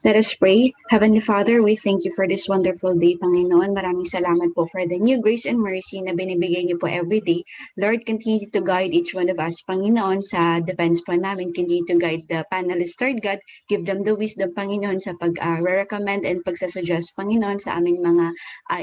Let us pray. Heavenly Father, we thank you for this wonderful day, Panginoon. Maraming salamat po for the new grace and mercy na binibigay niyo po every day. Lord, continue to guide each one of us, Panginoon, sa defense po namin. Continue to guide the panelists, Lord God. Give them the wisdom, Panginoon, sa pag-recommend and pagsasuggest, Panginoon, sa aming mga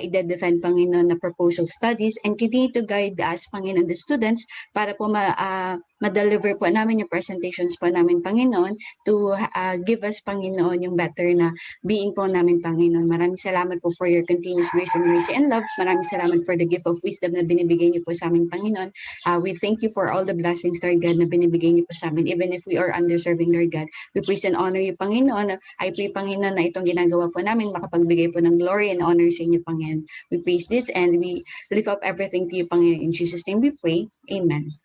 ide-defend, Panginoon, na proposal studies. And continue to guide us, Panginoon, the students, para po ma-deliver po namin yung presentations po namin, Panginoon, to give us, Panginoon, yung better na being po namin, Panginoon. Maraming salamat po for your continuous grace and mercy and love. Maraming salamat for the gift of wisdom na binibigay niyo po sa amin, Panginoon. We thank you for all the blessings, Lord God, na binibigay niyo po sa amin. Even if we are underserving, Lord God, we praise and honor you, Panginoon. I pray, Panginoon, na itong ginagawa po namin, makapagbigay po ng glory and honor sa inyo, Panginoon. We praise this and we lift up everything to you, Panginoon. In Jesus' name we pray. Amen.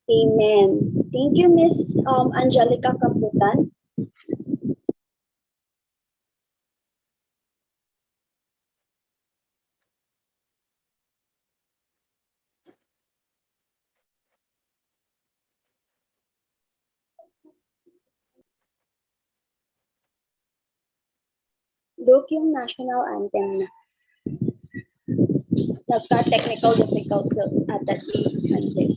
Amen. Thank you, Miss Angelica Kaputan. Look yung national anthem na. Nagka-technical difficulties ata si Angel.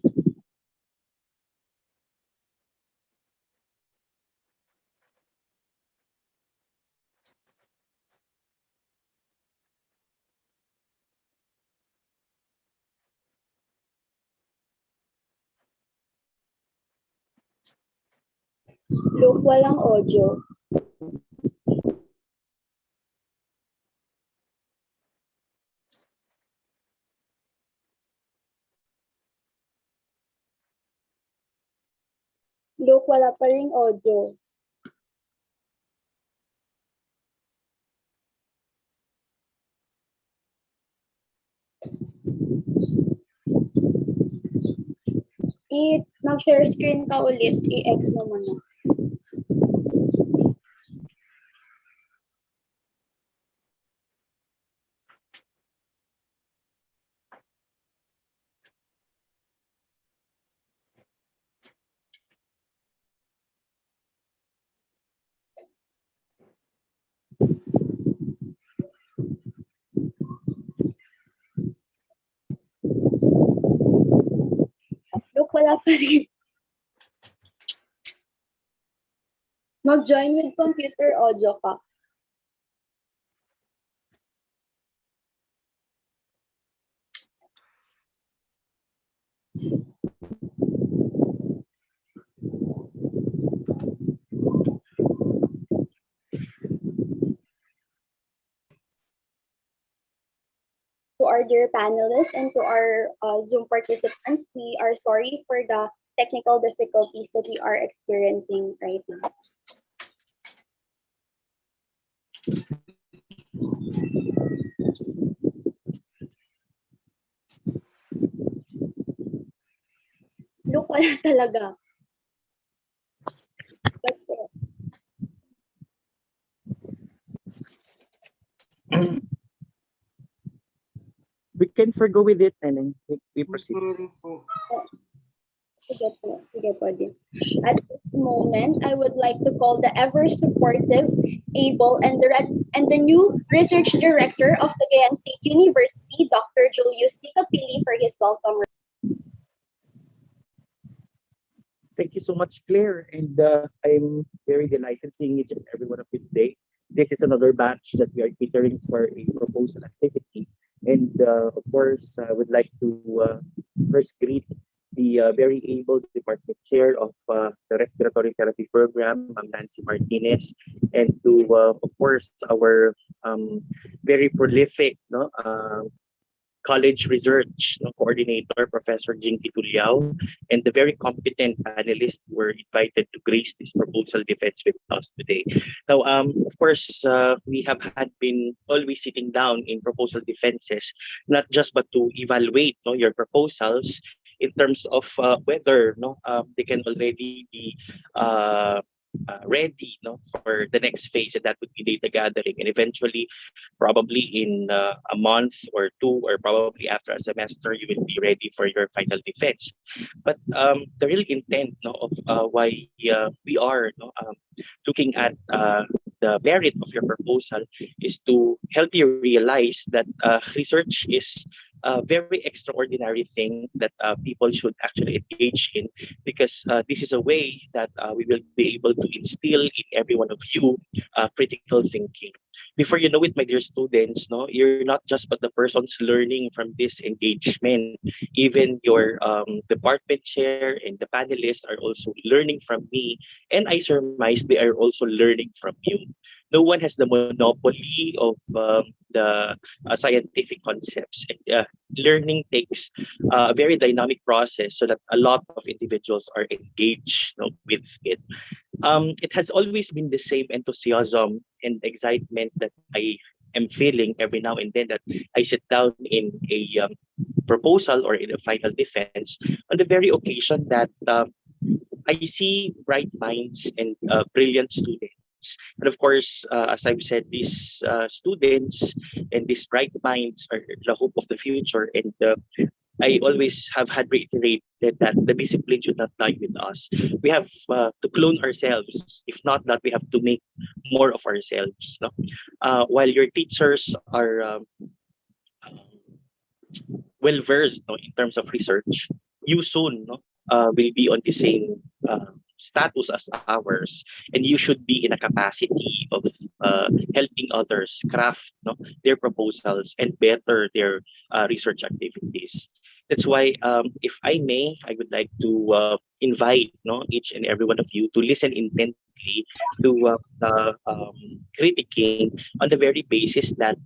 Look, walang audio. Look, wala pa ring audio. Mag-share screen ka ulit, i-X mo muna. Look, wala pa rin. Mag-join with computer audio ka. To our dear panelists and to our Zoom participants, we are sorry for the technical difficulties that we are experiencing right now. Look, wala talaga. We can forgo with it and we proceed. Sige po din. At this moment, I would like to call the ever supportive, able, and the new research director of the Cagayan State University, Dr. Julius Ticapili, for his welcome. Thank you so much, Claire, and I'm very delighted seeing each and every one of you today. This is another batch that we are catering for a proposal activity, and of course, I would like to first greet the very able department chair of the respiratory therapy program, Nancy Martinez, and to of course our very prolific college research coordinator, Professor Jinky Tuliao, and the very competent panelists who were invited to grace this proposal defense with us today. Now, of course, we have had been always sitting down in proposal defenses, not just but to evaluate your proposals in terms of whether they can already be ready, for the next phase, and that would be data gathering, and eventually, probably in a month or two, or probably after a semester, you will be ready for your final defense. But the real intent, of why we are, looking at the merit of your proposal is to help you realize that research is a very extraordinary thing that people should actually engage in, because this is a way that we will be able to instill in every one of you critical thinking. Before you know it, my dear students, you're not just but the persons learning from this engagement. Even your department chair and the panelists are also learning from me, and I surmise they are also learning from you. No one has the monopoly of the scientific concepts. And, learning takes a very dynamic process so that a lot of individuals are engaged, with it. It has always been the same enthusiasm and excitement that I am feeling every now and then, that I sit down in a proposal or in a final defense on the very occasion that I see bright minds and brilliant students. And of course, as I've said, these students and these bright minds are the hope of the future. And I always have had reiterated that the discipline should not lie with us. We have to clone ourselves. If not that, we have to make more of ourselves. No? While your teachers are well versed, in terms of research, you soon, will be on the same status as ours, and you should be in a capacity of helping others craft, their proposals and better their research activities. That's why, if I may, I would like to invite, each and every one of you to listen intently to critiquing on the very basis that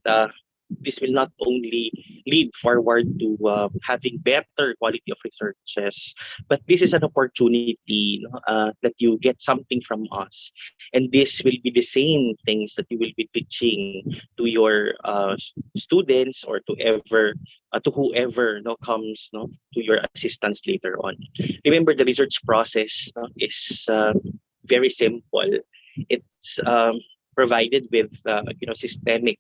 this will not only lead forward to having better quality of researches, but this is an opportunity, that you get something from us. And this will be the same things that you will be teaching to your students, or to whoever comes to your assistance later on. Remember, the research process is very simple. It's provided with systemic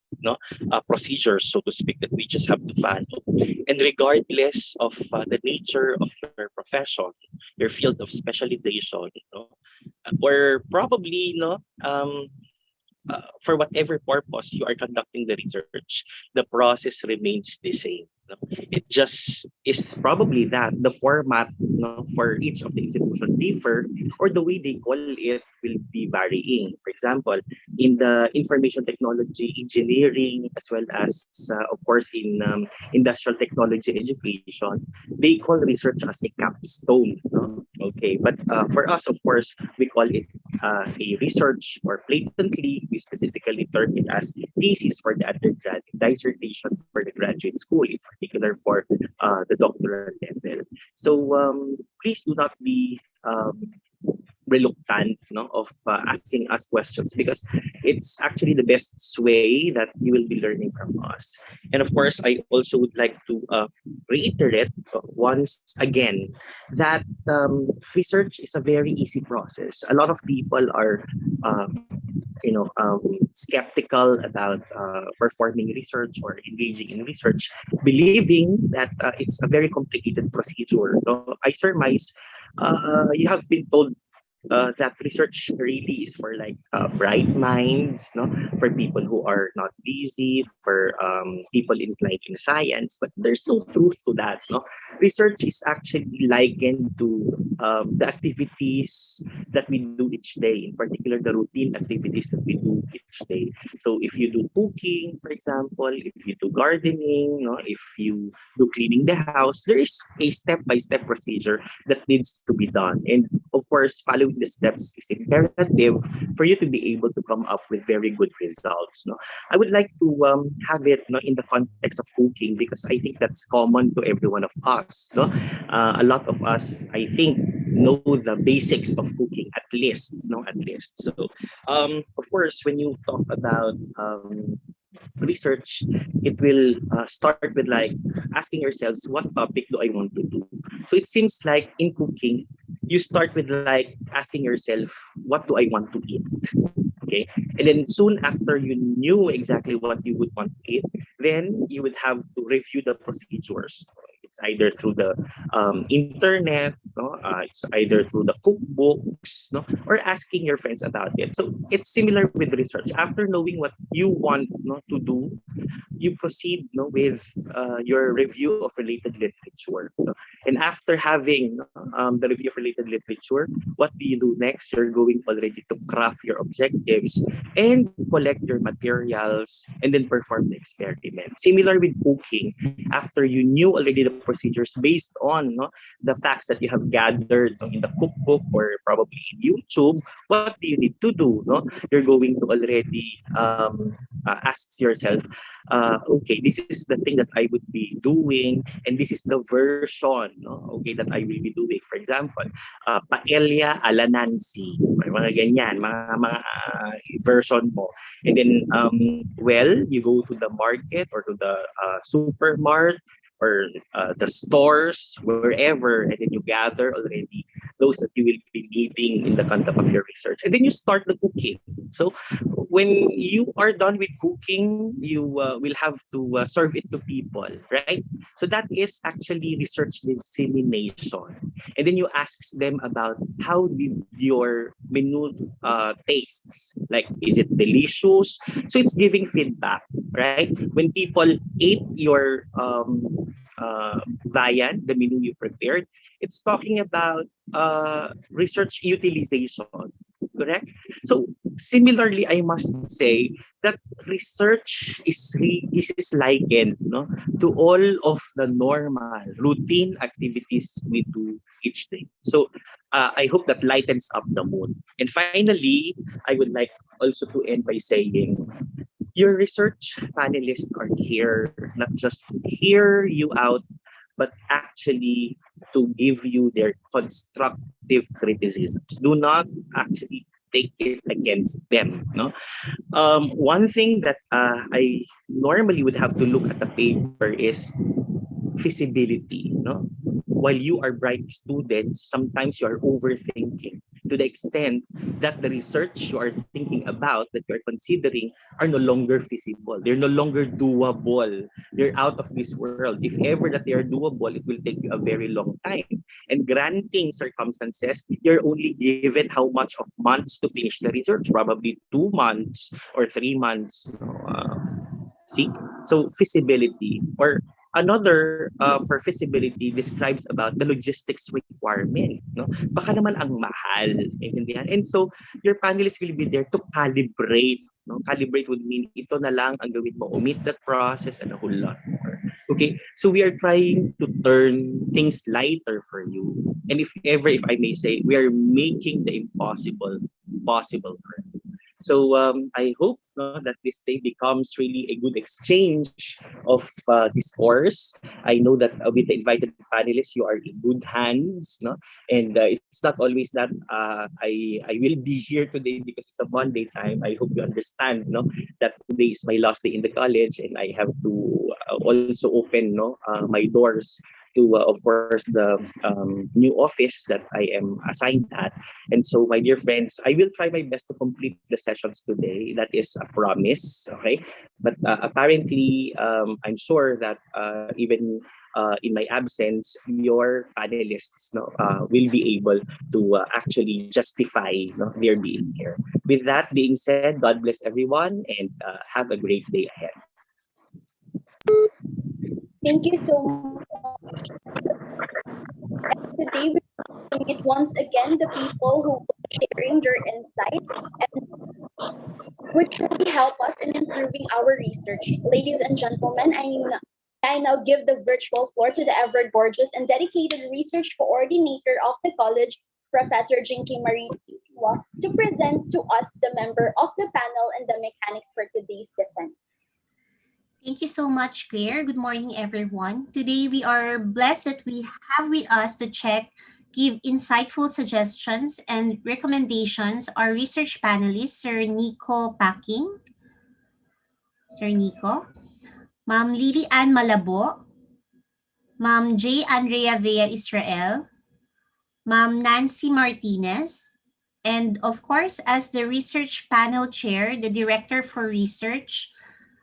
procedures, so to speak, that we just have to follow. And regardless of the nature of your profession, your field of specialization, or probably for whatever purpose you are conducting the research, the process remains the same. It just is probably that the format, for each of the institution differ, or the way they call it will be varying. For example, in the information technology engineering, as well as of course in industrial technology education, they call research as a capstone. Okay, but for us, of course, we call it a research, or blatantly, we specifically term it as thesis for the undergrad, dissertation for the graduate school, in particular for the doctoral level. So please do not be reluctant, of asking us questions, because it's actually the best way that you will be learning from us. And of course, I also would like to reiterate once again that research is a very easy process. A lot of people are skeptical about performing research or engaging in research, believing that it's a very complicated procedure. I surmise you have been told that research really is for like bright minds, for people who are not busy, for people inclined in science. But there's no truth to that. Research is actually likened to the activities that we do each day, in particular the routine activities that we do each day. So if you do cooking, for example, if you do gardening, if you do cleaning the house, there is a step-by-step procedure that needs to be done. And of course, following the steps is imperative for you to be able to come up with very good results. I would like to have it in the context of cooking, because I think that's common to every one of us. A lot of us, I think, know the basics of cooking at least. At least. So, of course, when you talk about research, it will start with like asking yourselves, what topic do I want to do? So it seems like in cooking, you start with like asking yourself, what do I want to eat? Okay. And then soon after you knew exactly what you would want to eat, then you would have to review the procedures. It's either through the internet, no? It's either through the cookbooks, no? Or asking your friends about it. So it's similar with research. After knowing what you want, no, to do, you proceed, no, with your review of related literature. No? And after having the review of related literature, what do you do next? You're going already to craft your objectives and collect your materials and then perform the experiment. Similar with cooking, after you knew already the procedures based on, no, the facts that you have gathered, no, in the cookbook or probably in YouTube, what do you need to do? No? You're going to already ask yourself, okay, this is the thing that I would be doing, and this is the version, no, okay, that I will be doing. For example, paella ala Nancy, may mga ganyan, mga version mo. And then, well, you go to the market or to the supermart or the stores, wherever, and then you gather already those that you will be needing in the context of your research. And then you start the cooking. So when you are done with cooking, you will have to serve it to people, right? So that is actually research dissemination. And then you ask them about how did your menu tastes? Like, is it delicious? So it's giving feedback, right? When people ate your viand, the menu you prepared, it's talking about research utilization, correct? So similarly, I must say that research is likened, no, to all of the normal routine activities we do each day. So I hope that lightens up the mood. And finally, I would like also to end by saying your research panelists are here not just to hear you out, but actually to give you their constructive criticisms. Do not actually take it against them. No, one thing that I normally would have to look at the paper is feasibility. No, while you are bright students, sometimes you are overthinking to the extent that the research you are thinking about, that you are considering, are no longer feasible. They're no longer doable. They're out of this world. If ever that they are doable, it will take you a very long time. And granting circumstances, you're only given how much of months to finish the research, probably 2 months or 3 months. See? So feasibility or another for feasibility describes about the logistics requirement. No? Baka naman ang mahal. Intindihan? And so your panelists will be there to calibrate. No? Calibrate would mean ito na lang ang gawin mo. Omit that process and a whole lot more. Okay? So we are trying to turn things lighter for you. And if ever, if I may say, we are making the impossible possible for you. So I hope, no, that this day becomes really a good exchange of discourse. I know that with the invited panelists, you are in good hands, no? And it's not always that I will be here today because it's a Monday time. I hope you understand, no, that today is my last day in the college, and I have to also open, no, my doors to, of course, the new office that I am assigned at. And so, my dear friends, I will try my best to complete the sessions today. That is a promise, okay? But apparently, I'm sure that even in my absence, your panelists, no, will be able to actually justify, no, their being here. With that being said, God bless everyone and have a great day ahead. Thank you so much. Today we will meet once again the people who will be sharing their insights and which really help us in improving our research. Ladies and gentlemen, I now give the virtual floor to the ever gorgeous and dedicated research coordinator of the college, Professor Jinky Marie to present to us the member of the panel and the mechanics for today's defense. Thank you so much, Claire. Good morning, everyone. Today, we are blessed that we have with us to check, give insightful suggestions and recommendations our research panelist, Sir Nico Packing. Sir Nico. Ma'am Lily Ann Malabo. Ma'am J. Andrea Vea Israel. Ma'am Nancy Martinez, and of course, as the research panel chair, the director for research,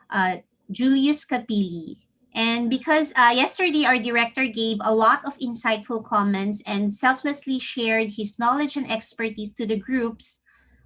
uh, Julius Capili. And because yesterday our director gave a lot of insightful comments and selflessly shared his knowledge and expertise to the groups,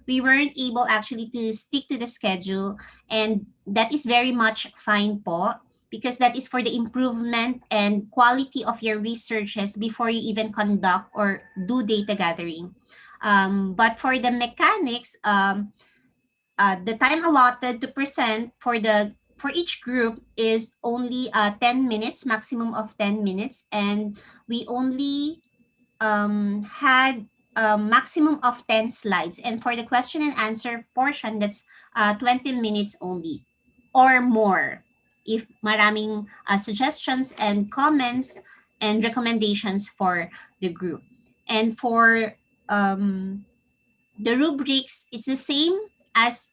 we weren't able actually to stick to the schedule. And that is very much fine po, because that is for the improvement and quality of your researches before you even conduct or do data gathering. But for the mechanics, the time allotted to present for each group is only 10 minutes, maximum of 10 minutes, and we only had a maximum of 10 slides. And for the question and answer portion, that's 20 minutes only or more if maraming suggestions and comments and recommendations for the group. And for um, the rubrics, it's the same as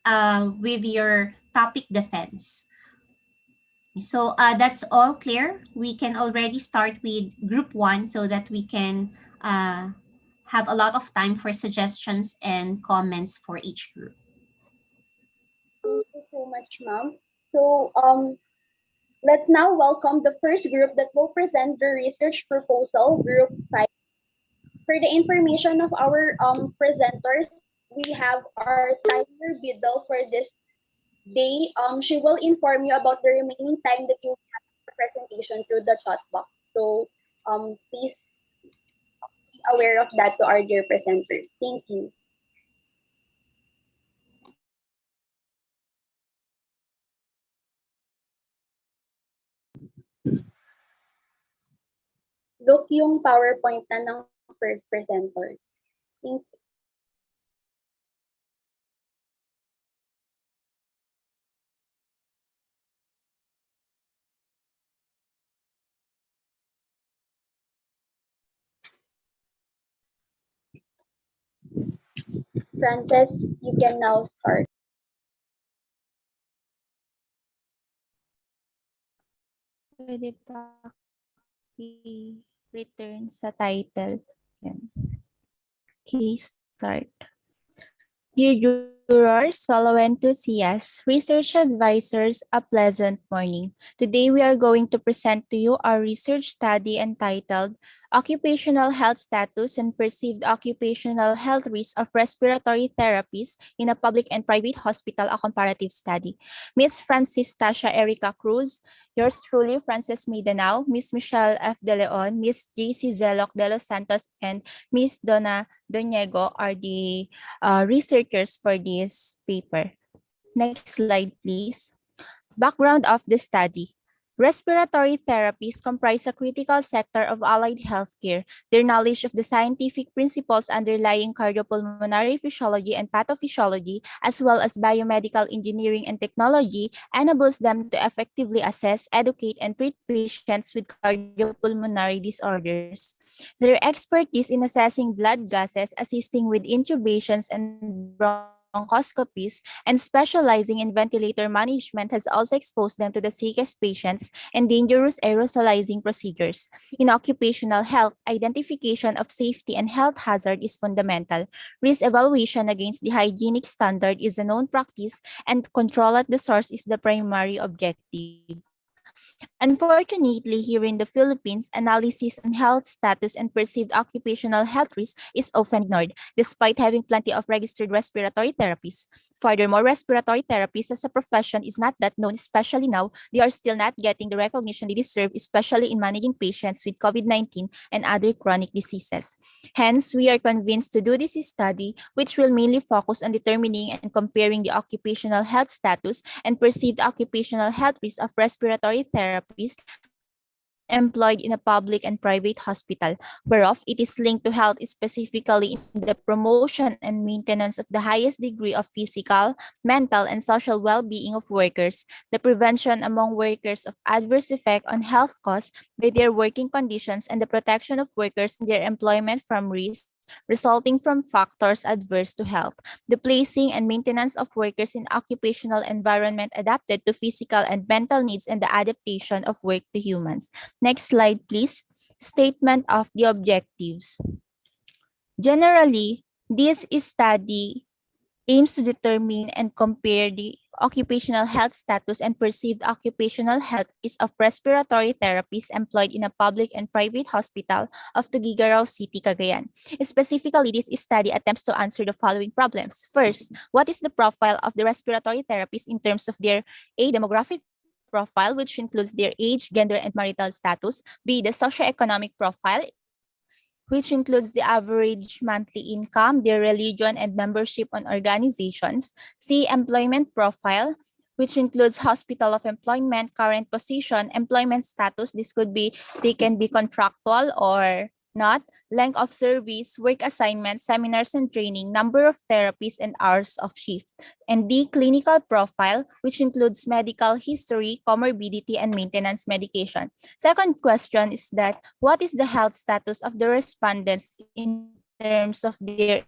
with your topic defense. So that's all clear. We can already start with group one so that we can have a lot of time for suggestions and comments for each group. Thank you so much, ma'am. So let's now welcome the first group that will present the research proposal, Group 5. For the information of our presenters, we have our timer Biddle for this day. She will inform you about the remaining time that you have for presentation through the chat box. So please be aware of that to our dear presenters. Thank you. Look yung PowerPoint na ng first presenter. Thank you. Frances, you can now start. Pwede return sa title. Yan. Okay, start. Dear jurors, fellow enthusiasts, research advisors, a pleasant morning. Today we are going to present to you our research study entitled Occupational Health Status and Perceived Occupational Health Risk of Respiratory Therapies in a Public and Private Hospital, a Comparative Study. Ms. Francis Tasha Erica Cruz, yours truly, Frances Mindanao, Ms. Michelle F. De Leon, Ms. J.C. Zeloc de los Santos, and Ms. Donna Doniego are the researchers for this paper. Next slide, please. Background of the study. Respiratory therapies comprise a critical sector of allied healthcare. Their knowledge of the scientific principles underlying cardiopulmonary physiology and pathophysiology, as well as biomedical engineering and technology, enables them to effectively assess, educate, and treat patients with cardiopulmonary disorders. Their expertise in assessing blood gases, assisting with intubations and bronchoscopies, and specializing in ventilator management has also exposed them to the sickest patients and dangerous aerosolizing procedures. In occupational health, identification of safety and health hazard is fundamental. Risk evaluation against the hygienic standard is a known practice, and control at the source is the primary objective. Unfortunately, here in the Philippines, analysis on health status and perceived occupational health risk is often ignored, despite having plenty of registered respiratory therapies. Furthermore, respiratory therapies as a profession is not that known, especially now. They are still not getting the recognition they deserve, especially in managing patients with COVID-19 and other chronic diseases. Hence, we are convinced to do this study, which will mainly focus on determining and comparing the occupational health status and perceived occupational health risk of respiratory therapies employed in a public and private hospital, whereof it is linked to health specifically in the promotion and maintenance of the highest degree of physical, mental, and social well-being of workers, the prevention among workers of adverse effect on health caused by their working conditions, and the protection of workers in their employment from risk resulting from factors adverse to health, the placing and maintenance of workers in occupational environment adapted to physical and mental needs, and the adaptation of work to humans. Next slide, please. Statement of the objectives. Generally, this study aims to determine and compare the occupational health status and perceived occupational health risk of respiratory therapies employed in a public and private hospital of Tuguegarao City, Cagayan. Specifically, this study attempts to answer the following problems. First, what is the profile of the respiratory therapies in terms of their A, demographic profile, which includes their age, gender, and marital status, B, the socioeconomic profile, which includes the average monthly income, their religion, and membership on organizations. C, employment profile, which includes hospital of employment, current position, employment status. This could be, they can be contractual or not, length of service, work assignments, seminars and training, number of therapies, and hours of shift. And D, clinical profile, which includes medical history, comorbidity, and maintenance medication. Second question is that what is the health status of the respondents in terms of their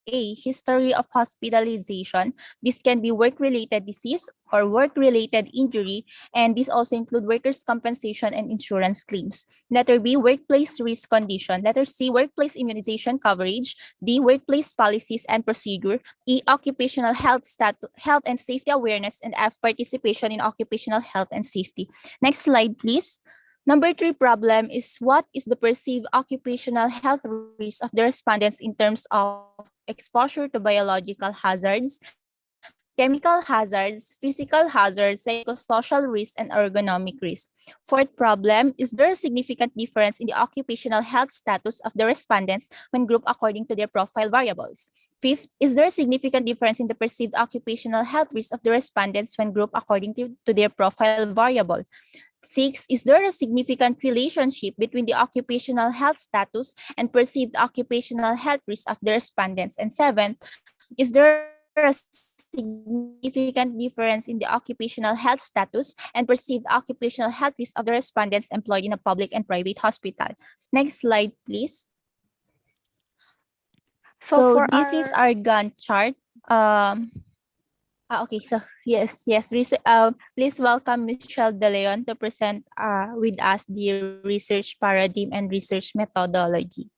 A, history of hospitalization? This can be work-related disease or work-related injury, and these also include workers' compensation and insurance claims. Letter B, workplace risk condition. Letter C, workplace immunization coverage. D, workplace policies and procedure. E, occupational health and safety awareness, and F, participation in occupational health and safety. Next slide, please. Number 3 problem is what is the perceived occupational health risk of the respondents in terms of exposure to biological hazards, chemical hazards, physical hazards, psychosocial risk, and ergonomic risk. Fourth problem, is there a significant difference in the occupational health status of the respondents when grouped according to their profile variables? Fifth, is there a significant difference in the perceived occupational health risk of the respondents when grouped according to their profile variable? Six, is there a significant relationship between the occupational health status and perceived occupational health risk of the respondents? And seventh, is there a significant difference in the occupational health status and perceived occupational health risk of the respondents employed in a public and private hospital? Next slide, please. So So this for is our our Gantt chart. Okay, so yes. Please welcome Michelle De Leon to present with us the research paradigm and research methodology.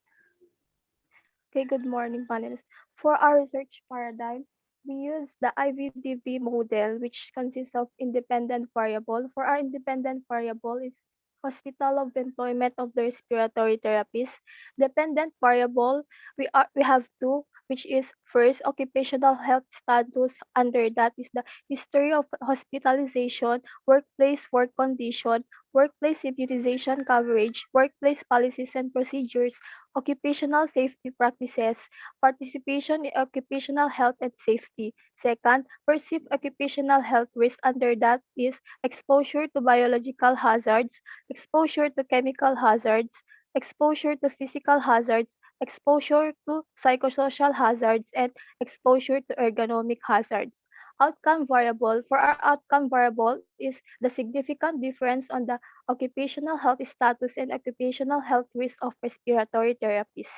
Okay, good morning, panelists. For our research paradigm, we use the IVDV model, which consists of independent variable. For our independent variable is hospital of employment of the respiratory therapist. Dependent variable, we have two, which is first occupational health status. Under that is the history of hospitalization, workplace work condition, workplace immunization coverage, workplace policies and procedures, occupational safety practices, participation in occupational health and safety. Second, perceived occupational health risk. Under that is exposure to biological hazards, exposure to chemical hazards, exposure to physical hazards, exposure to psychosocial hazards, and exposure to ergonomic hazards. Outcome variable. For our outcome variable is the significant difference on the occupational health status and occupational health risk of respiratory therapies.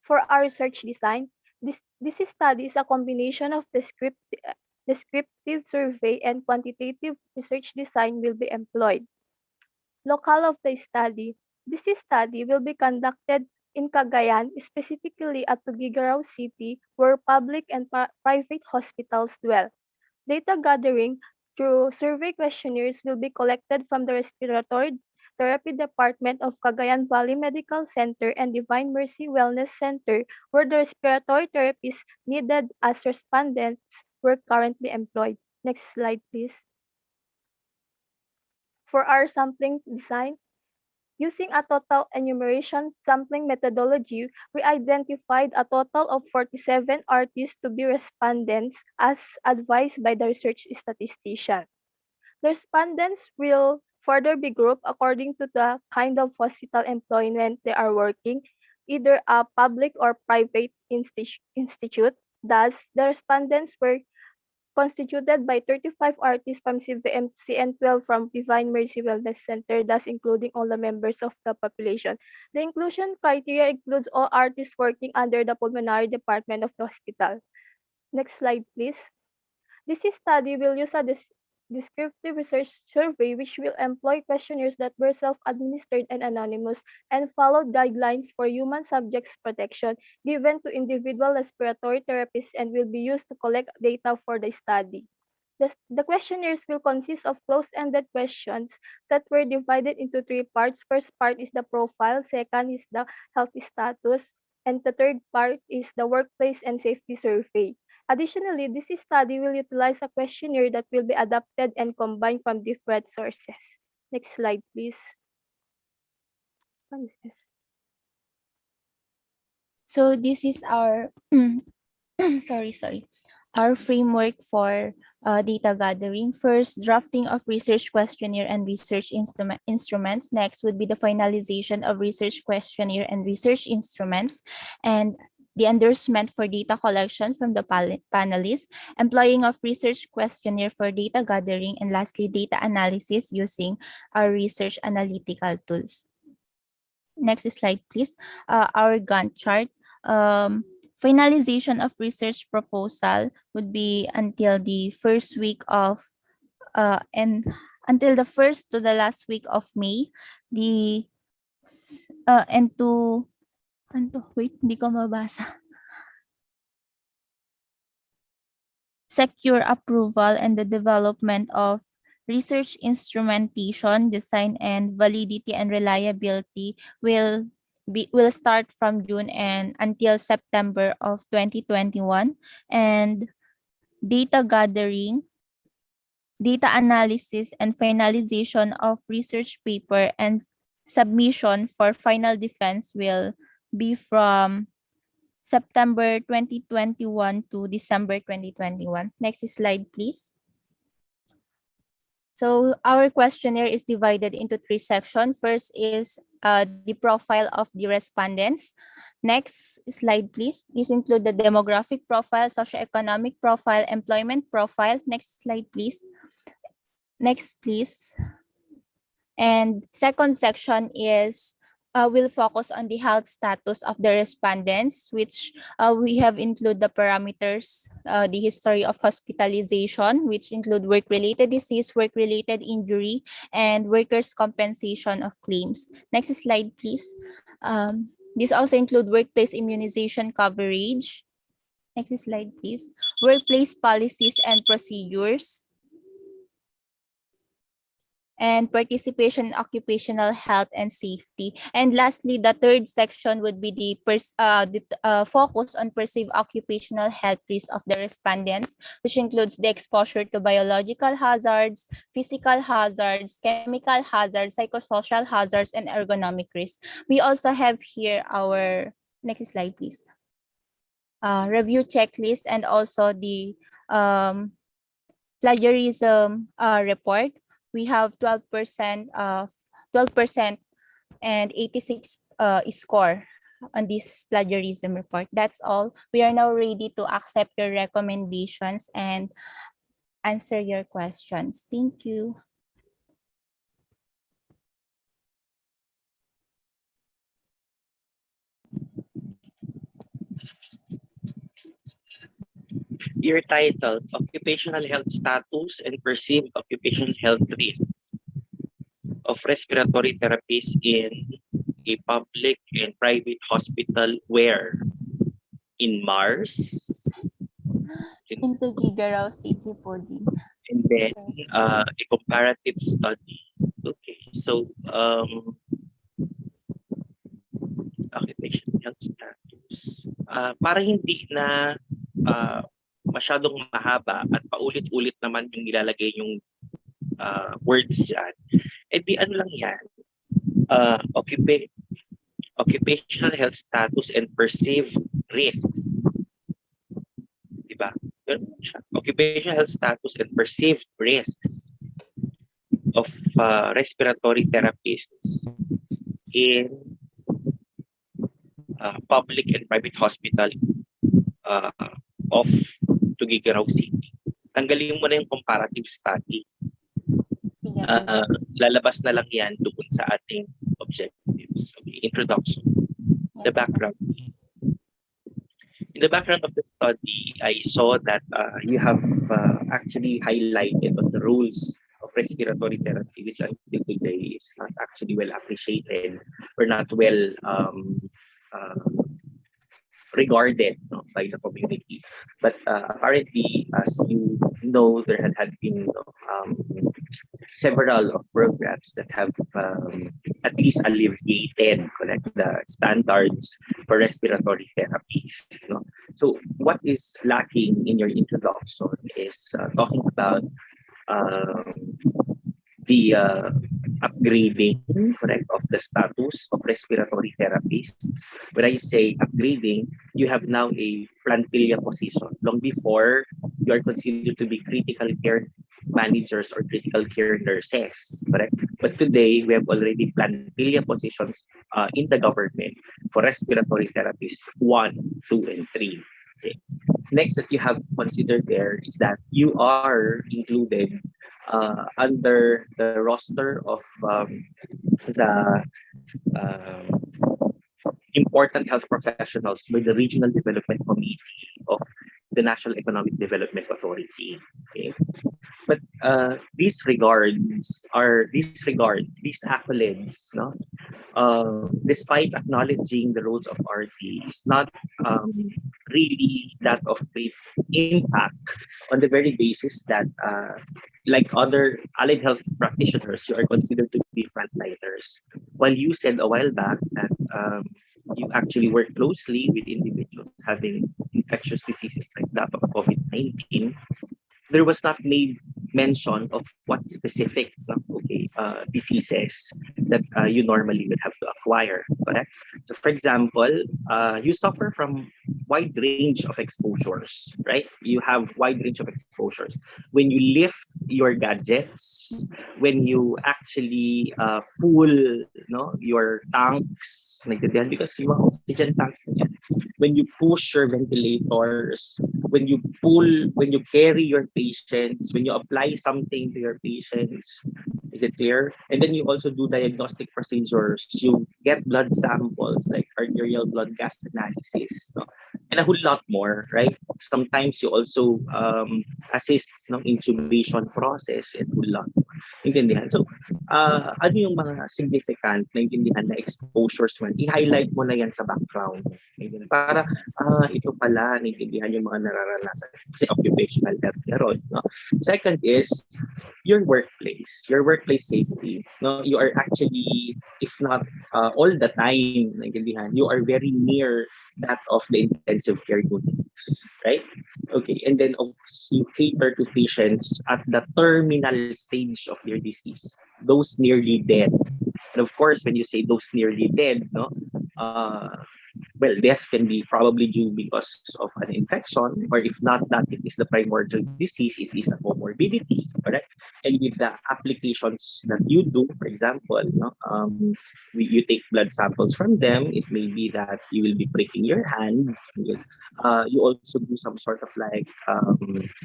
For our research design, this study is a combination of descriptive survey and quantitative research design will be employed. Locale of the study. This study will be conducted in Cagayan, specifically at Tuguegarao City, where public and private hospitals dwell. Data gathering through survey questionnaires will be collected from the Respiratory Therapy Department of Cagayan Valley Medical Center and Divine Mercy Wellness Center, where the respiratory therapists needed as respondents were currently employed. Next slide, please. For our sampling design, using a total enumeration sampling methodology, we identified a total of 47 artists to be respondents as advised by the research statistician. The respondents will further be grouped according to the kind of hospital employment they are working, either a public or private institute. Thus, the respondents were constituted by 35 artists from CVMC and 12 from Divine Mercy Wellness Center, thus including all the members of the population. The inclusion criteria includes all artists working under the pulmonary department of the hospital. Next slide, please. This study will use descriptive research survey, which will employ questionnaires that were self-administered and anonymous and followed guidelines for human subjects protection given to individual respiratory therapists and will be used to collect data for the study. The questionnaires will consist of closed-ended questions that were divided into three parts. First part is the profile, second is the health status, and the third part is the workplace and safety survey. Additionally, this study will utilize a questionnaire that will be adapted and combined from different sources. Next slide, please. What is this? So this is our sorry, our framework for data gathering. First, drafting of research questionnaire and research instruments. Next would be the finalization of research questionnaire and research instruments, and the endorsement for data collection from the panelists, employing of research questionnaire for data gathering, and lastly, data analysis using our research analytical tools. Next slide, please. Our Gantt chart. Finalization of research proposal would be until the first week of and until the first to the last week of May. The wait, hindi ko mabasa. Secure approval and the development of research instrumentation, design, and validity and reliability will start from June and until September of 2021. And data gathering, data analysis, and finalization of research paper and submission for final defense will be from September 2021 to December 2021. Next slide, please. So our questionnaire is divided into three sections. First is the profile of the respondents. Next slide, please. These include the demographic profile, socioeconomic profile, employment profile. Next slide, please. Next, please. And second section is will focus on the health status of the respondents, which we have include the parameters, the history of hospitalization, which include work-related disease, work-related injury, and workers' compensation of claims. Next slide, please. This also include workplace immunization coverage. Next slide, please. Workplace policies and procedures, and participation in occupational health and safety. And lastly, the third section would be the focus on perceived occupational health risks of the respondents, which includes the exposure to biological hazards, physical hazards, chemical hazards, psychosocial hazards, and ergonomic risks. We also have here our, next slide, please, review checklist and also the plagiarism report. We have 12% and 86 score on this plagiarism report. That's all. We are now ready to accept your recommendations and answer your questions. Thank you. Your title, Occupational Health Status and Perceived Occupational Health Risks of Respiratory Therapies in a Public and Private Hospital where? In Mars? Into Gigarao City po din. And then a comparative study. Okay, so occupational health status. Para hindi na masyadong mahaba at paulit-ulit naman yung nilalagay yung words dyan, di ano lang yan, occupational health status and perceived risks. Diba? Occupational health status and perceived risks of respiratory therapists in public and private hospital of Tuguegarao City. Tanggalin mo na yung comparative study. Lalabas na lang yan doon sa ating objectives. Okay, introduction. The background. In the background of the study, I saw that you have actually highlighted on the rules of respiratory therapy, which until today is not actually well appreciated or not well uh, regarded, no, by the community. But apparently, as you know, there had been, several of programs that have at least alleviated, correct, the standards for respiratory therapies. No? So what is lacking in your introduction is talking about um, the upgrading, correct, of the status of respiratory therapists. When I say upgrading, you have now a plantilla position. Long before, you are considered to be critical care managers or critical care nurses, correct? But today, we have already plantilla positions in the government for respiratory therapists 1, 2, and 3. Okay. Next that you have considered there is that you are included under the roster of the important health professionals by the Regional Development Committee of the National Economic Development Authority. Okay. But these accolades, no, despite acknowledging the roles of RT, is not um, really that of great impact on the very basis that, like other allied health practitioners, you are considered to be frontliners. While you said a while back that you actually work closely with individuals having infectious diseases like that of COVID-19, there was not made mention of what specific diseases that you normally would have to acquire, correct? So for example, you suffer from wide range of exposures, right? You have wide range of exposures. When you lift your gadgets, when you actually pull, no, your tanks, nagdadaan because yung mga oxygen tanks na yan. When you push your ventilators, when you carry your patients, when you apply something to your patients, is it clear? And then you also do diagnostic procedures. You get blood samples like arterial blood gas analysis, no? And a whole lot more, right? Sometimes you also assist no intubation process and whole lot. Intindihan? So, ano yung mga significant na intindihan na exposures man? I-highlight mo na yan sa background. Intindihan? Para ito pala, naintindihan yung mga nararanasan kasi occupational health meron. No? Second is your workplace safety. No, you are actually, if not all the time, naintindihan, you are very near that of the intensive care units, right? Okay, and then of course, you cater to patients at the terminal stage of their disease, those nearly dead. And of course, when you say those nearly dead, no, well, death can be probably due because of an infection, or if not that, it is the primordial disease, it is a comorbidity, correct? And with the applications that you do, for example, no, you take blood samples from them, it may be that you will be pricking your hand. You also do some sort of like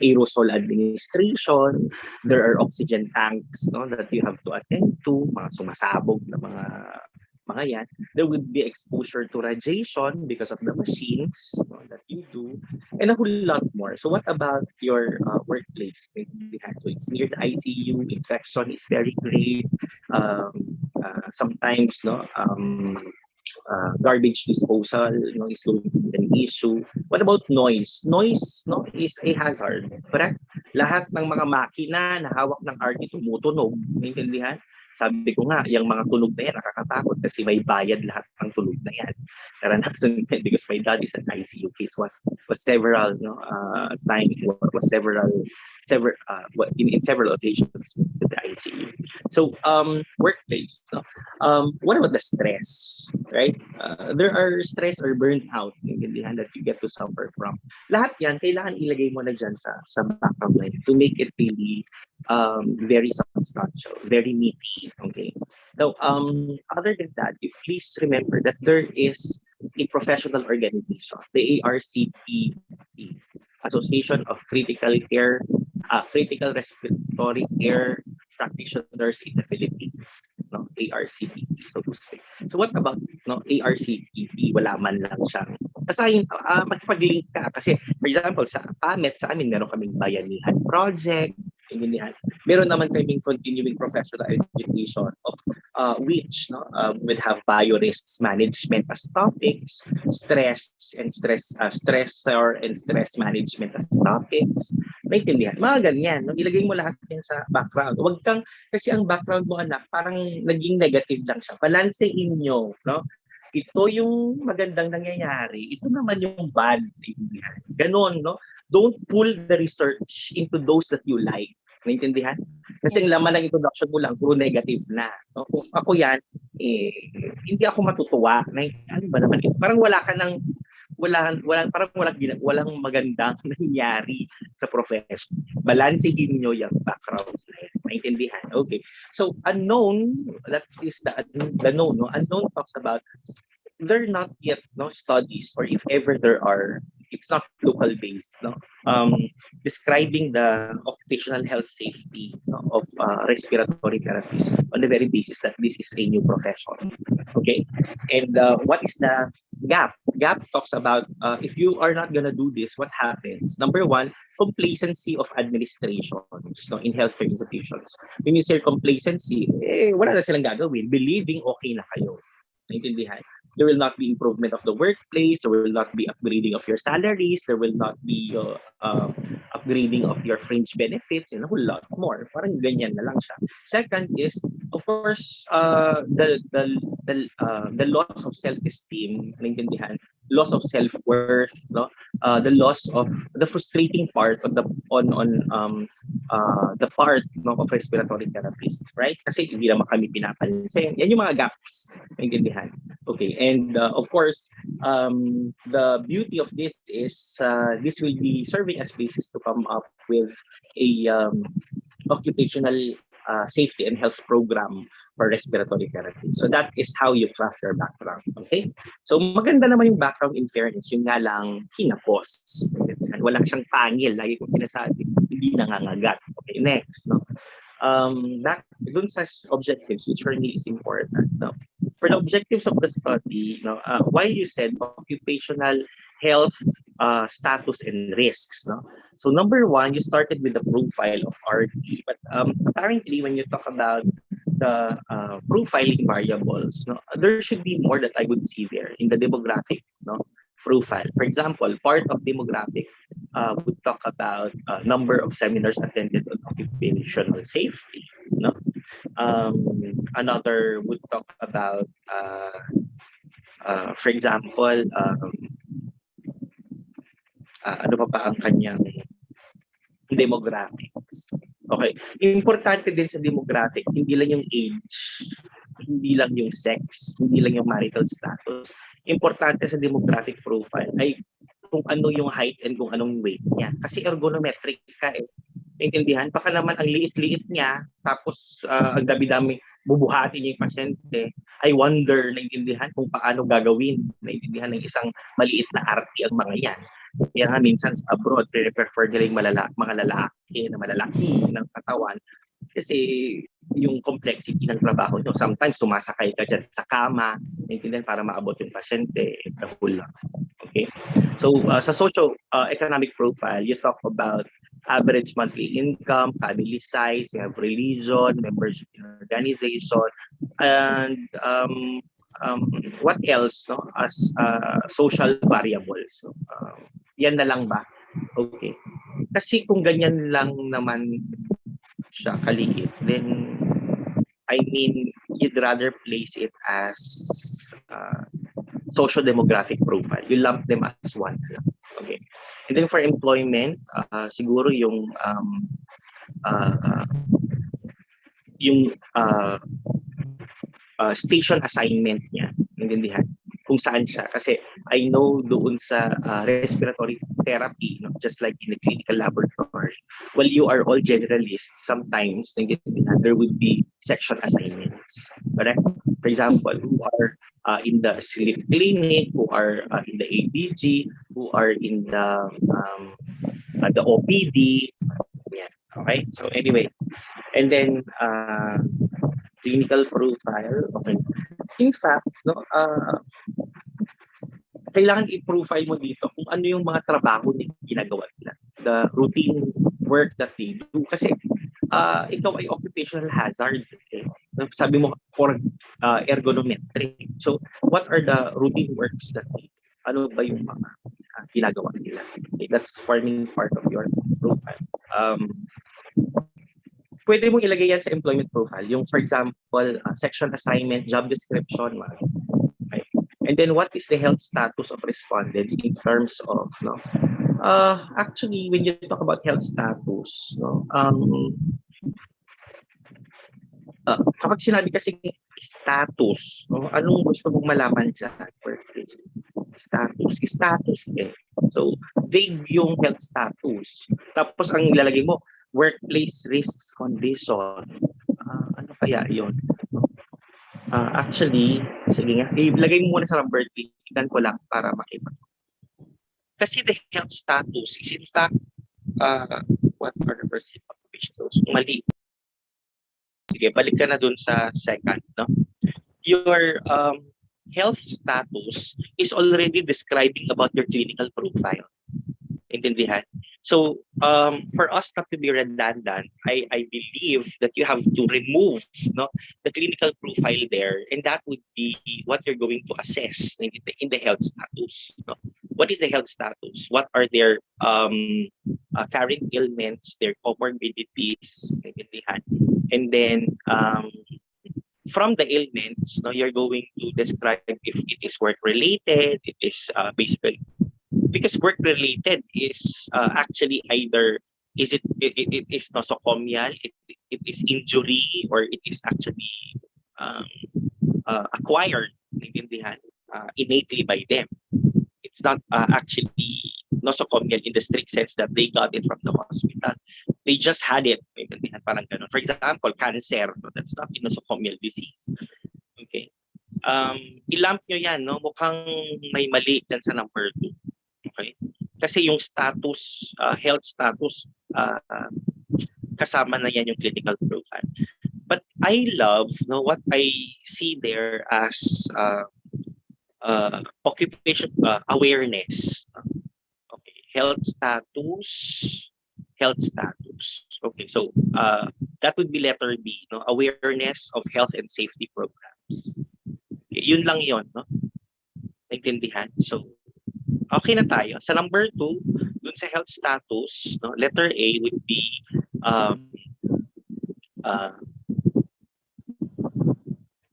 aerosol administration. There are oxygen tanks, no, that you have to attend to, mga sumasabog na mga yan. There would be exposure to radiation because of the machines, no, that you do, and a whole lot more. So what about your workplace? So it's near the ICU, infection is very great. Sometimes, no, garbage disposal, no, is going to be an issue. What about noise? Noise, no, is a hazard, correct? Lahat ng mga makina na hawak ng RT tumutunog, maintindihan? Sabi ko nga, yung mga tunog na yan, nakakatakot kasi may bayad lahat ng tunog na yan. Naranasan ko because my dad is an ICU case, was several, no, times, was in several occasions with the ICU. So, workplace, no? What about the stress, right? There are stress or burnout, intindihan, that you get to suffer from. Lahat yan, kailangan ilagay mo na dyan sa background line to make it really very substantial, very meaty. Okay. So, other than that, you please remember that there is a professional organization, the ARCP, Association of Critical Respiratory Care Practitioners in the Philippines, no, ARCP, so to speak. So what about, no, ARCP? Wala man lang siyang Basahin, makipag-link ka. Kasi, for example, sa PAMET, sa amin, meron kaming bayanihan project, ganyan. Meron naman kaming continuing professional education of which would have biorisks management as topics, stressor and stress management as topics. Maintindihan? Mga ganyan. No? Ilagay mo lahat yan sa background. Huwag kang, kasi ang background mo anak, parang naging negative lang siya. Balansein nyo. No? Ito yung magandang nangyayari. Ito naman yung bad. Ganon, no? Don't pull the research into those that you like. Naintindihan? Kasi ang laman ng introduction mo lang, puro negative na. No? Kung ako yan, hindi ako matutuwa. Ano ba naman? Parang wala ka ng walang magandang nangyari sa profession. Balansehin nyo yung background. Naintindihan? Okay. So, unknown, that is the known. No? Unknown talks about there are not yet studies, or if ever there are, it's not local based, describing the occupational health safety of respiratory therapies on the very basis that this is a new profession. Okay, and what is the gap? Gap talks about if you are not gonna do this, what happens? Number one, complacency of administrations in healthcare institutions. When you say complacency, wala na silang gagawin, believing okay na kayo. Naintindihan? There will not be improvement of the workplace. There will not be upgrading of your salaries. There will not be upgrading of your fringe benefits and a whole lot more. Parang ganyan na lang siya. Second is, of course, the loss of self-esteem, naintindihan, loss of self-worth, the loss of the frustrating part of the part of respiratory therapies, right? Kasi hindi naman kami pinapansin. Yan yung mga gaps, naintindihan. Okay, and of course, the beauty of this is this will be serving as basis to come up with a occupational safety and health program for respiratory therapy. So that is how you craft your background. Okay? So maganda naman yung background in fairness, yung nga lang hinapos. Wala siyang pangil, lagi kong pinasabi, hindi nangangagat. Okay, next. Back dun sa objectives, which for me is important. For the objectives of the study, why you said occupational health status and risks. So number one, you started with the profile of RD, but apparently when you talk about the profiling variables, there should be more that I would see there in the demographic profile. For example, part of demographic would talk about number of seminars attended on occupational safety. Another would talk about, for example, ano pa ang kanyang demographics. Okay. Importante din sa demographic, hindi lang yung age, hindi lang yung sex, hindi lang yung marital status. Importante sa demographic profile ay kung ano yung height and kung anong weight niya. Kasi ergonometric ka eh. Naintindihan? Baka naman ang liit-liit niya, tapos ang dami-dami bubuhatin niya yung pasyente. I wonder, naintindihan kung paano gagawin. Naintindihan ng isang maliit na RT ang mga yan. Kaya nga minsan sa abroad, prefer nila yung mga malalaki ng katawan. Kasi yung complexity ng trabaho nyo, sometimes sumasakay ka dyan sa kama, naintindihan, para maabot yung pasyente, the whole lot. Okay? So sa socio-economic profile, you talk about average monthly income, family size, you have religion, membership in organization, and what else as social variables. Yan na lang ba? Okay. Kasi kung ganyan lang naman siya kaliit, then I mean, you'd rather place it as socio-demographic profile. You lump them as one. Okay. And then for employment, siguro yung station assignment niya, naintindihan kung saan siya. Kasi I know doon sa respiratory therapy, just like in the clinical laboratory, well, you are all generalists. Sometimes there would be section assignments. Correct? For example, who are in the sleep clinic, who are in the ABG, who are in the OPD. Yeah. Okay? So anyway, and then clinical profile. Okay. In fact, kailangan i-profile mo dito kung ano yung mga trabaho na ginagawa nila. The routine work that they do. Kasi ikaw ay occupational hazard. Okay? Sabi mo for ergonometric. So, what are the routine works that they do? Ano ba yung mga ginagawa nila? Okay, that's forming part of your profile. Pwede mong ilagay yan sa employment profile. Yung, for example, section assignment, job description, okay. And then what is the health status of respondents in terms of, no? Actually, when you talk about health status, no, kapag sinabi kasi status, no, anong gusto mong malaman dyan? Status eh. So, vague yung health status. Tapos ang ilalagay mo, workplace risks condition. Ano kaya yun? Actually, sige nga, ilagay mo muna sa number 3. Tignan ko lang para makita. Kasi the health status is in fact, what are the perceived occupations? Mali. Sige, balik ka na dun sa second. No? Your health status is already describing about your clinical profile. Intindihan? So, for us not to be redundant, I believe that you have to remove, no, the clinical profile there, and that would be what you're going to assess in the health status. No? What is the health status? What are their current ailments, their comorbidities, intindihan? And then, from the ailments, no, you're going to describe if it is work-related, it is basically, because work-related is actually either it is nosocomial, it is injury, or it is actually acquired, innately by them. It's not actually nosocomial in the strict sense that they got it from the hospital. They just had it. Parang ganun. For example, cancer. That's not a nosocomial disease. Okay. I-lump nyo yan, no? Mukhang may mali dyan sa number 2. Okay? Kasi yung status, health status, kasama na yan yung clinical profile. But I love, no, what I see there as occupation awareness. Okay, health status. Okay, so that would be letter B, no, awareness of health and safety programs. Okay, yun lang yon, no? Naintindihan? So, okay na tayo. Sa number 2, dun sa health status, no, letter A would be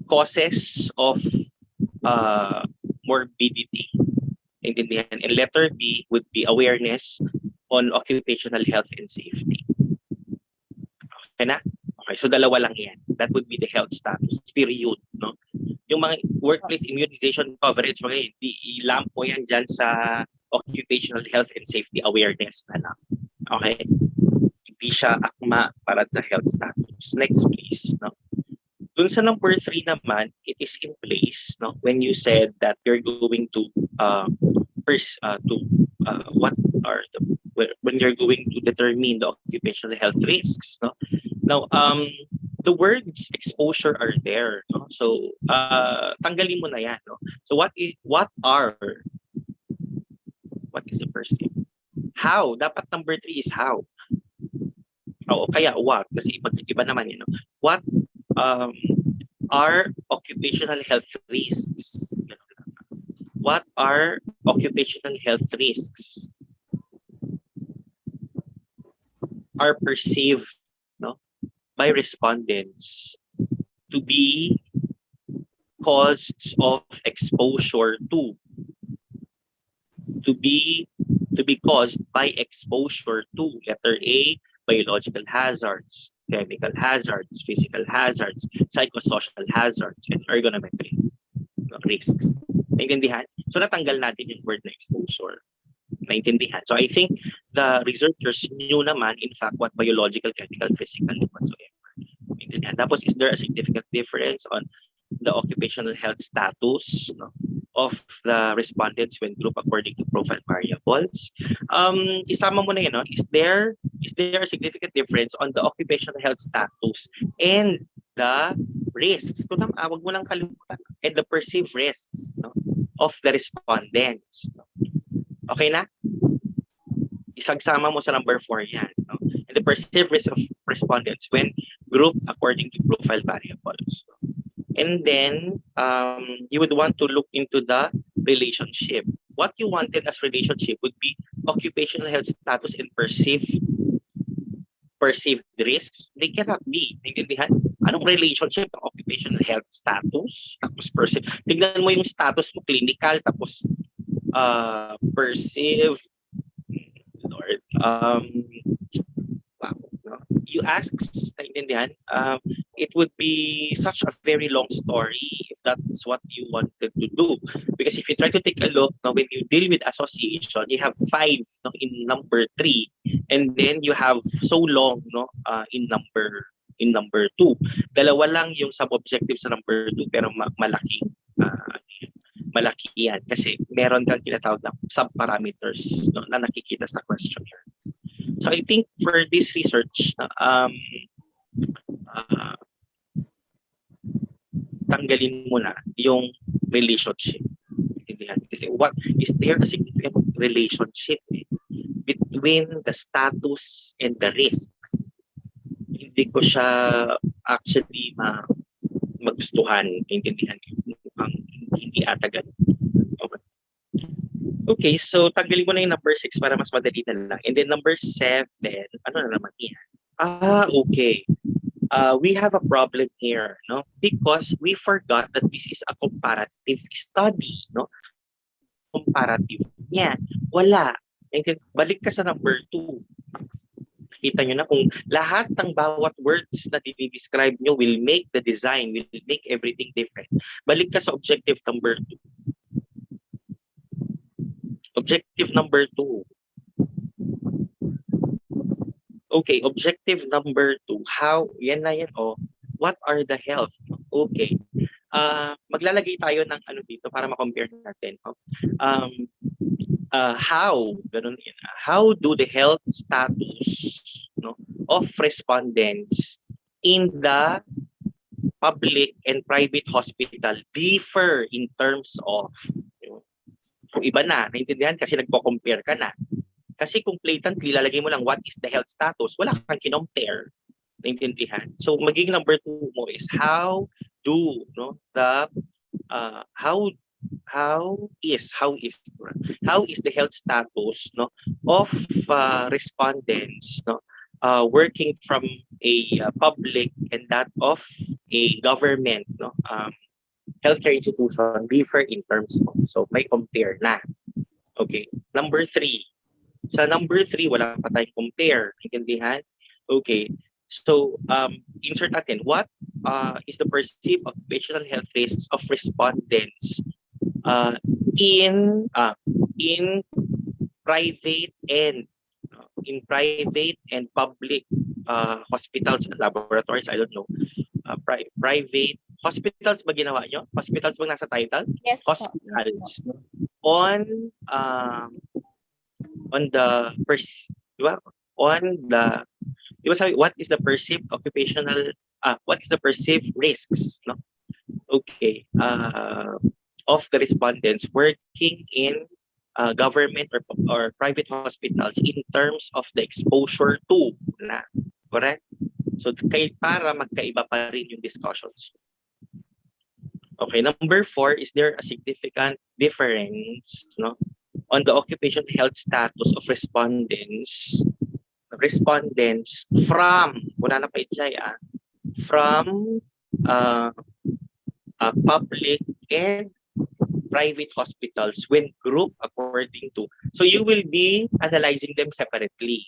causes of morbidity. And letter B would be awareness on occupational health and safety. Okay na? Okay, so dalawa lang yan. That would be the health status, period. No? Yung mga workplace immunization coverage, mga i-lamp mo yan dyan sa occupational health and safety awareness na lang. Okay? Hindi siya akma para sa health status. Next, please. No? Dun sa number 3 naman, it is in place, no? When you said that you're going to what are when you're going to determine the occupational health risks, no? Now, the words exposure are there, no? So, tanggalin mo na yan, no? So, what is the first thing? How? Dapat number 3 is how. O kaya what? Kasi iba naman yun, no? What are occupational health risks? What are occupational health risks? Are perceived, no, by respondents to be causes of exposure to be caused by exposure to letter A, biological hazards, chemical hazards, physical hazards, psychosocial hazards, and ergonometric risks. Naintindihan? So natanggal natin yung word na exposure. Naintindihan? So I think the researchers knew naman, in fact, what biological, chemical, physical, whatsoever. Naintindihan? Tapos, is there a significant difference on the occupational health status, no, of the respondents when grouped according to profile variables? Isama mo na yun, no? Is there a significant difference on the occupational health status and the risks? Wag mo lang kalimutan. And the perceived risks, no? of the respondents. Okay na? Isagsama mo sa number 4 yan. No? And the perceived risk of respondents when grouped according to profile variables. And then you would want to look into the relationship. What you wanted as relationship would be occupational health status and perceived risks. They cannot be. Naintindihan? Anong relationship ng occupational health status? Tapos perceived. Tignan mo yung status mo, clinical, tapos perceived. Lord. Wow. No? You ask, naintindihan? It would be such a very long story if that's what you wanted to do. Because if you try to take a look, no, when you deal with association, you have 5 no, in number 3, and then you have so long no, in number 2. Dalawa lang yung sub-objective sa number 2 pero malaki. Malaki yan kasi meron kang tinatawag na sub-parameters no, na nakikita sa questionnaire. So I think for this research, tanggalin mo na yung relationship. What is there a significant relationship between the status and the risk? Hindi ko siya actually magustuhan, intindihan ang hindi ata ganun. Okay, so tanggalin mo na yung number 6 para mas madali na lang. And then number 7, ano na naman yan? Okay. We have a problem here, no? Because we forgot that this is a comparative study, no? Comparative niya. Wala. Balik ka sa number 2. Kita nyo na kung lahat ng bawat words na dinidescribe nyo will make the design, will make everything different. Balik ka sa objective number 2. Objective number 2. Okay, objective number 2. How, yan na yan, oh. What are the health? Okay. Maglalagay tayo ng ano dito para ma-compare natin. How, ganun yan. How do the health status no, of respondents in the public and private hospital differ in terms of, so iba na, naintindihan kasi nagko-compare ka na. Kasi kung blatantly, lalagay mo lang what is the health status, wala kang kinompare. Naintindihan? So magiging number 2 mo is how do no the how is the health status no of respondents no working from a public and that of a government no healthcare institution differ in terms of, so may compare na. Okay, number 3. Sa number 3 wala pa tayong compare, intindihan? Okay, so insert natin what is the perceived occupational health risks of respondents in private and public hospitals and laboratories. I don't know, private hospitals ba ginawa nyo? Hospitals ba nasa title? Yes, Hospitals. Po. On the what is the perceived occupational what is the perceived risks no okay of the respondents working in government or private hospitals in terms of the exposure to na correct, so para magkaiba pa rin yung discussions. Okay, number 4, is there a significant difference no on the occupational health status of respondents from wala na pa from public and private hospitals when grouped according to, so you will be analyzing them separately.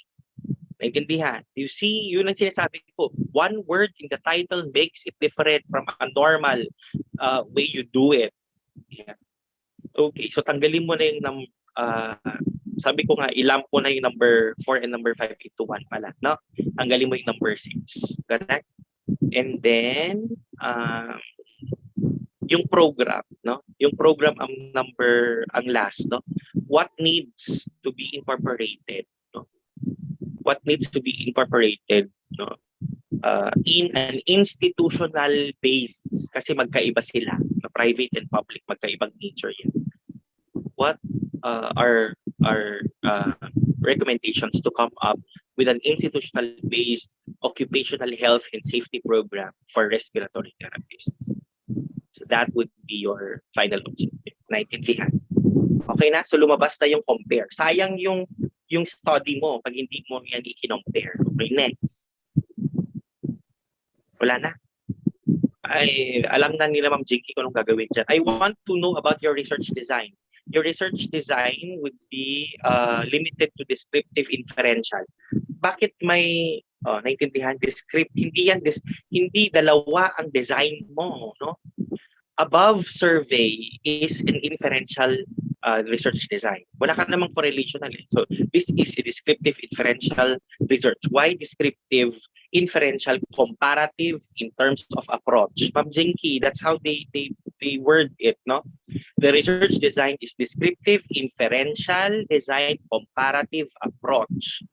Naintindihan? You see, yun ang sinasabi ko. One word in the title makes it different from a normal way you do it. Yeah. Okay, so tanggalin mo na yung sabi ko nga, ilamp ko na yung number 4 and number 5 into 1 pala, no? Tanggalin mo yung number 6. Correct? And then, yung program, no? Yung program ang last, no? What needs to be incorporated, no? What needs to be incorporated, no? In an institutional basis, kasi magkaiba sila, no? Private and public, magkaibang nature yan. what are our recommendations to come up with an institutional-based occupational health and safety program for respiratory therapists. So that would be your final objective. Naintindihan? Okay na? So lumabas na yung compare. Sayang yung study mo pag hindi mo yan i-compare. Okay, next. Wala na. Ay, alam na nila Ma'am Jinky kung anong gagawin dyan. I want to know about your research design. Your research design would be limited to descriptive inferential. Bakit may naintindihan descriptive? Hindi dalawa ang design mo, no? Above survey is an inferential research design. Wala ka namang correlational. So this is a descriptive inferential research. Why descriptive, inferential, comparative in terms of approach? Ma'am Jinky, that's how they word it, no? The research design is descriptive, inferential, design, comparative approach.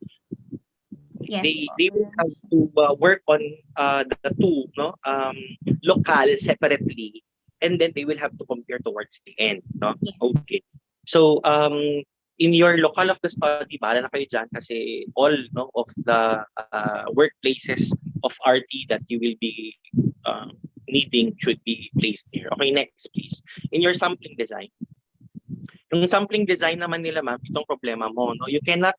Yes. They will have to work on the two, no? Local separately, and then they will have to compare towards the end, no? Yeah. Okay. So in your local of the study, bahala na kayo dyan kasi all of the workplaces of RT that you will be needing should be placed there. Okay, next please. In your sampling design. Yung sampling design naman nila ma'am, itong problema mo, no? You cannot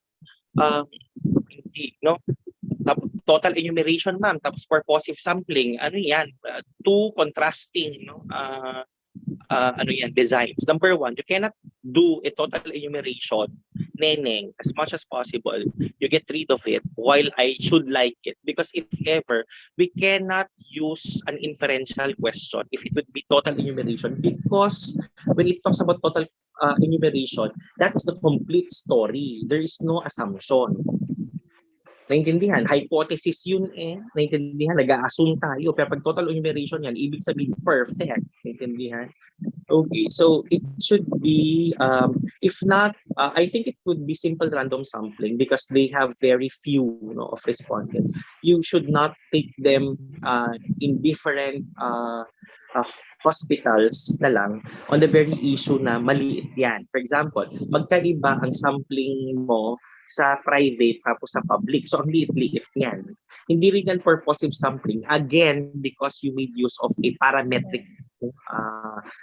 total enumeration ma'am, tapos purposive sampling, ano yan? Two contrasting, designs. Number one, you cannot do a total enumeration, neneng, as much as possible. You get rid of it while I should like it. Because if ever, we cannot use an inferential question if it would be total enumeration. Because when it talks about total enumeration, that is the complete story. There is no assumption. Naintindihan? Hypothesis yun eh. Naintindihan? Nag-a-assume tayo. Pero pag total enumeration yan, ibig sabihin perfect. Naintindihan? Okay, so it should be, if not, I think it would be simple random sampling because they have very few of respondents. You should not take them in different hospitals na lang on the very issue na maliit yan. For example, magkaiba ang sampling mo sa private tapos sa public. So, ang liit-liit yan. Hindi rin yan purposive sampling. Again, because you made use of a parametric.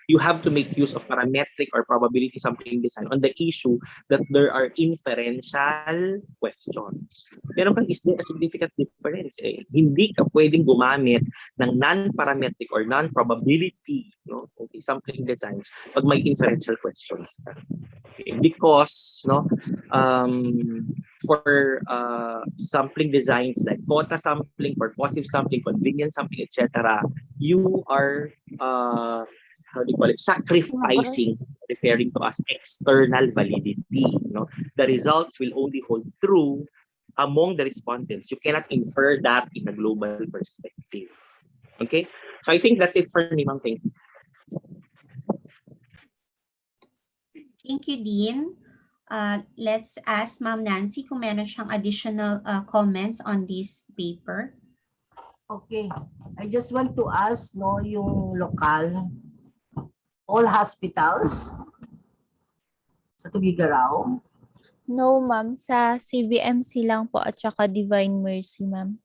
You have to make use of parametric or probability sampling design on the issue that there are inferential questions. Pero kung is there a significant difference? Hindi ka pwedeng gumamit ng non-parametric or non-probability sampling designs pag may inferential questions. Because for sampling designs like quota sampling, purposive sampling, convenience sampling, etc., you are sacrificing, referring to as external validity. The results will only hold true among the respondents. You cannot infer that in a global perspective. Okay, so I think that's it for me, ma'am. Thank you. Thank you, Dean. Let's ask Ma'am Nancy kung meron siyang additional comments on this paper. Okay. I just want to ask, yung local, all hospitals sa Tugigaraw? No, ma'am. Sa CVMC lang po at saka Divine Mercy, ma'am.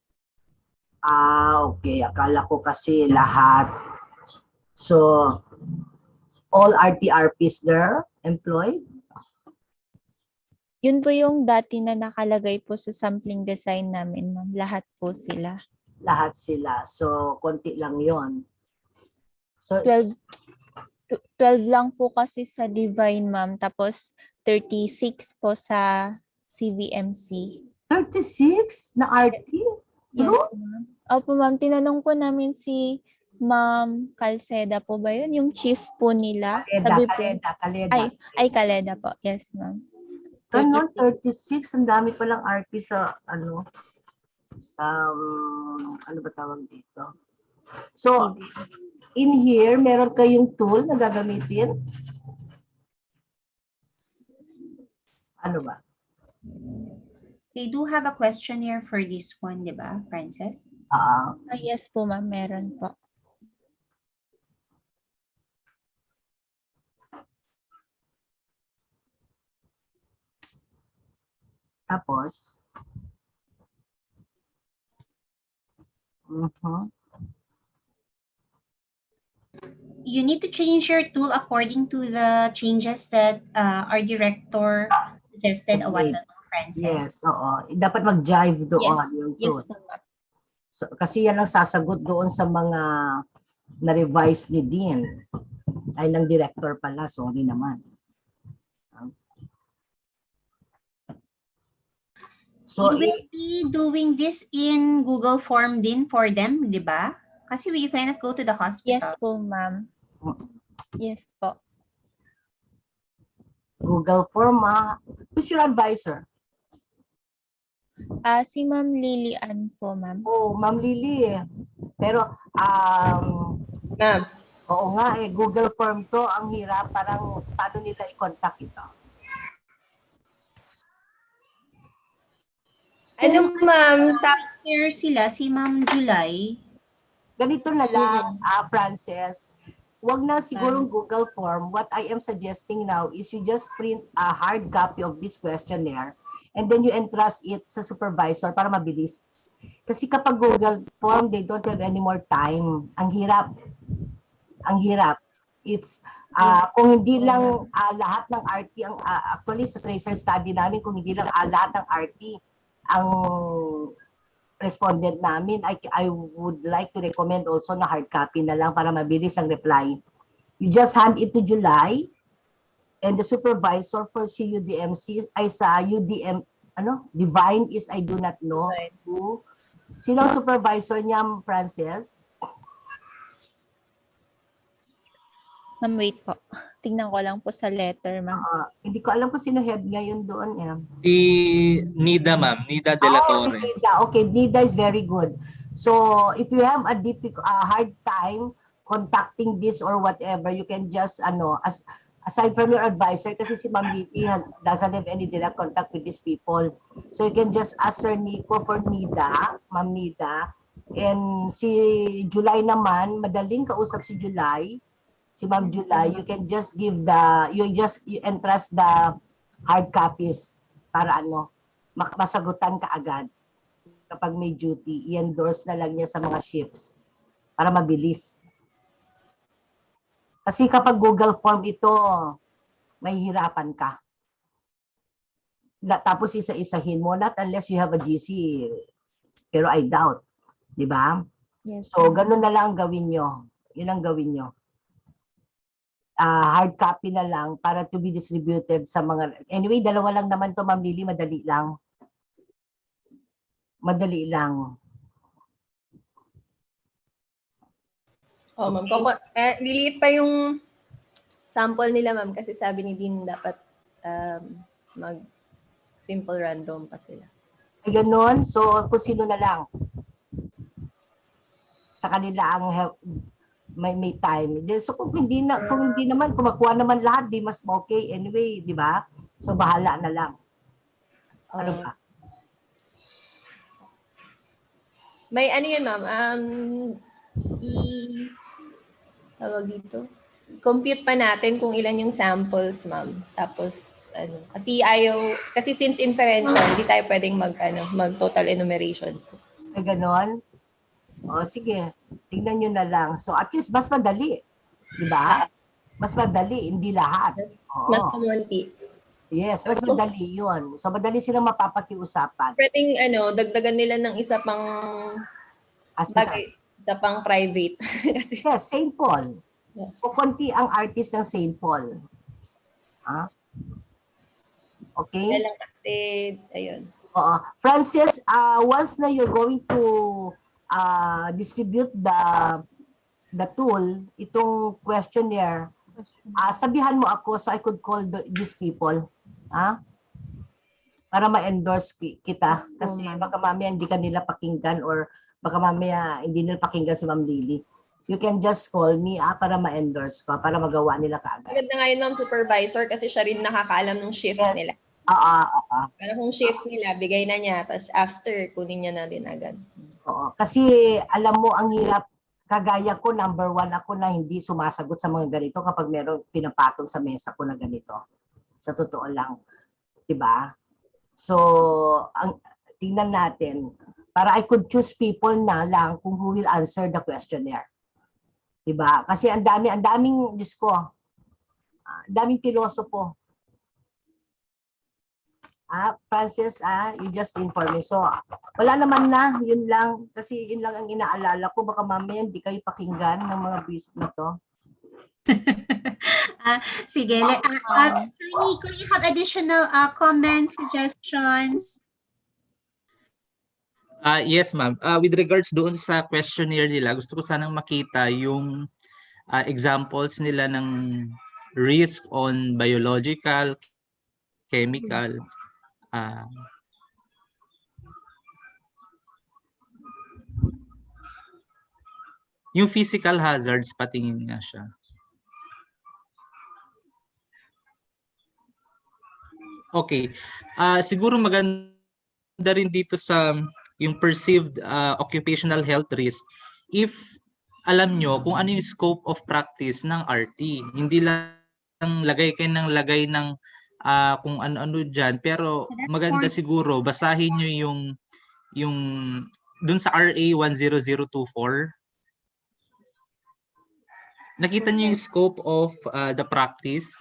Okay. Akala ko kasi lahat. So, all RTRPs there employed? Yun po yung dati na nakalagay po sa sampling design namin, ma'am. Lahat po sila. Lahat sila. So, konti lang yon. So, 12 lang po kasi sa Divine, ma'am. Tapos 36 po sa CVMC. 36 na RT? Yes, ma'am. Opo, ma'am. Tinanong po namin si Ma'am Calceda po ba yun? Yung chief po nila. Kaleda. Ay, Caleda po. Yes, ma'am. Ganon, 36. Ang dami palang RT sa, ano ba tawag dito? So, in here, meron kayong tool na gagamitin? Ano ba? They do have a questionnaire for this one, di ba, Princess? Yes po, ma'am. Meron po. Tapos, You need to change your tool according to the changes that our director suggested a while Okay. ago, Francis. Yes, oo. Dapat mag-jive doon Yes. yung Yes tool. po, ma'am. So, kasi yan ang sasagot doon sa mga na-revise ni Dean. Ay, ng director pala. Sorry naman. So, You will be doing this in Google Form din for them, di ba? Kasi you cannot go to the Yes hospital. po, ma'am. Yes po. Google Form, who's your advisor? Si Ma'am Lilian po, ma'am. Oh, Ma'am Lily. Pero, Ma'am, oo nga Google Form to, ang hirap. Parang, paano nila i-contact ito? ano ma'am, Here sila, si Ma'am July. Ganito na lang, Frances. Wag na sigurong Ah. Google Form. What I am suggesting now is you just print a hard copy of this questionnaire and then you entrust it sa supervisor para mabilis. Kasi kapag Google Form, they don't have any more time. Ang hirap. Ang hirap. It's kung hindi lang lahat ng RT ang actually sa tracer study namin, kung hindi lang lahat ng RT ang respondent namin, I would like to recommend also na hard copy na lang para mabilis ang reply. You just hand it to July and the supervisor for CUDMC ay sa UDM, Divine is I do not know. Who? Sino ang supervisor niya, Frances? Ma'am, wait po. Tingnan ko lang po sa letter, ma'am. Hindi ko alam kung sino head ngayon doon. Si Nida, ma'am. Nida de la Si Torre. Nida. Okay, Nida is very good. So, if you have a hard time contacting this or whatever, you can just, aside from your advisor, kasi si Ma'am Lily doesn't have any direct contact with these people. So, you can just ask Sir Nico for Nida, Ma'am Nida. And si July naman, madaling kausap si July. Si Ma'am July, you can just give you entrust the hard copies para masagutan ka agad kapag may duty. I-endorse na lang niya sa mga shifts para mabilis. Kasi kapag Google Form ito, may hirapan ka. Tapos isa-isahin mo, not unless you have a GC. Pero I doubt. Di ba? Yes. So, ganun na lang ang gawin nyo. Yun ang gawin nyo. Hard copy na lang para to be distributed sa mga... Anyway, dalawa lang naman to, Ma'am Lily. Madali lang. Madali lang. oh ma'am, liliit pa yung sample nila ma'am kasi sabi ni Dean dapat mag simple random pa sila. Ay, ganun. So, kung sino na lang. Sa kanila ang may time. So kung hindi naman, kung makuha naman lahat, di mas okay anyway, di ba? So bahala na lang. Ano ba? May ano yun ma'am, tawag dito, compute pa natin kung ilan yung samples ma'am. Tapos kasi since inferential, hindi tayo pwedeng mag total enumeration. Ay ganon? O sige, tingnan nyo na lang. So at least mas madali. Di ba? Mas madali, hindi lahat. Mas kumunti. Yes, mas madali yun. So madali silang mapapakiusapan. Pwedeng dagdagan nila ng isa pang Hospital. isa pang private. Kasi yes, St. Paul. Kukunti ang artist ng St. Paul. Okay? lang kasi, ayun. Francis, once na you're going to distribute the tool, itong questionnaire, sabihan mo ako so I could call these people. Para ma-endorse kita. Kasi baka mamaya hindi ka nila pakinggan or baka mamaya hindi nila pakinggan si Ma'am Lily. You can just call me para ma-endorse ko, para magawa nila kaagad. Maganda nga yun, Ma'am, supervisor, kasi siya rin nakakaalam ng shift nila. Pero kung shift nila, bigay na niya, tapos after, kunin niya na din agad. Oo. Kasi alam mo, ang hirap, kagaya ko, number 1 ako na hindi sumasagot sa mga ganito kapag meron pinapatong sa mesa ko na ganito. Sa totoo lang. Diba? So, tingnan natin. Para I could choose people na lang kung who will answer the questionnaire. Diba? Kasi ang daming, Diyos ko, daming pilosopo. Francis, you just inform me. So, wala naman na, yun lang. Kasi yun lang ang inaalala ko. Baka mamaya hindi kayo pakinggan ng mga visit na to. Sige. Sir Nico, you have additional comments, suggestions? Yes, ma'am. With regards doon sa questionnaire nila, gusto ko sanang makita yung examples nila ng risk on biological, chemical, yung physical hazards, patingin nga siya. Okay. Siguro maganda rin dito sa yung perceived occupational health risk if alam nyo kung ano yung scope of practice ng RT. Hindi lang lagay kayo ng lagay ng kung ano-ano dyan. Pero maganda siguro basahin nyo yung dun sa RA 10024. Nakita niyo yung scope of the practice.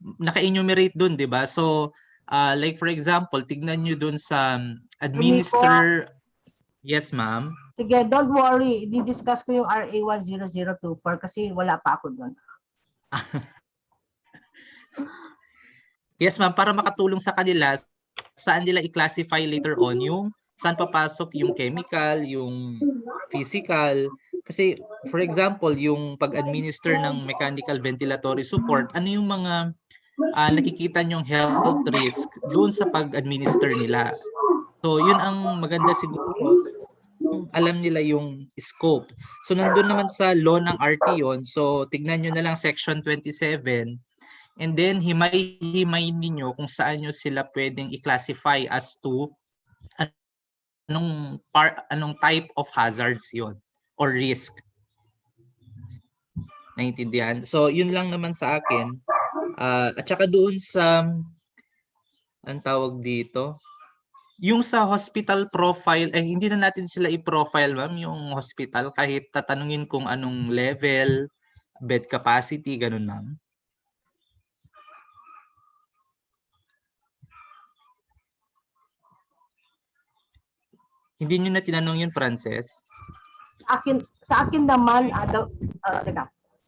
Naka-enumerate dun, di ba? So, like for example, tignan nyo dun sa administer. Yes, ma'am. Sige, don't worry. Di-discuss ko yung RA 10024 kasi wala pa ako dun. Yes, ma'am. Para makatulong sa kanila, saan nila i-classify later on yung saan papasok yung chemical, yung physical. Kasi, for example, yung pag-administer ng mechanical ventilatory support, ano yung mga nakikita nyong health risk doon sa pag-administer nila. So, yun ang maganda siguro, alam nila yung scope. So, nandun naman sa law ng RT yun. So, tignan nyo na lang section 27. And then, himay-himay ninyo kung saan nyo sila pwedeng i-classify as to anong type of hazards yon or risk. Naintindihan? So, yun lang naman sa akin. At saka doon sa, ang tawag dito, yung sa hospital profile, hindi na natin sila i-profile, ma'am, yung hospital, kahit tatanungin kung anong level, bed capacity, ganun, ma'am. Hindi nyo na tinanong yun, Frances? Sa akin naman,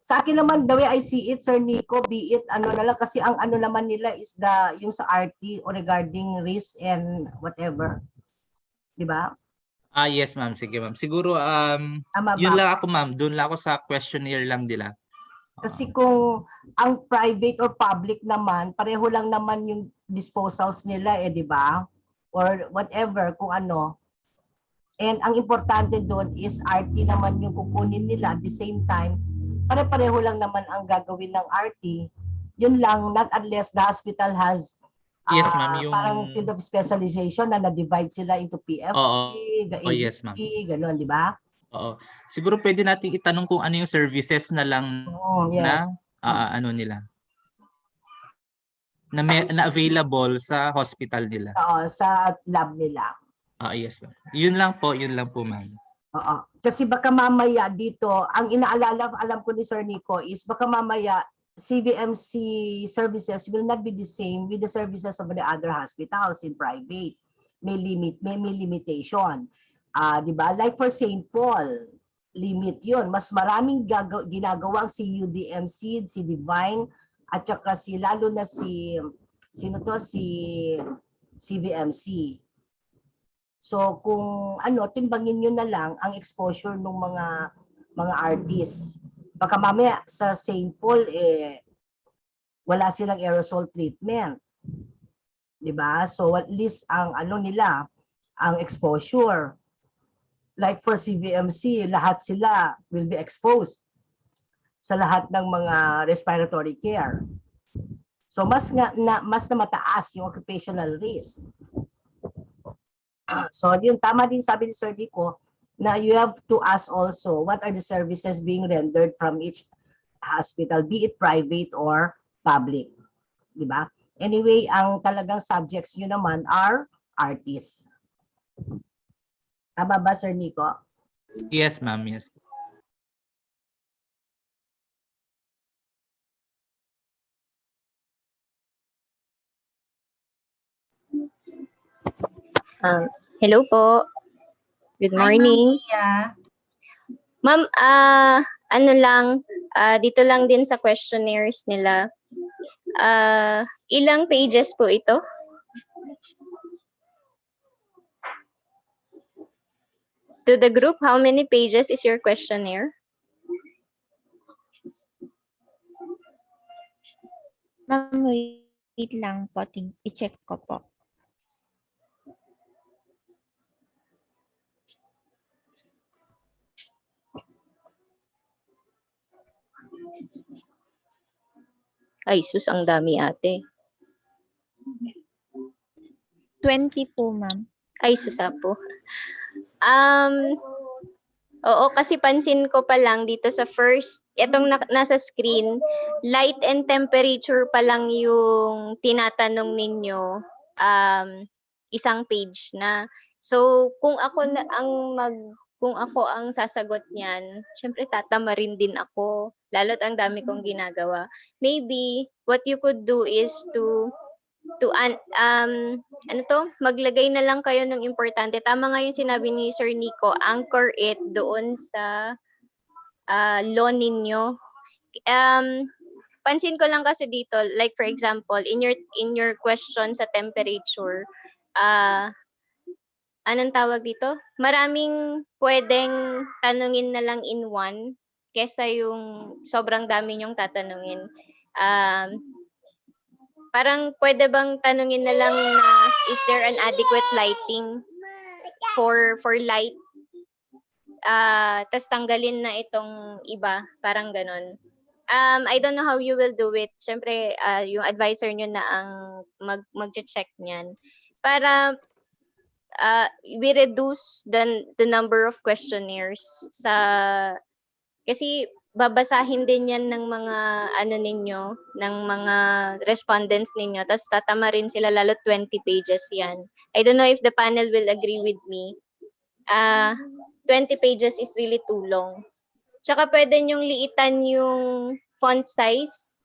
sa akin naman, the way I see it, Sir Nico, be it ano na lang, kasi ang ano naman nila is yung sa RT o regarding risk and whatever. Di ba? Yes, ma'am. Sige, ma'am. Siguro, yun lang ako, ma'am. Doon lang ako sa questionnaire lang nila. Kasi kung ang private or public naman, pareho lang naman yung disposals nila di ba? Or whatever, kung ano. And ang importante doon is RT naman yung kukunin nila at the same time, pare-pareho lang naman ang gagawin ng RT. Yun lang, not unless the hospital has yes, ma'am, yung parang field of specialization na na-divide sila into PFP, yes, ma'am. gano'n, di ba? Oo. Siguro pwede natin itanong kung ano yung services na lang yes. ano nila. Na available sa hospital nila. Oo, sa lab nila. Yes, ma'am. Yun lang po, ma'am. Oo. Kasi baka mamaya dito, ang inaalala, alam ko ni Sir Nico, is baka mamaya CVMC services will not be the same with the services of the other hospitals in private. May limitation. Di ba? Like for St. Paul, limit yun. Mas maraming ginagawa ang CUDMC, si Divine, at saka lalo na si CVMC. So kung timbangin nyo na lang ang exposure ng mga artists. Baka mamaya sa St. Paul wala silang aerosol treatment. 'Di ba? So at least ang nila, ang exposure. Like for CVMC, lahat sila will be exposed sa lahat ng mga respiratory care. So mas na mataas yung occupational risk. So yun, tama din sabi ni Sir Dico na you have to ask also what are the services being rendered from each hospital, be it private or public. Di ba? Anyway, ang talagang subjects nyo naman are artists. Tama ba, Sir Nico? Yes, ma'am. Yes. Hello po. Good Hi, Ma'am morning. Gia. Ma'am, ano lang, dito lang din sa questionnaires nila. Ilang pages po ito? To the group, how many pages is your questionnaire? Ma'am, wait lang po. I-check ko po. Ay, sus, ang dami ate. 20 po, ma'am. Ay, susa po. Oo, kasi pansin ko pa lang dito sa first, itong nasa screen, light and temperature pa lang yung tinatanong ninyo, isang page na. So, kung ako kung ako ang sasagot niyan, syempre tatamarin din ako, lalo't ang dami kong ginagawa. Maybe what you could do is maglagay na lang kayo ng importante. Tama nga yung sinabi ni Sir Nico, anchor it doon sa law ninyo. Pansin ko lang kasi dito, like for example, in your question sa temperature, anong tawag dito? Maraming pwedeng tanungin na lang in one kesa yung sobrang dami nyong tatanungin. Parang pwede bang tanungin na lang na is there an adequate lighting for light? Tas tanggalin na itong iba, parang ganon. I don't know how you will do it. Siyempre, yung advisor nyo na ang mag-check niyan. Para we reduce the number of questionnaires kasi babasahin din yan ng mga ng mga respondents ninyo, tapos tatama rin sila, lalo 20 pages yan. I don't know if the panel will agree with me. 20 pages is really too long. Tsaka pwede nyong liitan yung font size.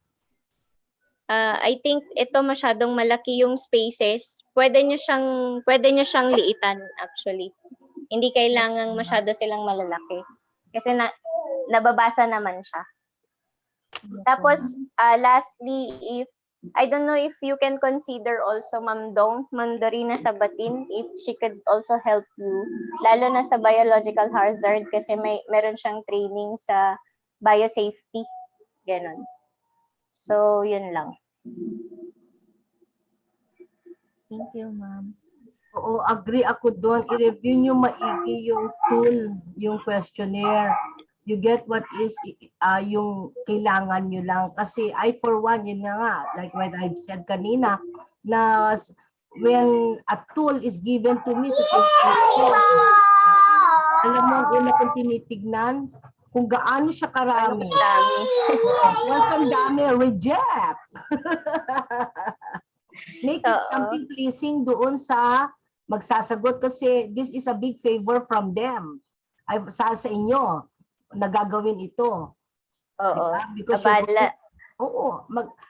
I think ito masyadong malaki yung spaces. Pwede nyo siyang liitan actually. Hindi kailangang masyado silang malalaki. Kasi nababasa naman siya. Tapos, lastly, I don't know if you can consider also Ma'am Dorina Sabatin, if she could also help you, lalo na sa biological hazard kasi meron siyang training sa biosafety. Ganon. So, yun lang. Thank you, ma'am. Oo, agree ako doon. I-review nyo maigi yung tool, yung questionnaire. You get what is yung kailangan nyo lang. Kasi I for one, yun na nga, like what I've said kanina, na when a tool is given to me, alam mo, una kong tinitignan, kung gaano siya karami. Once ang dami, reject. Make it something pleasing doon sa magsasagot kasi this is a big favor from them. Sa inyo, nagagawin ito. Oo. Because Abala.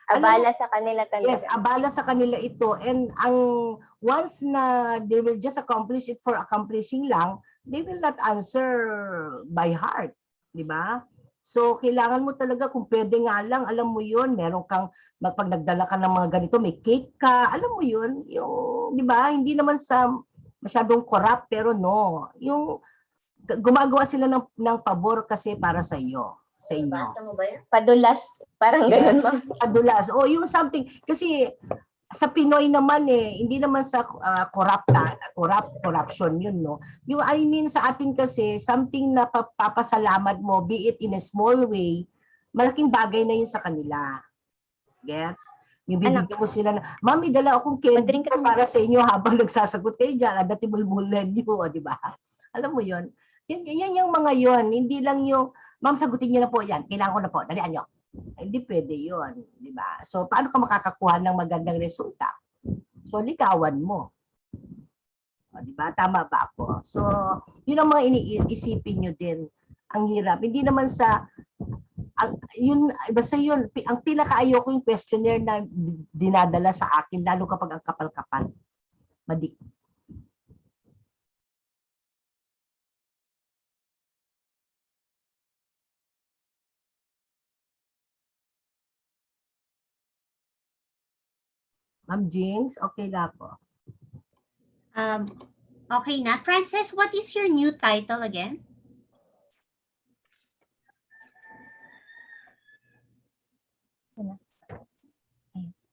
Abala sa kanila talaga. Yes, abala sa kanila ito. And once na they will just accomplish it for accomplishing lang, they will not answer by heart. Di ba? So, kailangan mo talaga, kung pwede nga lang, alam mo yun, meron kang, pag nagdala ka ng mga ganito, may cake ka, alam mo yun, yung, di ba, hindi naman sa masyadong corrupt, pero no, yung gumagawa sila ng pabor kasi para sa iyo, sa inyo. Padulas, parang ganun ba? Padulas, o yung something, kasi sa Pinoy naman hindi naman sa corruption yun, no? Yung I mean sa atin kasi, something na papasalamat mo, be it in a small way, malaking bagay na yun sa kanila. Gets? Yung bibigyan mo sila na, Mami, dala akong candy para sa inyo habang nagsasagot kayo dyan, dati bulbulan nyo, di ba? Alam mo yun? Yan yung mga yun, hindi lang yung, Ma'am, sagutin niyo na po yan, kailangan ko na po, dalian nyo. Hindi pwede yun, di ba? So, paano ka makakakuha ng magandang resulta? So, ligawan mo. O, di ba? Tama ba ako? So, yun ang mga iniisipin nyo din. Ang hirap. Hindi naman sa, yun, basta yun, ang pinakaayaw ko yung questionnaire na dinadala sa akin, lalo kapag ang kapal-kapal. Madik. Ma'am Jinx, okay na ako. Okay na. Frances, what is your new title again?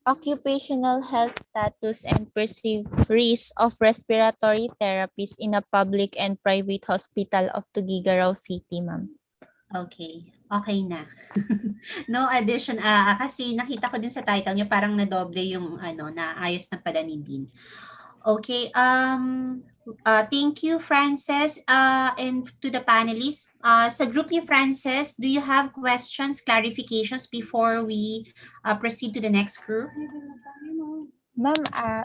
Occupational health status and perceived risk of respiratory therapies in a public and private hospital of Tuguegarao City, ma'am. Okay. Okay na. No addition. Kasi nakita ko din sa title niyo parang nadoble yung naayos na pala ni Dean. Okay. Thank you, Frances. And to the panelists, sa group ni Frances, do you have questions, clarifications before we proceed to the next group? Ma'am,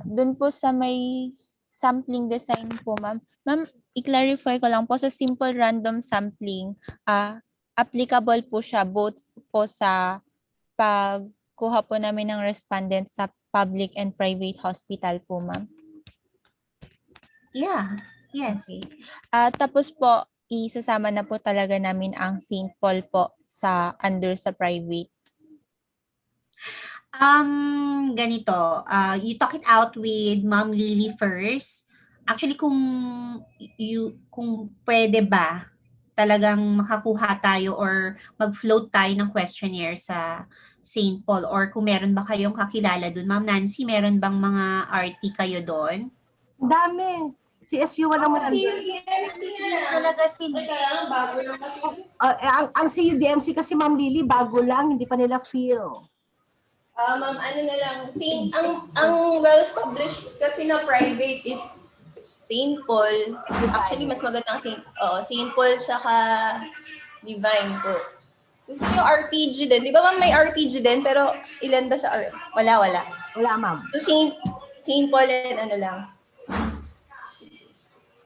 dun po sa may sampling design po, ma'am. Ma'am, i-clarify ko lang po sa simple random sampling, applicable po siya both po sa pagkuha po namin ng respondent sa public and private hospital po, ma'am. Yeah. Yes. Okay. Tapos po, isasama na po talaga namin ang St. Paul po sa under sa private. Ganito. You talk it out with Ma'am Lily first. Actually, kung pwede ba talagang makakuha tayo or mag-float tayo ng questionnaire sa St. Paul or kung meron ba kayong kakilala doon. Ma'am Nancy, meron bang mga RT kayo doon? Ang dami. CSU walang Talaga sila. ang CUDMC kasi Ma'am Lily, bago lang, hindi pa nila feel. Ma'am, ano na lang, ang well-established kasi na private is St. Paul. Actually, mas maganda ang St. Paul tsaka Divine po. Gusto nyo RPG din. Di ba ma'am may RPG din? Pero ilan ba sa Wala. Wala, ma'am. So, St. Paul and ano lang.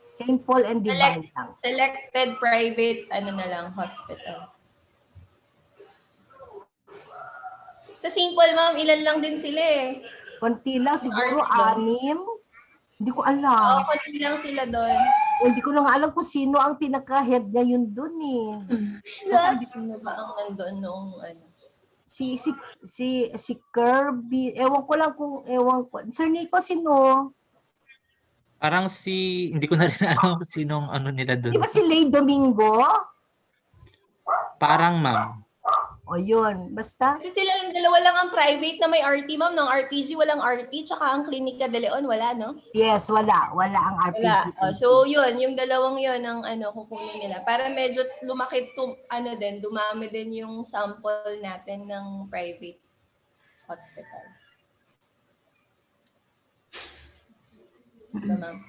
St. Paul and Divine lang. Selected private, na lang, hospital. Sa St. Paul, ma'am, ilan lang din sila eh. Konti lang, siguro 6. Hindi ko alam. Oo, konti lang sila doon. Hindi ko lang alam kung sino ang pinaka-head ngayon doon eh. Sino ba ang nandun nung Si Kirby, ewan ko. Sir Nico, sino? Parang hindi ko na rin alam sinong nila doon. Di ba si Lay Domingo? Parang ma'am. O yun, basta. Kasi sila lang dalawa lang ang private na may RT, ma'am. Ng RPG, walang RT. Tsaka ang Klinika de Leon, wala, no? Yes, wala. Wala ang RPG. Wala. So, yun. Yung dalawang yun ang kukunin nila. Para medyo lumaki, dumami din yung sample natin ng private hospital. Diba, ma'am?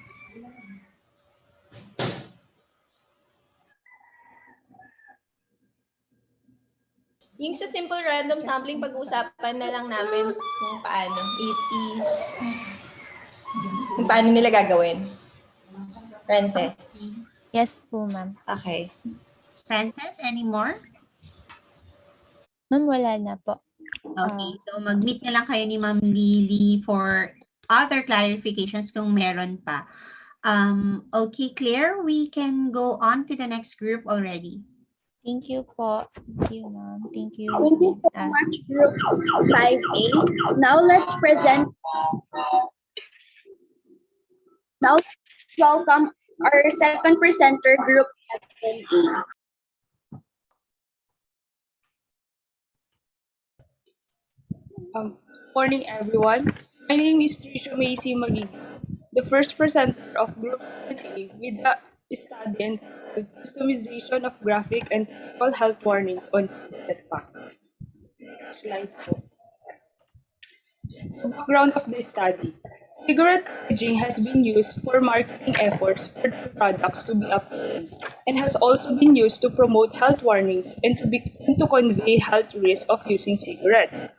Yung sa simple random sampling, pag-uusapan na lang namin kung paano. Kung paano nila gagawin. Frances? Yes po, ma'am. Okay. Frances, any more? Ma'am, wala na po. Okay, so mag-meet na lang kayo ni Ma'am Lily for other clarifications kung meron pa. Okay, Claire, we can go on to the next group already. Thank you po. Thank you, ma'am. Thank you. Thank you so much, Group 5A. Now let's welcome our second presenter, Group 7A. Morning, everyone. My name is Trisha Macy Magig, the first presenter of Group 7A with the study entitled Customization of Graphic and Technical Health Warnings on Health Facts. Slide po. So, background of this study. Cigarette packaging has been used for marketing efforts for the products to be appealing and has also been used to promote health warnings and to convey health risks of using cigarettes.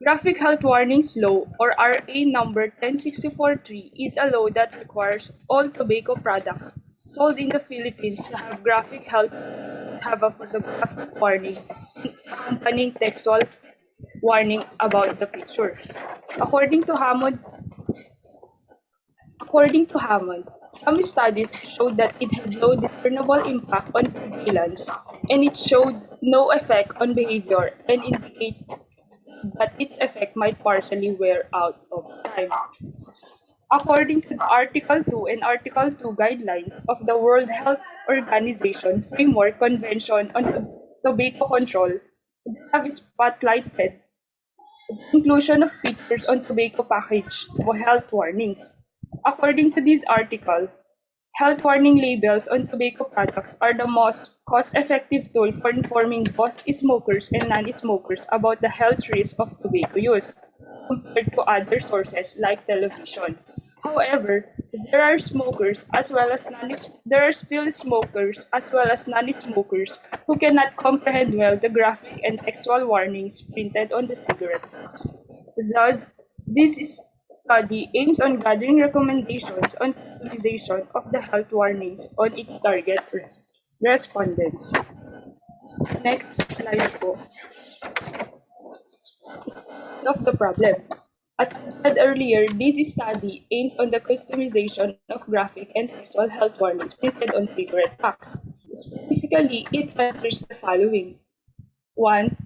Graphic Health Warnings Law, or RA number 10643, is a law that requires all tobacco products sold in the Philippines to have graphic health have a photographic warning accompanying textual warning about the picture. According to Hammond, According to Hammond, some studies showed that it had low discernible impact on prevalence, and it showed no effect on behavior and indicate that its effect might partially wear out over time. According to the Article 2 and Article 2 guidelines of the World Health Organization Framework Convention on Tobacco Control, they have spotlighted the inclusion of pictures on tobacco package for health warnings. According to this article, health warning labels on tobacco products are the most cost-effective tool for informing both smokers and non-smokers about the health risks of tobacco use, compared to other sources like television. However, there are still smokers as well as non-smokers who cannot comprehend well the graphic and textual warnings printed on the cigarette box. Thus, this study aims on gathering recommendations on customization of the health warnings on its target respondents. Next slide po. Of the problem. As I said earlier, this study aims on the customization of graphic and textual health warnings printed on cigarette packs. Specifically, it answers the following. 1.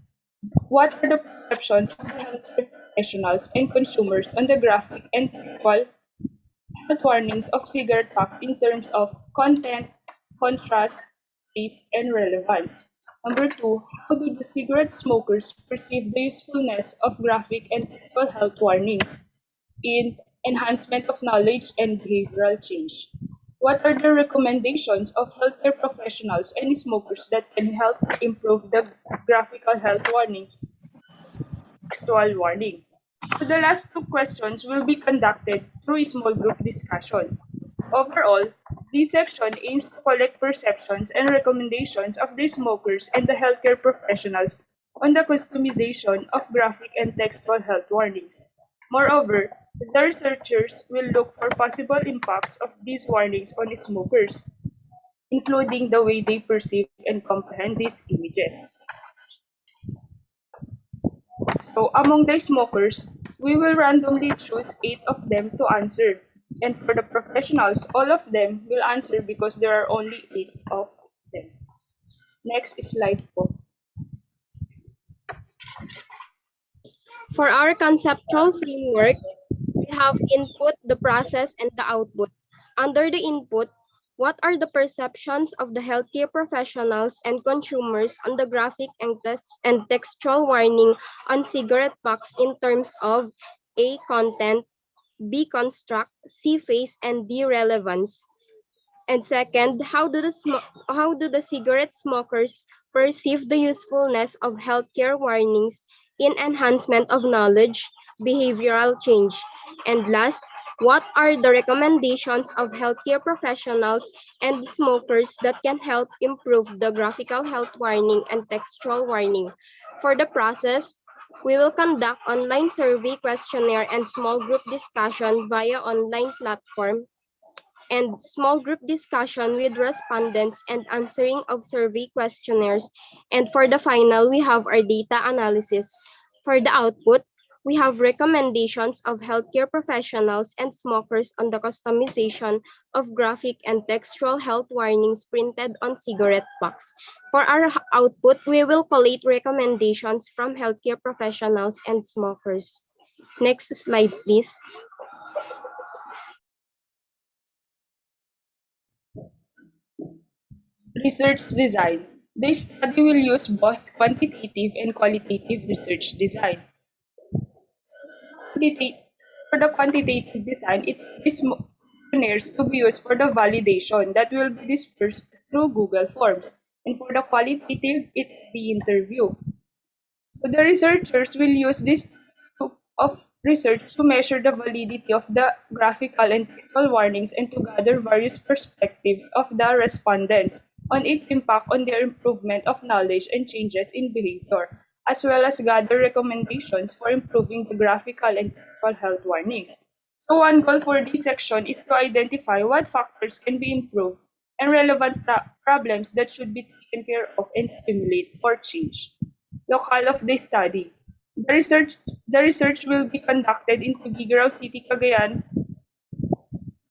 What are the perceptions of the healthcare professionals and consumers on the graphic and textual health warnings of cigarette packs in terms of content, contrast, taste, and relevance? Number 2, how do the cigarette smokers perceive the usefulness of graphic and textual health warnings in enhancement of knowledge and behavioral change? What are the recommendations of healthcare professionals and smokers that can help improve the graphical health warnings textual warning? So the last two questions will be conducted through a small group discussion. Overall, this section aims to collect perceptions and recommendations of the smokers and the healthcare professionals on the customization of graphic and textual health warnings. Moreover, the researchers will look for possible impacts of these warnings on smokers, including the way they perceive and comprehend these images. So among the smokers, we will randomly choose 8 of them to answer. And for the professionals, all of them will answer because there are only 8 of them. Next slide po. For our conceptual framework, we have input, the process, and the output. Under the input, what are the perceptions of the healthcare professionals and consumers on the graphic and textual warning on cigarette packs in terms of A. Content, B. Construct, C. Face, and D. Relevance? And second, how do the cigarette smokers perceive the usefulness of healthcare warnings in enhancement of knowledge, behavioral change? And last, what are the recommendations of healthcare professionals and smokers that can help improve the graphical health warning and textual warning? For the process, we will conduct online survey questionnaire and small group discussion via online platform and small group discussion with respondents and answering of survey questionnaires. And for the final, we have our data analysis. For the output, we have recommendations of healthcare professionals and smokers on the customization of graphic and textual health warnings printed on cigarette packs. For our output, we will collate recommendations from healthcare professionals and smokers. Next slide, please. Research design. The study will use both quantitative and qualitative research design. For the quantitative design, it is questionnaires to be used for the validation that will be dispersed through Google Forms. And for the qualitative, it is the interview. So the researchers will use this to of research to measure the validity of the graphical and textual warnings and to gather various perspectives of the respondents on its impact on their improvement of knowledge and changes in behavior, as well as gather recommendations for improving the graphical and textual health warnings. So one goal for this section is to identify what factors can be improved and relevant problems that should be taken care of and stimulate for change. Locale of the study. The research will be conducted in Tuguegarao City, Cagayan,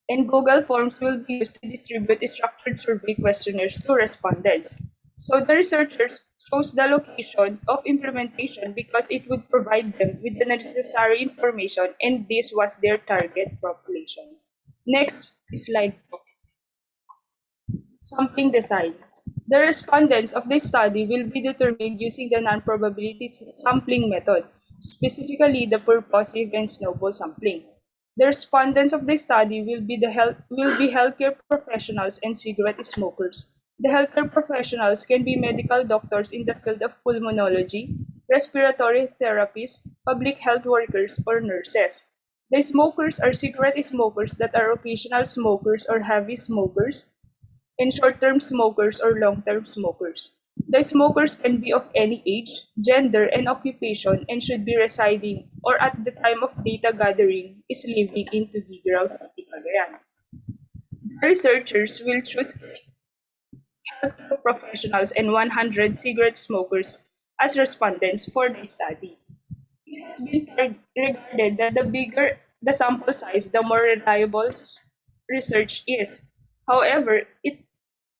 and Google Forms will be used to distribute structured survey questionnaires to respondents. So the researchers chose the location of implementation because it would provide them with the necessary information, and this was their target population. Next slide. Sampling design. The respondents of the study will be determined using the non-probability sampling method, specifically the purposive and snowball sampling. The respondents of the study will be healthcare professionals and cigarette smokers. The healthcare professionals can be medical doctors in the field of pulmonology, respiratory therapists, public health workers, or nurses. The smokers are cigarette smokers that are occasional smokers or heavy smokers, and short-term smokers or long-term smokers. The smokers can be of any age, gender, and occupation and should be residing or at the time of data gathering is living in Tuguegarao City, Cagayan. The researchers will choose healthcare professionals and 100 cigarette smokers as respondents for the study. It has been regarded that the bigger the sample size, the more reliable research is. However,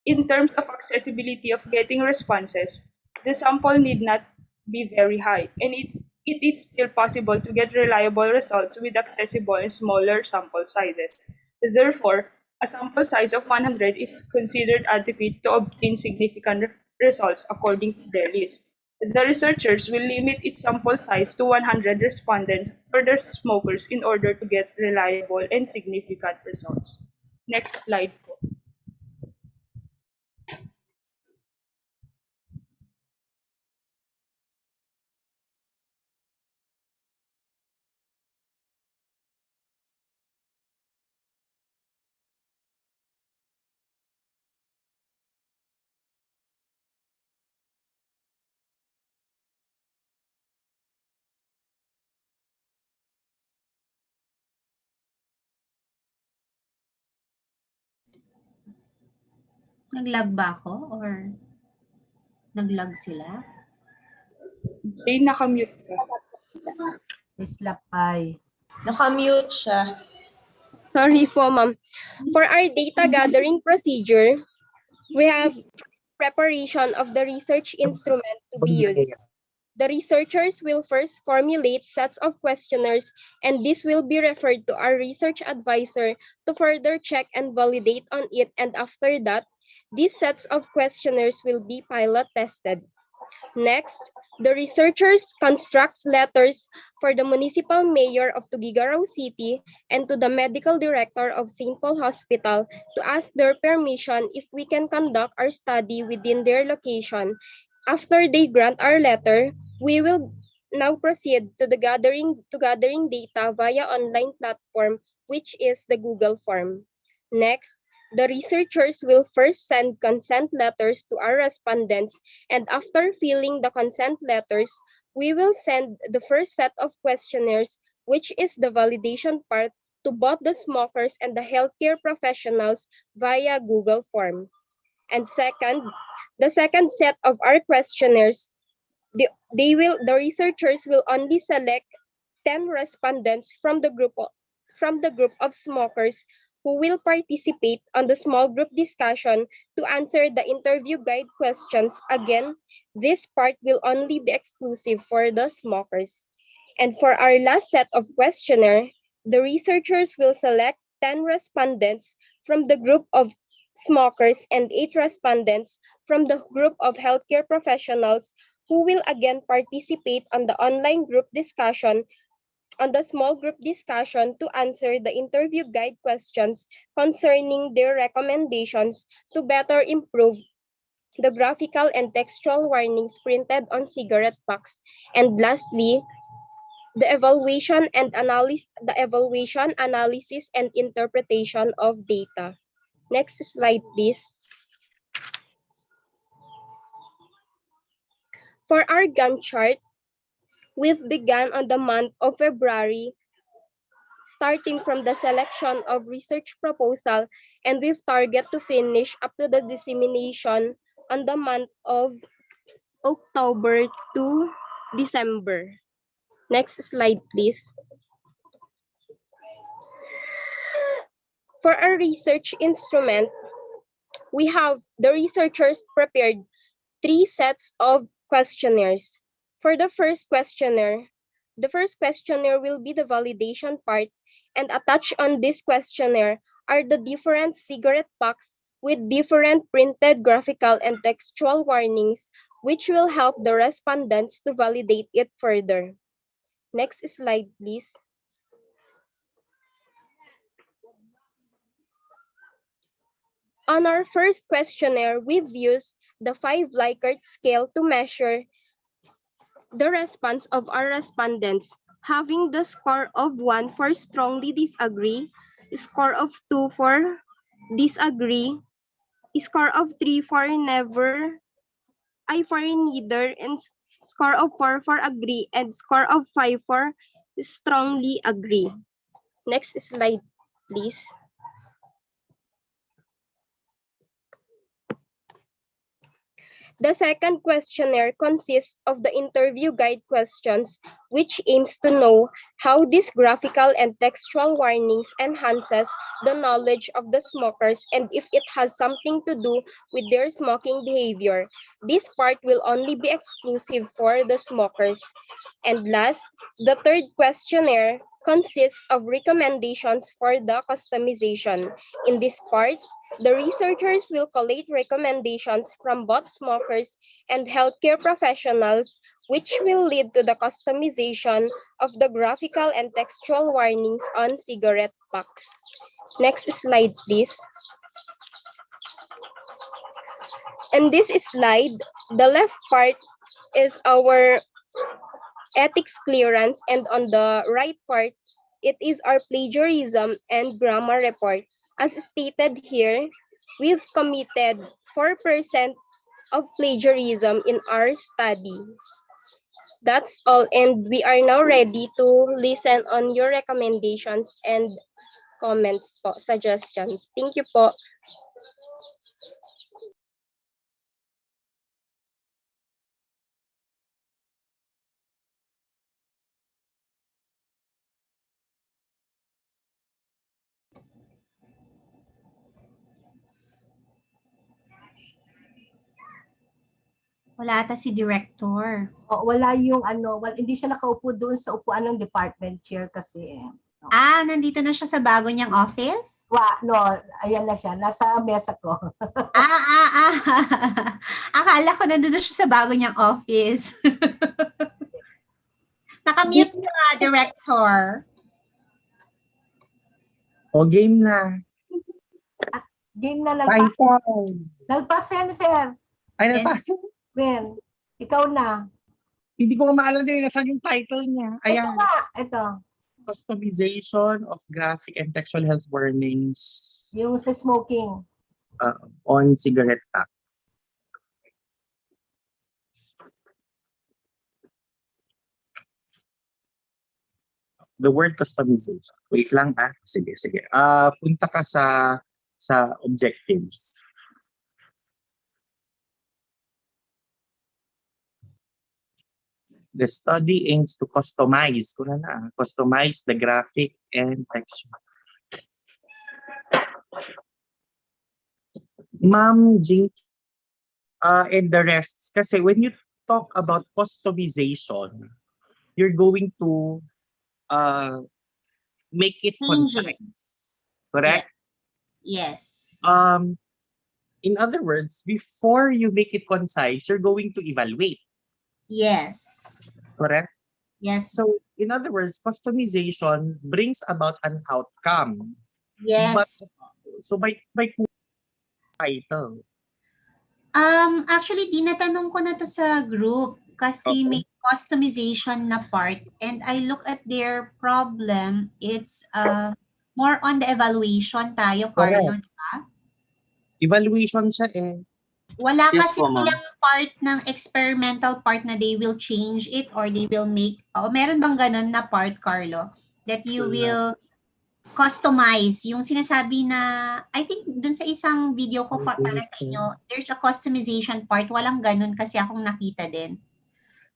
in terms of accessibility of getting responses, the sample need not be very high, and it is still possible to get reliable results with accessible and smaller sample sizes. Therefore, a sample size of 100 is considered adequate to obtain significant results according to Delis. The researchers will limit its sample size to 100 respondents for their smokers in order to get reliable and significant results. Next slide. Nag-lag ba ako or nag-lag sila? Jay, nakamute ka. Islapay. Nakamute siya. Sorry po, ma'am. For our data gathering procedure, we have preparation of the research instrument to be used. The researchers will first formulate sets of questionnaires, and this will be referred to our research advisor to further check and validate on it, and after that, these sets of questionnaires will be pilot tested. Next, the researchers construct letters for the municipal mayor of Tuguegarao City and to the medical director of St. Paul Hospital to ask their permission if we can conduct our study within their location. After they grant our letter, we will now proceed to gathering data via online platform, which is the Google form. Next, the researchers will first send consent letters to our respondents, and after filling the consent letters, we will send the first set of questionnaires, which is the validation part, to both the smokers and the healthcare professionals via Google form. And second, the second set of our questionnaires, the researchers will only select 10 respondents from the group of smokers who will participate on the small group discussion to answer the interview guide questions. Again, this part will only be exclusive for the smokers. And for our last set of questionnaire, the researchers will select 10 respondents from the group of smokers and 8 respondents from the group of healthcare professionals who will again participate on the online group discussion, on the small group discussion to answer the interview guide questions concerning their recommendations to better improve the graphical and textual warnings printed on cigarette packs. And lastly, the evaluation, analysis, and interpretation of data. Next slide, please. For our Gantt chart, we've begun on the month of February, starting from the selection of research proposal, and we've target to finish up to the dissemination on the month of October to December. Next slide, please. For our research instrument, we have the researchers prepared 3 sets of questionnaires. For the first questionnaire will be the validation part, and attached on this questionnaire are the different cigarette packs with different printed graphical and textual warnings, which will help the respondents to validate it further. Next slide, please. On our first questionnaire, we've used the 5 Likert scale to measure the response of our respondents, having the score of 1 for strongly disagree, score of 2 for disagree, score of 3 for neither, and score of 4 for agree, and score of 5 for strongly agree. Next slide, please. The second questionnaire consists of the interview guide questions, which aims to know how these graphical and textual warnings enhances the knowledge of the smokers and if it has something to do with their smoking behavior. This part will only be exclusive for the smokers. And last, the third questionnaire consists of recommendations for the customization. In this part, the researchers will collate recommendations from both smokers and healthcare professionals, which will lead to the customization of the graphical and textual warnings on cigarette packs. Next slide, please. In this slide, the left part is our ethics clearance, and on the right part, it is our plagiarism and grammar report. As stated here, we've committed 4% of plagiarism in our study. That's all, and we are now ready to listen on your recommendations and comments po, suggestions. Thank you po. Wala ata si director. Wala yung hindi siya nakaupo doon sa upuan ng department chair kasi. Nandito na siya sa bago niyang office? Ayan na siya. Nasa mesa ko. Akala ko nandun na siya sa bago niyang office. Nakamute ka, director. Game na. Game na Nagpas yan, sir. Ay, nagpas. Ben, ikaw na. Hindi ko maalala din nasaan yung title niya. Ayan. Ito. Customization of graphic and textual health warnings. Yung sa smoking. On cigarette packs. The word customization. Wait lang Sige. Punta ka sa objectives. The study aims to customize the graphic and texture. Ma'am Jing, and the rest, kasi when you talk about customization, you're going to make it concise, correct? Yes. In other words, before you make it concise, you're going to evaluate. Yes. Correct? Yes. So, in other words, customization brings about an outcome. Yes. So, by title? Actually, dinatanong ko na to sa group kasi may customization na part, and I look at their problem, it's more on the evaluation tayo, Carlo. Correct. Evaluation siya eh. Wala Yes kasi po, ma'am. silang part ng experimental part na they will change it or they will make, o meron bang ganun na part, Carlo, that you will customize yung sinasabi na, I think dun sa isang video ko para sa inyo, there's a customization part. Walang ganun kasi akong nakita din.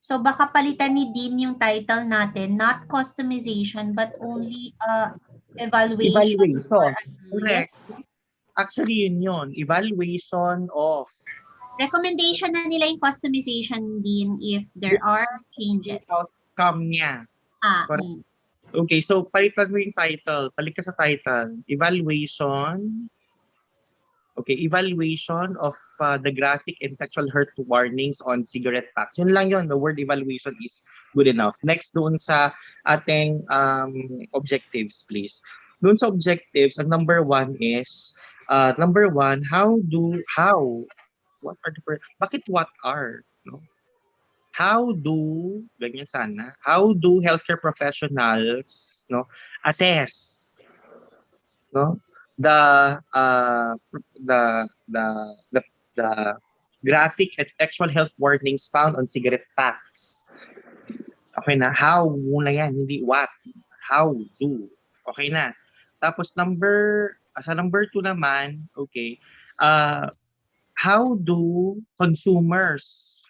So baka palitan ni Dean yung title natin, not customization but only evaluation. Evaluation. Yes. Correct. Actually, yun. Evaluation of Recommendation na nila yung customization din if there are changes. outcome niya. Mm. Okay, so palitan mo yung title. Balik ka sa title. Evaluation. Okay, evaluation of the graphic and textual hurt warnings on cigarette packs. Yun lang yun. The word evaluation is good enough. Next, doon sa ating objectives, please. Doon sa objectives, ang number one is, what are the, bakit what are? No? How do, ganyan sana, how do healthcare professionals assess no the the the the the graphic and textual health warnings found on cigarette packs. Okay na, how muna yan, hindi what. How do. Okay na. Tapos sa number 2 naman, okay, how do consumers,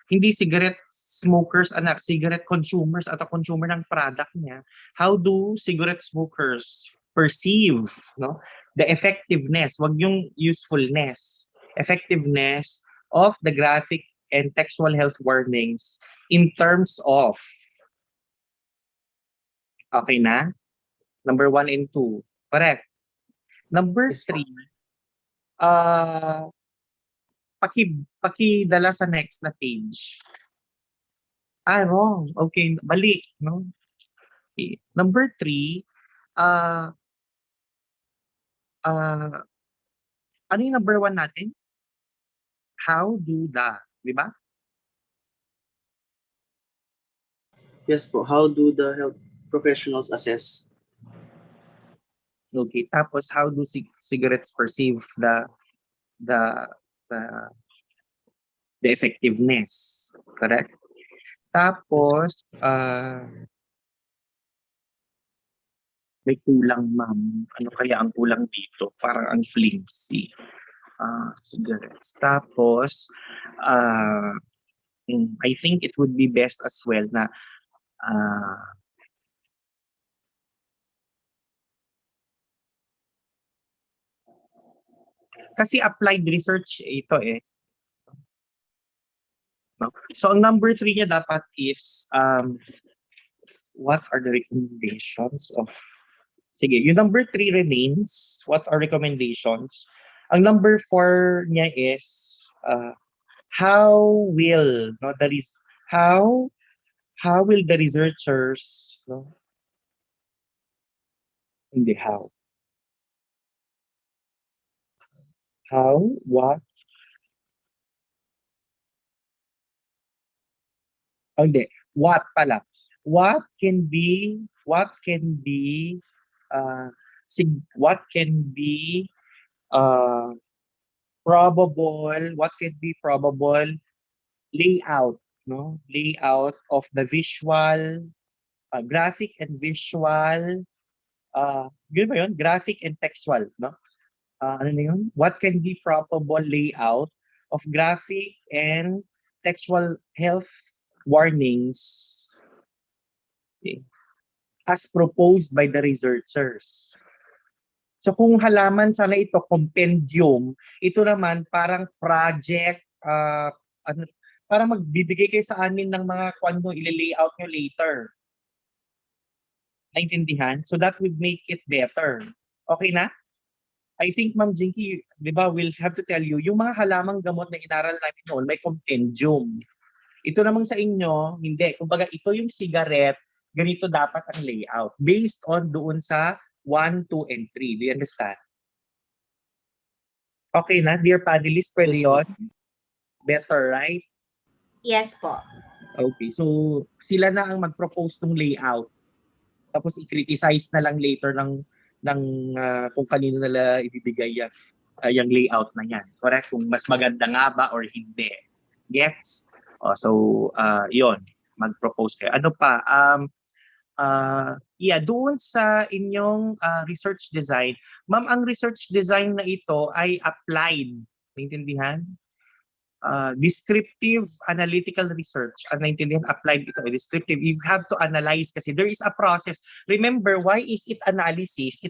hindi cigarette smokers anak, cigarette consumers at consumer ng product niya, how do cigarette smokers perceive the effectiveness, wag yung usefulness, effectiveness of the graphic and textual health warnings in terms of, okay na? Number 1 and 2. Correct. Number 3, pakidala sa next na page. Wrong. Okay, balik, no? Okay. Number 3, ano yung number 1 natin? How do the, di ba? Yes po. How do the health professionals assess? Okay, tapos how do cigarettes perceive the effectiveness? Correct? Tapos, may kulang, ma'am. Ano kaya ang kulang dito? Parang ang flimsy. Cigarettes. Tapos, I think it would be best as well na kasi applied research ito eh. No? So, ang number 3 niya dapat is, what are the recommendations of... Sige, yung number 3 remains, what are recommendations? Ang number 4 niya is, how will the researchers, hindi what? Hindi, what pala. What can be probable layout, no? Layout of the visual, graphic and visual, yun ba yun? Graphic and textual, no? Ano na yun? What can be probable layout of graphic and textual health warnings, okay, as proposed by the researchers. So kung halaman sana ito compendium, ito naman parang project, parang magbibigay kayo sa amin ng mga kung ano i-layout nyo later. Naintindihan? So that would make it better. Okay na? I think, Ma'am Jinky, di ba, we'll have to tell you, yung mga halamang gamot na inaral namin noon, may compendium. Ito namang sa inyo, hindi. Kumbaga, ito yung cigarette, ganito dapat ang layout. Based on doon sa 1, 2, and 3. Do you understand? Okay na, dear panelists, pwede Yes, yun? Better, right? Yes po. Okay, so sila na ang mag-propose ng layout. Tapos i-criticize na lang later ng kung kanino nila ibibigay yung layout na yan. Correct? Kung mas maganda nga ba or hindi. Gets? So, yon, mag-propose kayo. Ano pa? Doon sa inyong research design, ma'am, ang research design na ito ay applied. Naintindihan? Descriptive analytical research. Naintindihan, applied ito. Descriptive, you have to analyze kasi there is a process. Remember, why is it analysis?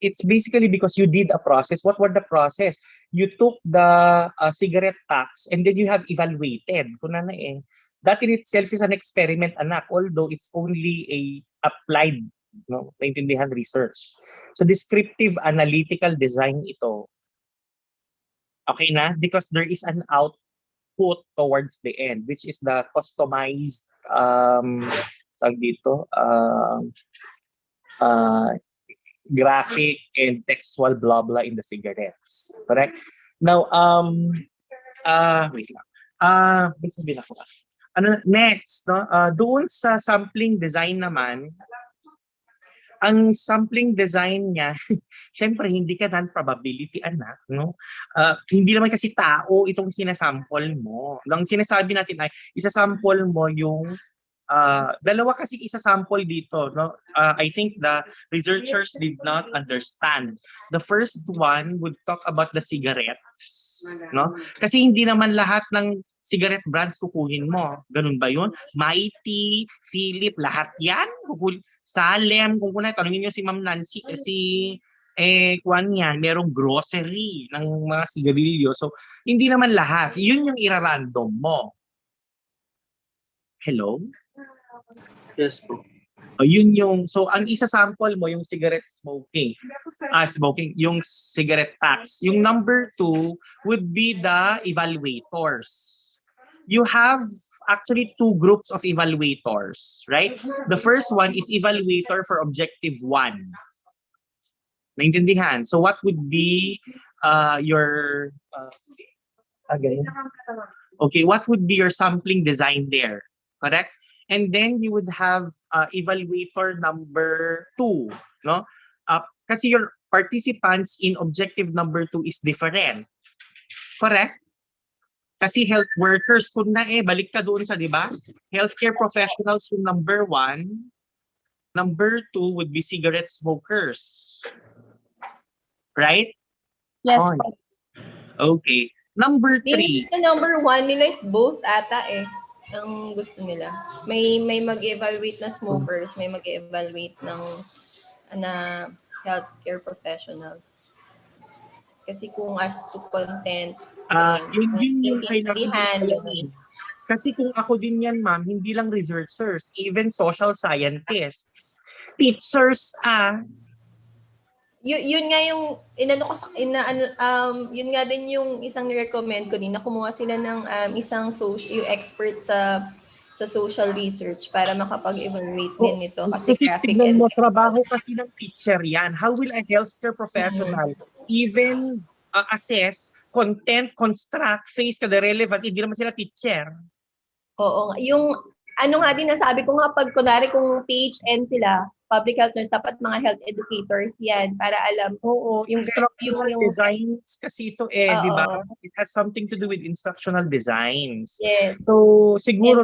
It's basically because you did a process. What were the process? You took the cigarette packs and then you have evaluated. Kuna na eh. That in itself is an experiment, anak, although it's only a applied, no, naintindihan, research. So descriptive analytical design ito. Okay na? Because there is an output towards the end, which is the customized graphic and textual blah blah in the cigarettes. Correct? Now, wait lang. May sabihin ako. Next, no? Doon sa sampling design naman, ang sampling design niya, syempre hindi ka non-probability, anak, no? Hindi naman kasi tao itong sinasample mo. Ang sinasabi natin ay isasample mo yung dalawa kasi isa-sample dito, no? I think the researchers did not understand. The first one would talk about the cigarettes, no? Kasi hindi naman lahat ng cigarette brands kukuhin mo. Ganun ba yun? Mighty, Philip, lahat yan? Salem, kung kunay, tanongin niyo si Ma'am Nancy kasi kuwan yan, merong grocery ng mga sigarilyo. So, hindi naman lahat. Yun yung ira-random mo. Hello? Yes po. Yun yung, so ang isa-sample mo yung cigarette smoking. Smoking, yung cigarette packs. Yung number 2 would be the evaluators. You have actually 2 groups of evaluators, right? The first one is evaluator for objective 1. Naintindihan? So what would be your okay, what would be your sampling design there? Correct? And then you would have evaluator number 2, no? Kasi your participants in objective number 2 is different. Correct? Kasi health workers, kung na balik ka doon sa, di ba? Healthcare professionals yung number 1. Number 2 would be cigarette smokers. Right? Yes Oh. po. Okay. Number 3. Sa number 1 nila is both ata eh. Ang gusto nila. May mag-evaluate na smokers, may mag-evaluate ng healthcare professionals. Kasi kung as to content, yun yung kailangan mo. Kasi kung ako din yan, ma'am, hindi lang researchers, even social scientists, teachers, yun nga yung yun nga din yung isang recommend ko din na kumuha sila ng isang yung expert sa social research para makapag-evaluate din nito kasi graphic tignan and mo, trabaho kasi ng teacher yan. How will a healthcare professional even assess, content, construct, face ka the relevant, hindi naman sila teacher. Oo, yung nga din nasabi ko nga pag kunwari kung PHN sila, public health nurse, dapat mga health educators yan para alam. Oo, instructional designs kasi ito di ba? It has something to do with instructional designs. Yes. So, siguro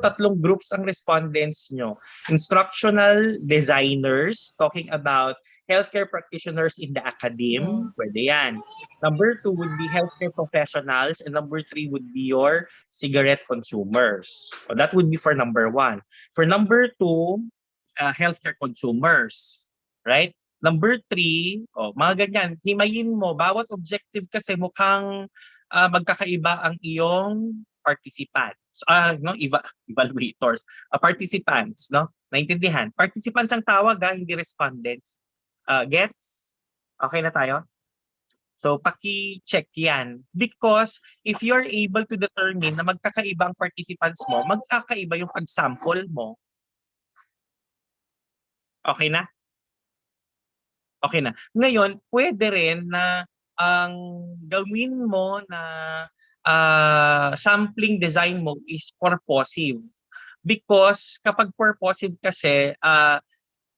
tatlong groups ang respondents nyo. Instructional designers, talking about healthcare practitioners in the academe, pwede yan. Number 2 would be healthcare professionals, and number 3 would be your cigarette consumers. So that would be for number 1. For number 2, healthcare consumers, right? Number 3, mga ganyan, himayin mo, bawat objective kasi mukhang magkakaiba ang iyong participants, evaluators, participants, no? Naintindihan? Participants ang tawag, hindi respondents. Gets? Okay na tayo? So, paki-check yan. Because if you're able to determine na magkakaiba ang participants mo, magkakaiba yung pag-sample mo. Okay na? Okay na. Ngayon, pwede rin na ang gawin mo na sampling design mo is purposive. Because kapag purposive kasi,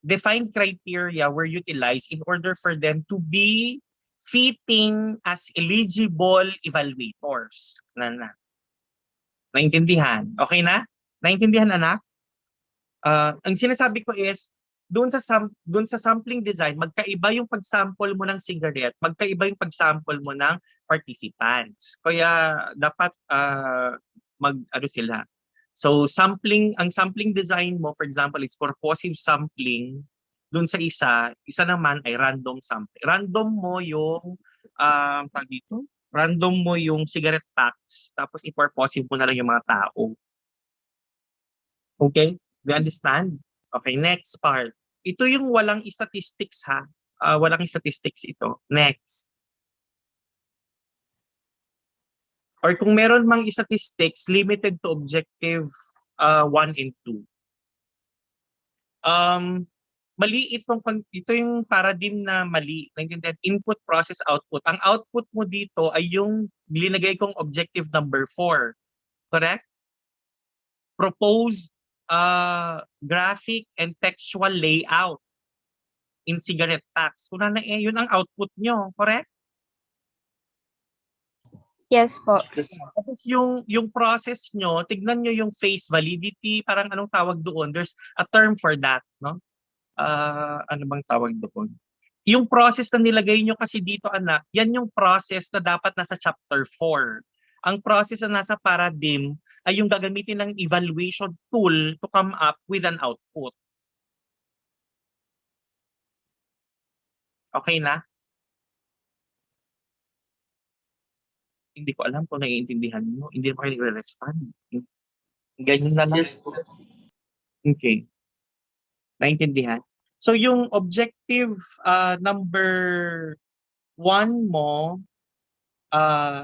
defined criteria were utilized in order for them to be fitting as eligible evaluators. Naintindihan? Okay na? Naintindihan, anak? Ang sinasabi ko is, doon sa sampling design, magkaiba yung pag-sample mo ng cigarette, magkaiba yung pag-sample mo ng participants. Kaya dapat mag-ano sila. So ang sampling design mo, for example, is purposive sampling. Doon sa isa naman ay random sampling. Random mo yung cigarette packs, tapos i-purposive mo na lang yung mga tao. Okay? We understand? Okay, next part. Ito yung walang statistics ha. Walang statistics ito. Next. Or kung meron mang statistics, limited to objective 1 and 2. Mali ito yung paradigm na mali. Input, process, output. Ang output mo dito ay yung linagay kong objective number 4. Correct? Proposed graphic and textual layout in cigarette packs. Kung yun ang output nyo. Correct? Yes po. Tapos yung process nyo, tignan nyo yung phase validity, parang anong tawag doon? There's a term for that, no? Ano bang tawag doon? Yung process na nilagay nyo kasi dito, anak, yan yung process na dapat nasa chapter 4. Ang process na nasa paradigm ay yung gagamitin ng evaluation tool to come up with an output. Okay na? Hindi ko alam kung naiintindihan mo. Hindi mo kayo nire-respond. Ganyan na lang. Yes po. Okay. Naintindihan? So yung objective number 1 mo,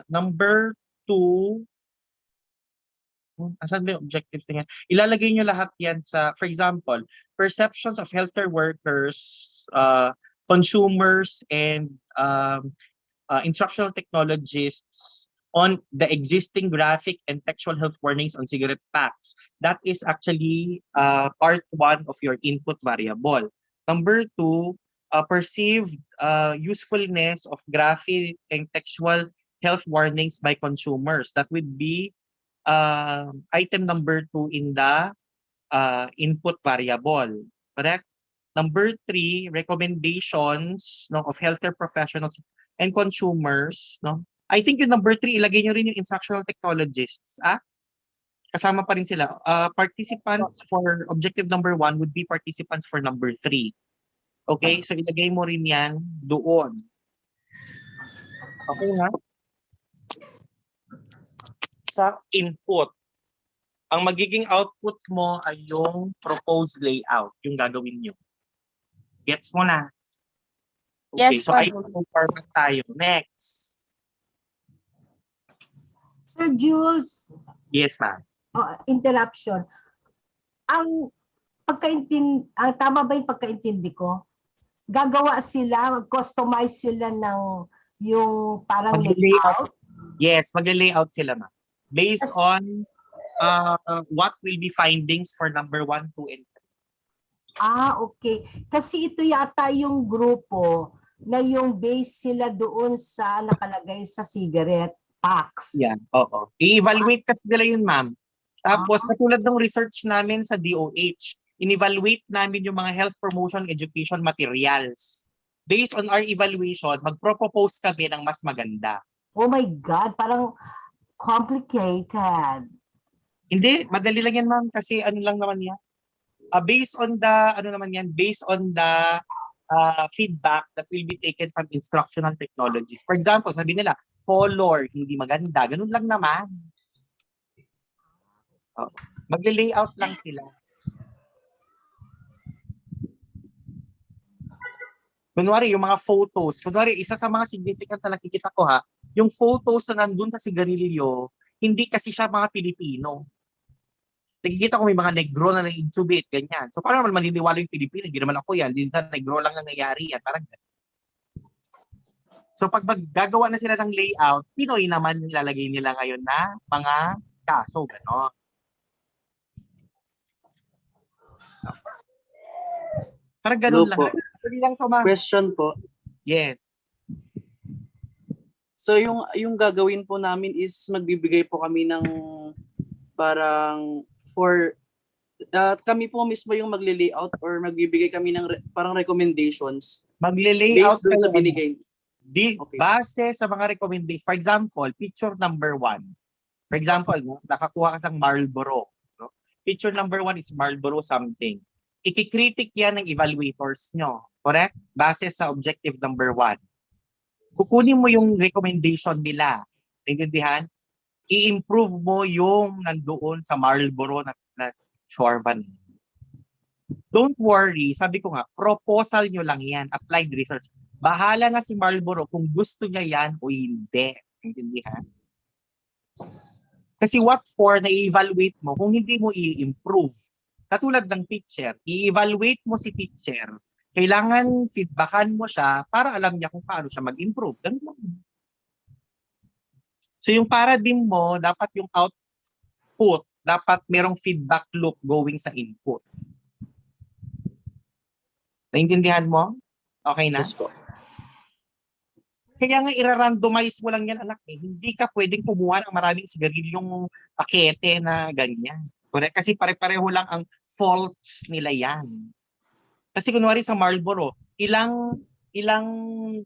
number 2, asan ba yung objectives niya? Ilalagay nyo lahat yan sa, for example, perceptions of healthcare workers, consumers, and instructional technologists on the existing graphic and textual health warnings on cigarette packs. That is actually part 1 of your input variable. Number 2, perceived usefulness of graphic and textual health warnings by consumers. That would be item number 2 in the input variable. Correct? Number 3, recommendations of healthcare professionals and consumers. No? I think yung number 3, ilagay nyo rin yung instructional technologists. Kasama pa rin sila. Participants for objective number 1 would be participants for number 3. Okay? So ilagay mo rin yan doon. Okay na? Sa input. Ang magiging output mo ay yung proposed layout, yung gagawin nyo. Gets mo na? Okay, Yes, so ay format tayo. Next. Sir Jules, Yes, ma'am. interruption. Ang tama ba yung pagkaintindi ko? Gagawa sila, mag-customize sila ng yung parang layout? Yes, mag-layout sila, ma'am. Based on what will be findings for number 1, 2, and 3. Okay. Kasi ito yata yung grupo na yung base sila doon sa nakalagay sa cigarette packs. Yeah, oo. I-evaluate kasi nila yun, ma'am. Tapos, katulad ng research namin sa DOH, in-evaluate namin yung mga health promotion education materials. Based on our evaluation, mag-propose kami ng mas maganda. Oh my God, parang complicated. Hindi, madali lang yan, ma'am, kasi ano lang naman yan. Based on the feedback that will be taken from instructional technologies. For example, sabi nila, color, hindi maganda. Ganun lang naman. Magle-layout lang sila. Kunwari, yung mga photos. Kunwari, isa sa mga significant na nakikita ko yung photos na nandun sa sigarilyo, hindi kasi siya mga Pilipino. Nakikita ko may mga negro na nag-intubate, ganyan. So, paano naman maniniwala yung Pilipino? Hindi naman ako yan. Hindi sa negro lang nangyayari yan. Parang ganyan. So pag gagawa na sila ng layout, Pinoy naman nilalagay nila ngayon na mga kaso, gano'n. Parang Hello gano'n lang. po. Dali lang to, ma'am. Question po. Yes. So yung gagawin po namin is magbibigay po kami ng parang kami po mismo yung magle-layout or magbibigay kami ng parang recommendations Magle-layout based dun kayo. sa binigay. Okay. Base sa mga recommendation. For example, picture number 1. For example, nakakuha ka ng Marlboro. No? Picture number 1 is Marlboro something. Ikikritik yan ng evaluators nyo. Correct? Base sa objective number 1. Kukunin mo yung recommendation nila. Naintindihan? I-improve mo yung nandoon sa Marlboro na Shorvan. Don't worry, sabi ko nga, proposal nyo lang yan, applied research. Bahala na si Marlboro kung gusto niya yan o hindi. Naintindihan? Kasi what for na-evaluate mo kung hindi mo i-improve? Katulad ng teacher, i-evaluate mo si teacher. Kailangan feedbackan mo siya para alam niya kung paano siya mag-improve. Ganun. So yung paradigm mo, dapat yung output, dapat merong feedback loop going sa input. Naintindihan mo? Okay na? Yes po. Kaya nga i-randomize mo lang yan, anak. Hindi ka pwedeng kumuha ng maraming sigarilyong pakete na ganyan. Correct? Kasi pare-pareho lang ang faults nila yan. Kasi kunwari sa Marlboro, ilang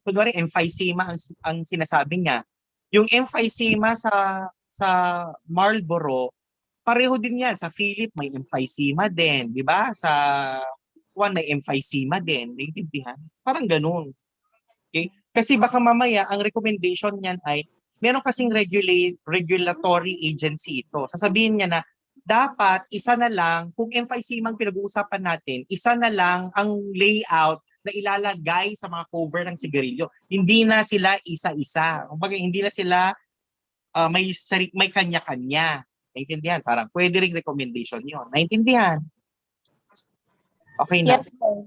kunwari emphysema ang sinasabi niya. Yung emphysema sa Marlboro, pareho din yan. Sa Philip may emphysema din, di ba? Sa Juan may emphysema din. Naiintindihan? Parang ganun. Okay? Kasi baka mamaya, ang recommendation niyan ay, meron kasing regulatory agency ito. Sasabihin niya na, dapat isa na lang, kung emphysema ang pinag-uusapan natin, isa na lang ang layout na ilalagay sa mga cover ng sigarilyo. Hindi na sila isa-isa. Kumbaga, hindi na sila may kanya-kanya. Naintindihan? Parang pwede ring recommendation yun. Naintindihan? Okay na? Yes, sir.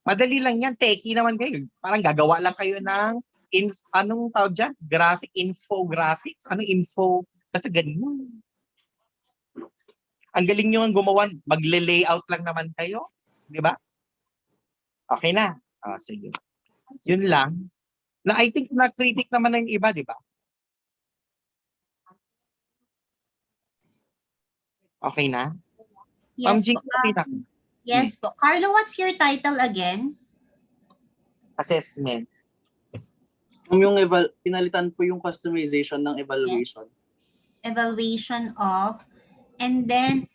Madali lang yan. Techie naman kayo. Parang gagawa lang kayo ng anong tawag dyan? Graphic infographics? Anong info? Basta ganun. Ang galing nyo ang gumawa. Magle-layout lang naman kayo. Di ba? Okay na. Sige. Yun lang. Na I think na-critic naman na yung iba, di ba? Okay na? Yes Jing, po. okay na. Yes po. Carlo, what's your title again? Assessment. Yung pinalitan po yung customization ng evaluation. Evaluation of, and then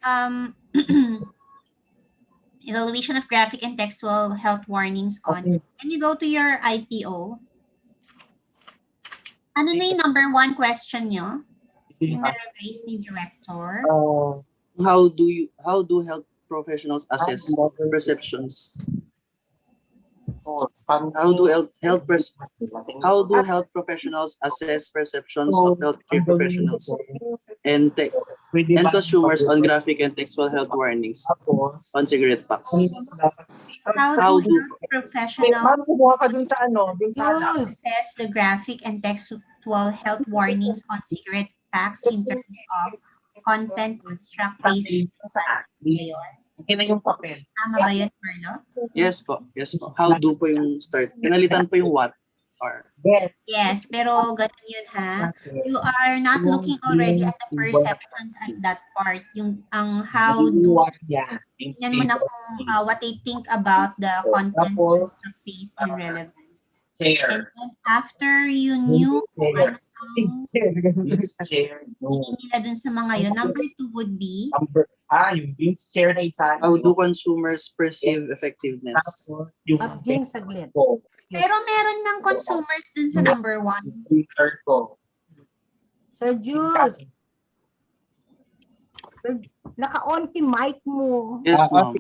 evaluation of graphic and textual health warnings on. Okay. Can you go to your IPO? Ano na yung number 1 question nyo? Yung na-revise ni director. How do health professionals assess perceptions? How do health professionals assess perceptions of healthcare professionals and consumers on graphic and textual health warnings on cigarette packs? How do professionals kumuha ka dun sa assess the graphic and textual health warnings on cigarette packs in terms of content, construct, facing, Okay na yung papel. Tama ba yun, Carlo? Yes po. Yes po. How do po yung start? Pinalitan po yung what or. Yes, pero ganun yun ha. You are not looking already at the perceptions at that part. Yung ang how do, yan mo na kung what they think about the content, construct, face, and relevance. And then after you knew kung ano ang tingin nila dun sa mga yun, number 2 would be yung Jinx share na isa. How do consumers perceive effectiveness? Jinx saglit. pero meron ng consumers dun sa number 1. Sir Jules. Sir, naka-on ki mic mo. Yes, ma'am.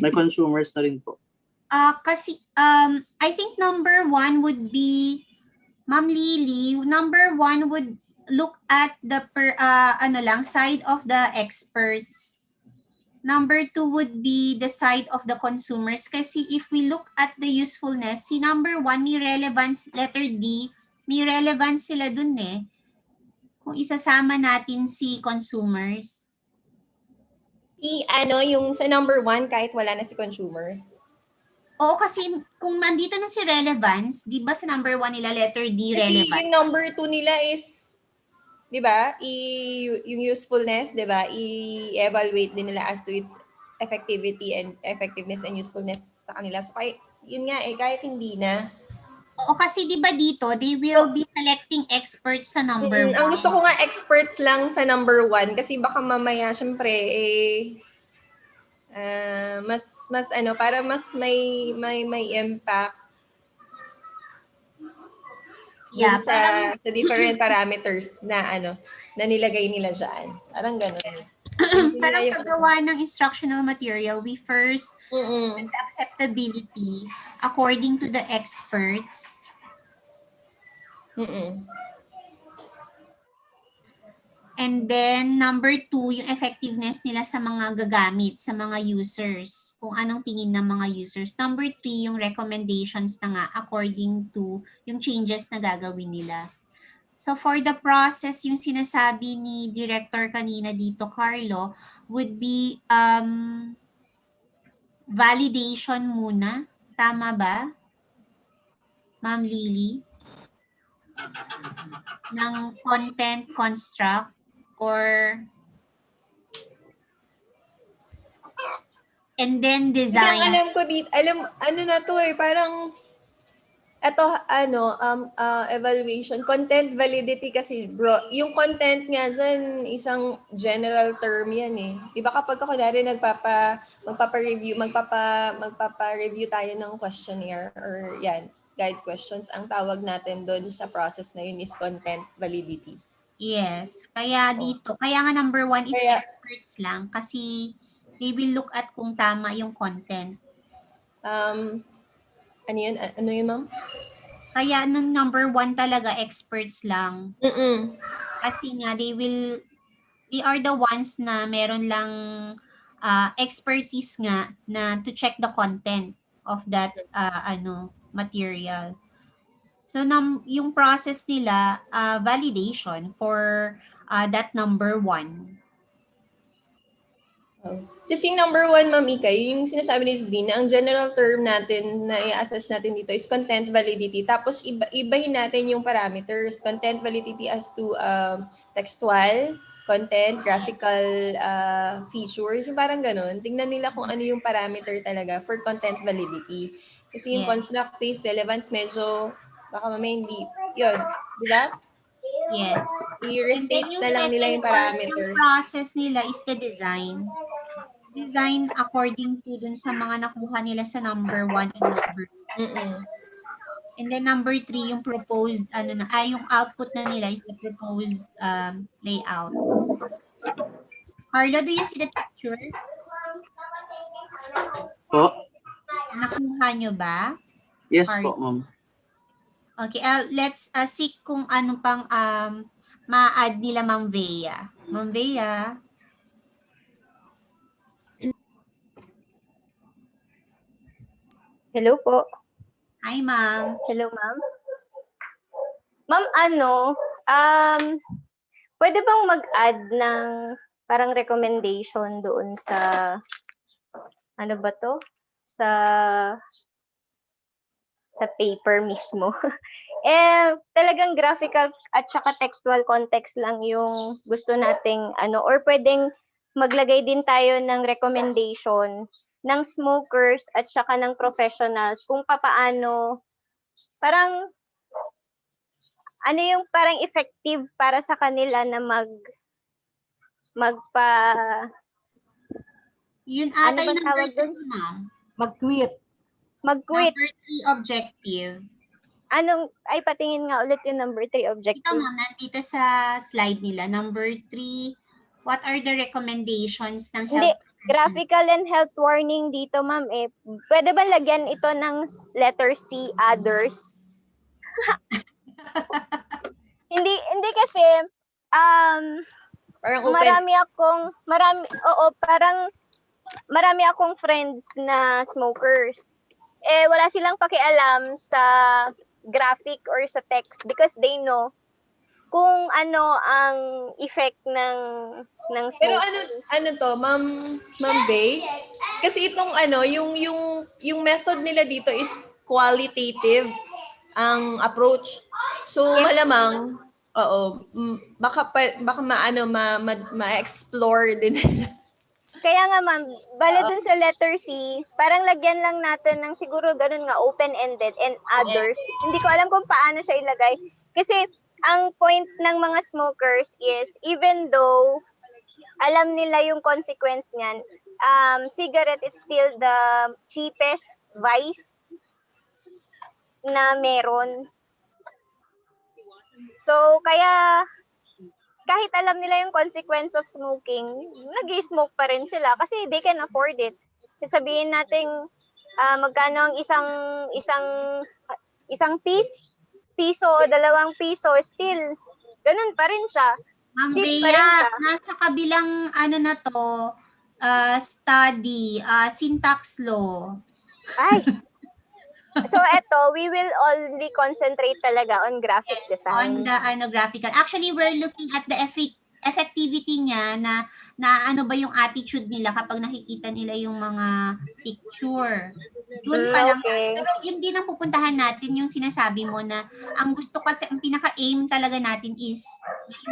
May consumers na rin po. Kasi I think number 1 would be Ma'am Lily, number 1 would look at the side of the experts. Number 2 would be the side of the consumers. Kasi if we look at the usefulness, si number 1 may relevance, letter D, may relevance sila dun eh. Kung isasama natin si consumers. Yung sa number 1, kahit wala na si consumers. Oo, kasi kung nandito na si relevance, di ba sa number 1 nila, letter D, Kasi relevance? yung number 2 nila is, di ba, yung usefulness, di ba, i-evaluate din nila as to its effectiveness and usefulness sa kanila. So, yun nga kahit hindi na. Oo, kasi di ba dito, they will be selecting experts sa number 1. Ang gusto ko nga experts lang sa number 1 kasi baka mamaya, syempre, para mas may impact dun sa different parameters na na nilagay nila dyan. Parang ganun. Parang paggawa ng instructional material, we first the acceptability according to the experts. And then, number 2, yung effectiveness nila sa mga gagamit, sa mga users. Kung anong tingin ng mga users. Number 3, yung recommendations na nga according to yung changes na gagawin nila. So, for the process, yung sinasabi ni Director kanina dito, Carlo, would be validation muna. Tama ba? Ma'am Lily? Ng content construct or and then design. Alam ko dito, ano na to parang evaluation, content validity kasi bro, yung content nga dyan, isang general term yan eh. Diba kapag kunwari magpapa-review tayo ng questionnaire or yan, guide questions, ang tawag natin doon sa process na yun is content validity. Yes. Kaya dito, kaya nga number 1 is experts lang kasi they will look at kung tama yung content. Ano yun, ma'am? Kaya nung number 1 talaga, experts lang. Kasi nga, they are the ones na meron lang expertise nga na to check the content of that material. So, yung process nila, validation for that number 1. Kasi number 1, Ma'am Ika, yung sinasabi ni Zubin, na ang general term natin na i-assess natin dito is content validity. Tapos ibahin natin yung parameters. Content validity as to textual, content, graphical features, yung parang ganun. Tingnan nila kung ano yung parameter talaga for content validity. Kasi yung construct-based relevance, medyo baka mamaya hindi. Yun, di ba? Yes. I-restate na lang nila yung parameters. Yung process nila is the design. Design according to dun sa mga nakuha nila sa number 1 and number 2. And then number 3, yung proposed, yung output na nila is the proposed layout. Carlo, do you see the picture? Po? Nakuha nyo ba? Yes Carlo? po, ma'am. Okay, let's seek kung ano pang ma-add nila Ma'am Vea. Ma'am Vea? Hello po. Hi, ma'am. Hello, ma'am. Ma'am, pwede bang mag-add ng parang recommendation doon sa, ano ba to? Sa paper mismo. Talagang graphical at saka textual context lang yung gusto nating or pwedeng maglagay din tayo ng recommendation ng smokers at saka ng professionals kung papaano parang yung parang effective para sa kanila na yun ata yung number 3, ma'am. Mag-quit. Number 3 objective. Patingin nga ulit yung number 3 objective. Ito, ma'am, nandito sa slide nila. Number 3, what are the recommendations ng health? Graphical and health warning dito, ma'am. Pwede ba lagyan ito ng letter C, others? hindi kasi, parang open. parang marami akong friends na smokers. Eh, wala silang pakialam sa graphic or sa text because they know kung ano ang effect ng Pero smoking. ano to, Ma'am Bay? Kasi itong yung method nila dito is qualitative ang approach. So Yes. malamang baka ma-explore din nila. Kaya nga ma'am, bale dun sa letter C, parang lagyan lang natin ng siguro ganun nga, open-ended and others. Hindi ko alam kung paano siya ilagay. Kasi ang point ng mga smokers is, even though alam nila yung consequence niyan, cigarette is still the cheapest vice na meron. So, kaya kahit alam nila yung consequence of smoking, nag-i-smoke pa rin sila kasi they can afford it. Sabihin natin magkano ang isang piso o 2 piso, still ganun pa rin siya. Ma'am Cheap pa Bea, rin siya. nasa kabilang na to, study, syntax law. Ay. So eto, we will only concentrate talaga on graphic On design. the graphical. Actually, we're looking at the effectivity niya na ano ba yung attitude nila kapag nakikita nila yung mga picture. Yun pa lang. Okay. Pero yun din ang pupuntahan natin, yung sinasabi mo na ang gusto kasi, ang pinaka-aim talaga natin is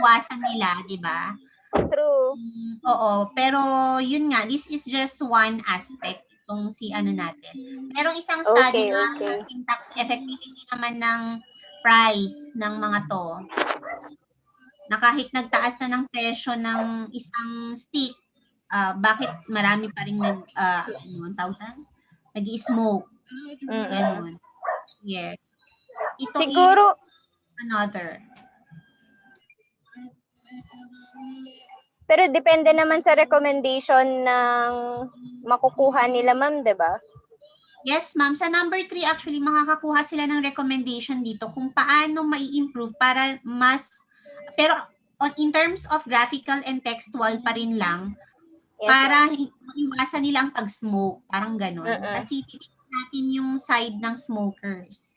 iwasan nila, di ba? True. Oo, pero yun nga, this is just one aspect itong si ano natin. Merong isang study na sa syntax effectivity naman ng price ng mga to. Na kahit nagtaas na ng presyo ng isang stick, bakit marami pa rin nag-i-smoke. Ganon. Yes. Ito siguro is another. Pero depende naman sa recommendation ng makukuha nila, ma'am, 'di ba? Yes, ma'am. Sa number 3, actually, makakakuha sila ng recommendation dito kung paano mai-improve para mas, pero in terms of graphical and textual pa rin lang, Yes, para iwasan nila ang pag-smoke. Parang ganon. Kasi titignan natin yung side ng smokers.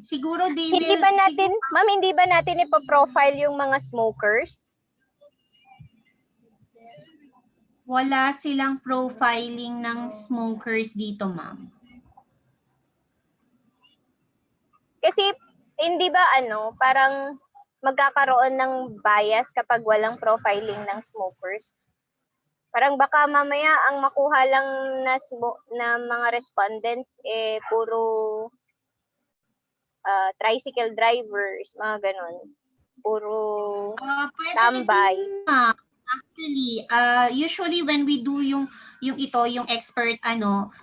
Siguro they will... Ma'am, hindi ba natin ipo-profile yung mga smokers? Wala silang profiling ng smokers dito, ma'am. Kasi, hindi ba parang magkakaroon ng bias kapag walang profiling ng smokers? Parang baka mamaya ang makuha lang na mga respondents puro tricycle drivers, mga ganon. Puro tambay. Actually, usually when we do yung expert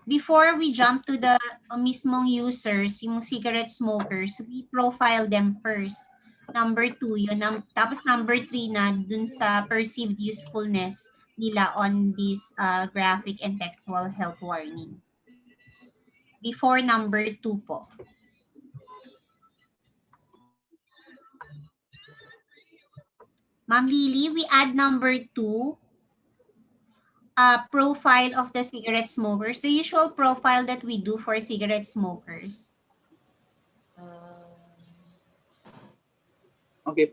before we jump to the mismong users, yung cigarette smokers, we profile them first. Number 2, yun. Tapos number 3 na dun sa perceived usefulness nila on this graphic and textual health warning. Before number 2 po. Ma'am Lily, we add number 2, profile of the cigarette smokers, the usual profile that we do for cigarette smokers. Okay.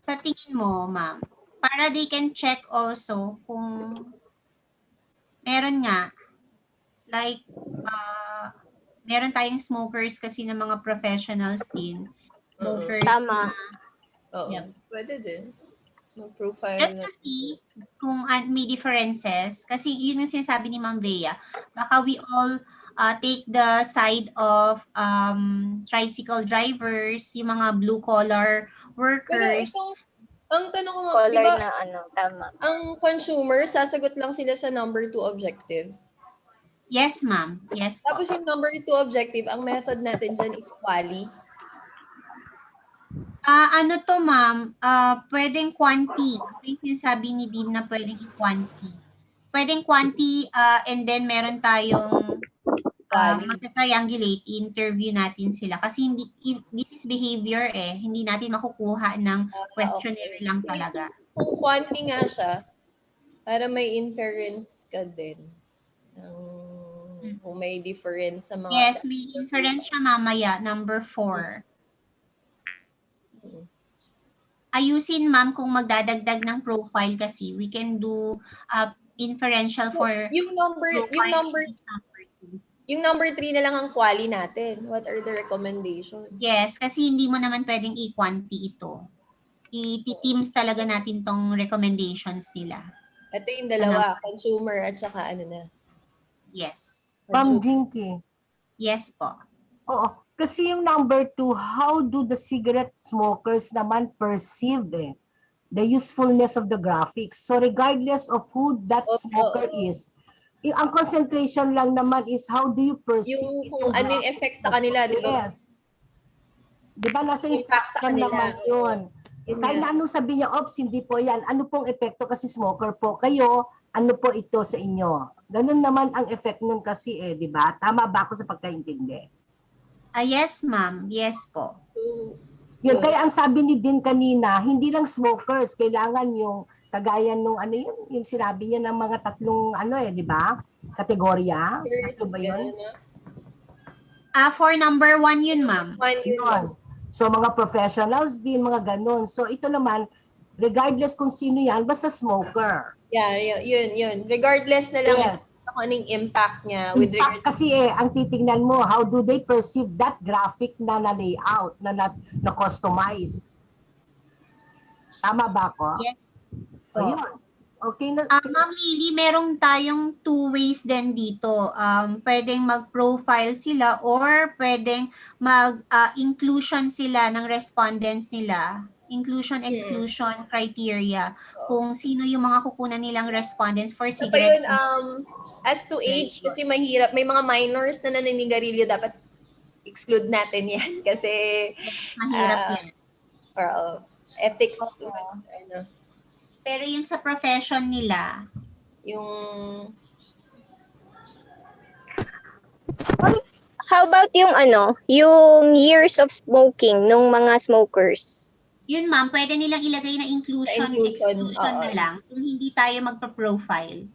Sa tingin mo, ma'am, para they can check also kung meron nga, like, meron tayong smokers kasi ng mga professionals din. Smokers Tama. Yep. Pwede din. Profile just to see kung may differences. Kasi yun yung sinasabi ni Ma'am Bea. Baka we all take the side of tricycle drivers, yung mga blue-collar workers. Pero ang tanong ko, Color diba, na tama. Ang consumer, sasagot lang sila sa number 2 objective. Yes, ma'am. Yes po. Tapos yung number 2 objective, ang method natin dyan is quali. Ano to, ma'am? Pwedeng quanti. Yung sinasabi ni Dean na pwedeng i-quanti. Pwedeng quanti and then meron tayong mag-triangulate, interview natin sila. Kasi this is behavior hindi natin makukuha ng questionnaire lang talaga. Kung quanti nga siya, Para may inference ka din. Kung may difference sa mga... Yes, may inference siya mamaya, number 4. Ayusin, ma'am, kung magdadagdag ng profile kasi we can do inferential for Yung number, yung number 3 na lang ang quali natin. What are the recommendations? Yes, kasi hindi mo naman pwedeng i-quanti ito. I-teams talaga natin tong recommendations nila. Ito yung dalawa, consumer at saka ano na. Yes. Ma'am Jinky. Yes po. Oo. Kasi yung number 2, how do the cigarette smokers naman perceive the usefulness of the graphics? So regardless of who that smoker is, ang concentration lang naman is how do you perceive yung kung ano yung effect sa kanila, di ba? Yes. Di ba nasa instruction naman yun. Kahit na anong sabi niya, ops, hindi po yan. Ano pong epekto kasi smoker po kayo, ano po ito sa inyo? Ganun naman ang effect nun kasi di ba? Tama ba ako sa pagkaintindi? Yes, ma'am. Yes po. Yun, kaya ang sabi ni Din kanina, hindi lang smokers, kailangan yung kagaya nung ano yun, yung sinabi niya ng mga tatlong di ba? Kategorya. Tatlo ba yun? For number 1 yun, ma'am. Yun. So mga professionals din, mga ganun. So ito naman, regardless kung sino yan, basta smoker. Yeah, yun. Regardless na lang kung anong impact niya. With impact kasi ang titingnan mo, how do they perceive that graphic na na-layout, na customize. Tama ba ako? Yes. Ayun. Okay na. Ma'am Lily, merong tayong 2 ways din dito. Pwedeng mag-profile sila or pwedeng mag-inclusion sila ng respondents nila. Inclusion-exclusion criteria. Kung sino yung mga kukunan nilang respondents for cigarettes. As to age, kasi mahirap. May mga minors na naninigarilyo, dapat exclude natin yan. Kasi mahirap yan. Or ethics. Pero yung sa profession nila, How about yung yung years of smoking nung mga smokers? Yun ma'am, pwede nilang ilagay na inclusion, exclusion na lang kung hindi tayo magpa-profile.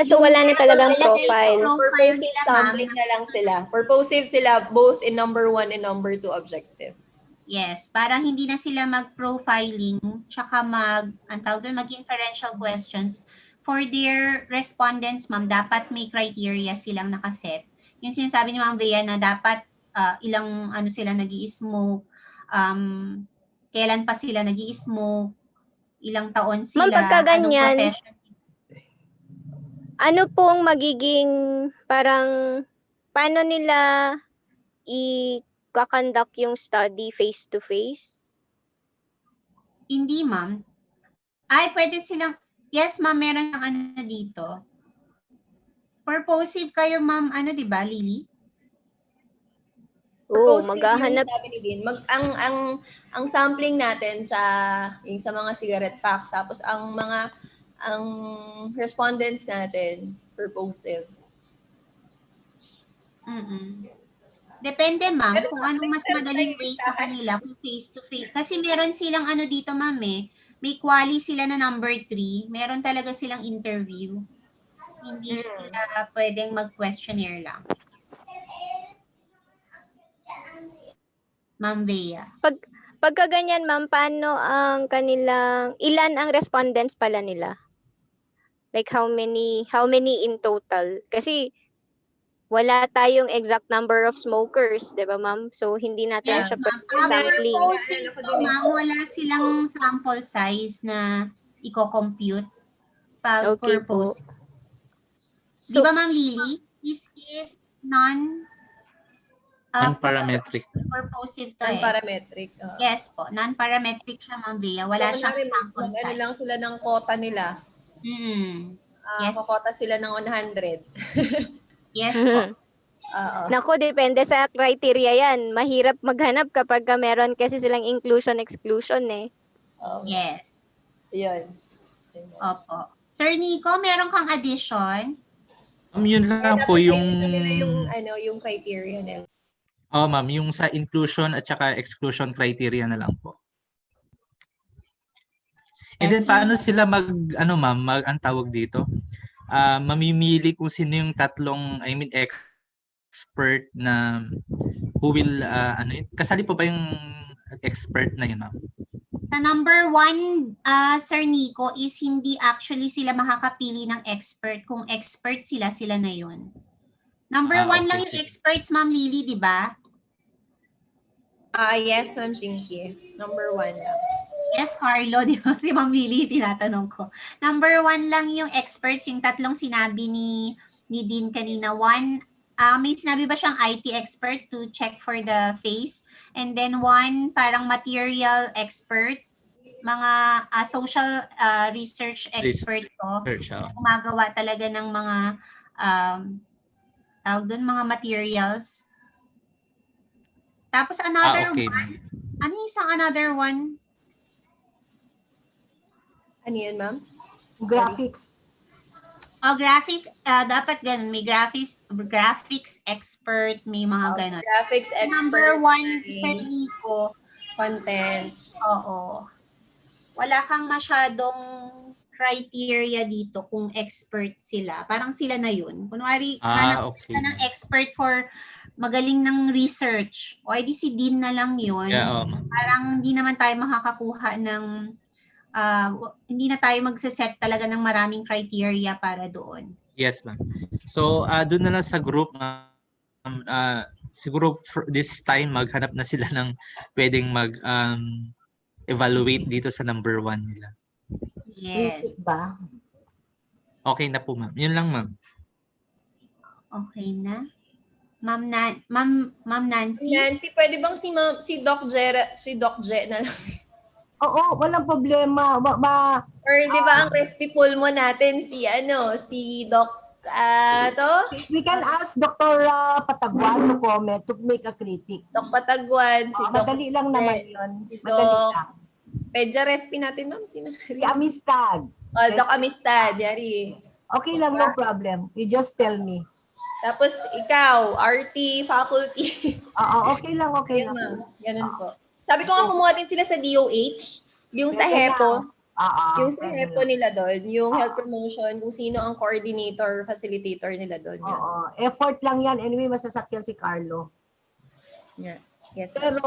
So wala na talagang profile. Purposive sampling na lang sila. Purposive sila both in number 1 and number 2 objective. Yes, para hindi na sila mag-profiling, tsaka mag-inferential questions. For their respondents, ma'am, dapat may criteria silang nakaset. Yung sinasabi ni Ma'am Bea na dapat ilang sila nag-i-smoke, kailan pa sila nag-i-smoke, ilang taon sila, ma'am, pagka anong ganyan, profession. Ano pong magiging paano nila i-conduct yung study face-to-face? Hindi, ma'am. Pwede silang, yes, ma'am, meron ng dito. Purposive kayo, ma'am, di ba, Lily? Maghahanap. Ang sampling natin sa mga cigarette packs, tapos ang respondents natin, purposive. Depende, ma'am, kung anong mas madaling way sa kanila, kung face-to-face. Kasi meron silang dito, ma'am, may quali sila na number 3. Meron talaga silang interview. Hindi sila pwedeng mag-questionnaire lang. Ma'am Bea. Pagka ganyan, ma'am, paano ang ilan ang respondents pala nila? Like how many in total? Kasi wala tayong exact number of smokers, 'di ba, ma'am? So hindi natin siya sampling. Ma'am, wala silang sample size na i-compute pag purpose. So, di ba, Ma'am Lily? This is non-parametric. Purposive to non-parametric. Yes po, non-parametric siya, Ma'am Bea. Wala siyang sample size. Lang sila ng quota nila. Yes. Quota sila ng 100. Yes po. Naku, depende sa criteria yan. Mahirap maghanap kapag meron kasi silang inclusion-exclusion Yes. Yun. Opo. Sir Nico, meron kang addition? Yun lang po yung criteria nila. Ma'am, yung sa inclusion at saka exclusion criteria na lang po. And then Yes, paano sila ang tawag dito? Mamimili kung sino yung tatlong, expert na who will, kasali po ba yung expert na yun, ma'am? Sa number 1, Sir Nico, is hindi actually sila makakapili ng expert. Kung expert sila, sila na yun. Number 1 lang yung experts, Ma'am Lily, di ba? Yes, Ma'am Shinky. Number 1 lang. Yes, Carlo, di ba? Si Ma'am Lily, tinatanong ko. Number 1 lang yung experts, yung tatlong sinabi ni Dean kanina. 1, may sinabi ba siyang IT expert to check for the face? And then 1, parang material expert, mga social research expert ko. Gumagawa talaga ng mga, tawag doon, mga materials. Tapos another one, ano yung isang another one? Ano yun, ma'am? Graphics. Graphics, dapat ganun. May graphics expert, may mga ganun. Graphics expert. Number 1, Sir Nico. Content. Oo. Wala kang masyadong criteria dito kung expert sila. Parang sila na yun. Kunwari, hanap ka ng expert for magaling ng research. O edi si Dean na lang yun. Yeah, parang hindi naman tayo makakakuha ng hindi na tayo magsaset talaga ng maraming criteria para doon. Yes, ma'am. So, doon na lang sa group, siguro this time maghanap na sila ng pwedeng evaluate dito sa number 1 nila. Yes. Ba? Okay na po, ma'am. Yun lang, ma'am. Okay na. Ma'am Nancy? Nancy, pwede bang si Doc Je na lang? Oo, walang problema. Or di ba ang recipe pool mo natin si Doc We can ask Dr. Patagwan to comment, to make a critic. Doc Patagwan. Madali lang naman yun. Madali lang. Pedya recipe natin, ma'am. Sino? Si Amistad. Doc Amistad, yari. Okay lang, no problem. You just tell me. Tapos ikaw, RT, faculty. Okay lang, okay lang. Ma'am. Ganun po. Sabi ko nga kumuha din sila sa DOH, yung sa HEPO. Yung sa HEPO nila doon, yung health promotion, kung sino ang coordinator, facilitator nila doon. Effort lang yan. Anyway, masasakyan si Carlo. Yeah. Yes. Pero,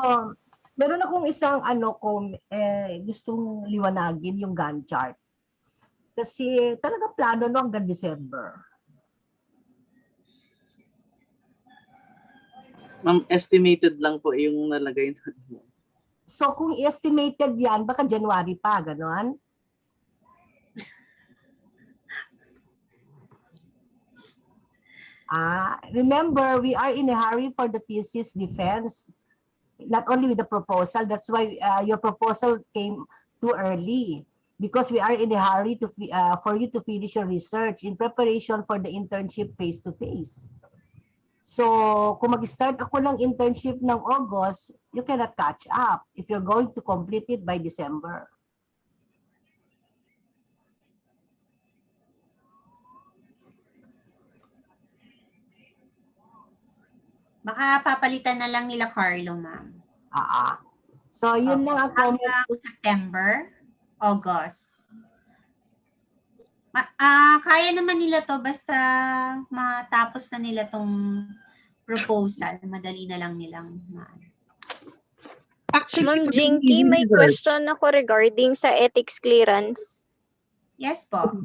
meron akong isang gustong liwanagin yung Gantt chart. Kasi talaga plano no hanggang December. Ma'am, estimated lang po yung nalagay na. So kung estimated yan, baka January pa, gano'n? Remember, we are in a hurry for the thesis defense. Not only with the proposal, that's why your proposal came too early. Because we are in a hurry for you to finish your research in preparation for the internship face-to-face. So, kung mag-start ako ng internship ng August, you cannot catch up if you're going to complete it by December. Baka papalitan na lang nila Carlo, ma'am. So, yun lang ang comment. September, August. Kaya naman nila to basta matapos na nila tong proposal. Madali na lang nilang Actually, Ma'am Jinky, may question ako regarding sa ethics clearance. Yes po.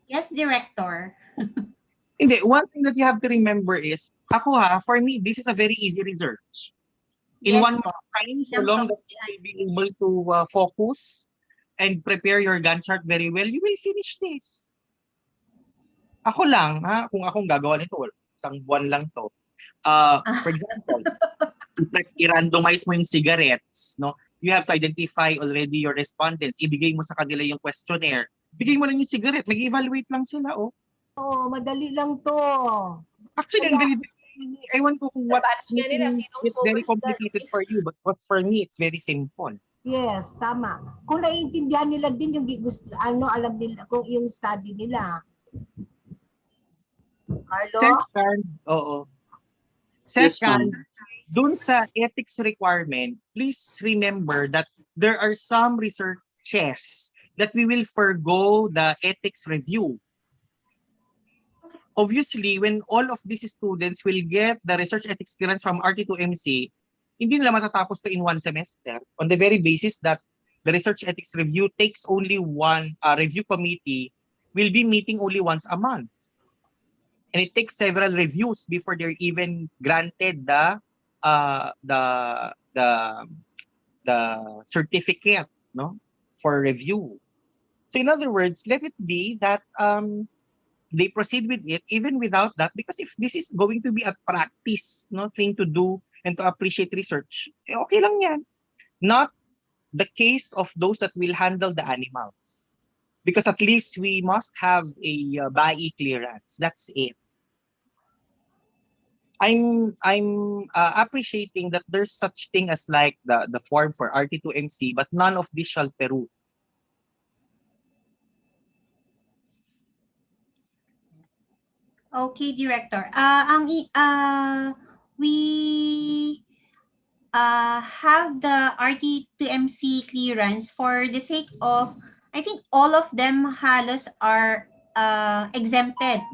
Yes, Director. Hindi, one thing that you have to remember is, for me, this is a very easy research. In 1 month time, so long that you will be able to focus and prepare your Gantt chart very well, you will finish this. Ako lang, kung akong gagawa nito, isang buwan lang to. For example, i-randomize mo yung cigarettes, no? You have to identify already your respondents. Ibigay mo sa kanila yung questionnaire. Bigay mo lang yung cigarette. Mag-evaluate lang sila, madali lang to. Actually, ewan ko kung what's making it very complicated for you, but for me, it's very simple. Yes, tama. Kung naiintindihan nila din yung alam nila kung yung study nila. Carlo? Second, oo. Second, dun sa ethics requirement, please remember that there are some researches that we will forgo the ethics review. Obviously, when all of these students will get the research ethics clearance from RT2MC, hindi nila matatapos to in one semester on the very basis that the research ethics review takes only one review committee will be meeting only once a month. And it takes several reviews before they're even granted the certificate, no, for review. So in other words, let it be that they proceed with it even without that, because if this is going to be a practice, no, thing to do and to appreciate research, okay lang yan. Not the case of those that will handle the animals, because at least we must have a BAI clearance. That's it. I'm appreciating that there's such thing as like the form for RT2MC, but none of this shall peruse. Okay, Director. We have the RT2MC clearance for the sake of, I think all of them halos are exempted.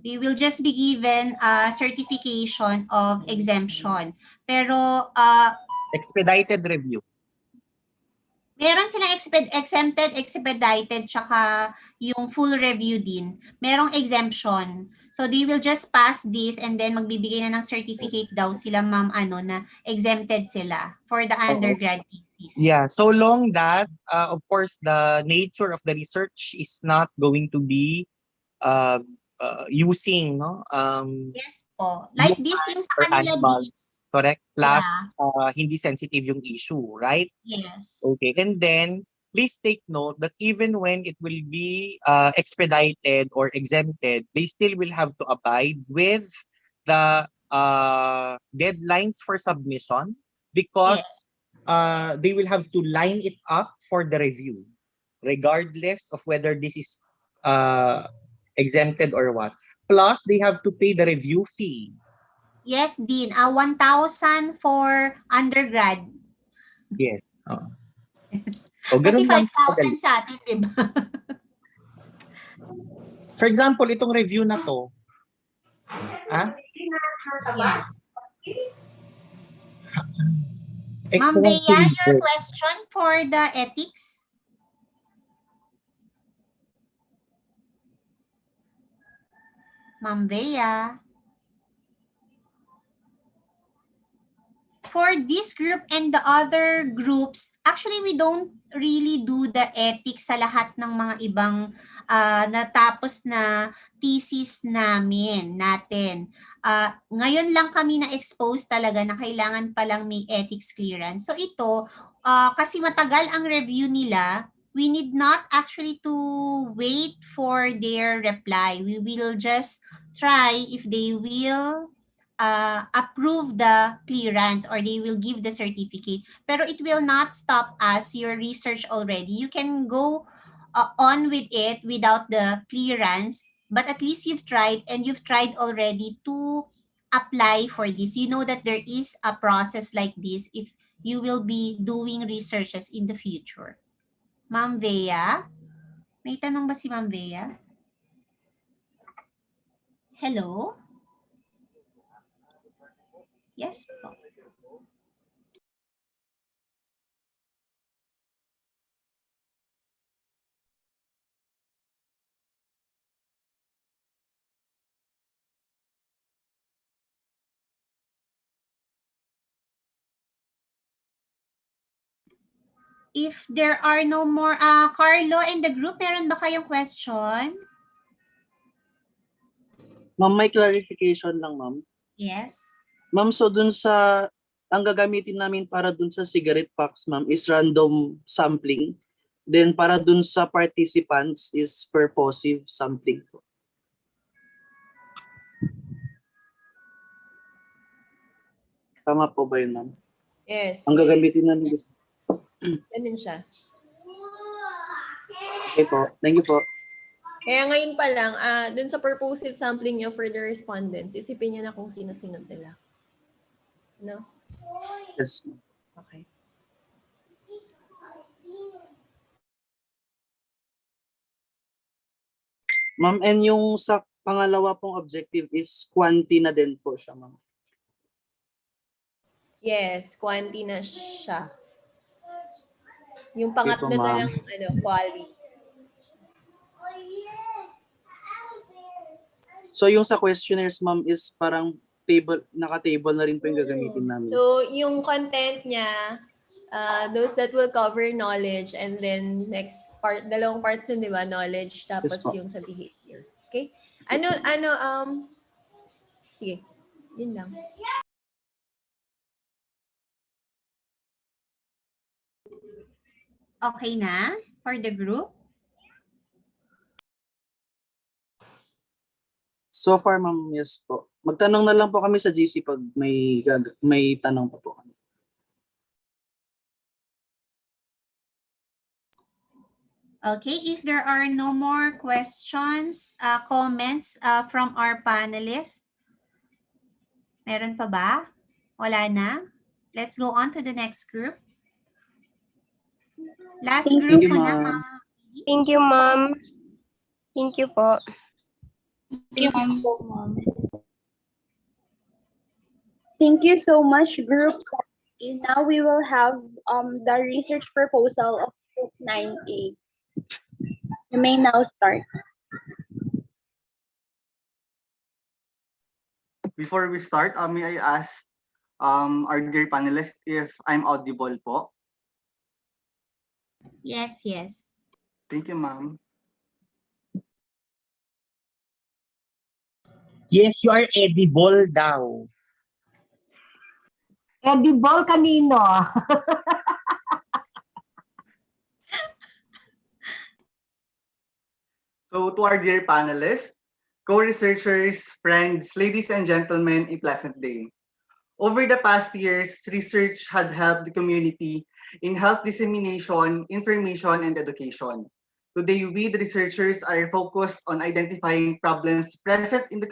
They will just be given a certification of exemption. Pero Expedited review. meron silang exempted, expedited, tsaka yung full review din. Merong exemption. So they will just pass this and then magbibigay na ng certificate daw sila, ma'am, na exempted sila for the undergrad thesis. Yeah, so long that, of course, the nature of the research is not going to be using, no? Yes po. Like this yung sa kanila din. Correct? Plus, hindi sensitive yung issue, right? Yes. Okay, and then, please take note that even when it will be expedited or exempted, they still will have to abide with the deadlines for submission, because they will have to line it up for the review, regardless of whether this is exempted or what. Plus, they have to pay the review fee. Yes, Dean. 1,000 for undergrad. Yes. So, kasi 5,000 sa atin, di ba? For example, itong review na to. Yes. Ma'am Bea, your question for the ethics? Ma'am Bea. For this group and the other groups, actually we don't really do the ethics sa lahat ng mga ibang natapos na thesis natin. Ngayon lang kami na-expose talaga na kailangan palang may ethics clearance. So ito, kasi matagal ang review nila, we need not actually to wait for their reply. We will just try if they will approve the clearance or they will give the certificate. Pero it will not stop us, your research already. You can go on with it without the clearance, but at least you've tried and you've tried already to apply for this. You know that there is a process like this if you will be doing researches in the future. Ma'am Bea? May tanong ba si Ma'am Bea? Hello? Yes po. If there are no more, Carlo and the group, meron ba kayong question? Ma'am, may clarification lang, ma'am. Yes. Ma'am, so dun sa, ang gagamitin namin para dun sa cigarette packs, ma'am, is random sampling. Then para dun sa participants is purposive sampling. Tama po ba yun, ma'am? Yes. Ang gagamitin namin is... Ganun siya. Okay po. Thank you po. Kaya ngayon pa lang, dun sa purposive sampling nyo for the respondents, isipin nyo na kung sino-sino sila. No? Yes. Okay. Ma'am, and yung sa pangalawa pong objective is quanti na din po siya, ma'am. Yes, quanti na siya. Yung Okay po, pangatlo na ma'am. lang, quali. So yung sa questionnaires, ma'am, is parang naka-table na rin po yung gagamitin namin. So, yung content niya, those that will cover knowledge, and then next part, dalawang parts yun, di ba? Knowledge, tapos po. yung sa behavior. Okay? Sige, yun lang. Okay na for the group? So far, ma'am, yes po. Magtanong na lang po kami sa GC pag may tanong pa po kami. Okay, if there are no more questions, comments from our panelists, meron pa ba? Wala na? Let's go on to the next group. Last group po na, ma'am. Thank you, ma'am. Thank you po. Thank you, ma'am. Thank you so much, Group 7A. Now we will have the research proposal of Group 9A. You may now start. Before we start, may I ask our dear panelists if I'm audible po? Yes, yes. Thank you, ma'am. Yes, you are edible daw. Edible kanino? So to our dear panelists, co-researchers, friends, ladies and gentlemen, a pleasant day. Over the past years, research had helped the community in health dissemination, information, and education. Today, we, the researchers, are focused on identifying problems present in the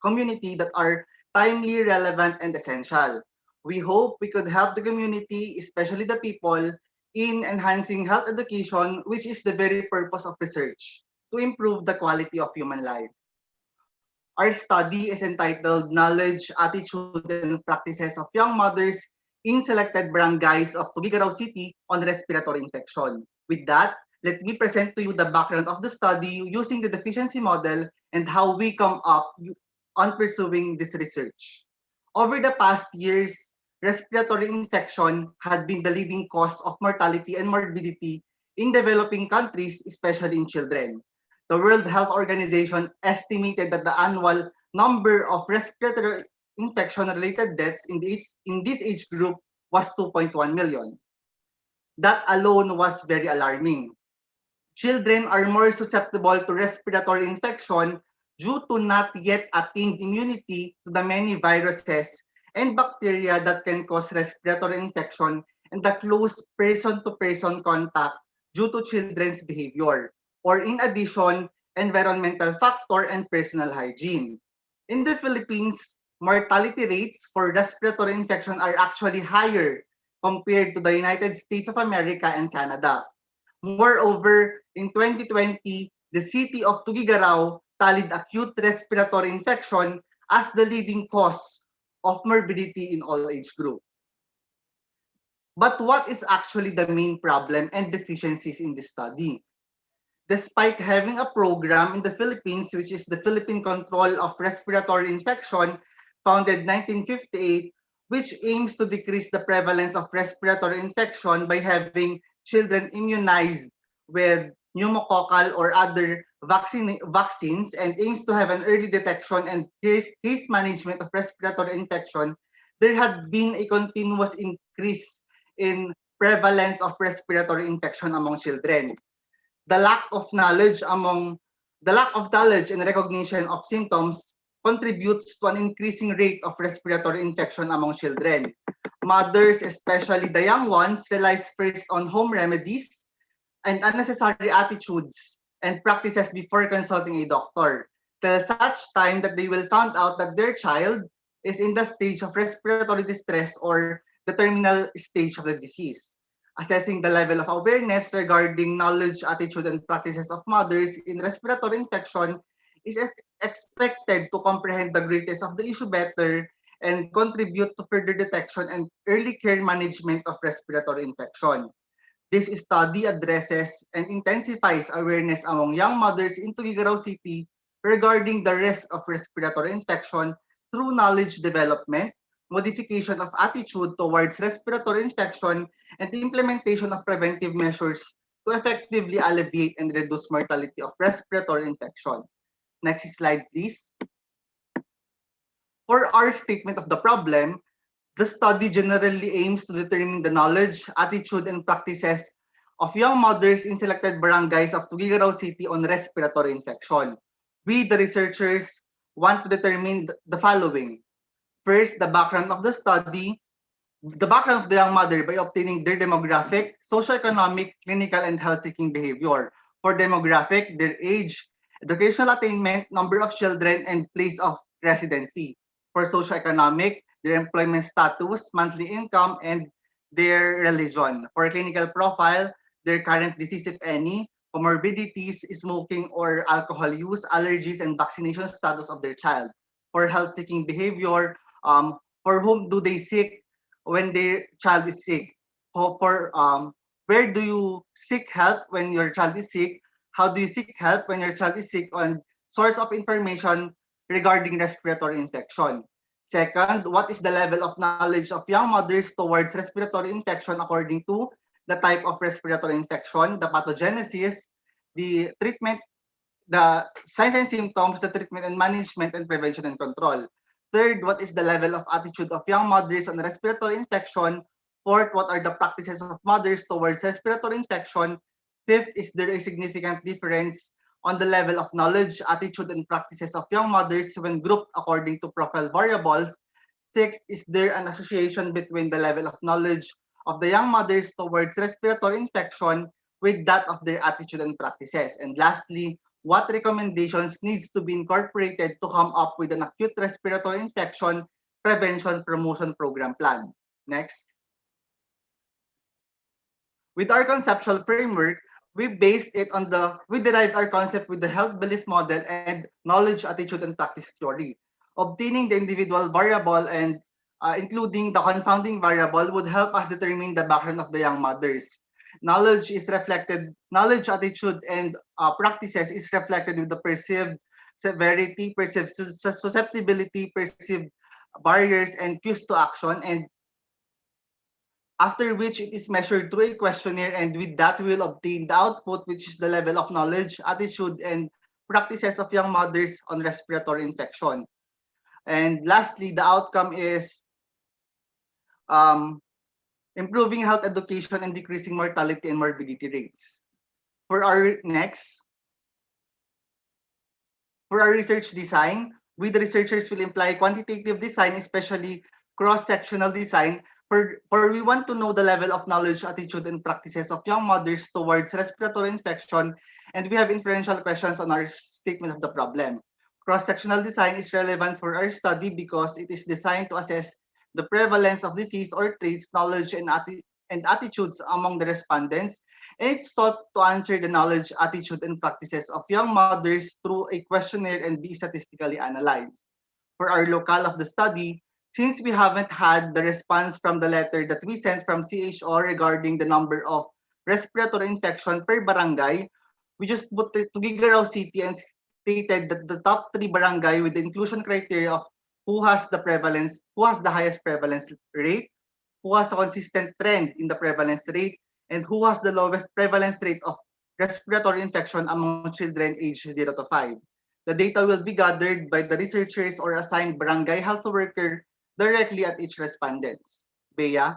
community that are timely, relevant, and essential. We hope we could help the community, especially the people, in enhancing health education, which is the very purpose of research, to improve the quality of human life. Our study is entitled Knowledge, Attitude, and Practices of Young Mothers in Selected Barangays of Tuguegarao City on Respiratory Infection. With that, let me present to you the background of the study using the deficiency model and how we come up on pursuing this research. Over the past years, respiratory infection had been the leading cause of mortality and morbidity in developing countries, especially in children. The World Health Organization estimated that the annual number of respiratory infection-related deaths in this age group was 2.1 million. That alone was very alarming. Children are more susceptible to respiratory infection due to not yet attained immunity to the many viruses and bacteria that can cause respiratory infection and the close person-to-person contact due to children's behavior, or in addition, environmental factor and personal hygiene. In the Philippines, mortality rates for respiratory infection are actually higher compared to the United States of America and Canada. Moreover, in 2020, the city of Tuguegarao tallied acute respiratory infection as the leading cause of morbidity in all age group. But what is actually the main problem and deficiencies in this study? Despite having a program in the Philippines, which is the Philippine Control of Respiratory Infection, founded 1958, which aims to decrease the prevalence of respiratory infection by having children immunized with pneumococcal or other vaccines and aims to have an early detection and case management of respiratory infection, there had been a continuous increase in prevalence of respiratory infection among children. The lack of knowledge and recognition of symptoms contributes to an increasing rate of respiratory infection among children. Mothers, especially the young ones, relies first on home remedies and unnecessary attitudes and practices before consulting a doctor, till such time that they will find out that their child is in the stage of respiratory distress or the terminal stage of the disease. Assessing the level of awareness regarding knowledge, attitude, and practices of mothers in respiratory infection is expected to comprehend the greatest of the issue better and contribute to further detection and early care management of respiratory infection. This study addresses and intensifies awareness among young mothers in Tuguegarao City regarding the risk of respiratory infection through knowledge development, modification of attitude towards respiratory infection, and the implementation of preventive measures to effectively alleviate and reduce mortality of respiratory infection. Next slide, please. For our statement of the problem, the study generally aims to determine the knowledge, attitude, and practices of young mothers in selected barangays of Tuguegarao City on respiratory infection. We, the researchers, want to determine the following. First, the background of the young mother by obtaining their demographic, socioeconomic, clinical, and health-seeking behavior. For demographic, their age, educational attainment, number of children, and place of residency. For socioeconomic, their employment status, monthly income, and their religion. For clinical profile, their current disease, if any, comorbidities, smoking or alcohol use, allergies, and vaccination status of their child. For health-seeking behavior, for whom do they seek when their child is sick? Where do you seek help when your child is sick? How do you seek help when your child is sick? On source of information regarding respiratory infection. Second, what is the level of knowledge of young mothers towards respiratory infection according to the type of respiratory infection, the pathogenesis, the treatment, the signs and symptoms, the treatment and management, and prevention and control. Third, what is the level of attitude of young mothers on respiratory infection? Fourth, what are the practices of mothers towards respiratory infection? Fifth, is there a significant difference on the level of knowledge, attitude, and practices of young mothers when grouped according to profile variables? Sixth, is there an association between the level of knowledge of the young mothers towards respiratory infection with that of their attitude and practices? And lastly, what recommendations needs to be incorporated to come up with an acute respiratory infection prevention promotion program plan? Next. With our conceptual framework, we derived our concept with the health belief model and knowledge, attitude, and practice theory. Obtaining the individual variable and including the confounding variable would help us determine the background of the young mothers. Knowledge, attitude, and practices is reflected with the perceived severity, perceived susceptibility, perceived barriers, and cues to action, and after which it is measured through a questionnaire, and with that we will obtain the output, which is the level of knowledge, attitude, and practices of young mothers on respiratory infection. And lastly, the outcome is um, improving health education and decreasing mortality and morbidity rates. For our research design, we the researchers will imply quantitative design, especially cross-sectional design, for we want to know the level of knowledge, attitude, and practices of young mothers towards respiratory infection, and we have inferential questions on our statement of the problem. Cross-sectional design is relevant for our study because it is designed to assess the prevalence of disease or traits, knowledge, and attitudes among the respondents, and it's sought to answer the knowledge, attitude, and practices of young mothers through a questionnaire and be statistically analyzed. For our locale of the study, since we haven't had the response from the letter that we sent from CHO regarding the number of respiratory infection per barangay, we just put it to Gigarao City and stated that the top 3 barangay with the inclusion criteria of who has the highest prevalence rate, who has a consistent trend in the prevalence rate, and who has the lowest prevalence rate of respiratory infection among children aged 0 to 5. The data will be gathered by the researchers or assigned barangay health worker directly at each respondents. Bea?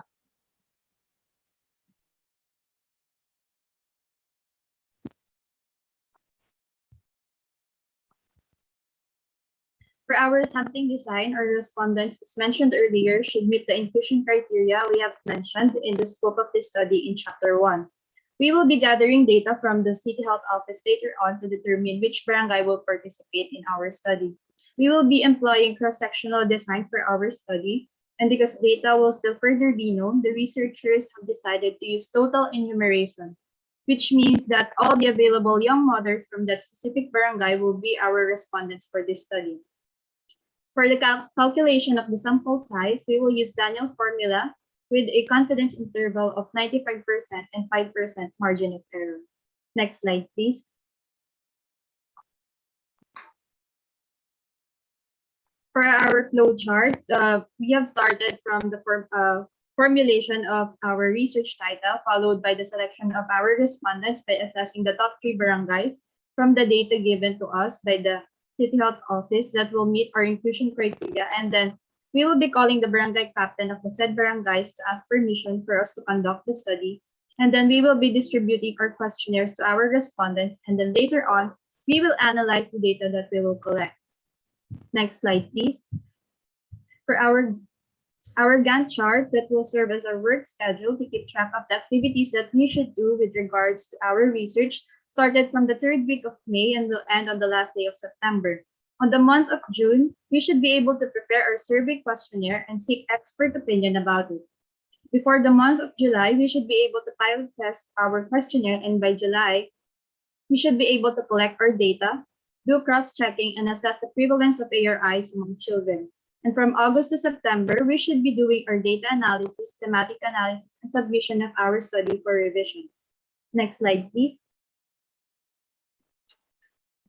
For our sampling design, our respondents, as mentioned earlier, should meet the inclusion criteria we have mentioned in the scope of this study in Chapter 1. We will be gathering data from the City Health Office later on to determine which barangay will participate in our study. We will be employing cross-sectional design for our study, and because data will still further be known, the researchers have decided to use total enumeration, which means that all the available young mothers from that specific barangay will be our respondents for this study. For the calculation of the sample size, we will use Daniel formula with a confidence interval of 95% and 5% margin of error. Next slide, please. For our flow chart, we have started from the formulation of our research title, followed by the selection of our respondents by assessing the top 3 barangays from the data given to us by the City Health Office that will meet our inclusion criteria. And then we will be calling the barangay captain of the said barangays to ask permission for us to conduct the study. And then we will be distributing our questionnaires to our respondents. And then later on, we will analyze the data that we will collect. Next slide, please. For our Gantt chart that will serve as our work schedule to keep track of the activities that we should do with regards to our research started from the 3rd week of May and will end on the last day of September. On the month of June, we should be able to prepare our survey questionnaire and seek expert opinion about it. Before the month of July, we should be able to pilot test our questionnaire, and by July, we should be able to collect our data, do cross-checking, and assess the prevalence of ARIs among children. And from August to September, we should be doing our data analysis, thematic analysis, and submission of our study for revision. Next slide, please.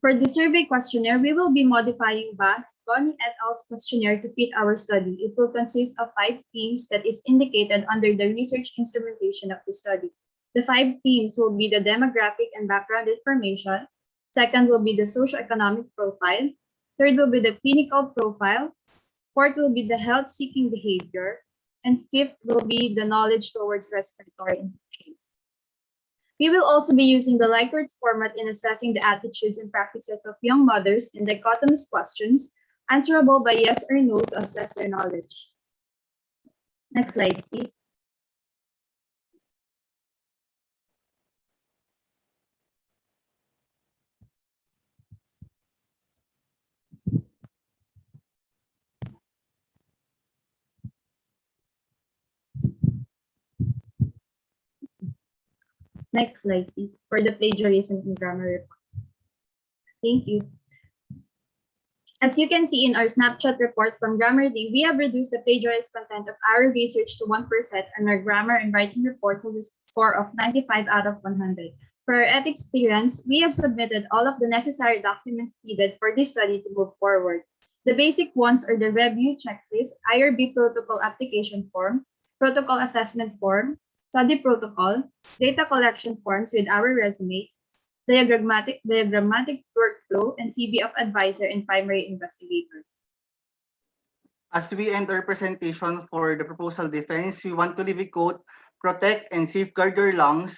For the survey questionnaire, we will be modifying Goni et al.'s questionnaire to fit our study. It will consist of 5 themes that is indicated under the research instrumentation of the study. The 5 themes will be the demographic and background information. Second will be the socioeconomic profile. Third will be the clinical profile. Fourth will be the health-seeking behavior. And fifth will be the knowledge towards respiratory infection. We will also be using the Likert format in assessing the attitudes and practices of young mothers in dichotomous questions, answerable by yes or no to assess their knowledge. Next slide, please. Next slide, please, for the plagiarism and grammar report. Thank you. As you can see in our snapshot report from Grammar Day, we have reduced the plagiarized content of our research to 1%, and our grammar and writing report has a score of 95 out of 100. For our ethics clearance, we have submitted all of the necessary documents needed for this study to move forward. The basic ones are the review checklist, IRB protocol application form, protocol assessment form, study protocol, data collection forms with our resumes, diagrammatic workflow, and CV of advisor and primary investigator. As we end our presentation for the proposal defense, we want to leave a quote: protect and safeguard your lungs.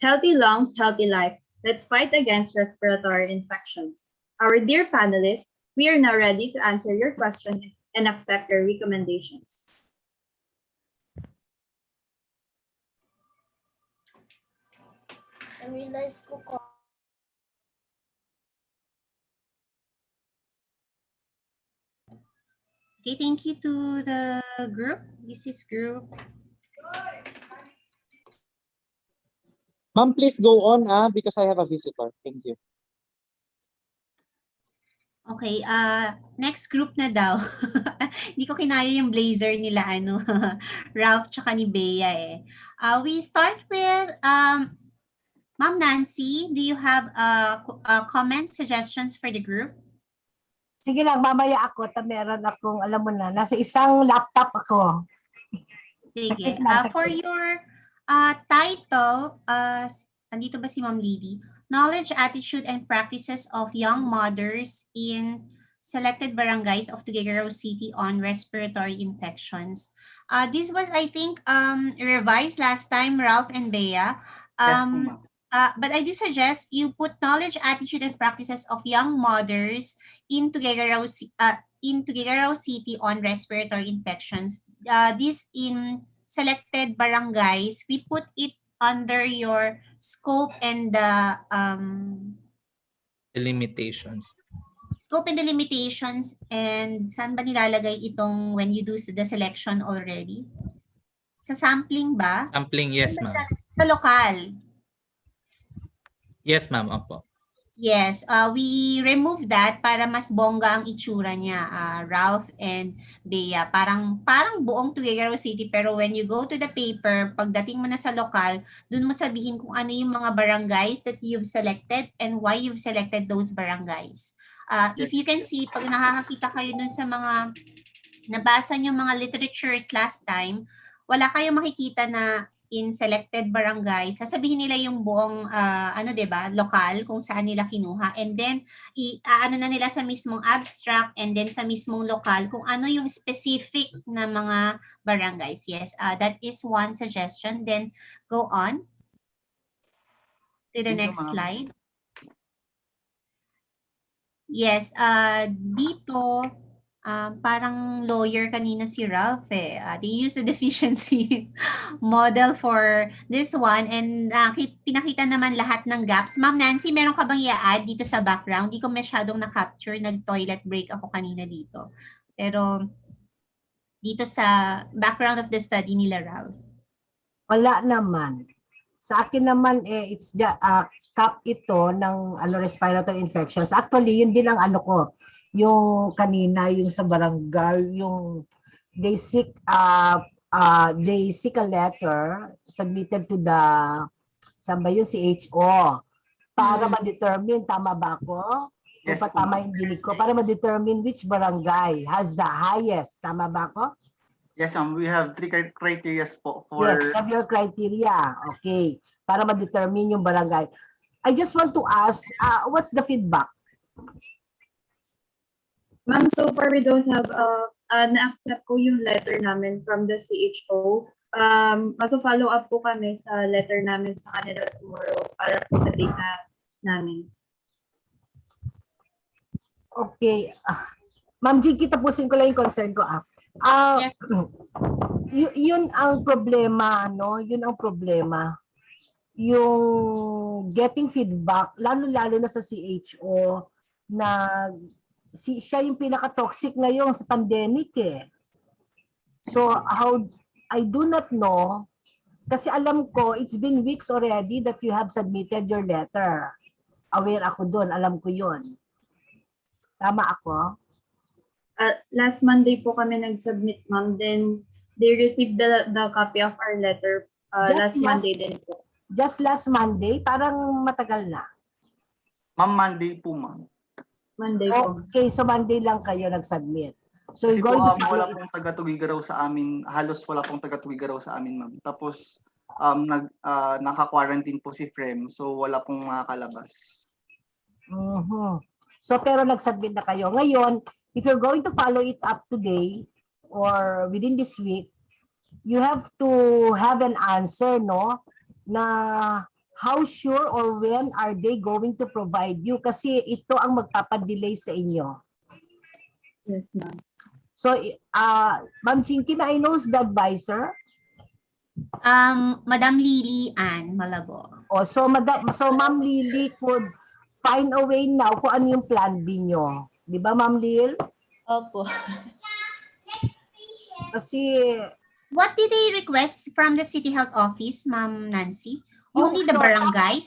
Healthy lungs, healthy life. Let's fight against respiratory infections. Our dear panelists, we are now ready to answer your questions and accept your recommendations. Okay, thank you to the group. This is group. Ma'am, please go on because I have a visitor. Thank you. Okay, next group na daw. Hindi ko kinaya yung blazer nila, Ralph tsaka ni Bea eh. We start with Ma'am Nancy. Do you have comments, suggestions for the group? Sige lang, mamaya ako. Meron akong, alam mo na, nasa isang laptop ako. Sige. For your title, andito ba si Ma'am Lily? Knowledge, attitude, and practices of young mothers in selected barangays of Tuguegarao City on respiratory infections. This was, I think, revised last time, Ralph and Bea. But I do suggest you put knowledge, attitude, and practices of young mothers in Tuguegarao City on respiratory infections. This in selected barangays, we put it under your scope and the limitations. Scope and the limitations, and saan ba nilalagay itong when you do the selection already? Sa sampling ba? Sampling, yes, ma'am. Sa lokal. Yes, ma'am. Opo. Yes, we remove that para mas bongga ang itsura niya, Ralph and Bea. Parang buong Tuguegarao City, pero when you go to the paper, pagdating mo na sa lokal, dun mo sabihin kung ano yung mga barangays that you've selected and why you've selected those barangays. If you can see, pag nakakakita kayo dun sa mga nabasa niyo mga literatures last time, wala kayong makikita na in selected barangay, sasabihin nila yung buong ano 'di ba, lokal kung saan nila kinuha, and then ano na nila sa mismong abstract and then sa mismong lokal kung ano yung specific na mga barangays. Yes, that is one suggestion. Then go on to the next slide. Yes, dito parang lawyer kanina si Ralph eh. They use the deficiency model for this one, and pinakita naman lahat ng gaps. Ma'am Nancy, meron ka bang i-add dito sa background? Di ko masyadong na-capture, nag-toilet break ako kanina dito. Pero dito sa background of the study nila, Ralph. Wala naman. Sa akin naman it's cup ito ng respiratory infections. Actually, yun din ang ko. Yung kanina, yung sa barangay, yung they seek a letter submitted to the CHO para ma-determine, tama ba ako? Yes, o tama yung dinig ko, para ma-determine which barangay has the highest. Tama ba ako? Yes, ma'am. We have 3 criteria for... Yes, we have your criteria. Okay. Para ma-determine yung barangay. I just want to ask, what's the feedback? Ma'am, so far we don't have na-accept ko yung letter namin from the CHO. Mag-follow up po kami sa letter namin sa kanila tomorrow para po sa data namin. Okay. Ma'am G, tapusin ko lang yung concern ko. Yun ang problema, no? Yun ang problema. Yung getting feedback, lalo-lalo na sa CHO, na siya yung pinaka-toxic ngayon sa pandemic eh. So, I do not know, kasi alam ko, it's been weeks already that you have submitted your letter. Aware ako doon, alam ko yun. Tama ako? Last Monday po kami nag-submit, ma'am. Then, they received the copy of our letter last Monday din po. Just last Monday? Parang matagal na. Ma'am, Monday po, ma'am. Monday po. Okay, so Monday lang kayo nag-submit. So kasi you're going po, to wala pong taga-Tuguegarao sa amin, halos wala pong taga-Tuguegarao sa amin, ma'am. Tapos, naka-quarantine po si Frem, so wala pong makakalabas. So pero nag-submit na kayo. Ngayon, if you're going to follow it up today or within this week, you have to have an answer, no? Na how sure or when are they going to provide you? Kasi ito ang magpapadelay sa inyo. Yes, ma'am. So, Ma'am Chinky, I know the advisor. Madam Lily Ann Malabo. So Ma'am Lily could find a way now kung ano yung plan B nyo. Di ba, Ma'am Lil? Opo. Kasi... What did they request from the City Health Office, Ma'am Nancy? Only the barangays?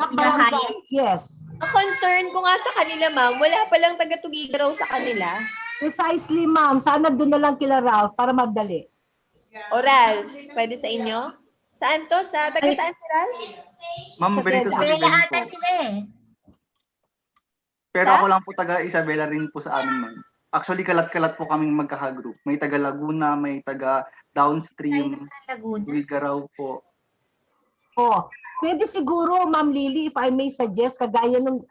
Yes. Ang concern ko nga sa kanila, ma'am, wala palang taga-Tuguegarao sa kanila. Precisely, ma'am. Sana doon na lang kila Ralph para madali. Ralph, pwede sa inyo? Saan to? Taga-saan si Ralph? Ma'am, ganito sa amin po. Sila eh. Pero ako lang po taga Isabela rin po sa amin, ma'am. Actually, kalat-kalat po kaming magkaka-group. May taga Laguna, may taga downstream, Tuguegarao po. Pwede siguro, Ma'am Lily, if I may suggest, kagaya ng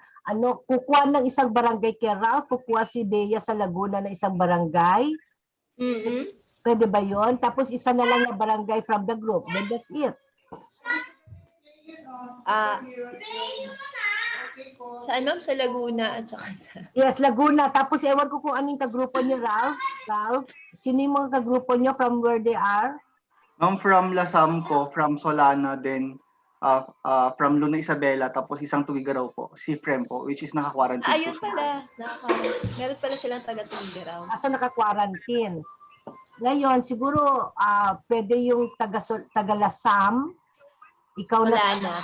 kukuha ng isang barangay kay Ralph, kukuha si Bea sa Laguna ng isang barangay. Pwede ba yon? Tapos isa na lang na barangay from the group. Then that's it. Saan, ma'am? Sa Laguna at saka sa... Yes, Laguna. Tapos ewan ko kung anong kagrupo niyo, Ralph. Sino yung mga kagrupo niyo from where they are? Ma'am, from Lasamco, from Solana, then from Luna Isabela, tapos isang Tugigaraw po, si Frem po, which is naka-quarantine po Ayun siya. pala. Meron pala silang taga-Tugigaraw. Kaso naka-quarantine. Ngayon, siguro pwede yung taga-Lasam, ikaw na Solana.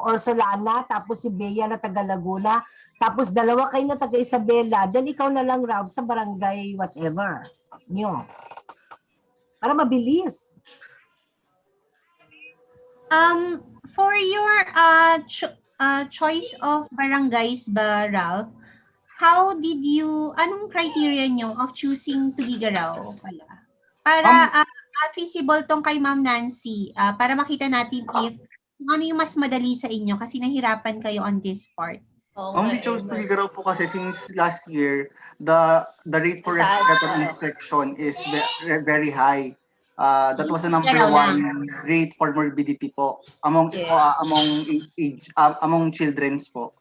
or Solana, tapos si Bea na taga Laguna, tapos dalawa kayo na taga Isabela, then ikaw na lang raw sa barangay whatever nyo. Para mabilis. For your choice of barangays ba, Ralph, anong criteria nyo of choosing Tugigaraw pala? Para feasible tong kay Ma'am Nancy, para makita natin if kung ano yung mas madali sa inyo kasi nahirapan kayo on this part. We chose Tugigaraw po kasi since last year, the rate for respiratory infection is very high. That was the number one rate for morbidity po among children's po.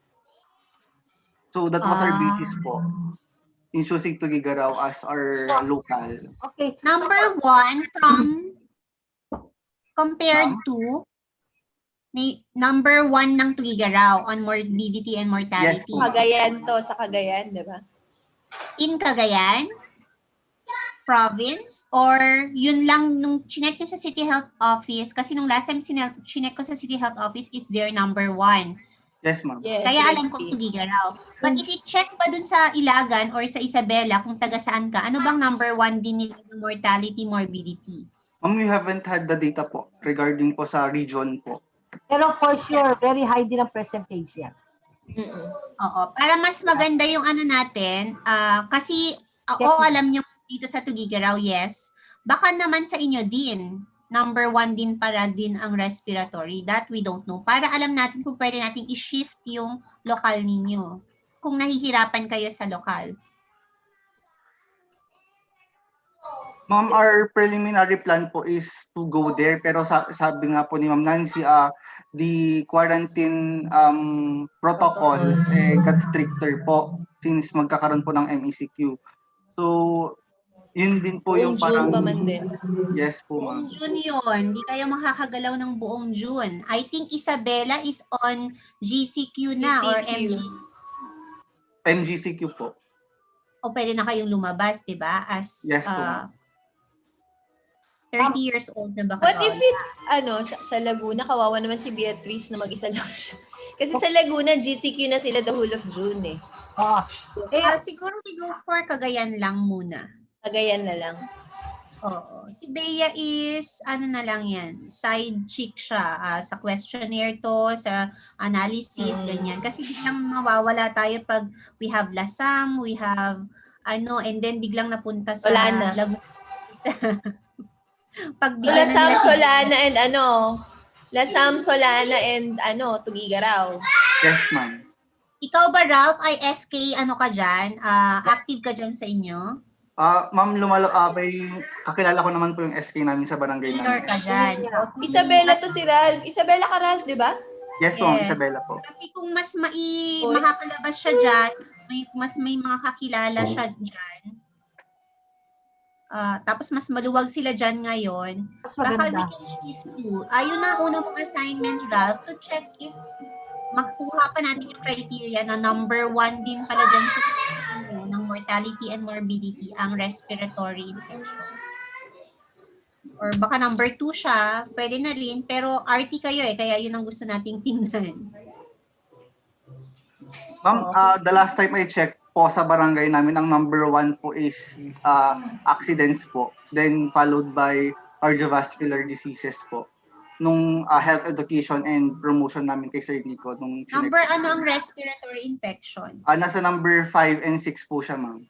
So that was our basis po in choosing Tugigaraw as our local. Okay. Number one compared to number one ng Tugigaraw on morbidity and mortality. Yes po. Cagayan to, sa Cagayan, di ba? In Cagayan province, or yun lang nung chinek nyo sa City Health Office, kasi nung last time chinek ko sa City Health Office, it's their number one. Yes, ma'am. Yes, Kaya alam kong Tugigaraw. But if i-check pa dun sa Ilagan or sa Isabela, kung taga saan ka, ano bang number one din nila ng mortality, morbidity? We haven't had the data po regarding po sa region po. Pero for sure, very high din ang percentage yan. Oo. Para mas maganda yung ano natin, kasi alam nyo dito sa Tugigaraw, yes. Baka naman sa inyo din, number one din para din ang respiratory. That we don't know. Para alam natin kung pwede natin i-shift yung lokal ninyo. Kung nahihirapan kayo sa lokal. Ma'am, our preliminary plan po is to go there. Pero sabi nga po ni Ma'am Nancy, the quarantine protocols got stricter po since magkakaroon po ng MECQ. So, yun din po yung parang... June pa man din. Yes po, ma'am. Buong June yun. Hindi kayo makakagalaw ng buong June. I think Isabela is on GCQ na or MGCQ. MGCQ po. O pwede na kayong lumabas, di ba? As yes, po. 30 years old na ba kayo? What if it's, sa Laguna, kawawa naman si Beatrice na mag-isa lang siya. Kasi sa Laguna, GCQ na sila the whole of June eh. Siguro we go for Cagayan lang muna. Cagayan na lang. Oo. Si Bea is, na lang yan, side chick siya. Sa questionnaire to, sa analysis, ganyan. Kasi biglang mawawala tayo pag we have Lasam, we have, and then biglang napunta sa Laguna. Pag bigyan Lasam, Solana, and Lasam, Solana, and Tugigaraw. Yes, ma'am. Ikaw ba, Ralph, ay SK, ka dyan? Active ka dyan sa inyo? Ma'am, may kakilala ko naman po yung SK namin sa barangay namin. Ka dyan. Isabela to si Ralph. Isabela ka, Ralph, di ba? Yes po, Isabela po. Kasi kung mas makakalabas siya dyan, mas may mga kakilala siya dyan, tapos mas maluwag sila dyan ngayon, baka we can shift to. Ayun na unang mong assignment, Ralph, to check if makuha pa natin yung criteria na number one din pala dyan sa ng mortality and morbidity ang respiratory infection. Or baka number 2 siya, pwede na rin, pero RT kayo kaya yun ang gusto nating tingnan. Ma'am, the last time I checked po sa barangay namin, ang number 1 po is accidents po, then followed by cardiovascular diseases po. Nung health education and promotion namin kay Sir Nico. Number ang respiratory infection? Nasa number 5 and 6 po siya, ma'am.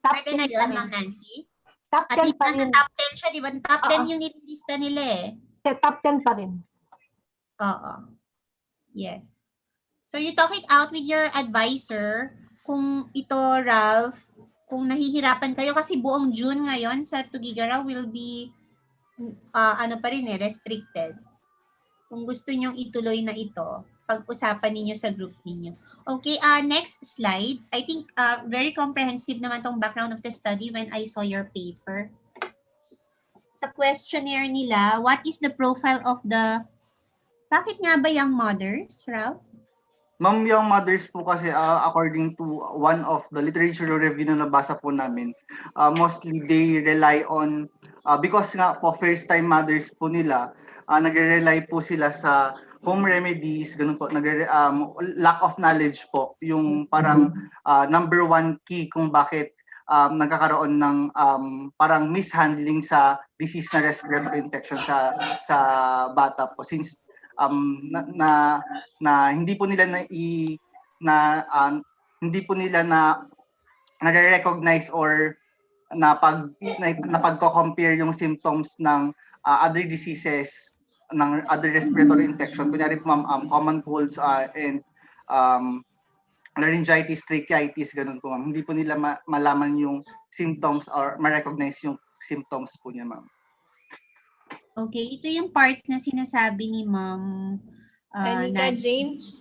Pwede na yun, Ma'am Nancy? Top 10 pa rin. Top 10 siya, di ba? Top 10 yung nilista nila Top 10 pa rin. Oo. Yes. So you talk it out with your advisor kung ito, Ralph, kung nahihirapan kayo kasi buong June ngayon sa Tugigaraw will be pa rin restricted. Kung gusto nyong ituloy na ito, pag-usapan ninyo sa group ninyo. Okay, next slide. I think very comprehensive naman tong background of the study when I saw your paper. Sa questionnaire nila, what is the profile of the Bakit nga ba young mothers, Ralph? Ma'am, young mothers po kasi according to one of the literature review na nabasa po namin, mostly they rely on, because nga po first time mothers po nila, nagre-rely po sila sa home remedies, ganun po, lack of knowledge po, yung parang number one key kung bakit nagkakaroon ng parang mishandling sa disease na respiratory infection sa bata po, since na hindi po nila hindi po nila na-recognize or napagko-compare yung symptoms ng other diseases, ng other respiratory infection. Kunyari po ma'am, common colds and laryngitis, tracheitis, ganun po ma'am. Hindi po nila malaman yung symptoms or ma-recognize yung symptoms po niya ma'am. Okay, ito yung part na sinasabi ni Ma'am Anika James.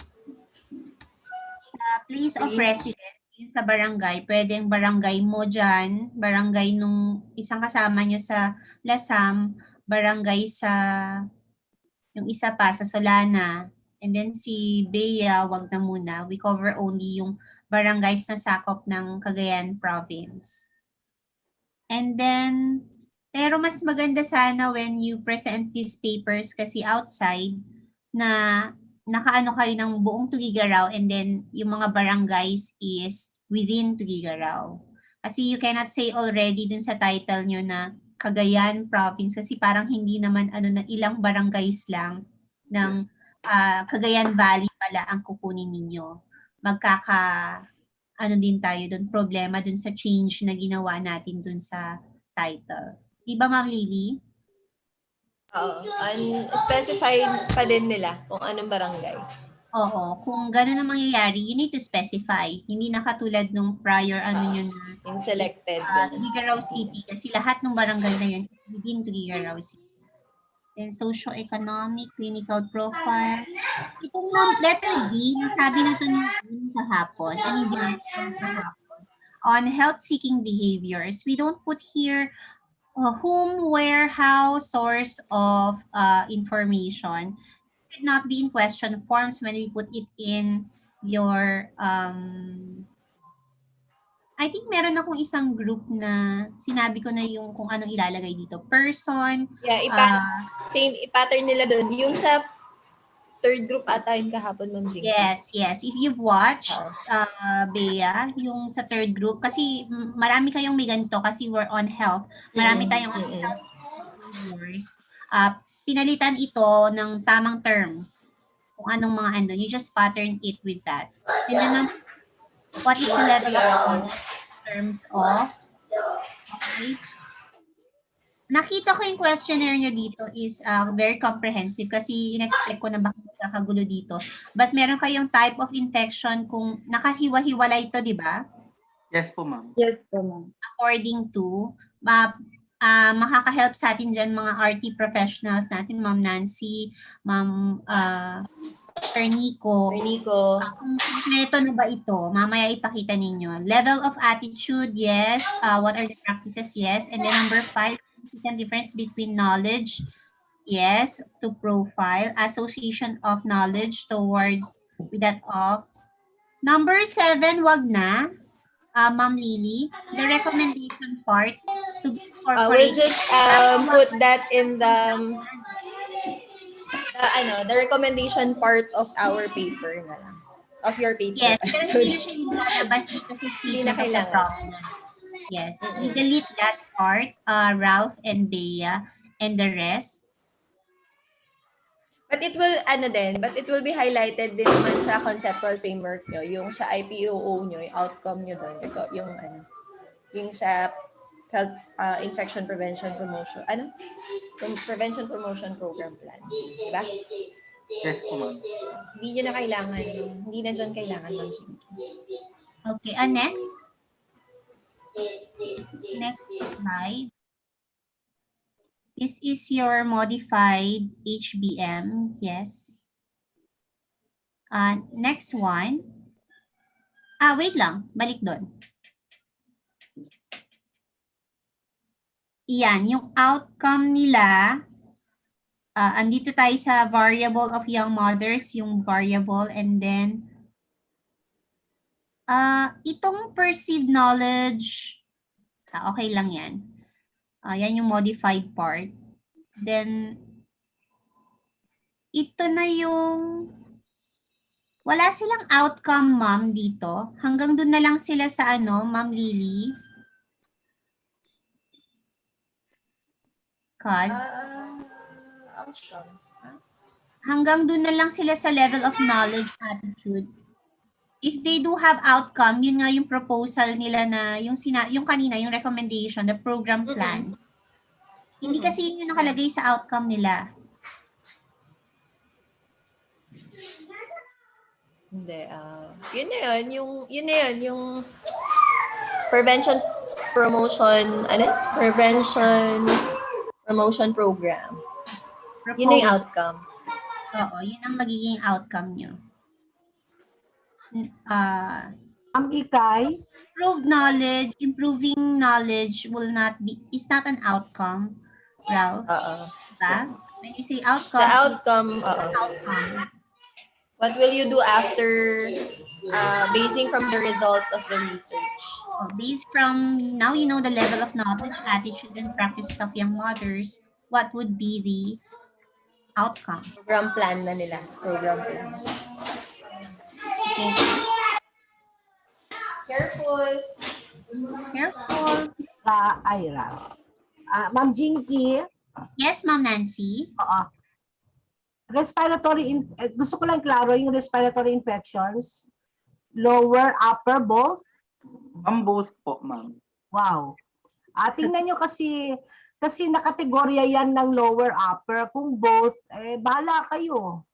Place of residence yung sa barangay, pwedeng barangay mo dyan, barangay nung isang kasama nyo sa Lasam, barangay sa yung isa pa sa Solana, and then si Bea, wag na muna. We cover only yung barangays na sakop ng Cagayan Province. And then, pero mas maganda sana when you present these papers kasi outside na nakaano kayo ng buong Tugigaraw and then yung mga barangays is within Tugigaraw. Kasi you cannot say already dun sa title nyo na Cagayan Province kasi parang hindi naman na ilang barangays lang ng Cagayan Valley pala ang kukunin ninyo. Din tayo dun, problema dun sa change na ginawa natin dun sa title. Diba, Ma'am Lily? Oo. Unspecified pa din nila kung anong barangay. Oo. Kung gano'n ang mangyayari, you need to specify. Hindi na katulad nung prior nyo na yung selected. Tugigaraw City. Kasi lahat ng barangay na yun within Tugigaraw City. Then socio-economic, clinical profile. Itong letter D, nasabi na ito ni kahapon, ni Director kahapon, on health-seeking behaviors. We don't put here whom, where, how, source of information. It should not be in question forms when we put it in your I think meron akong isang group na sinabi ko na yung kung anong ilalagay dito. Person. Yeah, same pattern nila doon. Yung sa third group ata yung kahapon, Ma'am Jinky. Yes. If you've watched, Bea, yung sa third group, kasi marami kayong may ganito kasi we're on health. Marami tayong on health behaviors. Pinalitan ito ng tamang terms. Kung anong mga andun. You just pattern it with that. And then, what is the level of knowledge in terms of, okay. Nakita ko yung questionnaire nyo dito is very comprehensive kasi in-expect ko na baka magkakagulo dito. But meron kayong type of infection kung nakahiwa-hiwalay ito, di ba? Yes po, ma'am. Yes po, ma'am. According to, makaka-help sa atin dyan mga RT professionals natin, Ma'am Nancy, Ma'am Dr. Nico. Kung kompleto na ba ito, mamaya ipakita ninyo. Level of attitude, yes. What are the practices? Yes. And then number 5, significant difference between knowledge, yes, to profile. Association of knowledge towards with that of. Number 7, wag na. Ma'am Lily, the recommendation part to be incorporated. We'll just put that in the recommendation part of our paper na lang. Of your paper. Yes, pero hindi siya ilalabas dito sa statement of the problem. Yes, we delete that part, Ralph and Bea and the rest. But it will be highlighted din naman sa conceptual framework nyo, yung sa IPOO nyo, yung outcome nyo doon, yung sa health infection prevention promotion, prevention promotion program plan. Diba? Yes po, ma'am. Hindi na dyan kailangan, Ma'am Jinky. Okay, next. Next slide. This is your modified HBM, yes. Next one. Wait lang, balik doon. Iyan, yung outcome nila andito tayo sa variable of young mothers, yung variable, and then itong perceived knowledge, okay lang yan. Yan yung modified part. Then, ito na yung, wala silang outcome, ma'am, dito. Hanggang dun na lang sila sa Ma'am Lily. Hanggang dun na lang sila sa level of knowledge, attitude. If they do have outcome, yun nga yung proposal nila na yung kanina, yung recommendation, the program plan. Hindi kasi yun yung nakalagay sa outcome nila. Hindi, yun na yun, yung prevention promotion program. Yun na yung outcome. Oo, yun ang magiging outcome nyo. Ikay? Improving knowledge is not an outcome, Ralph. Diba? When you say outcome, the outcome. What will you do after basing from the result of the research? Based from, now you know the level of knowledge, attitude, and practices of young mothers, what would be the outcome? Program plan na nila. Program plan. Okay. Careful. Ma'am Jinky? Yes, Ma'am Nancy? Oo. Gusto ko lang klaro yung respiratory infections. Lower, upper, both? Both po, ma'am. Wow. Tingnan nyo kasi nakategorya yan ng lower, upper. Kung both, bahala kayo.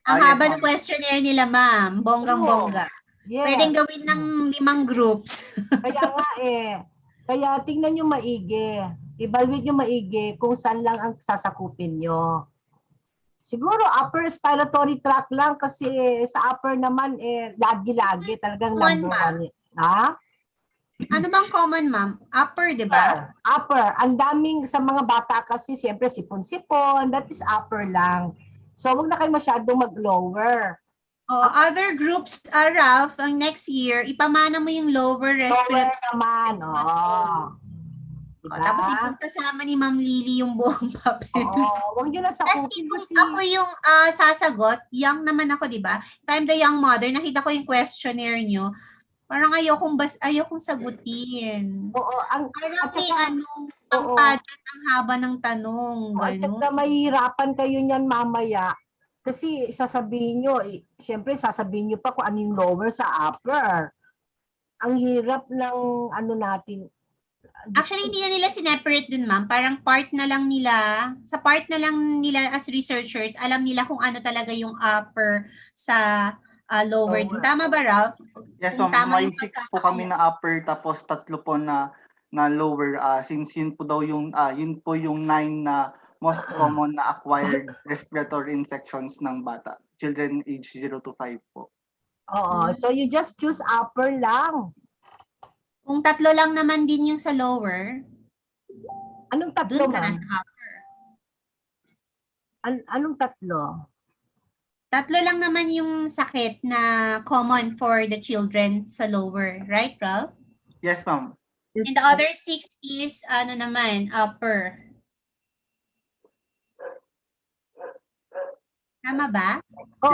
Ang haba ng questionnaire nila, ma'am. Bonggang-bongga. Yes. Pwedeng gawin ng 5 groups. Kaya nga Kaya tingnan nyo maigi. Evaluate nyo maigi kung saan lang ang sasakupin nyo. Siguro upper respiratory tract lang kasi sa upper naman lagi-lagi talagang number one. Ha? Ano bang common, ma'am? Upper, di ba? Upper. Ang daming sa mga bata kasi siyempre sipon-sipon. That is upper lang. So wag na kayo masyadong mag-lower. Other groups, Ralph, ang next year, ipamana mo yung lower respiratory. Lower naman, Diba? Tapos ipagkasama ni Ma'am Lily yung buong papel. Huwag nyo na sakupin kasi. Ako yung sasagot, young naman ako, di ba? If I'm the young mother, nakita ko yung questionnaire nyo, parang ayokong sagutin. Parang pangpadat ang haba ng tanong. At saka mahihirapan kayo niyan mamaya. Kasi sasabihin nyo, siyempre sasabihin nyo pa kung ano yung lower sa upper. Ang hirap ng natin. Actually, hindi na nila sineparate dun, ma'am. Parang part na lang nila as researchers, alam nila kung ano talaga yung upper sa lower din. Tama ba, Ralph? Yes, ma'am. May 6 po kami na upper, tapos 3 po na lower. Since yun po yung 9 na most common na acquired respiratory infections ng bata. Children age 0 to 5 po. Oo. So you just choose upper lang. Kung 3 lang naman din yung sa lower. Anong 3, ma'am? Anong 3? 3 lang naman yung sakit na common for the children sa lower. Right, Ralph? Yes, ma'am. And the other 6 is, upper. Tama ba?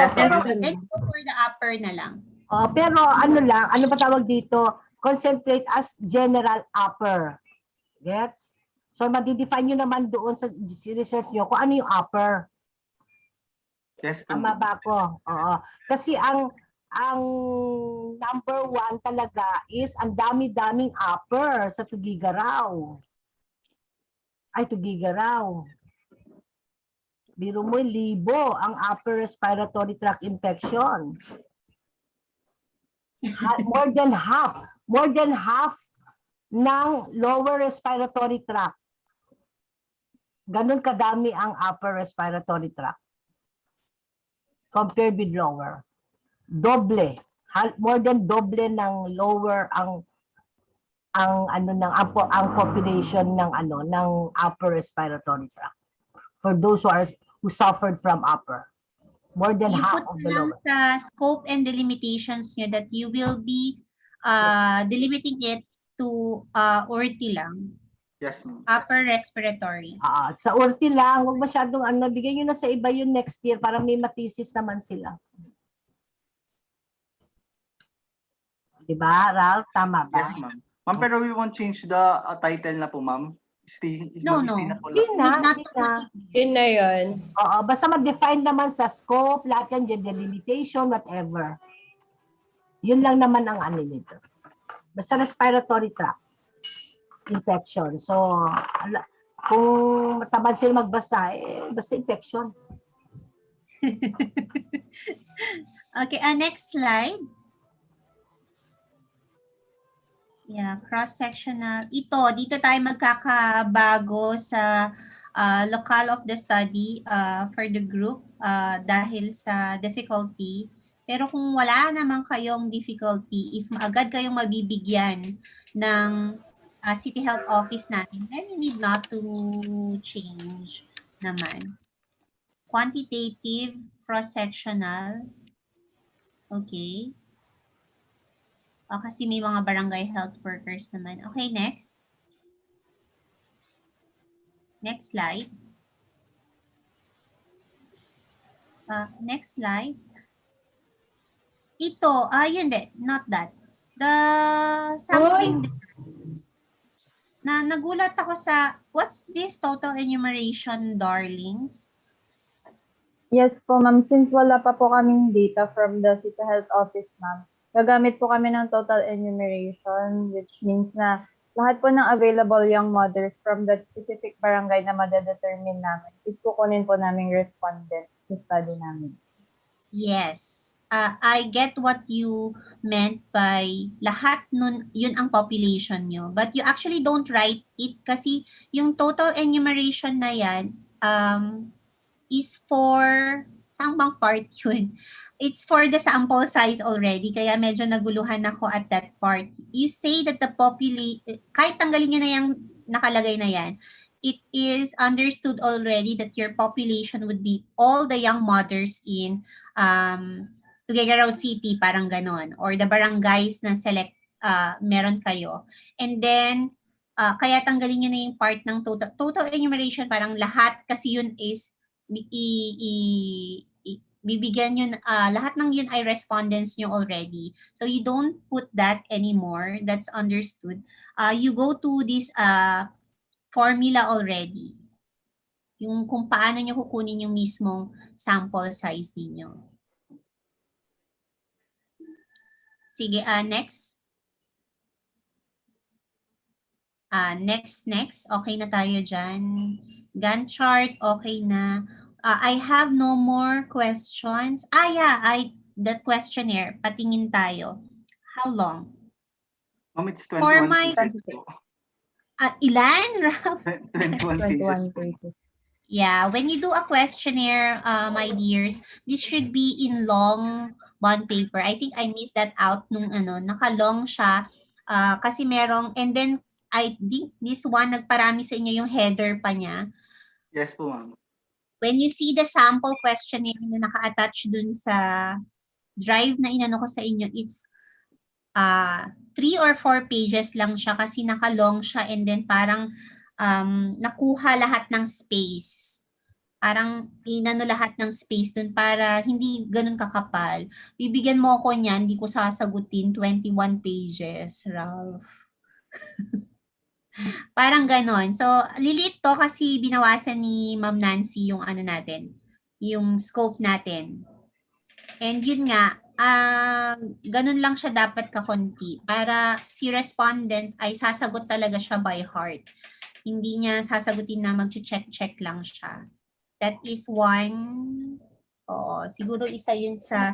Yes, pero ma'am. let's go for the upper na lang. Pero ano pa tawag dito? Concentrate as general upper. Gets? So, ma-define nyo naman doon sa research nyo kung ano yung upper. Yes, tama ba ako? Oo. Kasi ang number 1 talaga is ang dami-daming upper sa Tugigaraw. Tugigaraw. Biro mo, 1,000 ang upper respiratory tract infection. More than half ng lower respiratory tract. Ganun kadami ang upper respiratory tract compared with lower. Doble. More than doble ng lower ang population ng upper respiratory tract. For those who suffered from upper. More than You half put of na the lang lower. sa scope and the limitations nyo that you will be delimiting it to ORT lang. Yes, ma'am. Upper respiratory. Sa ORT lang, huwag masyadong bigay nyo na sa iba yung next year para may matisis naman sila. Diba, Ralph? Tama ba? Yes, ma'am. Ma'am, pero we won't change the title na po, ma'am. No. Mag-stay na po Hindi lang. na. Yun na yun. Oo, basta mag-define naman sa scope, lahat yan, the limitation, whatever. Yun lang naman ang nito. Basta respiratory tract infection. So, kung matabad sila magbasa, basta infection. Okay, next slide. Yeah, cross-sectional. Dito tayo magkakabago sa locale of the study for the group dahil sa difficulty. Pero kung wala naman kayong difficulty, if agad kayong mabibigyan ng City Health Office natin, then you need not to change naman. Quantitative, cross-sectional. Okay. Kasi may mga barangay health workers naman. Okay, next. Next slide. Next slide. Ito, yun din, not that. The sampling na nagulat ako sa, what's this total enumeration, darlings? Yes po, ma'am. Since wala pa po kaming data from the City Health Office, ma'am, gagamit po kami ng total enumeration, which means na lahat po ng available young mothers from that specific barangay na madadetermine namin is kukunin po naming respondent sa study namin. Yes. I get what you meant by lahat nun, yun ang population nyo. But you actually don't write it kasi yung total enumeration na yan is for, saan bang part yun? It's for the sample size already, kaya medyo naguluhan ako at that part. You say that the kahit tanggalin nyo na yung nakalagay na yan, it is understood already that your population would be all the young mothers in Tuguegarao City, parang ganon, or the barangays na select meron kayo. And then, kaya tanggalin nyo na yung part ng total enumeration, parang lahat kasi yun is bibigyan yun, lahat ng yun ay respondents nyo already. So you don't put that anymore. That's understood. You go to this formula already. Yung kung paano nyo kukunin yung mismong sample size ninyo. Sige, next. Next. Okay na tayo dyan. Gantt chart, okay na. I have no more questions. The questionnaire, patingin tayo. How long? Ma'am, it's 21 pages po. Ilan? 21 pages po. Yeah, when you do a questionnaire, my dears, this should be in long bond paper. I think I missed that out nung naka-long siya. Kasi merong, and then I think this one, nagparami sa inyo yung header pa niya. Yes po, ma'am. When you see the sample questionnaire na naka-attach dun sa drive na inano ko sa inyo, it's 3 or 4 pages lang siya kasi naka-long siya and then parang nakuha lahat ng space. Parang inano lahat ng space dun para hindi ganun kakapal. Bibigyan mo ako niyan, hindi ko sasagutin 21 pages, Ralph. Parang ganon. So, lilit to kasi binawasan ni Ma'am Nancy yung natin, yung scope natin. And yun nga, ganun lang siya dapat kakunti para si respondent ay sasagot talaga siya by heart. Hindi niya sasagutin na mag-check lang siya. That is one. Oo, siguro isa yun sa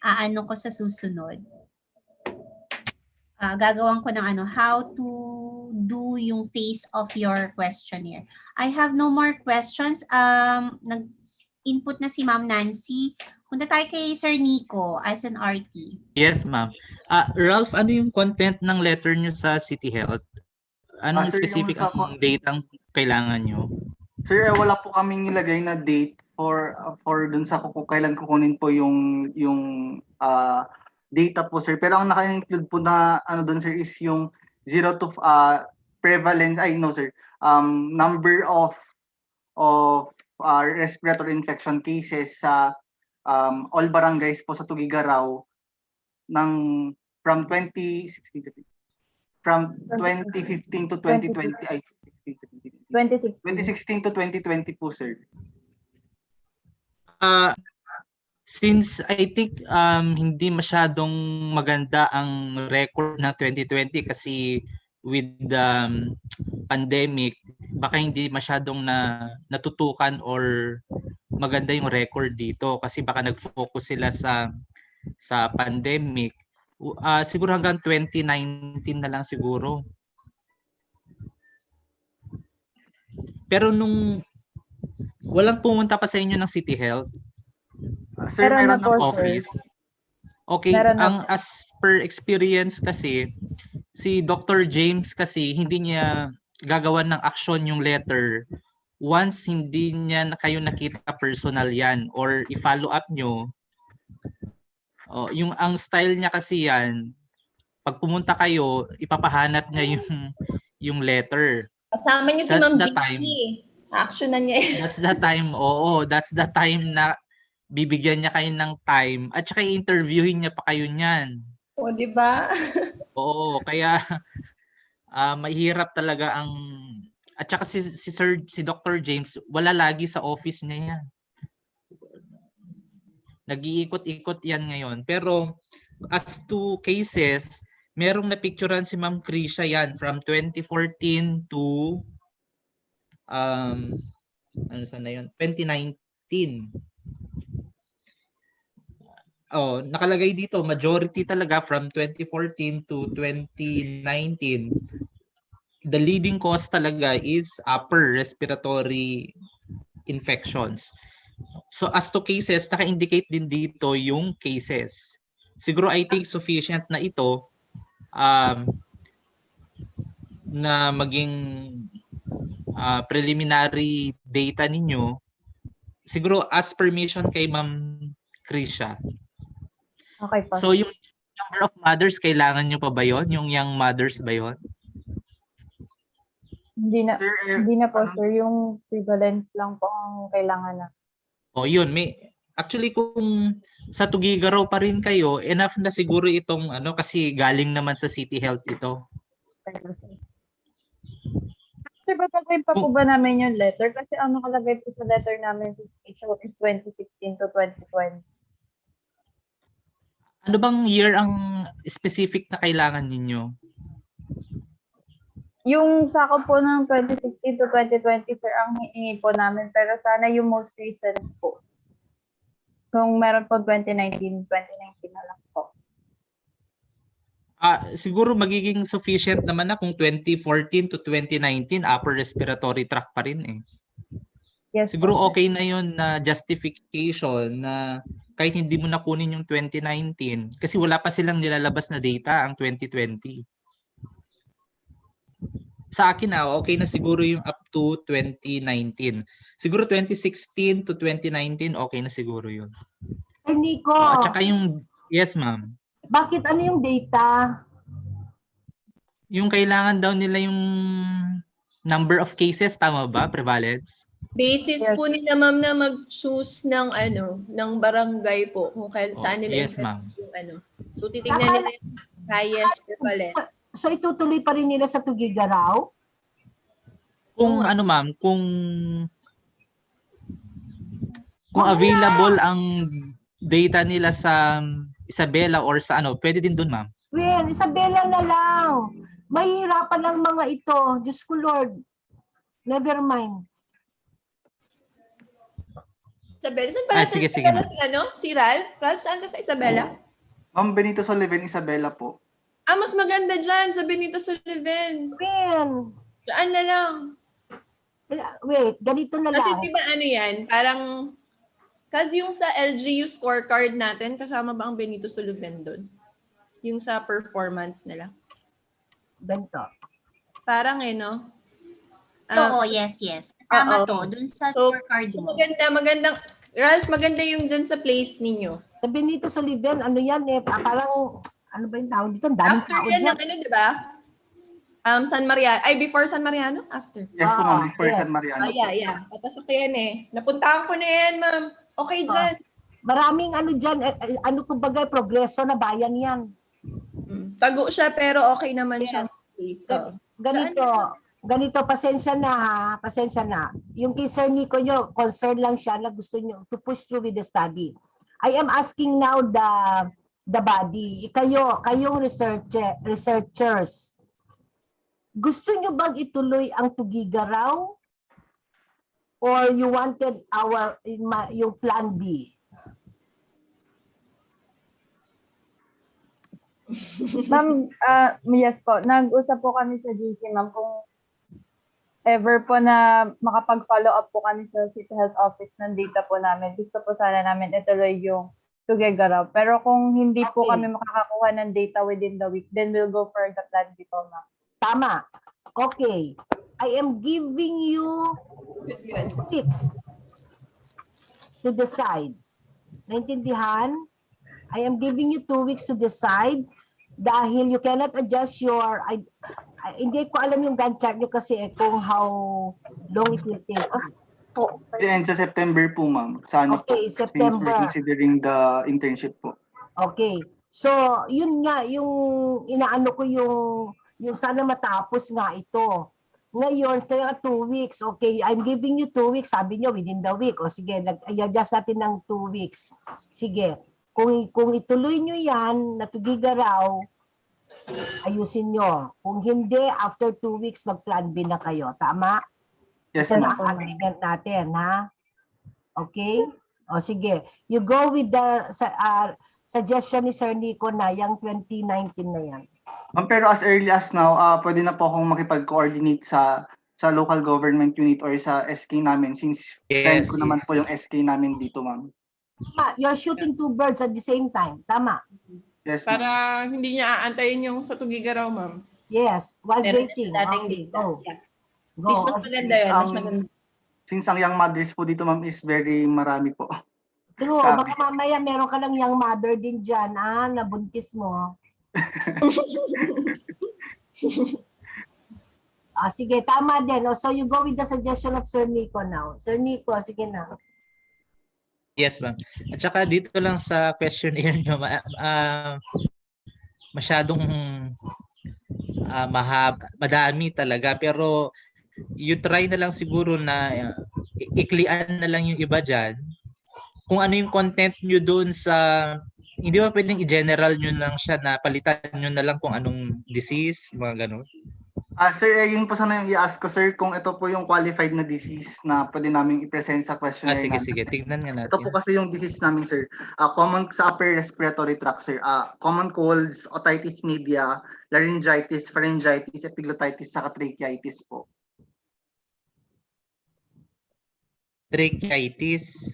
aano ko sa susunod. Gagawin ko ng how to do yung phase of your questionnaire. I have no more questions. Nag-input na si Ma'am Nancy. Punta tayo kay Sir Nico as an RT. Yes, ma'am. Ralph, ano yung content ng letter nyo sa City Health? Anong Sir, specific ang datang kailangan nyo? Sir, wala po kaming nilagay na date for dun sa kailan kukunin po data po, sir. Pero ang naka-include po na ano dun, sir, is yung 0 to prevalence, no, sir. Number of respiratory infection cases sa all barangays po sa Tugigaraw ng from 2016 from 2015 to 2020 ay 2016 to 2020 po, sir. Since I think hindi masyadong maganda ang record na 2020 kasi with the pandemic, baka hindi masyadong natutukan or maganda yung record dito kasi baka nag-focus sila sa pandemic. Siguro hanggang 2019 na lang siguro. Pero nung walang pumunta pa sa inyo ng City Health, sir, meron na po, office. Okay, as per experience kasi, si Dr. James kasi hindi niya gagawan ng action yung letter once hindi niya na kayo nakita personal yan or i-follow up nyo. Yung ang style niya kasi yan, pag pumunta kayo, ipapahanap niya yung letter. Kasama niyo si Ma'am Gigi. Action na niya. That's the time, that's the time na bibigyan niya kayo ng time at saka i-interviewin niya pa kayo niyan. O, di ba? Oo, kaya mahirap talaga ang at saka si Dr. James wala lagi sa office niya yan. Nag-iikot-ikot yan ngayon. Pero as to cases, merong napicturean si Ma'am Krisha yan from 2014 to ano sana yun? 2019. Nakalagay dito, majority talaga from 2014 to 2019. The leading cause talaga is upper respiratory infections. So as to cases, naka-indicate din dito yung cases. Siguro I think sufficient na ito na maging preliminary data ninyo. Siguro as permission kay Ma'am Krisha. Okay po. So yung number of mothers, kailangan nyo pa ba yon? Yung young mothers ba yon? Hindi na po, sir. Yung prevalence lang po ang kailangan na. Yun. Actually, kung sa Tugigaraw pa rin kayo, enough na siguro itong kasi galing naman sa City Health ito. Sir, papagawin pa po ba namin yung letter? Kasi ang nakalagay po sa letter namin is 2016 to 2020. Ano bang year ang specific na kailangan ninyo? Yung sakop po ng 2016 to 2020, sir, ang hihingi po namin. Pero sana yung most recent po. Kung meron po 2019 na lang po. Siguro magiging sufficient naman na kung 2014 to 2019, upper respiratory tract pa rin eh. Yes, siguro okay na yun na justification na kahit hindi mo nakunin yung 2019 kasi wala pa silang nilalabas na data ang 2020. Sa akin okay na siguro yung up to 2019. Siguro 2016 to 2019 okay na siguro yun. Ay, Nico. At saka yung, yes ma'am. Bakit ano yung data? Yung kailangan daw nila yung number of cases, tama ba? Prevalence? Basis po nila ma'am na mag-choose ng ng barangay po kung saan nila yes, ma'am. yung So titingnan nila yung highest prevalence. So itutuloy pa rin nila sa Tugigaraw? Kung ma'am, kung available ang data nila sa Isabela or sa pwede din doon ma'am. Well, Isabela na lang. Mahihirapan ang mga ito. Diyos ko Lord. Never mind. Isabela, saan pala sige, ma'am. Si Ralph? Ralph, saan ka sa Isabela? Ma'am Benito Soliven, Isabela po. Mas maganda dyan sa Benito Soliven. Well, dyan na lang. Wait, ganito na lang. Kasi diba yan? Parang, kasi yung sa LGU scorecard natin, kasama ba ang Benito Soliven doon? Yung sa performance nila. Ganito. Parang Oo, yes. Tama to. Dun sa scorecard mo. Magandang, Ralph, maganda yung dyan sa place ninyo. Sa Benito Soliven, ano yan eh, parang, ano ba yung tawag dito? Ang daming After tao yan dyan. ng ano, di ba? San Mariano. Ay, before San Mariano? After. Yes po, ma'am. Before San Mariano po. Yeah. Papasok ko yan eh. Napuntahan ko na yan, ma'am. Okay dyan. Maraming ano dyan, ano kumbaga, progreso na bayan yan. Tago siya, pero okay naman siya. Ganito, pasensya na ha, pasensya na. Yung kay Sir Nico nyo, concern lang siya na gusto nyo to push through with the study. I am asking now the body, kayong researchers, gusto nyo bang ituloy ang Tugigaraw? Or you wanted yung plan B? Ma'am, yes po. Nag-usap po kami sa GC, ma'am, kung ever po na makapag-follow up po kami sa City Health Office ng data po namin. Gusto po sana namin ituloy yung Tugigaraw. Pero kung hindi po kami makakakuha ng data within the week, then we'll go for the plan B po, ma'am. Tama. Okay. I am giving you 2 weeks to decide. Naintindihan? I am giving you 2 weeks to decide dahil you cannot adjust your... hindi ko alam yung Gantt chart nyo kasi kung how long it will take. And sa September po, ma'am. Sa ano Okay, po? September. Since we're considering the internship po. Okay. So, yun nga, yung inaano ko yung sana matapos nga ito. Ngayon, kaya 2 weeks. Okay, I'm giving you 2 weeks. Sabi nyo, within the week. O sige, i-adjust natin ng 2 weeks. Sige. Kung ituloy nyo yan, natugigaraw, ayusin nyo. Kung hindi, after 2 weeks, mag-plan B na kayo. Tama? Yes, ito ma'am. ang agreement natin, ha? Okay? O sige. You go with the suggestion ni Sir Nico na yung 2019 na yan. Ma'am, pero as early as now, pwede na po akong makipag-coordinate sa local government unit or sa SK namin since friend ko naman po yung SK namin dito, ma'am. You're shooting 2 birds at the same time. Tama? Yes, ma'am. Para hindi niya aantayin yung sa Tugigaraw, ma'am. Yes, while Meron waiting. dating Okay, data. go. Yeah. Go. Mas maganda yun. Mas maganda. Since ang young mothers po dito, ma'am, is very marami po. True, baka mamaya meron ka lang young mother din dyan, nabuntis mo. Sige, tama din. So you go with the suggestion of Sir Nico now. Sir Nico, sige na. Yes, ma'am. At saka dito lang sa questionnaire nyo, masyadong madami talaga. Pero you try na lang siguro na iklian na lang yung iba dyan. Kung ano yung content nyo doon sa... Hindi ba pwedeng i-general nyo lang siya na palitan nyo na lang kung anong disease, mga ganun? Sir, yun po sana yung i-ask ko, sir, kung ito po yung qualified na disease na pwede namin i-present sa questionnaire namin. Sige. Tignan nga natin. Ito po kasi yung disease namin, sir. Common sa upper respiratory tract, sir. Common colds, otitis media, laryngitis, pharyngitis, epiglottitis, saka tracheitis po. Tracheitis.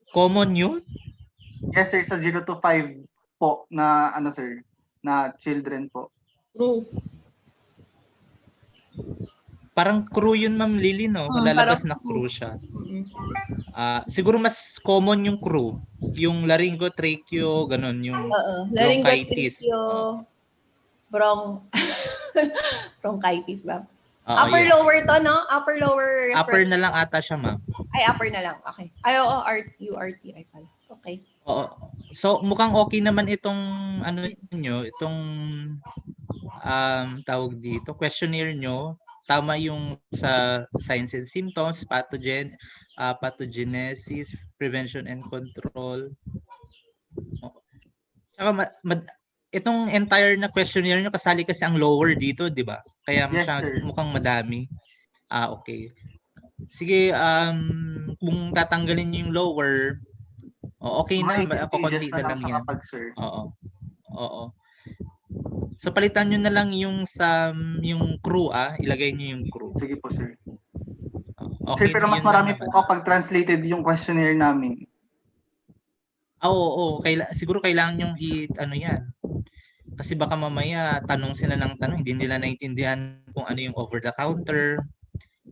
Common yun? Yes, sir. Sa 0 to 5 po na, sir, na children po. True. Parang crew yun, Ma'am Lily, no? Malalabas na crew siya. Siguro mas common yung crew. Yung laryngotracheo, ganun, yung bronchitis. Bronchitis ba? Upper lower to, no? Upper lower. Upper na lang ata siya, ma'am. Ay, upper na lang. Okay. Ay, oo, URT. Ay pala. Okay. Oo. So, mukhang okay naman itong, itong tawag dito, questionnaire nyo. Tama yung sa signs and symptoms, pathogenesis, prevention and control. Saka itong entire na questionnaire nyo, kasali kasi ang lower dito, di ba? Kaya mukhang madami. Okay. Sige, kung tatanggalin nyo yung lower, okay na, kukunti na lang yan. Oo. So palitan nyo na lang yung crew, ilagay nyo yung crew. Sige po, sir. Okay, sir, pero mas marami po kapag translated yung questionnaire namin. Oo. Siguro kailangan yung yan. Kasi baka mamaya tanong sila ng tanong, hindi nila naintindihan kung ano yung over the counter.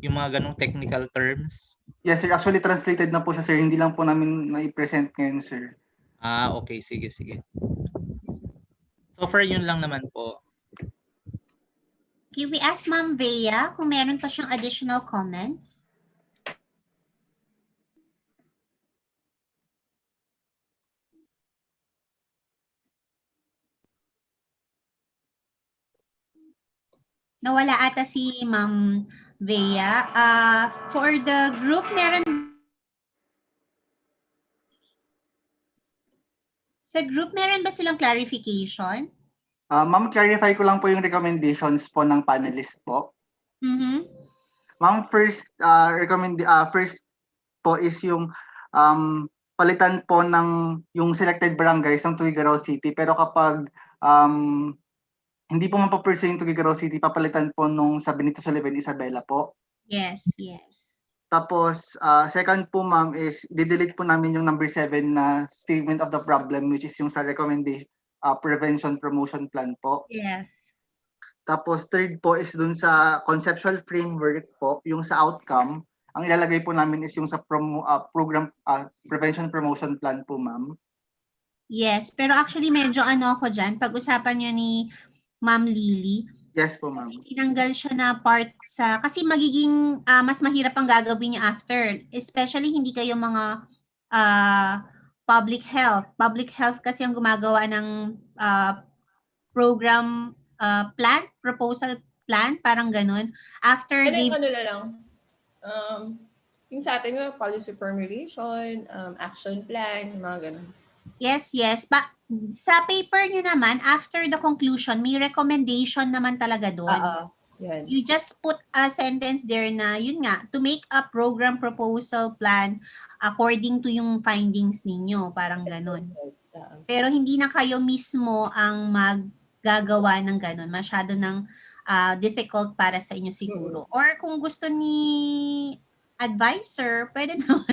Yung mga ganong technical terms? Yes, sir. Actually, translated na po siya, sir. Hindi lang po namin na-present ngayon, sir. Okay. Sige. So far, yun lang naman po. Okay, we ask Ma'am Bea kung meron pa siyang additional comments. Nawala ata si Ma'am Bea. For the group, meron ba silang clarification? Ma'am, clarify ko lang po yung recommendations po ng panelist po. Ma'am, first first po is yung palitan po ng yung selected barangays ng Tuguegarao City, pero kapag hindi po mapapursue yung Tuguegarao City, papalitan po nung sa Benito Sullivan Isabela po. Yes. Tapos second po ma'am is didelete po namin yung number 7 na statement of the problem, which is yung sa recommendation prevention promotion plan po. Yes. Tapos third po is dun sa conceptual framework po, yung sa outcome, ang ilalagay po namin is yung sa program prevention promotion plan po, ma'am. Yes, pero actually medyo ako dyan, pag-usapan nyo ni Ma'am Lily. Yes po, ma'am. Kasi tinanggal siya na part sa, kasi magiging mas mahirap ang gagawin niyo after. Especially hindi kayo mga public health. Public health kasi ang gumagawa ng program plan, proposal plan, parang ganun. After Ano na lang, yung sa atin yung policy formulation, action plan, mga ganun. Yes. Sa paper nyo naman, after the conclusion, may recommendation naman talaga doon. Yan. You just put a sentence there na, yun nga, to make a program proposal plan according to yung findings ninyo. Parang ganun. Pero hindi na kayo mismo ang maggagawa ng ganun. Masyado ng difficult para sa inyo siguro. Or kung gusto ni advisor, pwede naman.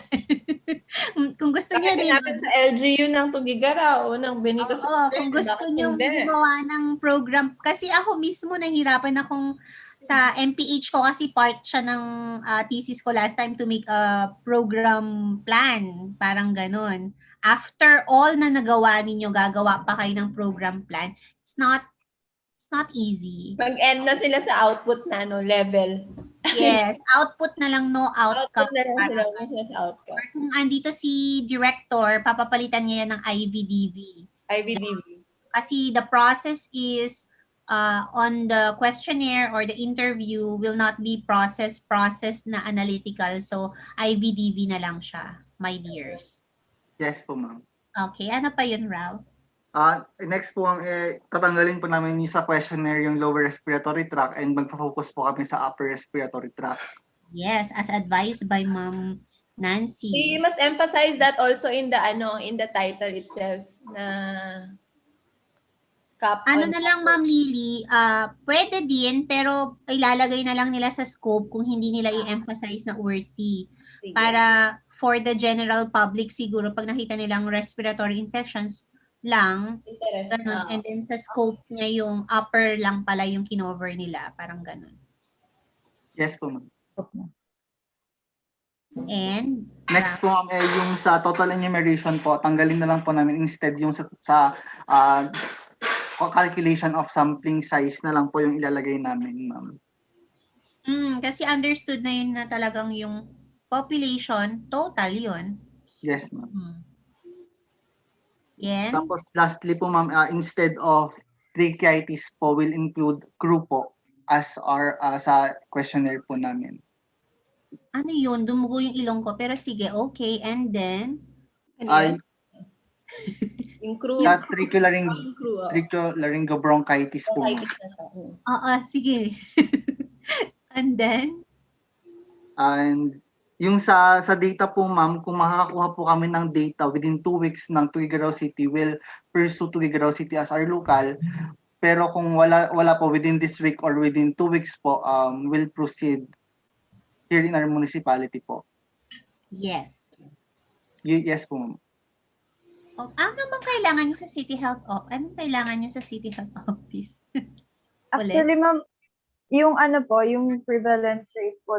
Kung gusto niyo rin. natin sa LGU ng Tuguegarao, ng Benito Sullivan. Kung gusto niyo gumawa ng program. Kasi ako mismo nahihirapan akong sa MPH ko kasi part siya ng thesis ko last time to make a program plan. Parang ganun. After all na nagawa ninyo, gagawa pa kayo ng program plan. It's not easy. Mag-end na sila sa output na level. Yes, output na lang, no outcome. Output na lang sila sa outcome. Or kung andito si director, papapalitan niya yan ng IVDV. Kasi the process is on the questionnaire or the interview will not be process na analytical. So, IVDV na lang siya, my dears. Yes po, ma'am. Okay, ano pa yun, Ralph? Next po, tatanggalin po namin yung sa questionnaire yung lower respiratory tract and magpo-focus po kami sa upper respiratory tract. Yes, as advised by Ma'am Nancy. We must emphasize that also in the title itself na ano na lang, Ma'am Lily, pwede din, pero ilalagay na lang nila sa scope kung hindi nila i-emphasize na worthy. Para for the general public siguro, pag nakita nilang respiratory infections lang, ganun, and then sa scope niya yung upper lang pala yung kinover nila, parang ganun. Yes po, ma'am. And next po, ma'am, yung sa total enumeration po, tanggalin na lang po namin instead yung sa calculation of sampling size na lang po yung ilalagay namin, ma'am. Kasi understood na yun na talagang yung population, total yun. Yes, ma'am. Yan. Tapos lastly po, ma'am, instead of tracheitis po, will include crew po as our sa questionnaire po namin. Ano yun? Dumugo yung ilong ko. Pero sige, okay. And then? Yung crew. Sa tracheolaryngobronchitis po. Oo, sige. And then? And yung sa data po, ma'am, kung makakakuha po kami ng data within 2 weeks ng Tuguegarao City, we'll pursue Tuguegarao City as our local. Pero kung wala po within this week or within 2 weeks po, we'll proceed here in our municipality po. Yes. Yes po, ma'am. Ano bang kailangan nyo sa City Health Office? Anong kailangan nyo sa City Health Office? Actually, ma'am, Yung yung prevalence rate po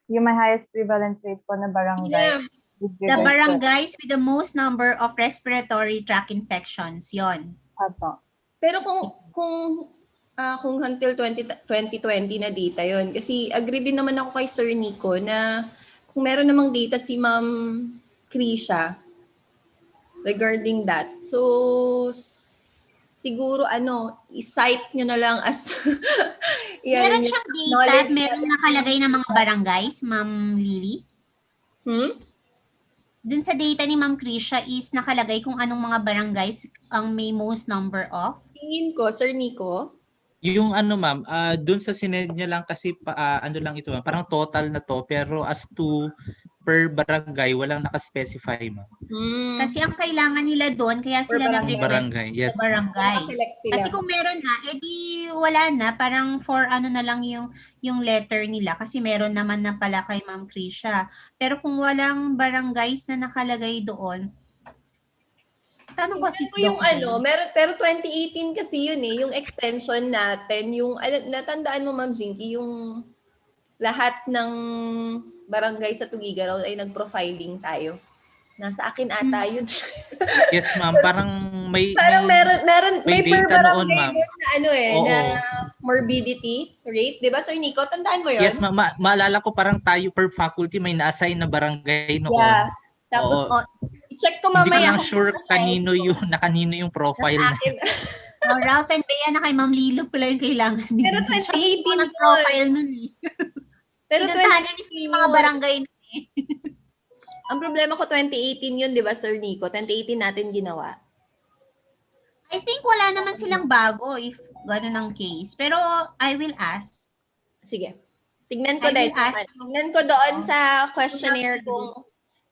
yung may highest prevalence rate po na barangay. The barangays with the most number of respiratory tract infections, yon. Apo. Pero kung until 2020 na data yon, kasi agree din naman ako kay Sir Nico na kung meron namang data si Ma'am Krisha regarding that. So, siguro i-cite nyo na lang as meron siyang data, meron nakalagay ng mga barangays, Ma'am Lily? Dun sa data ni Ma'am Krisha is nakalagay kung anong mga barangays ang may most number of? Tingin ko, Sir Nico? Yung ma'am, dun sa sinend niya lang kasi ano lang ito ma'am, parang total na to pero as to per barangay walang naka-specify ma'am. Kasi ang kailangan nila doon kaya sila nag-request barangay. Yes, sa barangay. Kasi kung meron na, edi wala na, parang for ano na lang yung letter nila kasi meron naman na pala kay Ma'am Krisha. Pero kung walang barangays na nakalagay doon, tanong ko sis yung meron, pero 2018 kasi yun yung extension natin, yung natandaan mo Ma'am Jinky, yung lahat ng barangay sa Tugigaraw ay nag-profiling tayo. Nasa akin ata yun. Yes ma'am, parang may may per data noon barangay ma'am. Na morbidity rate, 'di ba Sir Nico? Tandaan mo 'yon? Yes ma'am, maalala ko parang tayo per faculty may na-assign na barangay noon. Yeah. Tapos check ko mamaya. Hindi ko lang sure kanino yung profile na. Ralph and Bea na kay Ma'am Lilo pala yung kailangan nila. Pero 2018 nag-profile nun Pero pinuntahan niya mismo yung mga barangay nun Ang problema ko 2018 yun, di ba Sir Nico? 2018 natin ginawa. I think wala naman silang bago if gano'n ang case. Pero I will ask. Sige. Tignan ko din. Tignan ko doon sa questionnaire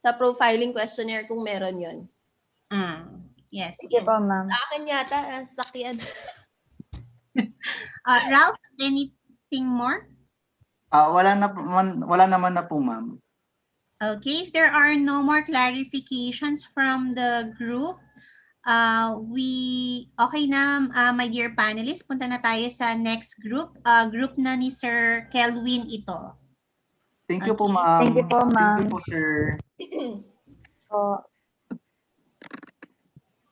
sa profiling questionnaire kung meron yun. Yes. Sige po, ma'am. Sa akin yata, sakyan. Ralph, anything more? Wala naman na po, ma'am. Okay, if there are no more clarifications from the group, okay na, my dear panelists, punta na tayo sa next group. Group na ni Sir Kelvin ito. Thank you po, ma'am. Thank you po, ma'am. Thank you po, sir.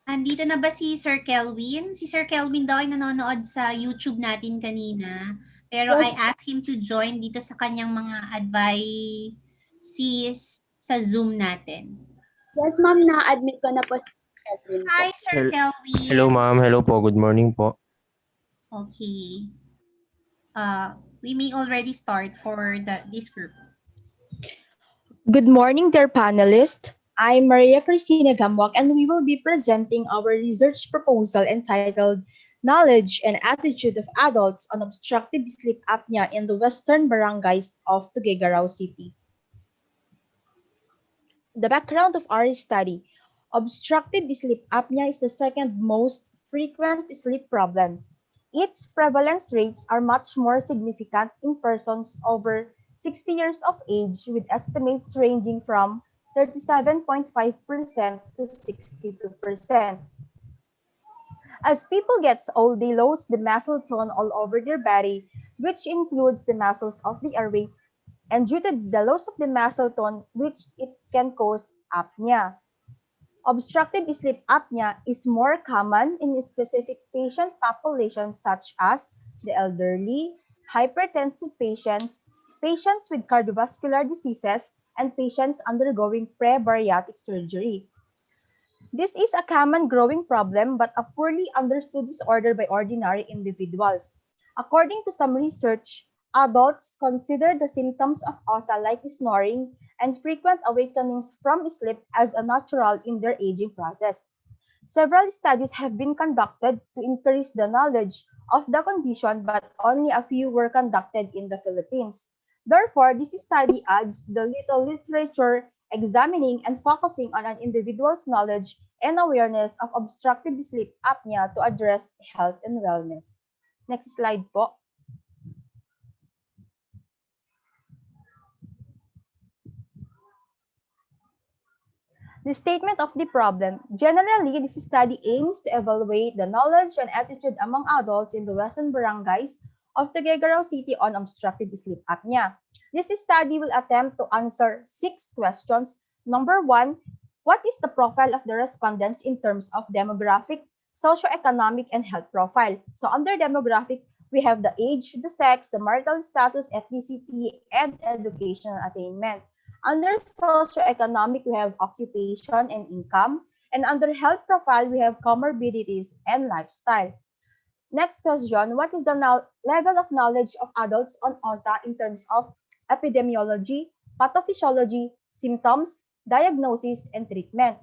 Andito na ba si Sir Kelvin? Si Sir Kelvin daw ay nanonood sa YouTube natin kanina. Pero I asked him to join dito sa kanyang mga advices sa Zoom natin. Yes, ma'am. Na-admit ko na po si Kelvin. Hi, Sir Kelvin. Hello, ma'am. Hello po. Good morning po. Okay. We may already start for this group. Good morning, dear panelists. I'm Maria Cristina Gamwak, and we will be presenting our research proposal entitled Knowledge and Attitude of Adults on Obstructive Sleep Apnea in the Western Barangays of Tuguegarao City. The background of our study. Obstructive sleep apnea is the second most frequent sleep problem. Its prevalence rates are much more significant in persons over 60 years of age, with estimates ranging from 37.5% to 62%. As people get old, they lose the muscle tone all over their body, which includes the muscles of the airway, and due to the loss of the muscle tone, which it can cause apnea. Obstructive sleep apnea is more common in specific patient populations such as the elderly, hypertensive patients, patients with cardiovascular diseases, and patients undergoing pre-bariatric surgery. This is a common growing problem but a poorly understood disorder by ordinary individuals. According to some research, adults consider the symptoms of OSA like snoring and frequent awakenings from sleep as a natural in their aging process. Several studies have been conducted to increase the knowledge of the condition, but only a few were conducted in the Philippines. Therefore, this study adds the little literature examining and focusing on an individual's knowledge and awareness of obstructive sleep apnea to address health and wellness. Next slide po. The statement of the problem. Generally, this study aims to evaluate the knowledge and attitude among adults in the Western barangays of Tuguegarao City on obstructive sleep apnea. This study will attempt to answer 6 questions. Number 1, what is the profile of the respondents in terms of demographic, socioeconomic, and health profile? So under demographic, we have the age, the sex, the marital status, ethnicity, and educational attainment. Under socioeconomic, we have occupation and income. And under health profile, we have comorbidities and lifestyle. Next question, what is the level of knowledge of adults on OSA in terms of epidemiology, pathophysiology, symptoms, diagnosis, and treatment?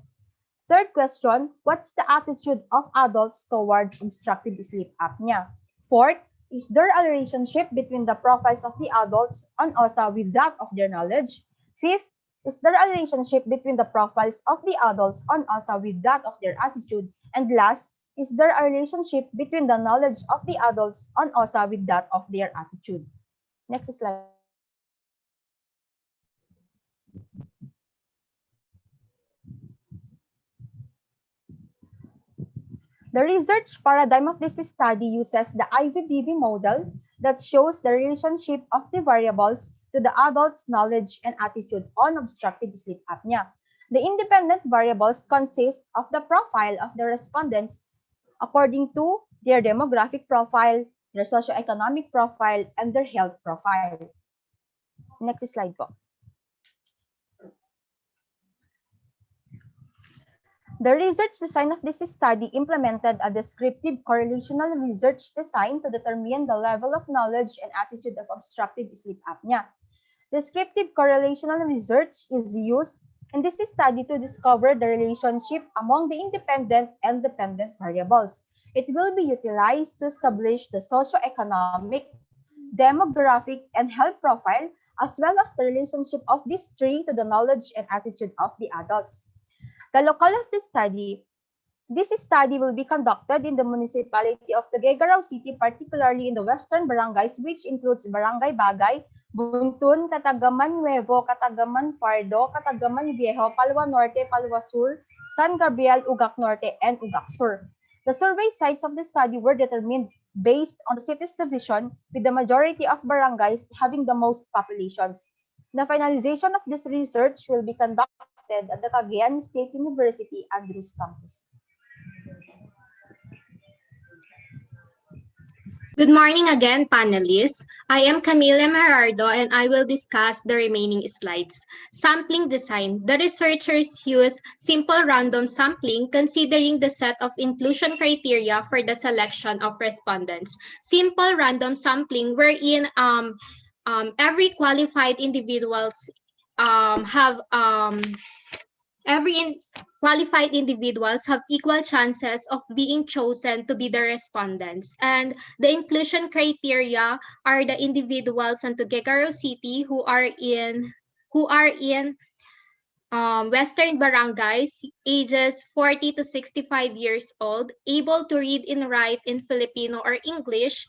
Third question, what's the attitude of adults towards obstructive sleep apnea? Fourth, is there a relationship between the profiles of the adults on OSA with that of their knowledge? Fifth, is there a relationship between the profiles of the adults on OSA with that of their attitude? And last, is there a relationship between the knowledge of the adults on OSA with that of their attitude? Next slide. The research paradigm of this study uses the IVDB model that shows the relationship of the variables to the adult's knowledge and attitude on obstructive sleep apnea. The independent variables consist of the profile of the respondents according to their demographic profile, their socioeconomic profile, and their health profile. Next slide po. The research design of this study implemented a descriptive correlational research design to determine the level of knowledge and attitude of obstructive sleep apnea. Descriptive correlational research is used in this study to discover the relationship among the independent and dependent variables. It will be utilized to establish the socioeconomic, demographic, and health profile, as well as the relationship of these three to the knowledge and attitude of the adults. The locale of this study will be conducted in the municipality of Tuguegarao City, particularly in the western barangays, which includes Barangay Bagay, Buntun, Catagaman Nuevo, Catagaman Pardo, Catagaman Viejo, Palwa Norte, Palwa Sur, San Gabriel, Ugak Norte, and Ugak Sur. The survey sites of the study were determined based on the city's division, with the majority of barangays having the most populations. The finalization of this research will be conducted at the Cagayan State University Andrews Campus. Good morning again, panelists. I am Camila Merardo and I will discuss the remaining slides. Sampling design. The researchers use simple random sampling considering the set of inclusion criteria for the selection of respondents. Simple random sampling wherein every qualified individuals qualified individuals have equal chances of being chosen to be the respondents. And the inclusion criteria are the individuals in Tuguegarao City who are in Western barangays, ages 40 to 65 years old, able to read and write in Filipino or English,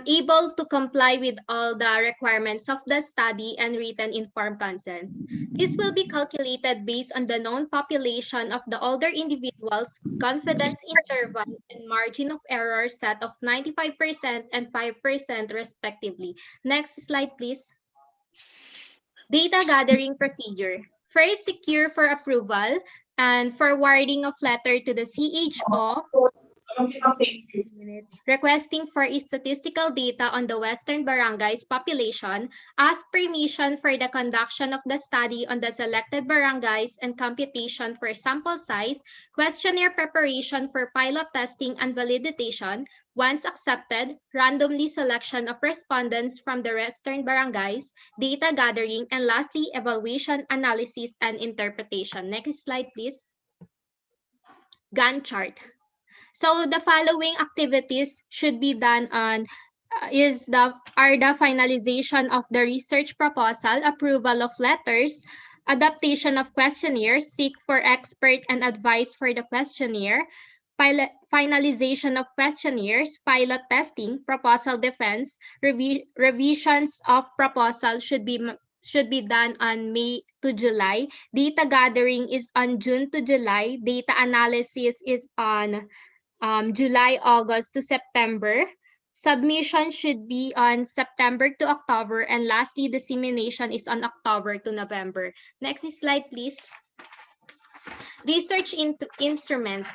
able to comply with all the requirements of the study and written informed consent. This will be calculated based on the known population of the older individuals, confidence interval, and margin of error set of 95% and 5% respectively. Next slide, please. Data gathering procedure. First, secure for approval and forwarding of letter to the CHO requesting for statistical data on the Western barangays population, ask permission for the conduction of the study on the selected barangays and computation for sample size, questionnaire preparation for pilot testing and validation. Once accepted, randomly selection of respondents from the Western barangays, data gathering, and lastly, evaluation, analysis, and interpretation. Next slide, please. Gantt chart. So the following activities should be done on are the finalization of the research proposal, approval of letters, adaptation of questionnaires, seek for expert and advice for the questionnaire, finalization of questionnaires, pilot testing, proposal defense, revisions of proposal should be done on May to July. Data gathering is on June to July. Data analysis is on July, August to September. Submission should be on September to October, and lastly, dissemination is on October to November. Next slide, please. Research instruments.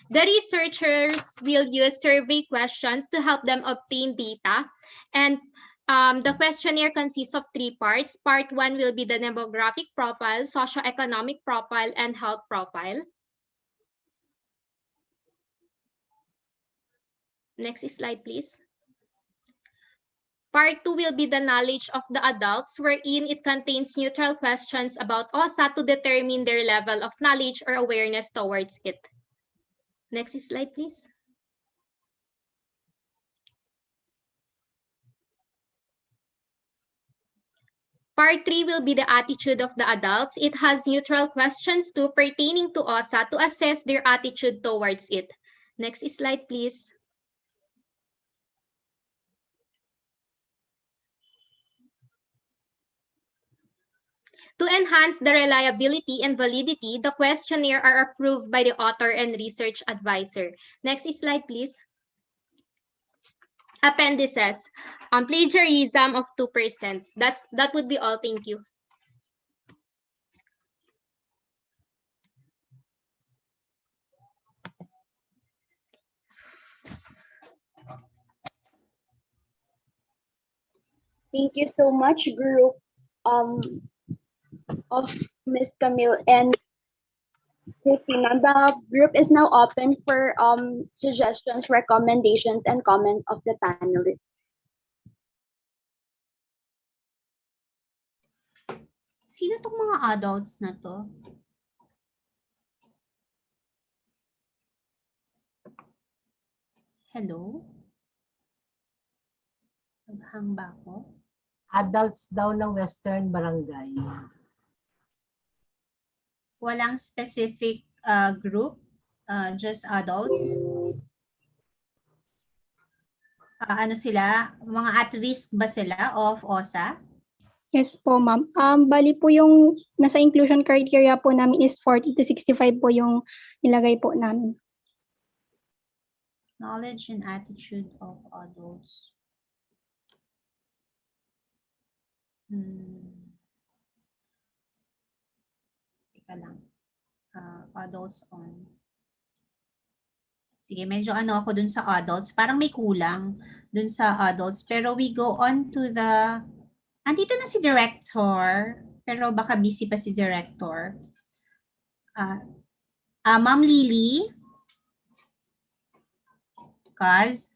The researchers will use survey questions to help them obtain data, and the questionnaire consists of 3 parts. Part 1 will be the demographic profile, socioeconomic profile, and health profile. Next slide, please. Part 2 will be the knowledge of the adults, wherein it contains neutral questions about OSA to determine their level of knowledge or awareness towards it. Next slide, please. Part 3 will be the attitude of the adults. It has neutral questions too pertaining to OSA to assess their attitude towards it. Next slide, please. To enhance the reliability and validity, the questionnaire are approved by the author and research advisor. Next slide, please. Appendices. Plagiarism of 2%. That would be all. Thank you. Thank you so much, group of Miss Camille and Christina. The group is now open for suggestions, recommendations, and comments of the panelists. Sino tong mga adults na to? Hello? Naghang ba ako? Adults daw ng Western Barangay. Walang specific group, just adults. Ano sila? Mga at risk ba sila of OSA? Yes po, ma'am. Bali po yung nasa inclusion criteria po namin is 40 to 65 po yung nilagay po namin. Knowledge and attitude of adults. Teka lang. Adults on. Sige, medyo ano ako dun sa adults. Parang may kulang dun sa adults. Pero we go on to the... Andito na si director. Pero baka busy pa si director. Ma'am Lily? Kaz?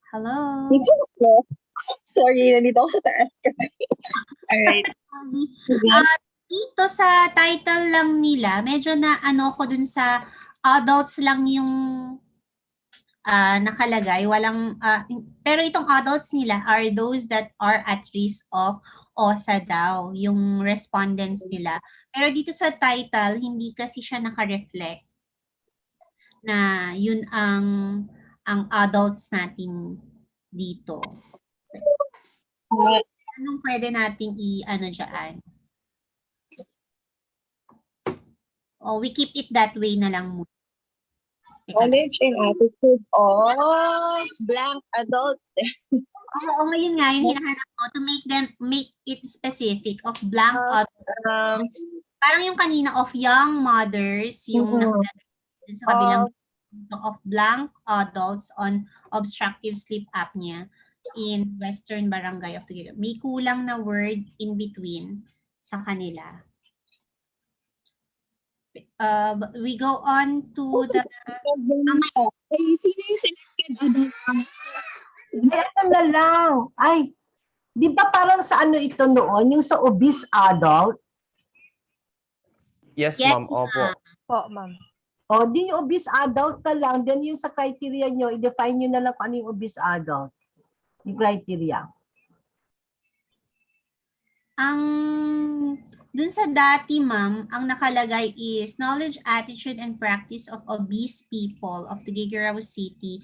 Hello? Sorry, nandito ako sa taas. Alright. Dito sa title lang nila, medyo na ano ko dun sa adults lang yung nakalagay. Walang, pero itong adults nila are those that are at risk of OSA daw, yung respondents nila. Pero dito sa title, hindi kasi siya naka-reflect na yun ang adults natin dito. Anong pwede nating i-ano dyan? We keep it that way na lang muna. Knowledge and attitude of blank adult. Oo, ngayon nga, yung hinahanap ko to make it specific of blank adults. Parang yung kanina of young mothers, yung nakalagay sa kabilang of blank adults on obstructive sleep apnea in Western Barangay of Tuguegarao. May kulang na word in between sa kanila. We go on to the... Sino yung selected adult? Ito na lang. Ay, di ba parang sa ano ito noon? Yung sa obese adult? Yes, ma'am. Opo. Po, ma'am. O, di yung obese adult na lang. Then yung sa criteria nyo, i-define nyo na lang kung ano yung obese adult. Yung criteria. Dun sa dati, ma'am, ang nakalagay is knowledge, attitude, and practice of obese people of Tuguegarao City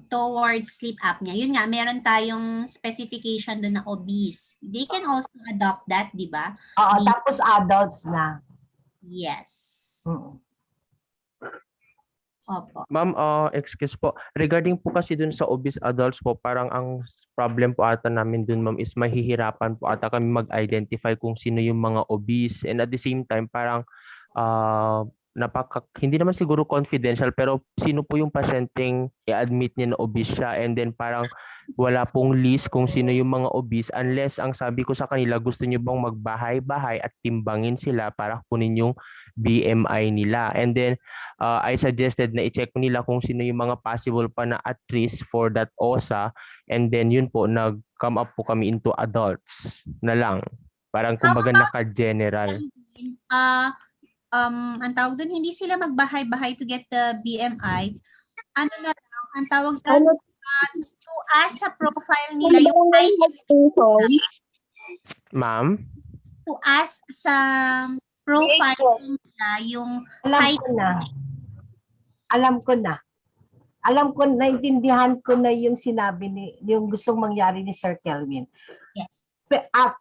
towards sleep apnea. Yun nga, meron tayong specification dun na obese. They can also adopt that, di ba? Oo, tapos adults na. Yes. Opo. Ma'am, excuse po. Regarding po kasi dun sa obese adults po, parang ang problem po ata namin dun, ma'am, is mahihirapan po ata kami mag-identify kung sino yung mga obese. And at the same time, parang hindi naman siguro confidential, pero sino po yung pasyenteng i-admit niya na obese siya, and then parang wala pong list kung sino yung mga obese unless ang sabi ko sa kanila, gusto niyo bang magbahay-bahay at timbangin sila para kunin yung BMI nila. And then I suggested na i-check nila kung sino yung mga possible pa na at risk for that OSA, and then yun po, nag-come up po kami into adults na lang. Parang kumbaga naka-general. Ang tawag doon, hindi sila magbahay-bahay to get the BMI. Ano na lang, ang tawag doon, to ask sa profile nila yung height. Ma'am? To ask sa profile nila yung height. Alam ko na. Alam ko, naintindihan ko na yung sinabi yung gustong mangyari ni Sir Kelvin. Yes.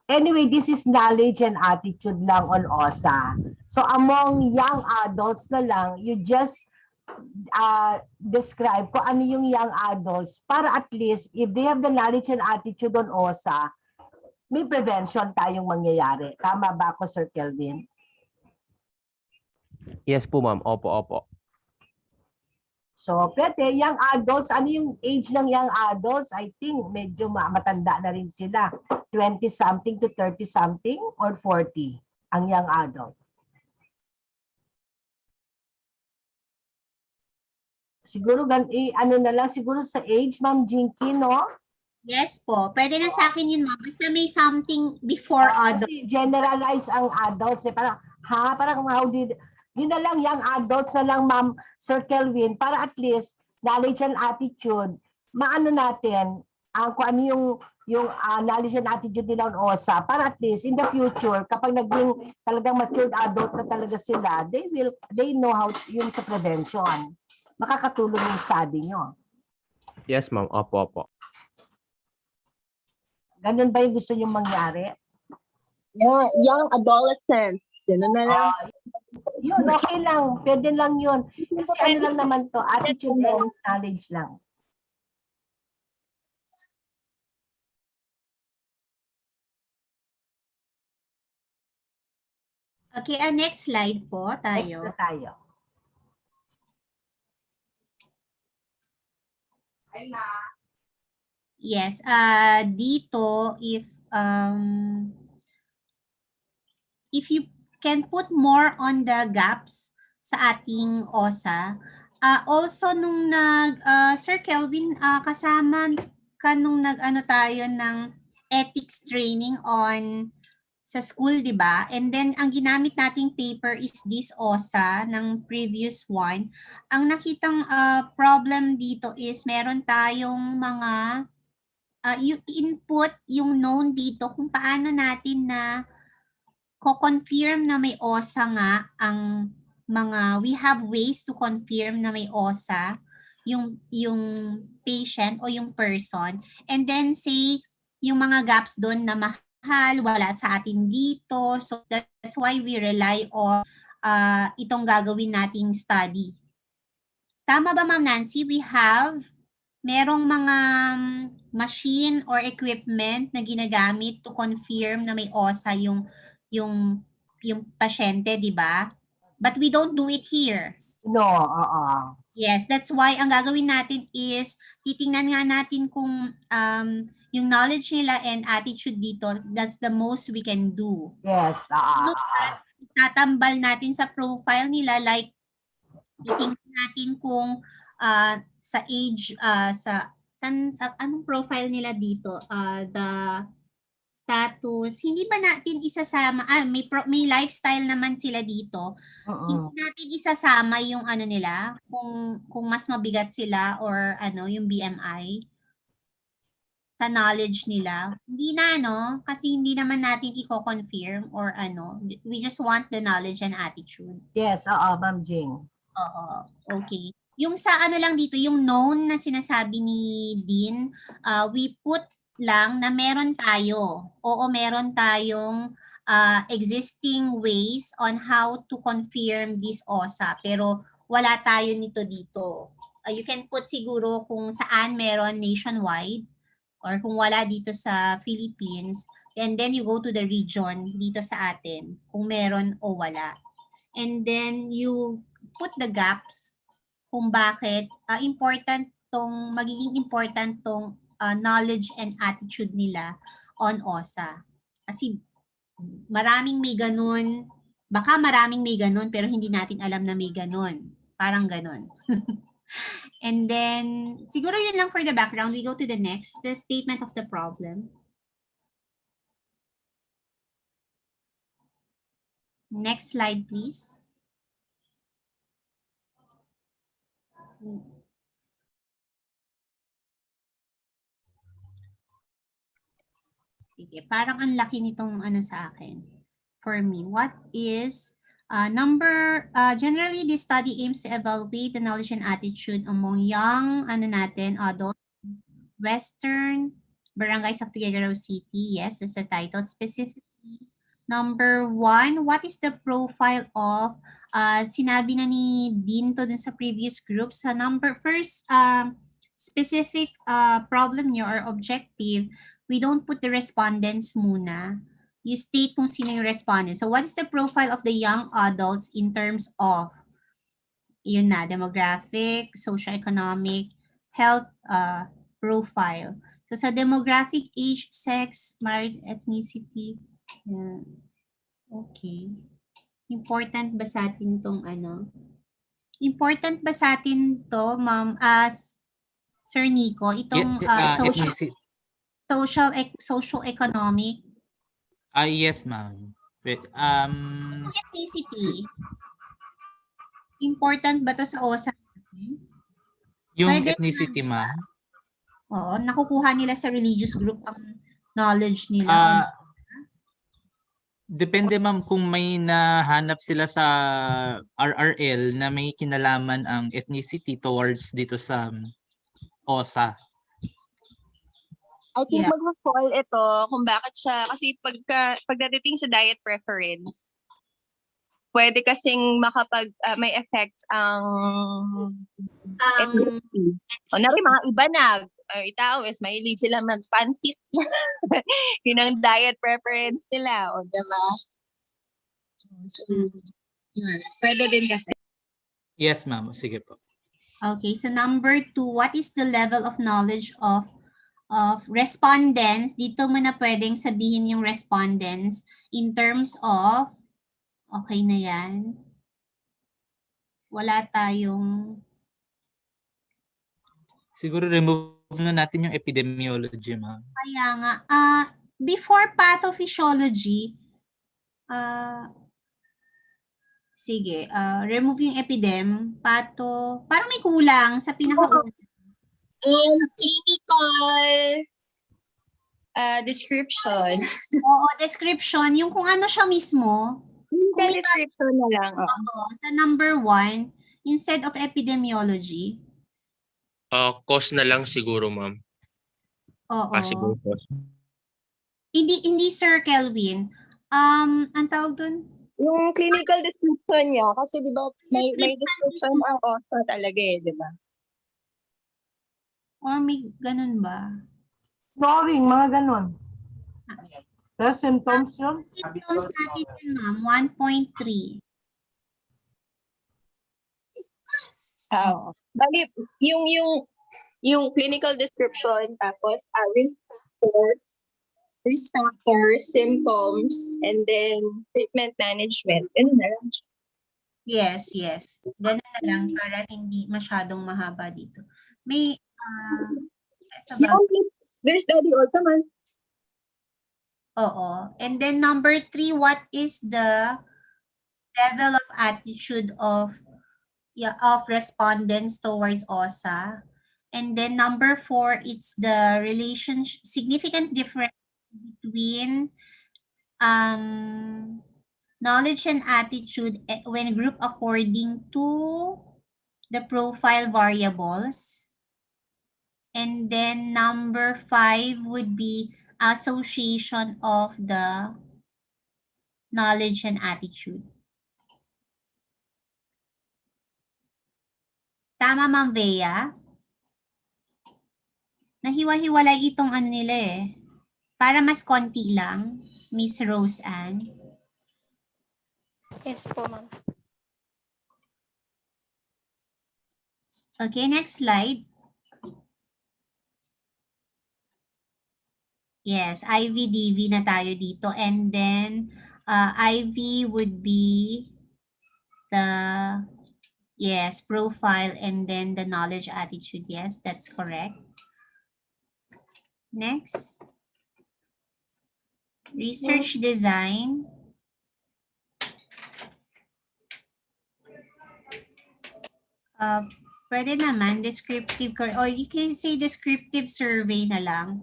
Anyway, this is knowledge and attitude lang on OSA. So among young adults na lang, you just describe kung ano yung young adults para at least if they have the knowledge and attitude on OSA, may prevention tayong mangyayari. Tama ba ako, Sir Kelvin? Yes po, ma'am. Opo, opo. So, pwede, young adults, ano yung age ng young adults? I think medyo matanda na rin sila. 20-something to 30-something or 40 ang young adult. Siguro, ano na lang, siguro sa age, Ma'am Jinky, no? Yes po. Pwede na sa akin yun, ma'am. Basta may something before adult. Kasi generalize ang adults. Parang how did... Yun na lang, young adults na lang, Ma'am Sir Kelvin, para at least knowledge and attitude, maano natin kung ano yung knowledge and attitude nila on OSA, para at least in the future, kapag naging talagang matured adult na talaga sila, they know how yung sa prevention. Makakatulong yung study nyo. Yes, ma'am. Opo, opo. Ganun ba yung gusto nyo mangyari? Yeah, young adolescents. Ganun na lang. Yun, okay lang. Pwede lang yun. Kasi ano lang naman to, attitude and knowledge lang. Okay, next slide po tayo. Next na tayo. Yes, dito if you can put more on the gaps sa ating OSA. Also nung Sir Kelvin, kasama ka nung nag-ano tayo ng ethics training on sa school, di ba? And then ang ginamit nating paper is this OSA ng previous one. Ang nakitang problem dito is meron tayong mga yung input, yung known dito kung paano natin na ko-confirm na may OSA nga ang we have ways to confirm na may OSA yung patient o yung person, and then say yung mga gaps doon na mahal, wala sa atin dito. So that's why we rely on itong gagawin nating study. Tama ba, Ma'am Nancy? Merong mga machine or equipment na ginagamit to confirm na may OSA yung pasyente, di ba? But we don't do it here. No, Yes, that's why ang gagawin natin is titingnan nga natin kung yung knowledge nila and attitude dito, that's the most we can do. Yes, tatambal natin sa profile nila, like titingnan natin kung sa age, sa anong profile nila dito, the status, hindi ba natin isasama, may lifestyle naman sila dito, hindi natin isasama yung ano nila, kung mas mabigat sila or yung BMI sa knowledge nila. Hindi na, kasi hindi naman natin i-confirm or we just want the knowledge and attitude. Yes, Ma'am Jing. Oo, okay. Yung sa lang dito, yung known na sinasabi ni Dean, we put lang na meron tayo. Oo, meron tayong existing ways on how to confirm this OSA. Pero wala tayo nito dito. You can put siguro kung saan meron nationwide or kung wala dito sa Philippines, and then you go to the region dito sa atin kung meron o wala. And then you put the gaps kung bakit magiging important tong knowledge and attitude nila on OSA. Kasi maraming may ganun, baka maraming may ganun pero hindi natin alam na may ganun. Parang ganun. And then, siguro yun lang for the background. We go to the next, the statement of the problem. Next slide, please. Sige, parang ang laki nitong ano sa akin. For me, what is generally this study aims to evaluate the knowledge and attitude among young adult Western barangays of Tuguegarao City. Yes, that's the title. Specifically, number 1, what is the profile of sinabi na ni Dean to dun sa previous group. Sa first specific problem niyo or objective, we don't put the respondents muna. You state kung sino yung respondent. So what is the profile of the young adults in terms of yun na, demographic, socioeconomic, health profile. So sa demographic, age, sex, married ethnicity, okay. Important ba sa atin tong ano? Important ba sa atin to, ma'am, as Sir Nico, itong socio-economic? Yes, ma'am. Wait, ethnicity. Important ba to sa OSA? Yung Pwede ethnicity, ma'am? Oo, nakukuha nila sa religious group ang knowledge nila. Depende, ma'am, kung may nahanap sila sa RRL na may kinalaman ang ethnicity towards dito sa OSA. I think mag-fall ito kung bakit siya, kasi pagdating sa diet preference, pwede kasing may effect ang ethnicity. O nari, mga iba na, tao is mahilig sila mag-fancy. Yun ang diet preference nila. O, diba? Pwede din kasi. Yes, ma'am. Sige po. Okay, so number 2, what is the level of knowledge of respondents? Dito mo na pwedeng sabihin yung respondents in terms of, okay na yan. Wala tayong... Siguro remove na natin yung epidemiology, ma'am. Kaya nga, before pathophysiology, sige, remove yung parang may kulang sa pinakauna. Clinical description. Oo, description. Yung kung ano siya mismo. Clinical description na lang. Oo, sa number 1, instead of epidemiology. Cause na lang siguro, ma'am. Oo. Possible cause. Hindi Sir Kelvin. Ang tawag dun? Yung clinical description niya, kasi di ba may description ang OSA talaga di ba? Or may ganun ba? Snoring, mga ganun. Pero symptoms yun? Symptoms natin yun, ma'am, 1.3. Bali, yung clinical description, tapos risk factors, symptoms, and then treatment management. And then, Yes. Ganun na lang para hindi masyadong mahaba dito. May, there's study also, man. Oo. And then number 3, what is the level of attitude of respondents towards OSA? And then number 4, it's the significant difference between knowledge and attitude when grouped according to the profile variables. And then number 5 would be association of the knowledge and attitude. Tama, Ma'am Bea? Nahiwa-hiwalay itong ano nila eh. Para mas konti lang, Miss Rose Ann. Yes po, ma'am. Okay, next slide. Yes, IVDV na tayo dito. And then, IV would be the, yes, profile and then the knowledge attitude. Yes, that's correct. Next. Research design. Pwede naman, descriptive, or you can say descriptive survey na lang.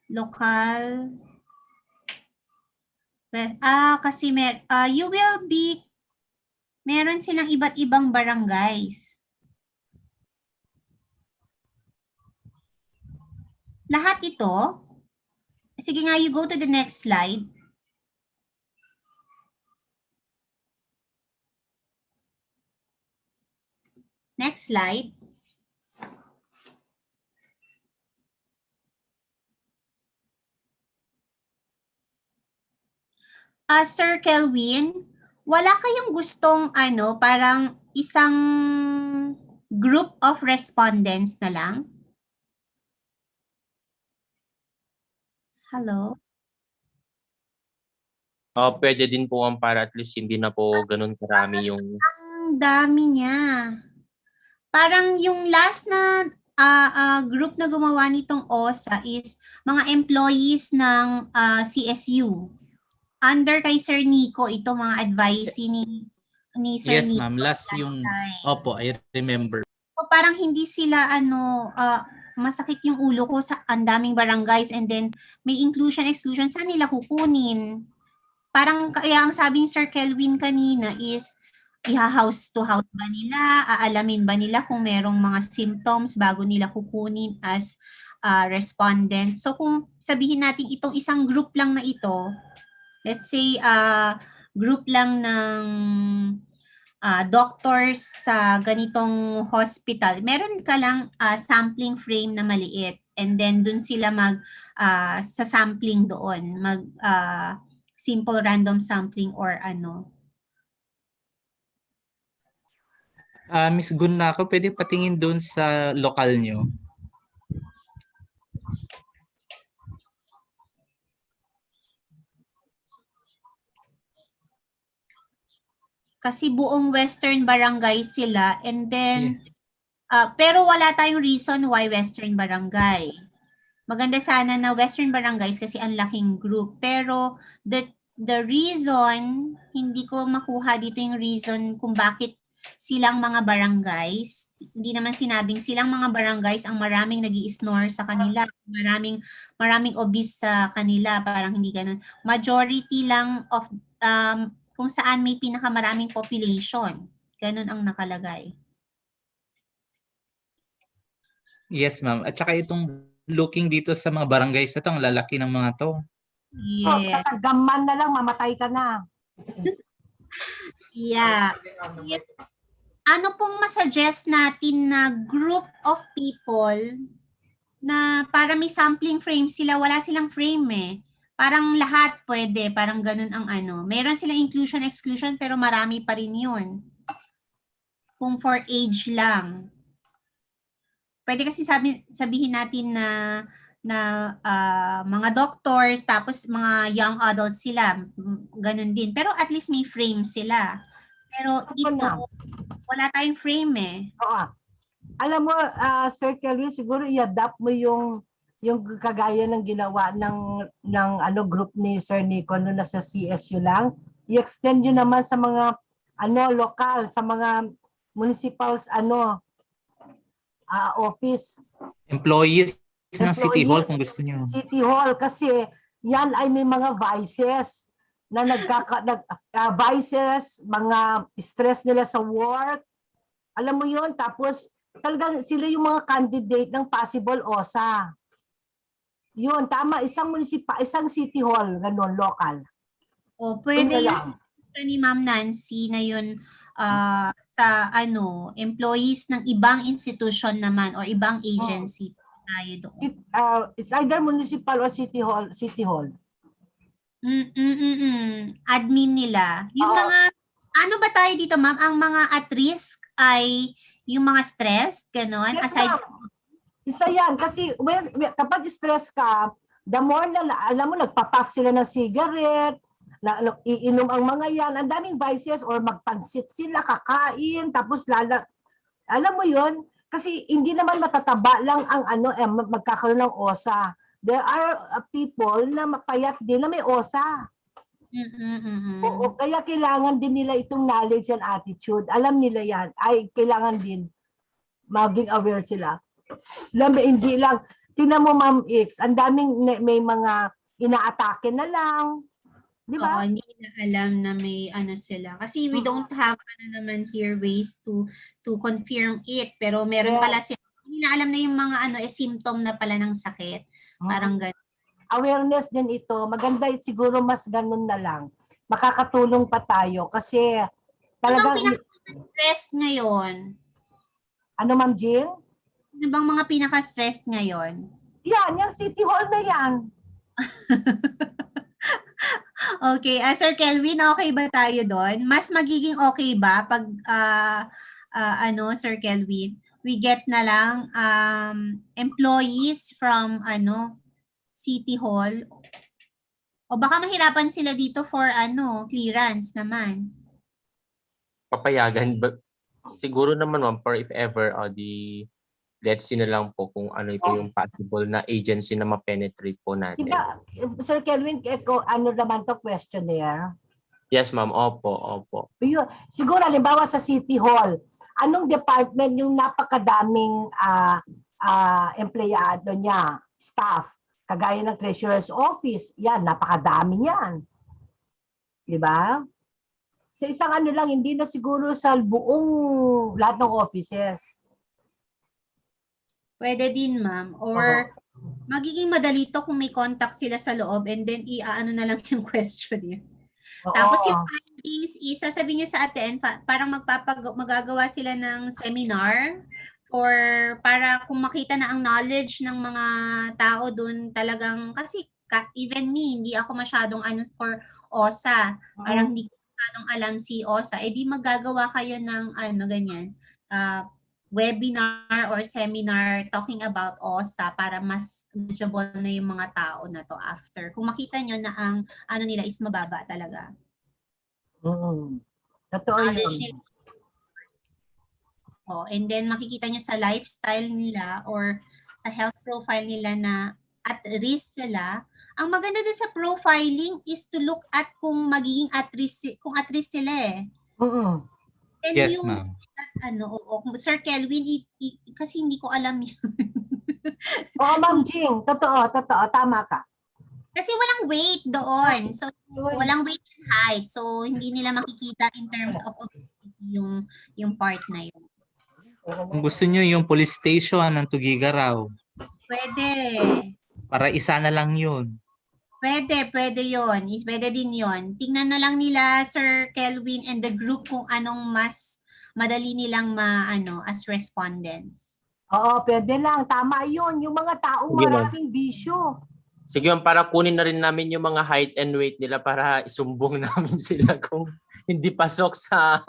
Local. Kasi you will be, meron silang iba't ibang barangays. Lahat ito, sige nga, you go to the next slide. Next slide. Sir Kelvin, wala kayong gustong parang isang group of respondents na lang? Hello? Pwede din po para at least hindi na po ganun karami yung... Ang dami niya. Parang yung last na group na gumawa nitong OSA is mga employees ng CSU. Under kay Sir Nico, ito mga advice ni Sir Yes, Nico ma'am. Last yung, opo, I remember. So parang hindi sila masakit yung ulo ko sa ang daming barangays and then may inclusion, exclusion, saan nila kukunin? Parang kaya ang sabi ni Sir Kelvin kanina is, iha-house to house ba nila? Aalamin ba nila kung merong mga symptoms bago nila kukunin as respondent? So kung sabihin natin itong isang group lang na ito, let's say group lang ng doctors sa ganitong hospital, meron ka lang sampling frame na maliit and then dun sila sa sampling doon, simple random sampling or ano. Miss Gunako, pwede patingin doon sa lokal nyo? Kasi buong Western Barangay sila and then pero wala tayong reason why Western Barangay. Maganda sana na Western Barangays kasi ang laking group. Pero the reason, hindi ko makuha dito yung reason kung bakit silang mga barangays. Hindi naman sinabing silang mga barangays ang maraming nag-i-snore sa kanila. Maraming obese sa kanila. Parang hindi ganun. Majority lang of kung saan may pinakamaraming population. Ganun ang nakalagay. Yes, ma'am. At saka itong looking dito sa mga barangays na to, ang lalaki ng mga to. Yeah. Gaman na lang, mamatay ka na. Yeah. Ano pong masuggest natin na group of people na para may sampling frame sila, wala silang frame eh. Parang lahat pwede, parang ganun ang ano. Meron silang inclusion, exclusion, pero marami pa rin yun. Kung for age lang. Pwede kasi sabihin natin na mga doctors, tapos mga young adults sila, ganun din. Pero at least may frame sila. Pero ito, wala tayong frame eh. Oo. Alam mo, Sir Kelvin, siguro i-adapt mo yung kagaya ng ginawa ng group ni Sir Nico no nasa CSU lang. I-extend yun naman sa mga lokal, sa mga municipals office. Employees ng City Hall kung gusto niyo. City Hall kasi yan ay may mga vices na vices, mga stress nila sa work. Alam mo yun, tapos talagang sila yung mga candidate ng possible OSA. Yun, tama, isang city hall, ganun, local. O, pwede yun. ni Ma'am Nancy na yun sa employees ng ibang institution naman or ibang agency tayo doon. It's either municipal or city hall. Admin nila. Yung mga, ano ba tayo dito, ma'am? Ang mga at risk ay yung mga stress, gano'n? Yes, Aside ma'am. Isa yan. Kasi kapag stress ka, the more na, alam mo, nagpapak sila ng cigarette, iinom ang mga yan, ang daming vices, or magpansit sila, kakain, tapos alam mo yon, kasi hindi naman matataba lang ang magkakaroon ng OSA. There are people na mapayat din na may OSA. Oo, kaya kailangan din nila itong knowledge and attitude. Alam nila yan. Ay, kailangan din maging aware sila. Hindi lang, tingnan mo Ma'am X, ang daming may mga inaatake na lang. Di ba? Oo, hindi na alam na may sila. Kasi we don't have naman here ways to confirm it. Pero meron pala sila. Hindi na alam na yung mga symptom na pala ng sakit. Parang ganun. Awareness din ito. Maganda siguro mas ganun na lang. Makakatulong pa tayo kasi talagang pinaka-stress ngayon? Ano, Ma'am Jill? Ano bang mga pinaka-stress ngayon? Yan, yung City Hall na yan. Okay, Sir Kelvin, okay ba tayo doon? Mas magiging okay ba pag Sir Kelvin, we get na lang employees from City Hall, o baka mahirapan sila dito for clearance naman? Papayagan siguro naman ma'am, for if ever let's see na lang po kung ano ito yung possible na agency na ma-penetrate po natin. Diba, Sir Kelvin, ano naman to questionnaire? Yes ma'am, opo. Siguro halimbawa sa City Hall, anong department yung napakadaming empleyado niya, staff? Kagaya ng Treasurer's Office, yan, napakadami niyan. Diba? Sa isang lang, hindi na siguro sa buong lahat ng offices. Pwede din, ma'am. Or magiging madali to kung may contact sila sa loob and then i-ano na lang yung questionnaire. Tapos yung findings, sasabihin nyo sa atin, parang magagawa sila ng seminar or para kung makita na ang knowledge ng mga tao dun talagang, kasi even me, hindi ako masyadong for OSA. Parang hindi ko masyadong alam si OSA. Di magagawa kayo ng ganyan, webinar or seminar talking about OSA para mas knowledgeable na yung mga tao na to after. Kung makita nyo na ang nila is mababa talaga. Totoo yun. And then makikita nyo sa lifestyle nila or sa health profile nila na at risk sila. Ang maganda dun sa profiling is to look at kung magiging at risk sila eh. And yes, yung, ma'am. Sir Kelvin, kasi hindi ko alam yun. Oo, Ma'am Jing, totoo, tama ka. Kasi walang weight doon. So, walang weight and height. So, hindi nila makikita in terms of obesity yung part na yun. Kung gusto nyo yung police station ng Tugigaraw. Pwede. Para isa na lang yun. Pwede yun. Pwede din yun. Tingnan na lang nila, Sir Kelvin and the group kung anong mas madali nilang as respondents. Oo, pwede lang. Tama yun. Yung mga taong maraming bisyo. Sige, para kunin na rin namin yung mga height and weight nila para isumbong namin sila kung hindi pasok sa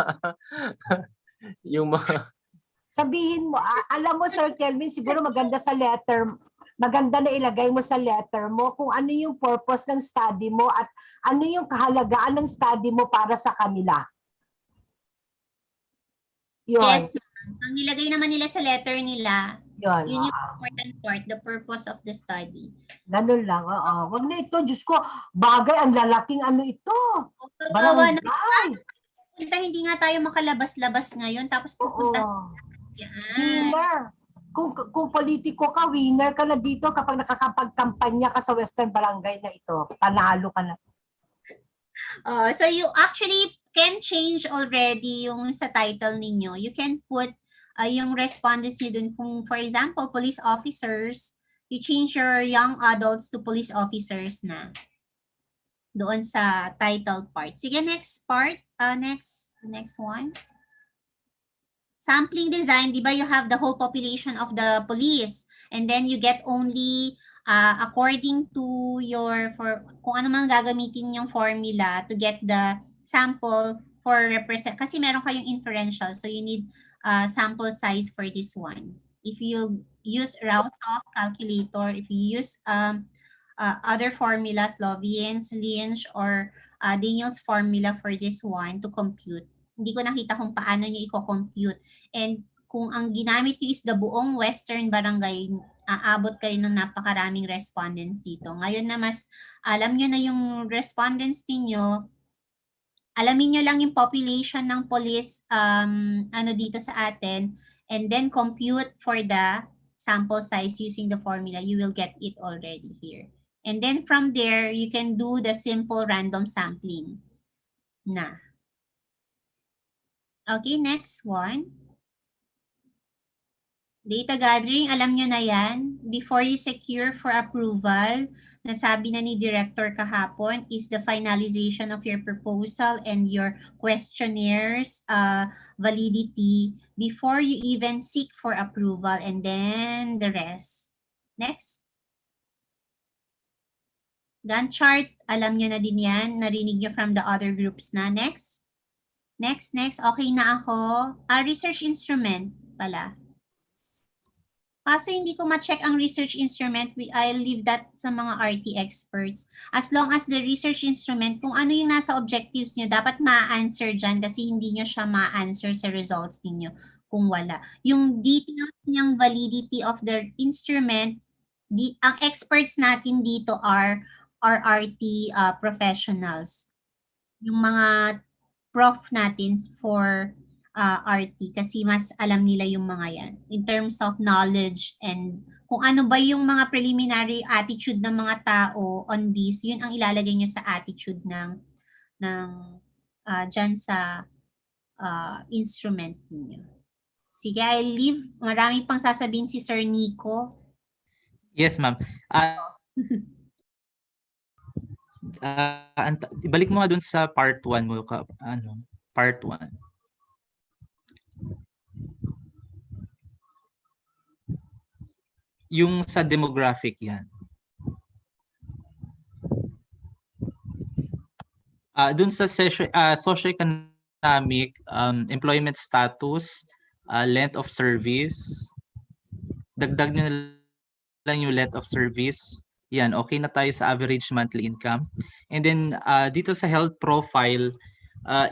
yung mga... Sabihin mo, alam mo Sir Kelvin, siguro maganda na ilagay mo sa letter mo kung ano yung purpose ng study mo at ano yung kahalagaan ng study mo para sa kanila. Yun. Yes, ang nilagay naman nila sa letter nila, yun yung important part, the purpose of the study. Ganun lang, oo. Wag na ito, Diyos ko, bagay, ang lalaking ito. Barangay. Hindi nga tayo makalabas-labas ngayon, tapos pupunta. Winner. Kung politiko ka, winner ka na dito kapag nakakapagkampanya ka sa Western Barangay na ito. Panalo ka na. So you actually can change already yung sa title ninyo. You can put yung respondents nyo dun. Kung for example, police officers, you change your young adults to police officers na. doon sa title part. Sige, next part. Next one. Sampling design, di ba you have the whole population of the police and then you get only according to for kung ano man gagamitin yung formula to get the sample for represent kasi meron kayong inferential so you need sample size for this one. If you use Rouse-off calculator, if you use other formulas, Lovian's, Lynch, or Daniel's formula for this one to compute, hindi ko nakita kung paano nyo i-compute. And kung ang ginamit nyo is the buong Western Barangay, aabot kayo ng napakaraming respondents dito. Ngayon na mas alam nyo na yung respondents ninyo, alamin nyo lang yung population ng police dito sa atin, and then compute for the sample size using the formula. You will get it already here. And then from there, you can do the simple random sampling na. Okay, next one. Data gathering, alam nyo na yan. Before you secure for approval, nasabi na ni Director kahapon, is the finalization of your proposal and your questionnaires validity before you even seek for approval, and then the rest. Next. Gantt chart, alam nyo na din yan. Narinig nyo from the other groups na. Next. Next. Okay na ako. Research instrument pala. Kaso hindi ko ma-check ang research instrument. I'll leave that sa mga RT experts. As long as the research instrument, kung ano yung nasa objectives nyo, dapat ma-answer dyan kasi hindi nyo siya ma-answer sa results ninyo kung wala. Yung details ng validity of the instrument, ang experts natin dito are RT professionals. Yung mga prof natin for RT kasi mas alam nila yung mga yan in terms of knowledge and kung ano ba yung mga preliminary attitude ng mga tao on this, yun ang ilalagay nyo sa attitude ng dyan sa instrument niyo. Sige, I'll leave. Marami pang sasabihin si Sir Nico. Yes, ma'am. Ibalik mo nga dun sa part 1 mo part 1. Yung sa demographic yan. Dun sa socioeconomic, employment status, length of service, dagdag nyo lang yung length of service. Yan, okay na tayo sa average monthly income. And then dito sa health profile,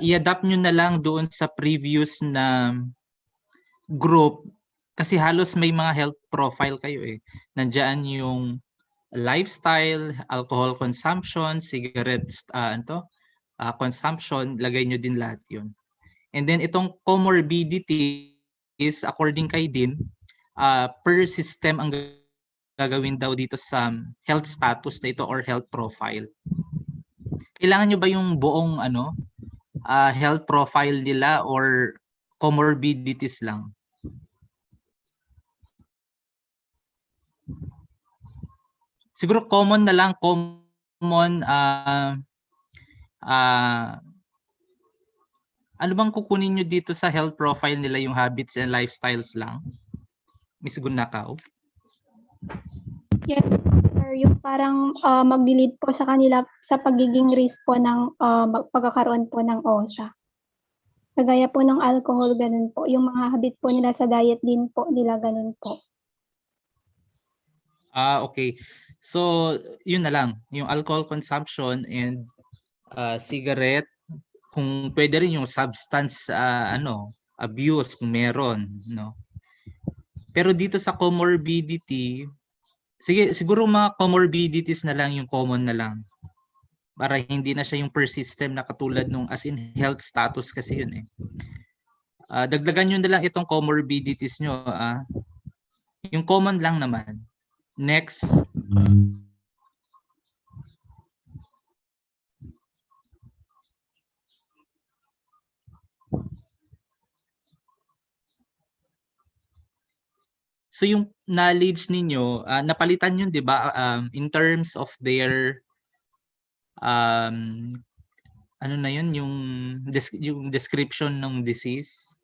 i-adapt nyo na lang doon sa previous na group kasi halos may mga health profile kayo eh. Nandiyan yung lifestyle, alcohol consumption, cigarettes, consumption, lagay nyo din lahat yun. And then itong comorbidities, according kay Din, per system ang gagawin daw dito sa health status na ito or health profile. Kailangan nyo ba yung buong health profile nila or comorbidities lang? Siguro common na lang, ano bang kukunin nyo dito sa health profile nila, yung habits and lifestyles lang? Miss Gunakaw? Yes, sir. Yung parang mag-lead po sa kanila sa pagiging risk po ng pagkakaroon po ng OSA. Kagaya po ng alcohol, ganun po. Yung mga habit po nila sa diet din po nila, ganun po. Okay. So, yun na lang. Yung alcohol consumption and cigarette, kung pwede rin yung substance abuse kung meron, no. Pero dito sa comorbidity, siguro mga comorbidities na lang yung common na lang. Para hindi na siya yung per system na katulad nung as in health status kasi yun eh. Dagdagan nyo na lang itong comorbidities nyo. Yung common lang naman. Next. So yung knowledge ninyo, napalitan yun, di ba? In terms of their um, ano na yun, yung description ng disease.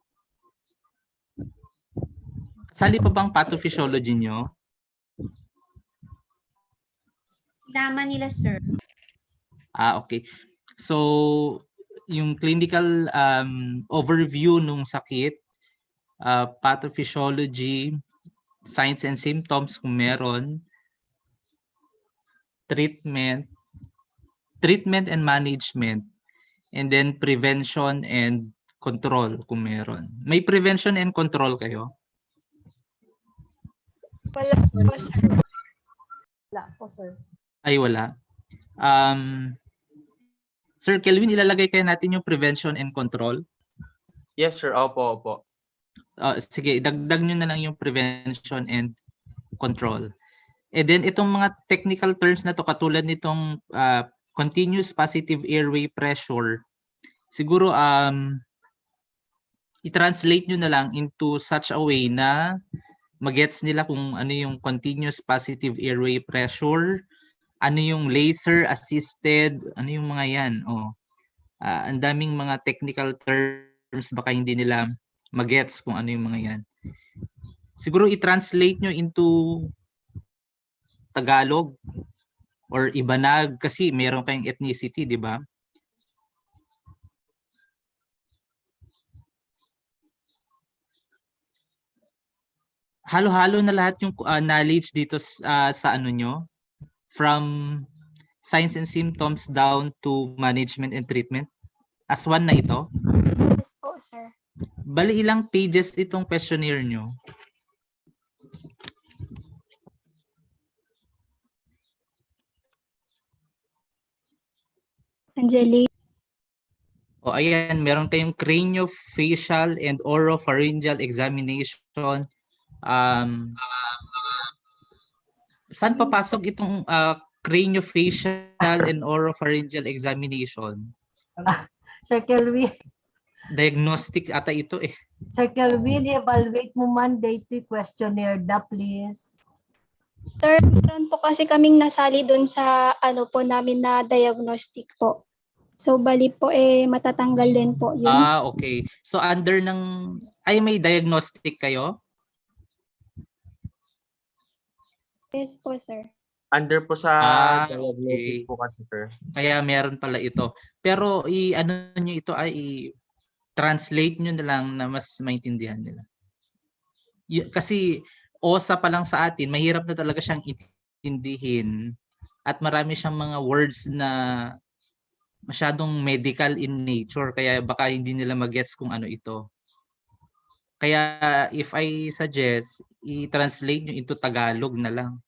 Sali pa bang pathophysiology nyo? Dama nila, sir. Okay. So, yung clinical overview nung sakit, pathophysiology, signs and symptoms kung meron, treatment and management, and then prevention and control kung meron. May prevention and control kayo? Wala po, sir. Wala po, sir. Ay, wala. Sir Kelvin, ilalagay kaya natin yung prevention and control? Yes, sir. Opo. Sige, dagdag nyo na lang yung prevention and control. And then itong mga technical terms na to, katulad nitong continuous positive airway pressure, siguro i-translate nyo na lang into such a way na magets nila kung ano yung continuous positive airway pressure, ano yung laser assisted, ano yung mga yan. Ang daming mga technical terms, baka hindi nila magets kung ano yung mga yan. Siguro i-translate nyo into Tagalog or Ibanag kasi meron kayong ethnicity, di ba? Halo-halo na lahat yung knowledge dito sa ano nyo, from signs and symptoms down to management and treatment. As one na ito? Yes po, sir. Bali ilang pages itong questionnaire nyo? Angelique. Ayan, meron kayong craniofacial and oropharyngeal examination. Saan papasok itong craniofacial and oropharyngeal examination? Sir Kelvin. Diagnostic ata ito eh. Sir Kelvin, evaluate mo Monday to questionnaire da, please. Sir, meron po kasi kaming nasali doon sa ano po namin na diagnostic po. So, bali po matatanggal din po yun. Okay. So under may diagnostic kayo? Yes po, sir. Under po sa Okay. po kasi, sir. Kaya meron pala ito. Pero ano nyo ito ay translate nyo na lang na mas maintindihan nila. Kasi OSA pa lang sa atin, mahirap na talaga siyang intindihin at marami siyang mga words na masyadong medical in nature kaya baka hindi nila magets kung ano ito. Kaya if I suggest, i-translate nyo into Tagalog na lang.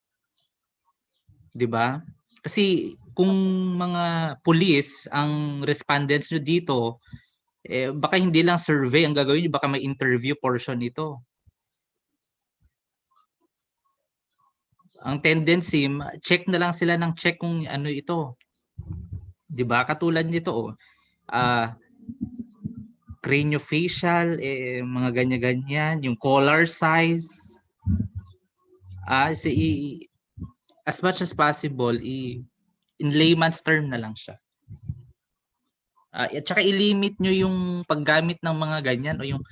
'Di ba? Kasi kung mga police ang respondents nyo dito, baka hindi lang survey ang gagawin nyo, baka may interview portion ito. Ang tendency, check na lang sila ng check kung ano ito. 'Di ba? Katulad nito craniofacial, mga ganyan-ganyan, yung collar size. As much as possible, in layman's term na lang siya. At saka i-limit nyo yung paggamit ng mga ganyan o yung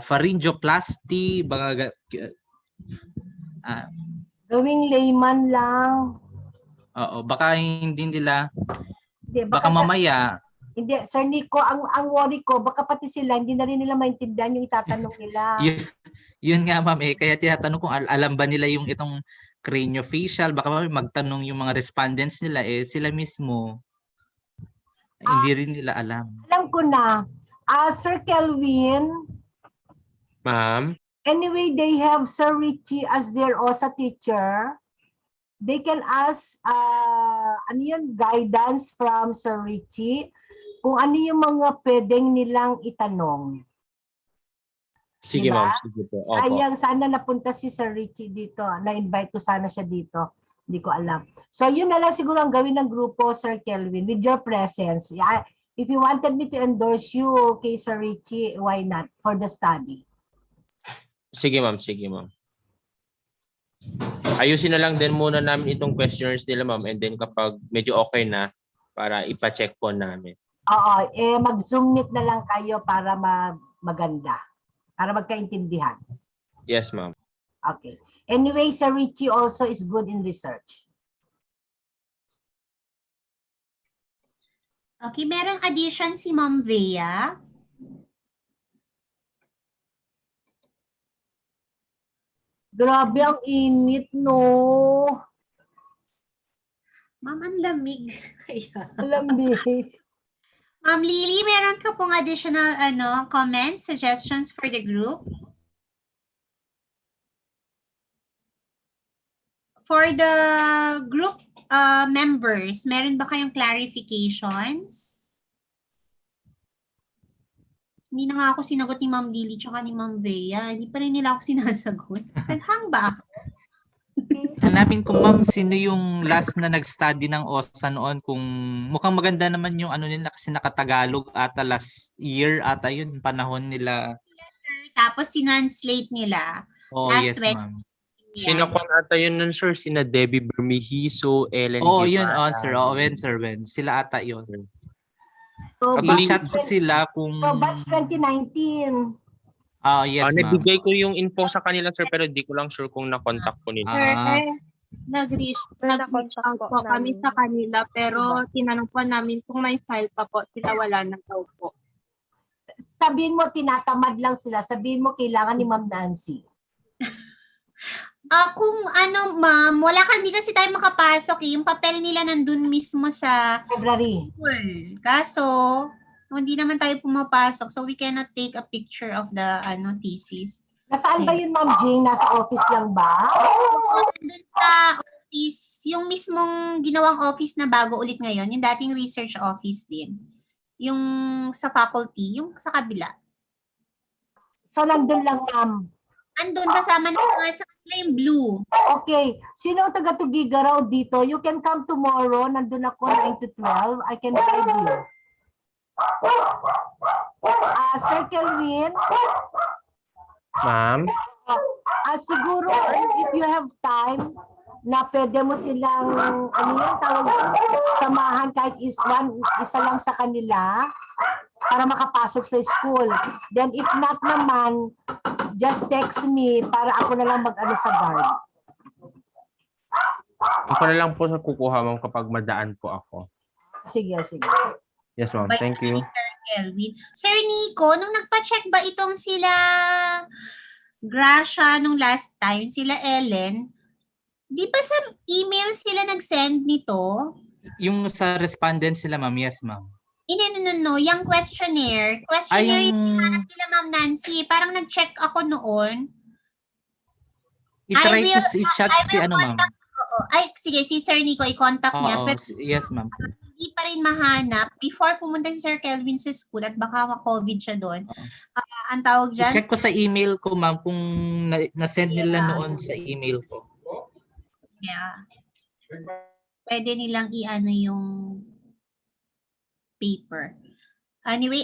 pharyngoplasty, Gawing layman lang. Oo, baka hindi nila, baka mamaya. Hindi, Sir Nico, ang worry ko, baka pati sila, hindi na rin nila maintindihan yung itatanong nila. Yun nga ma'am, kaya tinatanong kung alam ba nila yung itong craniofacial, baka magtanong yung mga respondents nila, sila mismo, hindi rin nila alam. Alam ko na, Sir Kelvin. Ma'am? Anyway, they have Sir Richie as their OSA teacher. They can ask guidance from Sir Richie kung ano yung mga pwedeng nilang itanong. Sige diba? ma'am, sige po. Opo. Sayang, sana napunta si Sir Richie dito. Na-invite ko sana siya dito. Hindi ko alam. So yun na lang siguro ang gawin ng grupo, Sir Kelvin, with your presence. Yeah, if you wanted me to endorse you, okay, Sir Richie, why not? For the study. Sige ma'am, sige ma'am. Ayusin na lang din muna namin itong questionnaires nila ma'am, and then kapag medyo okay na, para ipa-check po namin. Oo, mag-Zoom meet na lang kayo para maganda. Para magkaintindihan. Yes, ma'am. Okay. Anyway, Sir Richie also is good in research. Okay, merong addition si Ma'am Vea. Grabe ang init, no? Ma'am, ang lamig. Lamig. Ma'am Lily, meron ka pong additional comments, suggestions for the group? For the group members, meron ba kayong clarifications? Hindi na nga ako sinagot ni Ma'am Lily tsaka ni Ma'am Vea. Hindi pa rin nila ako sinasagot. Naghang ba ako? Hanapin ko ma'am sino yung last na nag-study ng OSA noon, kung mukhang maganda naman yung ano nila kasi nakatagalog ata last year ata yun panahon nila. Tapos sinanslate nila. Oh Last yes ma'am. Sino ko ata yun nun, sir? Sina Debbie Bermihiso, Ellen Oo yun Guevara. sir. Wen. Sila ata yun. So, I-chat ko sila kung... So, batch 2019. Yes ma'am. Nabigay ko yung info sa kanila, sir, pero di ko lang sure kung na-contact ko nila. Nag-reach out po kami sa kanila pero tinanong po namin kung may file pa po sila, wala na daw po. Sabihin mo, tinatamad lang sila. Sabihin mo, kailangan ni Ma'am Nancy. Kung ma'am, hindi kasi tayo makapasok eh. Yung papel nila nandun mismo sa library. School. Kaso, hindi naman tayo pumapasok so we cannot take a picture of the thesis. Nasaan ba yun, Ma'am Jane? Nasa office lang ba? Nandun sa office, yung mismong ginawang office na bago ulit ngayon, yung dating research office din. Yung sa faculty, yung sa kabila. So, nandun lang, ma'am? Andun, kasama na sa kanila yung blue. Okay. Sino ang taga-Tugiga raw dito? You can come tomorrow. Nandun ako 9 to 12. I can guide you. Sir Kelvin? Ma'am? Siguro, if you have time, na pwede mo silang, tawag, samahan kahit isa lang sa kanila para makapasok sa school. Then if not naman, just text me para ako na lang mag-ano sa guard. Ako na lang po sa kukuha ma'am kapag madaan po ako. Sige. Yes ma'am, thank you. Sir Kelvin. Sir Nico, nung nagpa-check ba itong sila Gracia nung last time, sila Ellen, di ba sa email sila nag-send nito? Yung sa respondent sila ma'am, yes ma'am. No. Yung questionnaire. Yung hinanap nila Ma'am Nancy. Parang nag-check ako noon. I-try ko i-chat si ma'am. Oo. Ay, sige, si Sir Nico, i-contact niya. Pero Yes ma'am. hindi pa rin mahanap before pumunta si Sir Kelvin sa school at baka ma-COVID siya doon. Ang tawag dyan? I-check ko sa email ko ma'am kung na-send nila noon sa email ko. Yeah. Pwede nilang yung paper. Anyway,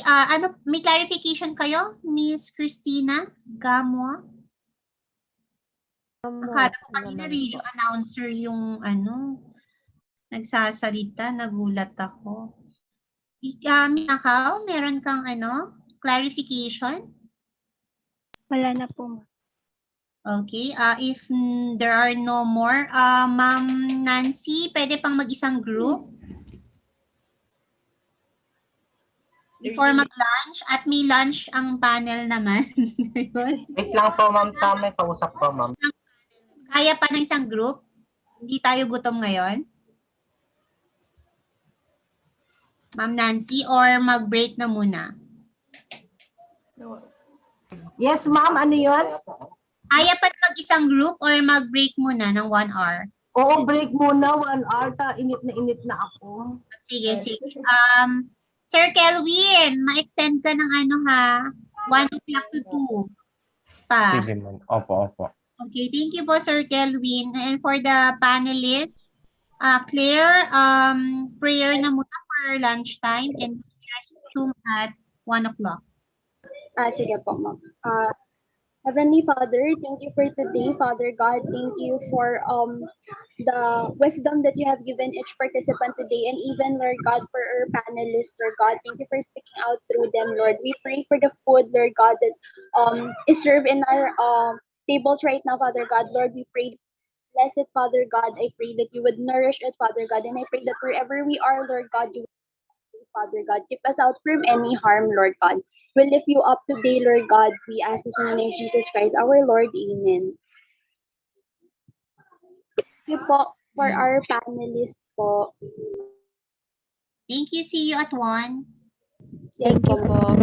may clarification kayo, Miss Christina Gamwa? Akala ko kanina radio announcer yung nagsasalita, nagulat ako. Minakaw, meron kang clarification? Wala na po. Okay, if there are no more, Ma'am Nancy, pwede pang mag-isang group? Before mag-lunch, at may lunch ang panel naman. Wait lang po, ma'am. May kausap po, ma'am. Kaya pa ng isang group? Hindi tayo gutom ngayon? Ma'am Nancy, or mag-break na muna? Yes, ma'am. Ano yun? Kaya pa mag-isang group or mag-break muna ng 1 hour? Oo, break muna. 1 hour. Init na ako. Sige. Sir Kelvin, ma-extend ka ng 1 o'clock to 2 pa. Sige ma'am. Opo. Okay, thank you po Sir Kelvin. And for the panelists, Claire, prayer na muna for lunchtime and resume at 1 o'clock. Sige po, ma'am. Heavenly Father, thank you for today, Father God. Thank you for the wisdom that you have given each participant today, and even Lord God for our panelists, Lord God. Thank you for speaking out through them, Lord. We pray for the food, Lord God, that is served in our tables right now, Father God. Lord, we pray. Bless it, Father God. I pray that you would nourish it, Father God. And I pray that wherever we are, Lord God, you Father God. Keep us out from any harm, Lord God. We lift you up today, Lord God. We ask this in the name of Jesus Christ, our Lord. Amen. Thank you po for our panelists po. Thank you. See you at 1. Yes Thank you po.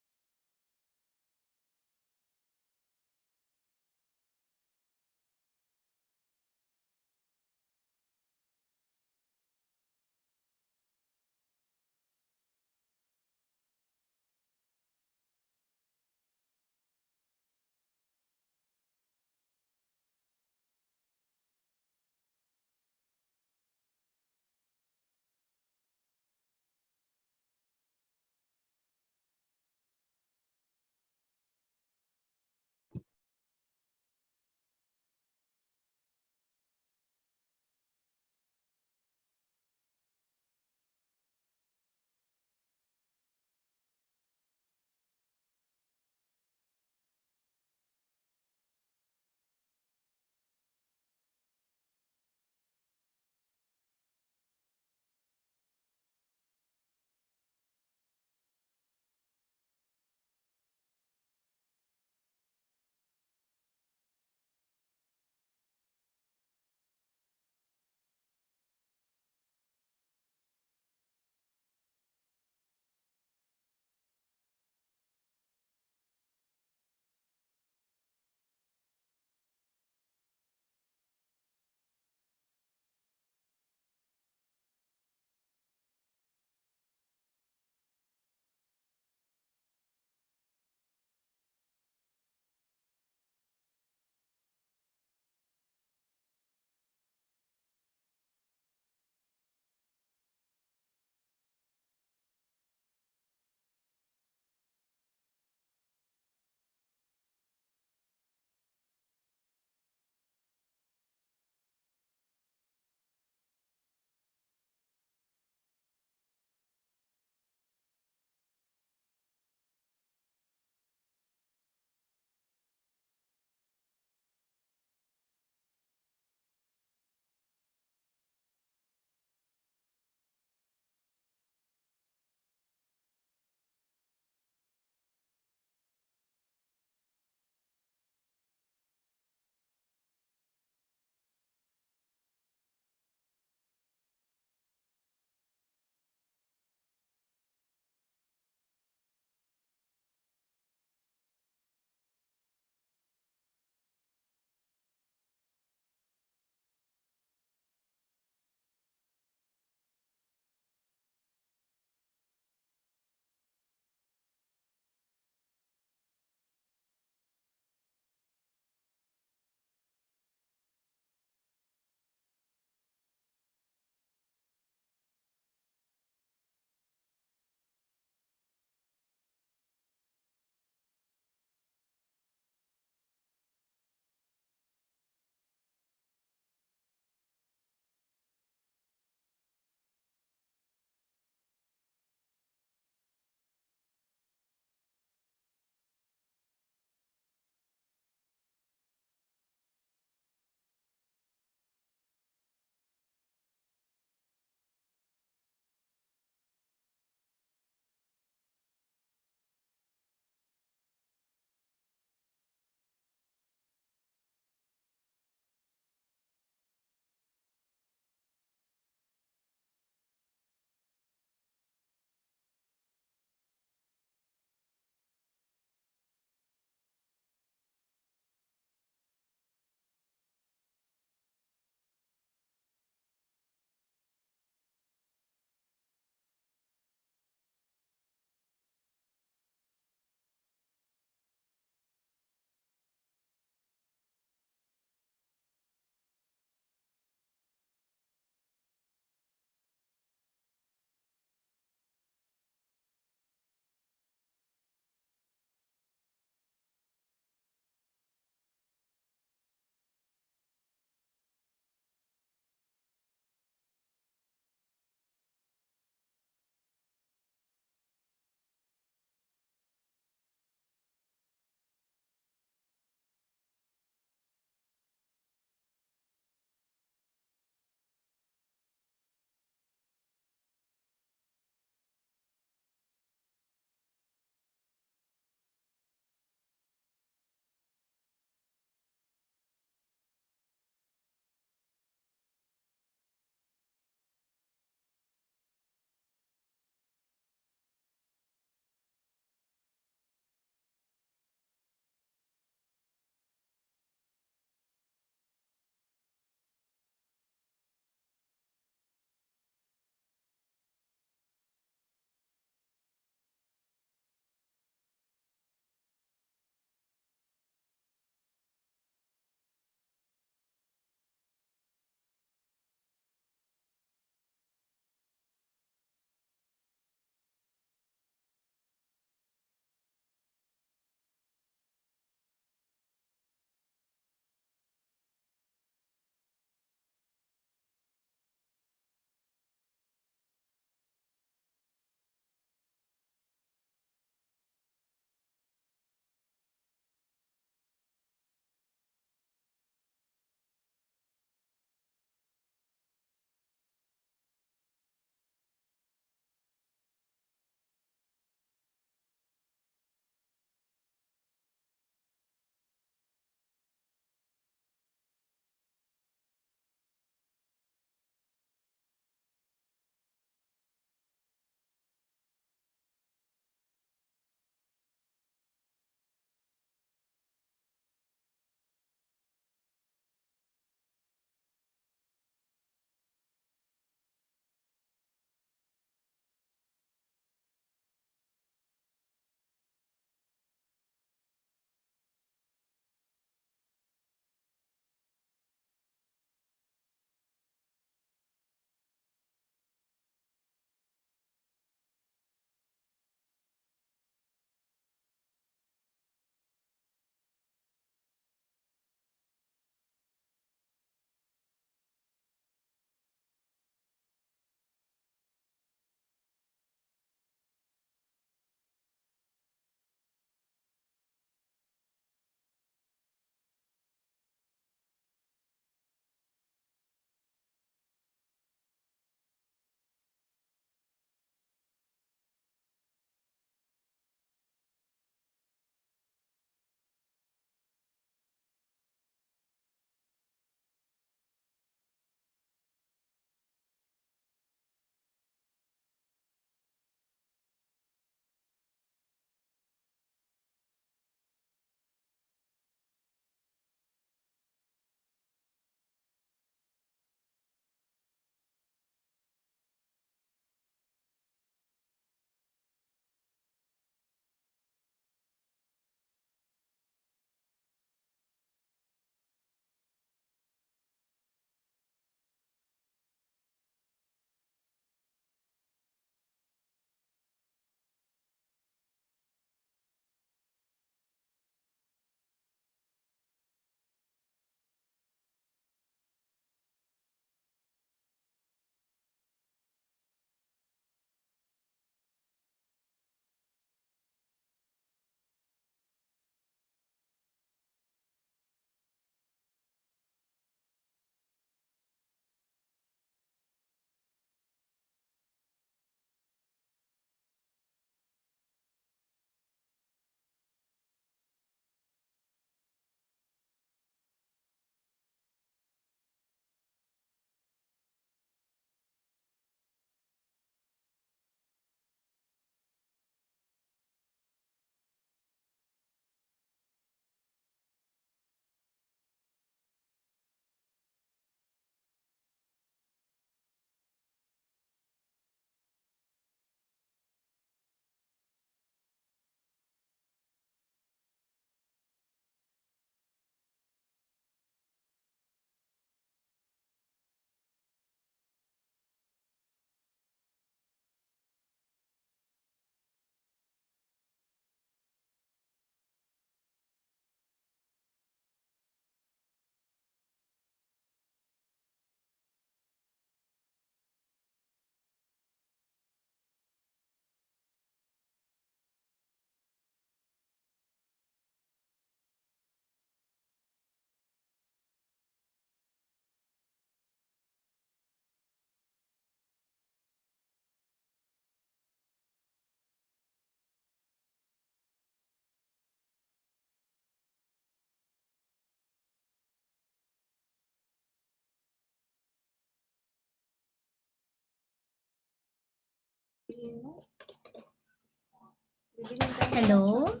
Hello.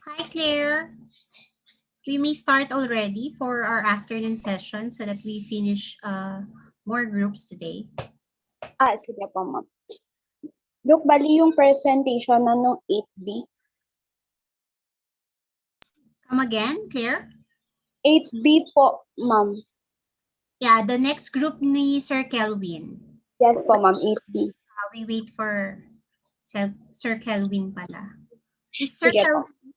Hi, Claire. We may start already for our afternoon session so that we finish more groups today. Sige po, ma'am. Look, bali yung presentation na nung 8B. Come again, Claire? 8B po, ma'am. Yeah, the next group ni Sir Kelvin. Yes po, ma'am, 8B. We wait for Sir Kelvin pala. Is Sir Sige po. Kelvin?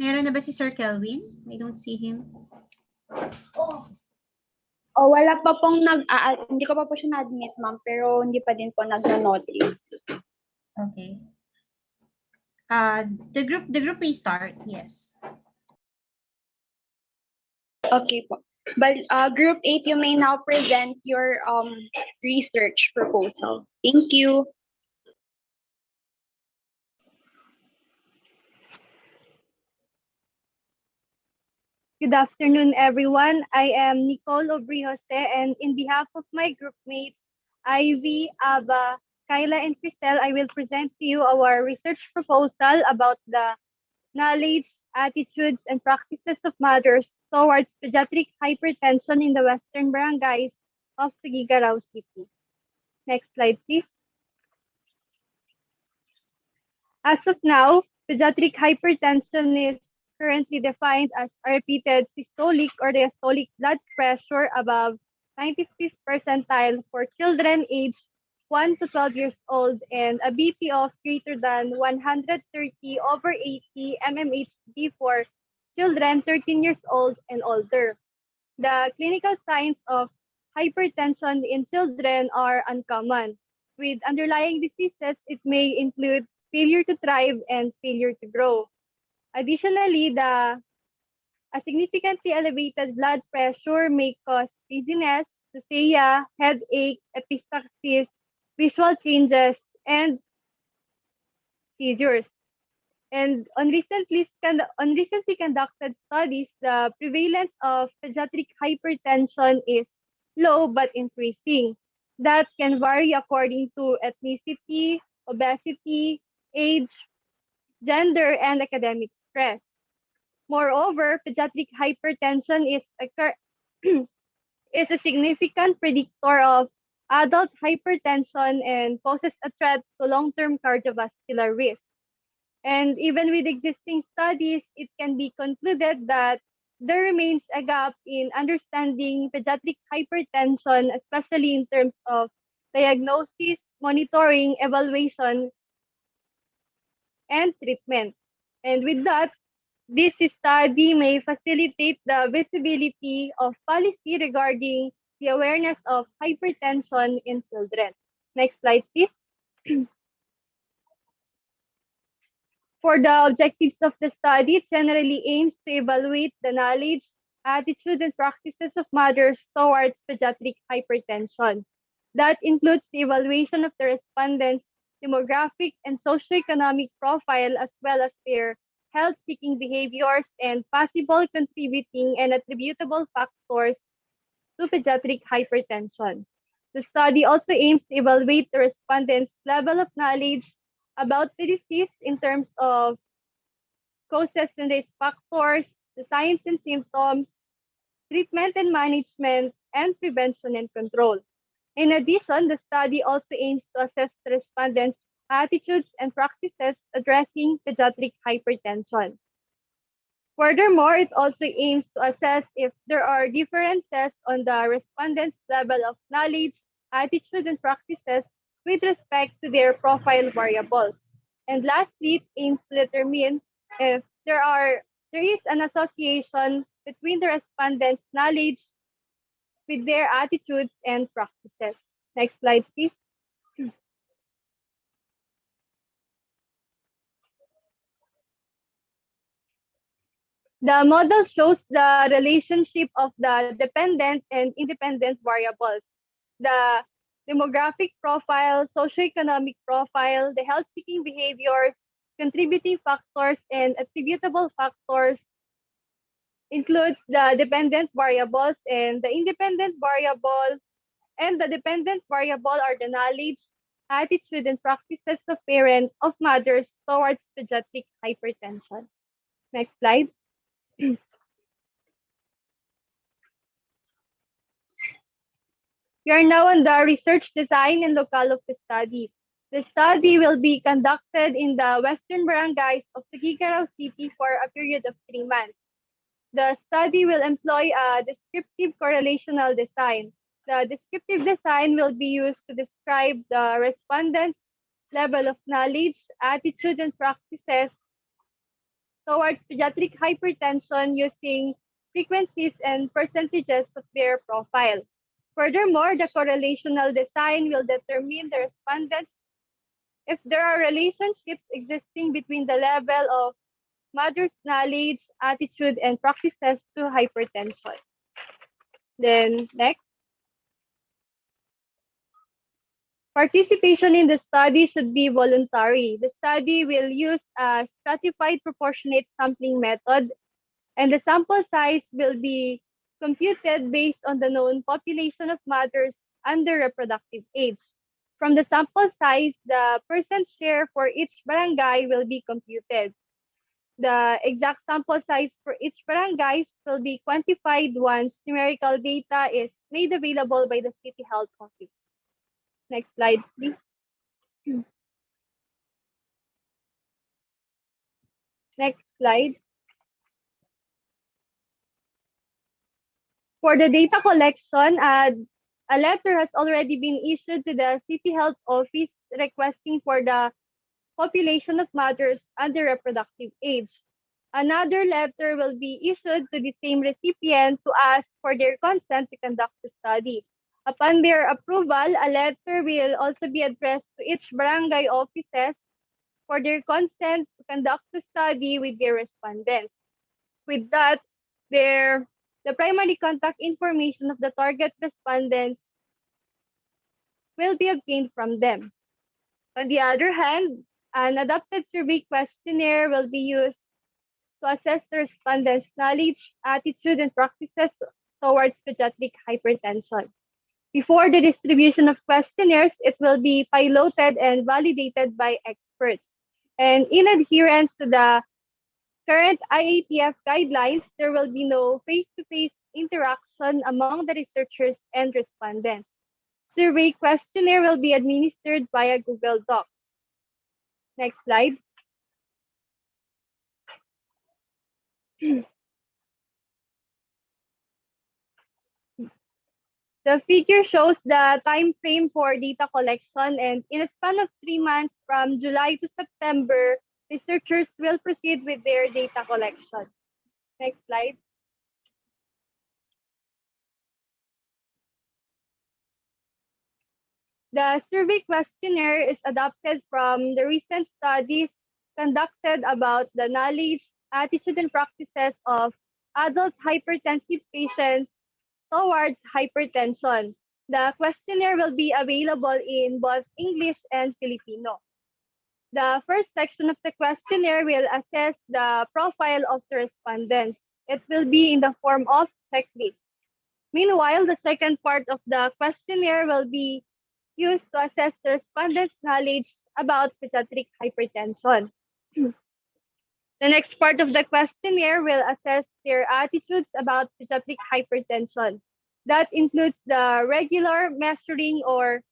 Meron na ba si Sir Kelvin? I don't see him. Wala pa pong hindi ko pa po siya na-admit, ma'am, pero hindi pa din po nagno-notice. Okay. The group may start, yes. Okay po. But Group 8, you may now present your research proposal. Thank you. Good afternoon, everyone. I am Nicole Obrihose, and in behalf of my group mates, Ivy, Ava, Kyla, and Cristel, I will present to you our research proposal about the knowledge, attitudes, and practices of mothers towards pediatric hypertension in the Western barangays of Tuguegarao City. Next slide, please. As of now, pediatric hypertension is currently defined as a repeated systolic or diastolic blood pressure above 95th percentile for children aged 1 to 12 years old and a BP of greater than 130/80 mmHg for children 13 years old and older. The clinical signs of hypertension in children are uncommon. With underlying diseases, it may include failure to thrive and failure to grow. Additionally, a significantly elevated blood pressure may cause dizziness, nausea, headache, epistaxis, visual changes, and seizures. And on recently conducted studies, the prevalence of pediatric hypertension is low but increasing. That can vary according to ethnicity, obesity, age, gender, and academic stress. Moreover, pediatric hypertension is is a significant predictor of adult hypertension and poses a threat to long-term cardiovascular risk. And even with existing studies, it can be concluded that there remains a gap in understanding pediatric hypertension, especially in terms of diagnosis, monitoring, evaluation, and treatment. And with that, this study may facilitate the visibility of policy regarding the awareness of hypertension in children. Next slide, please. For the objectives of the study, it generally aims to evaluate the knowledge, attitude, and practices of mothers towards pediatric hypertension. That includes the evaluation of the respondents' demographic and socioeconomic profile, as well as their health-seeking behaviors and possible contributing and attributable factors to pediatric hypertension. The study also aims to evaluate the respondents' level of knowledge about the disease in terms of causes and risk factors, the signs and symptoms, treatment and management, and prevention and control. In addition, the study also aims to assess the respondents' attitudes and practices addressing pediatric hypertension. Furthermore, it also aims to assess if there are differences on the respondents' level of knowledge, attitude, and practices with respect to their profile variables. And lastly, it aims to determine if there is an association between the respondents' knowledge with their attitudes and practices. Next slide, please. The model shows the relationship of the dependent and independent variables. The demographic profile, socioeconomic profile, the health-seeking behaviors, contributing factors, and attributable factors includes the dependent variables, and the independent variable And the dependent variable are the knowledge, attitude, and practices of parents of mothers towards pediatric hypertension. Next slide. We are now on the research design and locale of the study. The study will be conducted in the western barangays of Tuguegarao City for a period of 3 months. The study will employ a descriptive correlational design. The descriptive design will be used to describe the respondents' level of knowledge, attitude, and practices towards pediatric hypertension using frequencies and percentages of their profile. Furthermore, the correlational design will determine the respondents if there are relationships existing between the level of mother's knowledge, attitude, and practices to hypertension. Then next. Participation in the study should be voluntary. The study will use a stratified proportionate sampling method, and the sample size will be computed based on the known population of mothers under reproductive age. From the sample size, the percent share for each barangay will be computed. The exact sample size for each barangays will be quantified once numerical data is made available by the City Health Office. Next slide, please. Next slide. For the data collection, a letter has already been issued to the City Health Office requesting for the population of mothers under reproductive age. Another letter will be issued to the same recipient to ask for their consent to conduct the study. Upon their approval, a letter will also be addressed to each barangay offices for their consent to conduct the study with their respondents. With that, the primary contact information of the target respondents will be obtained from them. On the other hand, an adapted survey questionnaire will be used to assess the respondents' knowledge, attitude, and practices towards pediatric hypertension. Before the distribution of questionnaires, it will be piloted and validated by experts. And in adherence to the current IATF guidelines, there will be no face-to-face interaction among the researchers and respondents. Survey questionnaire will be administered via Google Docs. Next slide. The figure shows the time frame for data collection, and in a span of 3 months from July to September, researchers will proceed with their data collection. Next slide. The survey questionnaire is adapted from the recent studies conducted about the knowledge, attitude, and practices of adult hypertensive patients towards hypertension. The questionnaire will be available in both English and Filipino. The first section of the questionnaire will assess the profile of the respondents. It will be in the form of checklist. Meanwhile, the second part of the questionnaire will be used to assess the respondents' knowledge about pediatric hypertension. The next part of the questionnaire will assess their attitudes about pediatric hypertension. That includes the regular measuring or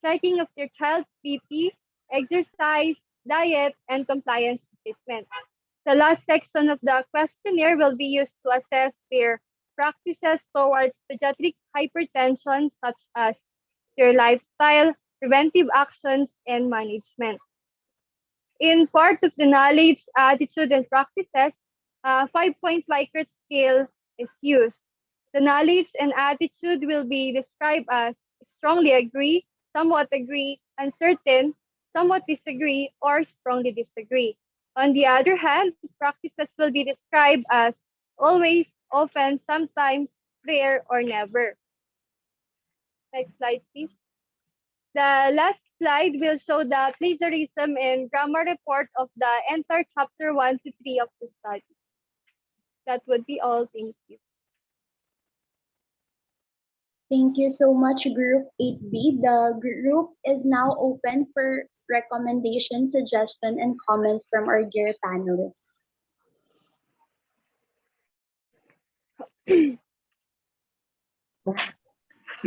checking of their child's BP, exercise, diet, and compliance to treatment. The last section of the questionnaire will be used to assess their practices towards pediatric hypertension, such as their lifestyle, preventive actions, and management. In part of the knowledge, attitude, and practices, a 5-point Likert scale is used. The knowledge and attitude will be described as strongly agree, somewhat agree, uncertain, somewhat disagree, or strongly disagree. On the other hand, practices will be described as always, often, sometimes, rare, or never. Next slide, please. The last slide will show the plagiarism and grammar report of the entire chapter 1 to 3 of the study. That would be all. Thank you. Thank you so much, Group 8B. The group is now open for recommendation, suggestion, and comments from our dear panelists.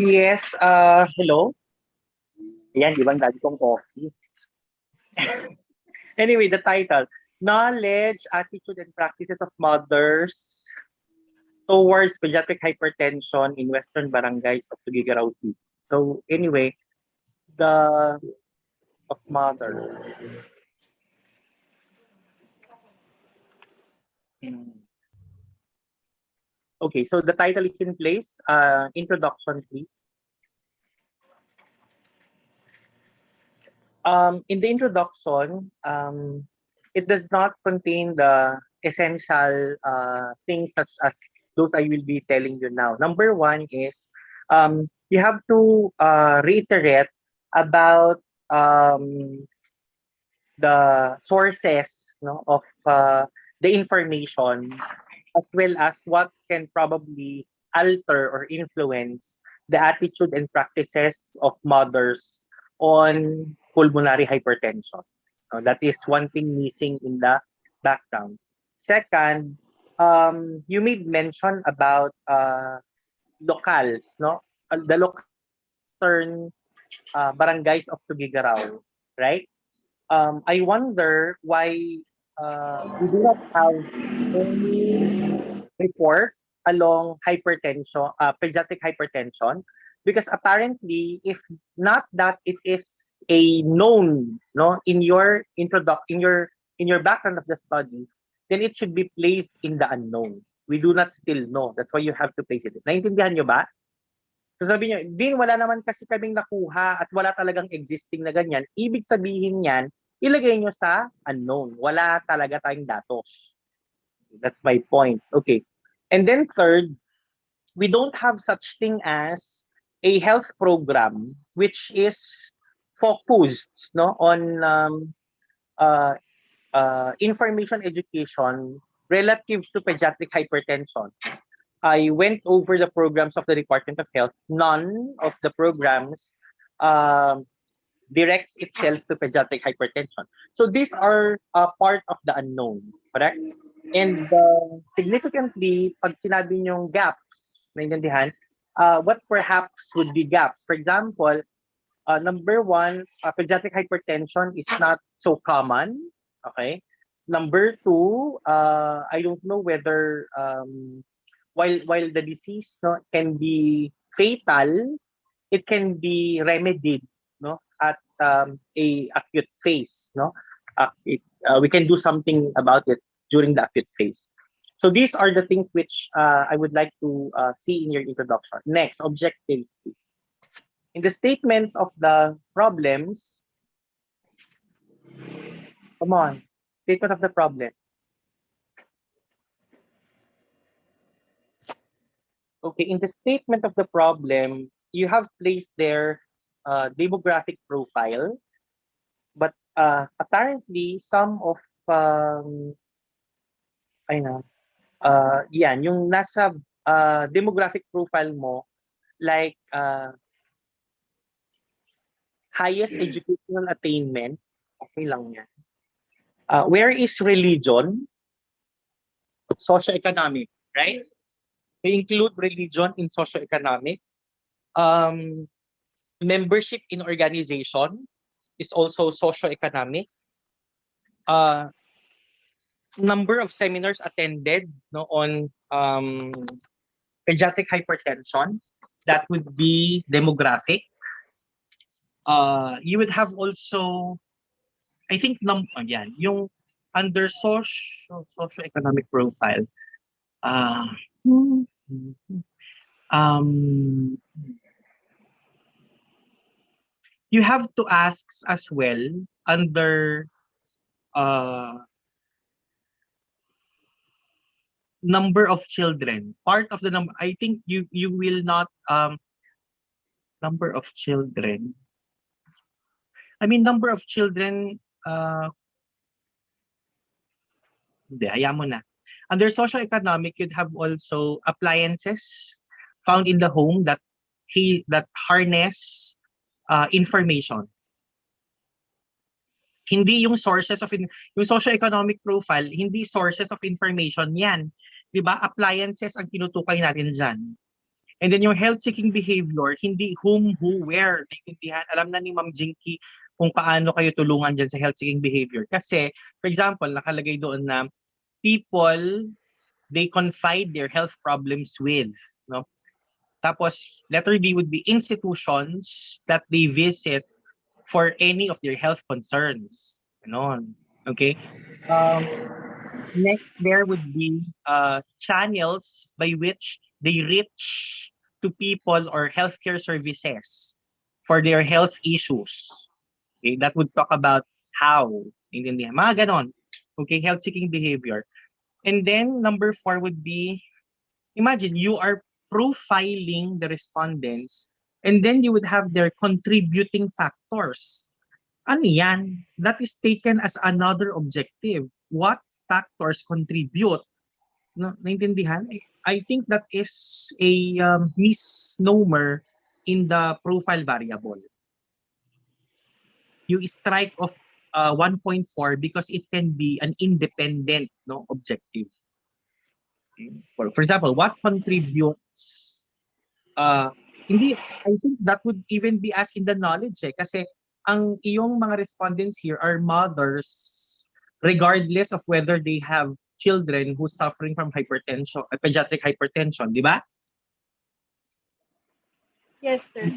Yes, hello. Ayan, di ba ang dami kong coffee? Anyway, the title, Knowledge, Attitude, and Practices of Mothers Towards Pediatric Hypertension in Western Barangays of Tuguegarao City. So anyway, the of mother. Okay, so the title is in place. Introduction, please. In the introduction, it does not contain the essential things such as those I will be telling you now. Number one is you have to reiterate about the sources, no, of the information, as well as what can probably alter or influence the attitude and practices of mothers on pulmonary hypertension. That is one thing missing in the background. Second, you made mention about locals, no? The local eastern barangays of Tuguegarao, right? I wonder why we do not have any report along hypertension, pediatric hypertension, because apparently, if not that it is a known, no, in your in your background of the study, then it should be placed in the unknown. We do not still know. That's why you have to place it. Naintindihan nyo ba? So sabi niyo, din wala naman kasi kaming nakuha at wala talagang existing na ganyan. Ibig sabihin niyan, ilagay nyo sa unknown. Wala talaga tayong datos. That's my point. Okay. And then third, we don't have such thing as a health program which is focused, no, on information education relative to pediatric hypertension. I went over the programs of the Department of Health. None of the programs directs itself to pediatric hypertension. So these are part of the unknown, correct? And significantly, pag sinabi niyong gaps, naiintindihan, what perhaps would be gaps? For example, number one, pediatric hypertension is not so common, okay? Number two, I don't know whether while the disease, no, can be fatal, it can be remedied, no, at a acute phase, no. We can do something about it during the acute phase. So these are the things which I would like to see in your introduction. Next, objectives, please. In the statement of the problems, come on, statement of the problem. Okay, in the statement of the problem, you have placed their demographic profile, but apparently some of yan, yung nasa demographic profile mo, like highest educational attainment, okay lang yan. Where is religion? Socioeconomic, right? They include religion in socioeconomic. Membership in organization is also socioeconomic. Number of seminars attended, no, on pediatric hypertension, that would be demographic. You would have also, I think, yan, yung under socioeconomic profile. You have to ask as well under number of children. Part of the number, I think you will not number of children. I mean, number of children. Hindi, ayaw mo na. Under socioeconomic, you'd have also appliances found in the home that harness information. Hindi yung sources of yung socio-economic profile, hindi sources of information yan. 'Di ba? Appliances ang tinutukoy natin diyan. And then yung health-seeking behavior, hindi whom, who, where. Naintindihan? Alam na ni Ma'am Jinky kung paano kayo tulungan dyan sa health-seeking behavior. Kasi, for example, nakalagay doon na people, they confide their health problems with. No? Tapos, letter B would be institutions that they visit for any of their health concerns. Ganon. Okay? Next, there would be channels by which they reach to people or healthcare services for their health issues. Okay, that would talk about how. Intindihan? Mga ganon. Okay, health-seeking behavior. And then, number 4 would be, imagine, you are profiling the respondents and then you would have their contributing factors. Ano yan? That is taken as another objective. What factors contribute? No, naintindihan? I think that is a misnomer in the profile variable. You strike off 1.4 because it can be an independent objective. Okay. For example, what contributes? Hindi, I think that would even be asked in the knowledge kasi ang iyong mga respondents here are mothers regardless of whether they have children who suffering from hypertension, pediatric hypertension, di ba? Yes, sir.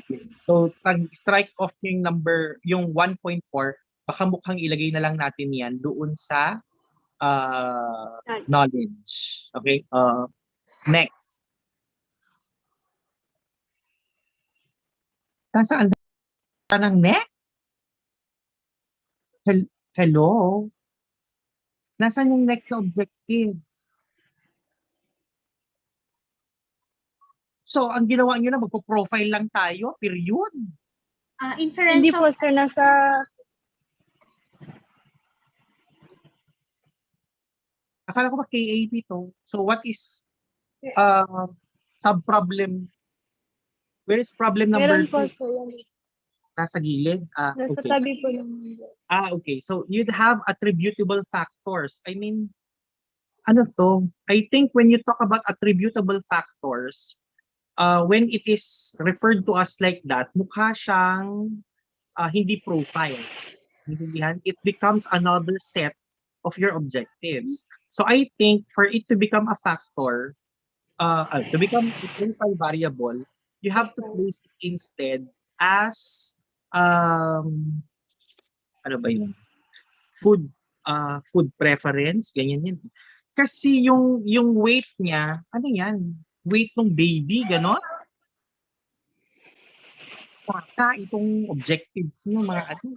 So, strike off yung number, yung 1.4, baka mukhang ilagay na lang natin yan doon sa knowledge. Okay? Next. Nasaan ng next? Hello? Nasaan yung next na objective? So, ang ginawa nyo na, magpo-profile lang tayo, period. Hindi po, sir, nasa... Akala ko ba KAP to? So, what is sub-problem? Where is problem number 2? Meron po, sir. Nasa gilid? Nasa Okay. tabi po ng... Okay. So, you'd have attributable factors. I mean, ano to? I think when you talk about attributable factors, when it is referred to us like that, mukha siyang hindi profile. It becomes another set of your objectives. So I think for it to become a factor, to become a profile variable, you have to place it instead as ano ba yun? Food preference, ganyan yun. Kasi yung weight niya, ano yan? Weight ng baby, gano'n? Baka itong objectives nyo, mga ano.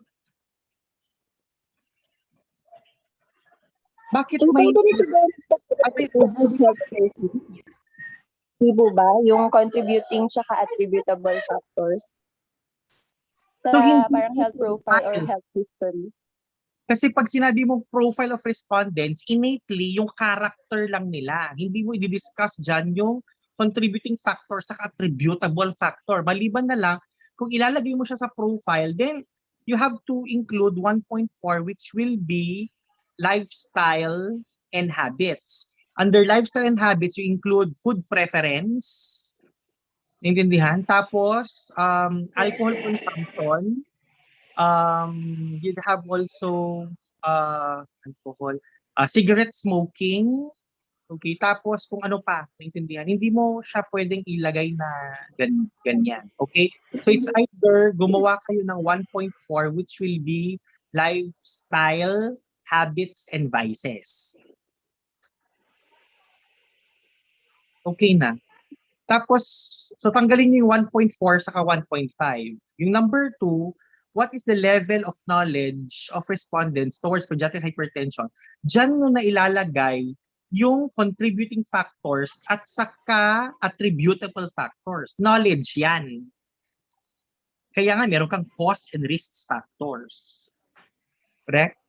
Bakit So, may... Di ba? Yung contributing tsaka attributable factors. Parang health profile or health history. Kasi pag sinabi mong profile of respondents, innately, yung character lang nila. Hindi mo i-discuss dyan yung contributing factor sa attributable factor. Maliban na lang, kung ilalagay mo siya sa profile, then you have to include 1.4 which will be lifestyle and habits. Under lifestyle and habits, you include food preference, naintindihan? Tapos, alcohol consumption, you'd have also alcohol, cigarette smoking, okay, tapos kung ano pa, naintindihan, hindi mo siya pwedeng ilagay na ganyan, okay? So it's either gumawa kayo ng 1.4 which will be lifestyle, habits, and vices. Okay na. Tapos, so tanggalin niyo yung 1.4 saka 1.5. Yung number 2, what is the level of knowledge of respondents towards pediatric hypertension? Diyan mo na ilalagay yung contributing factors at saka attributable factors. Knowledge yan. Kaya nga, meron kang cause and risks factors. Correct?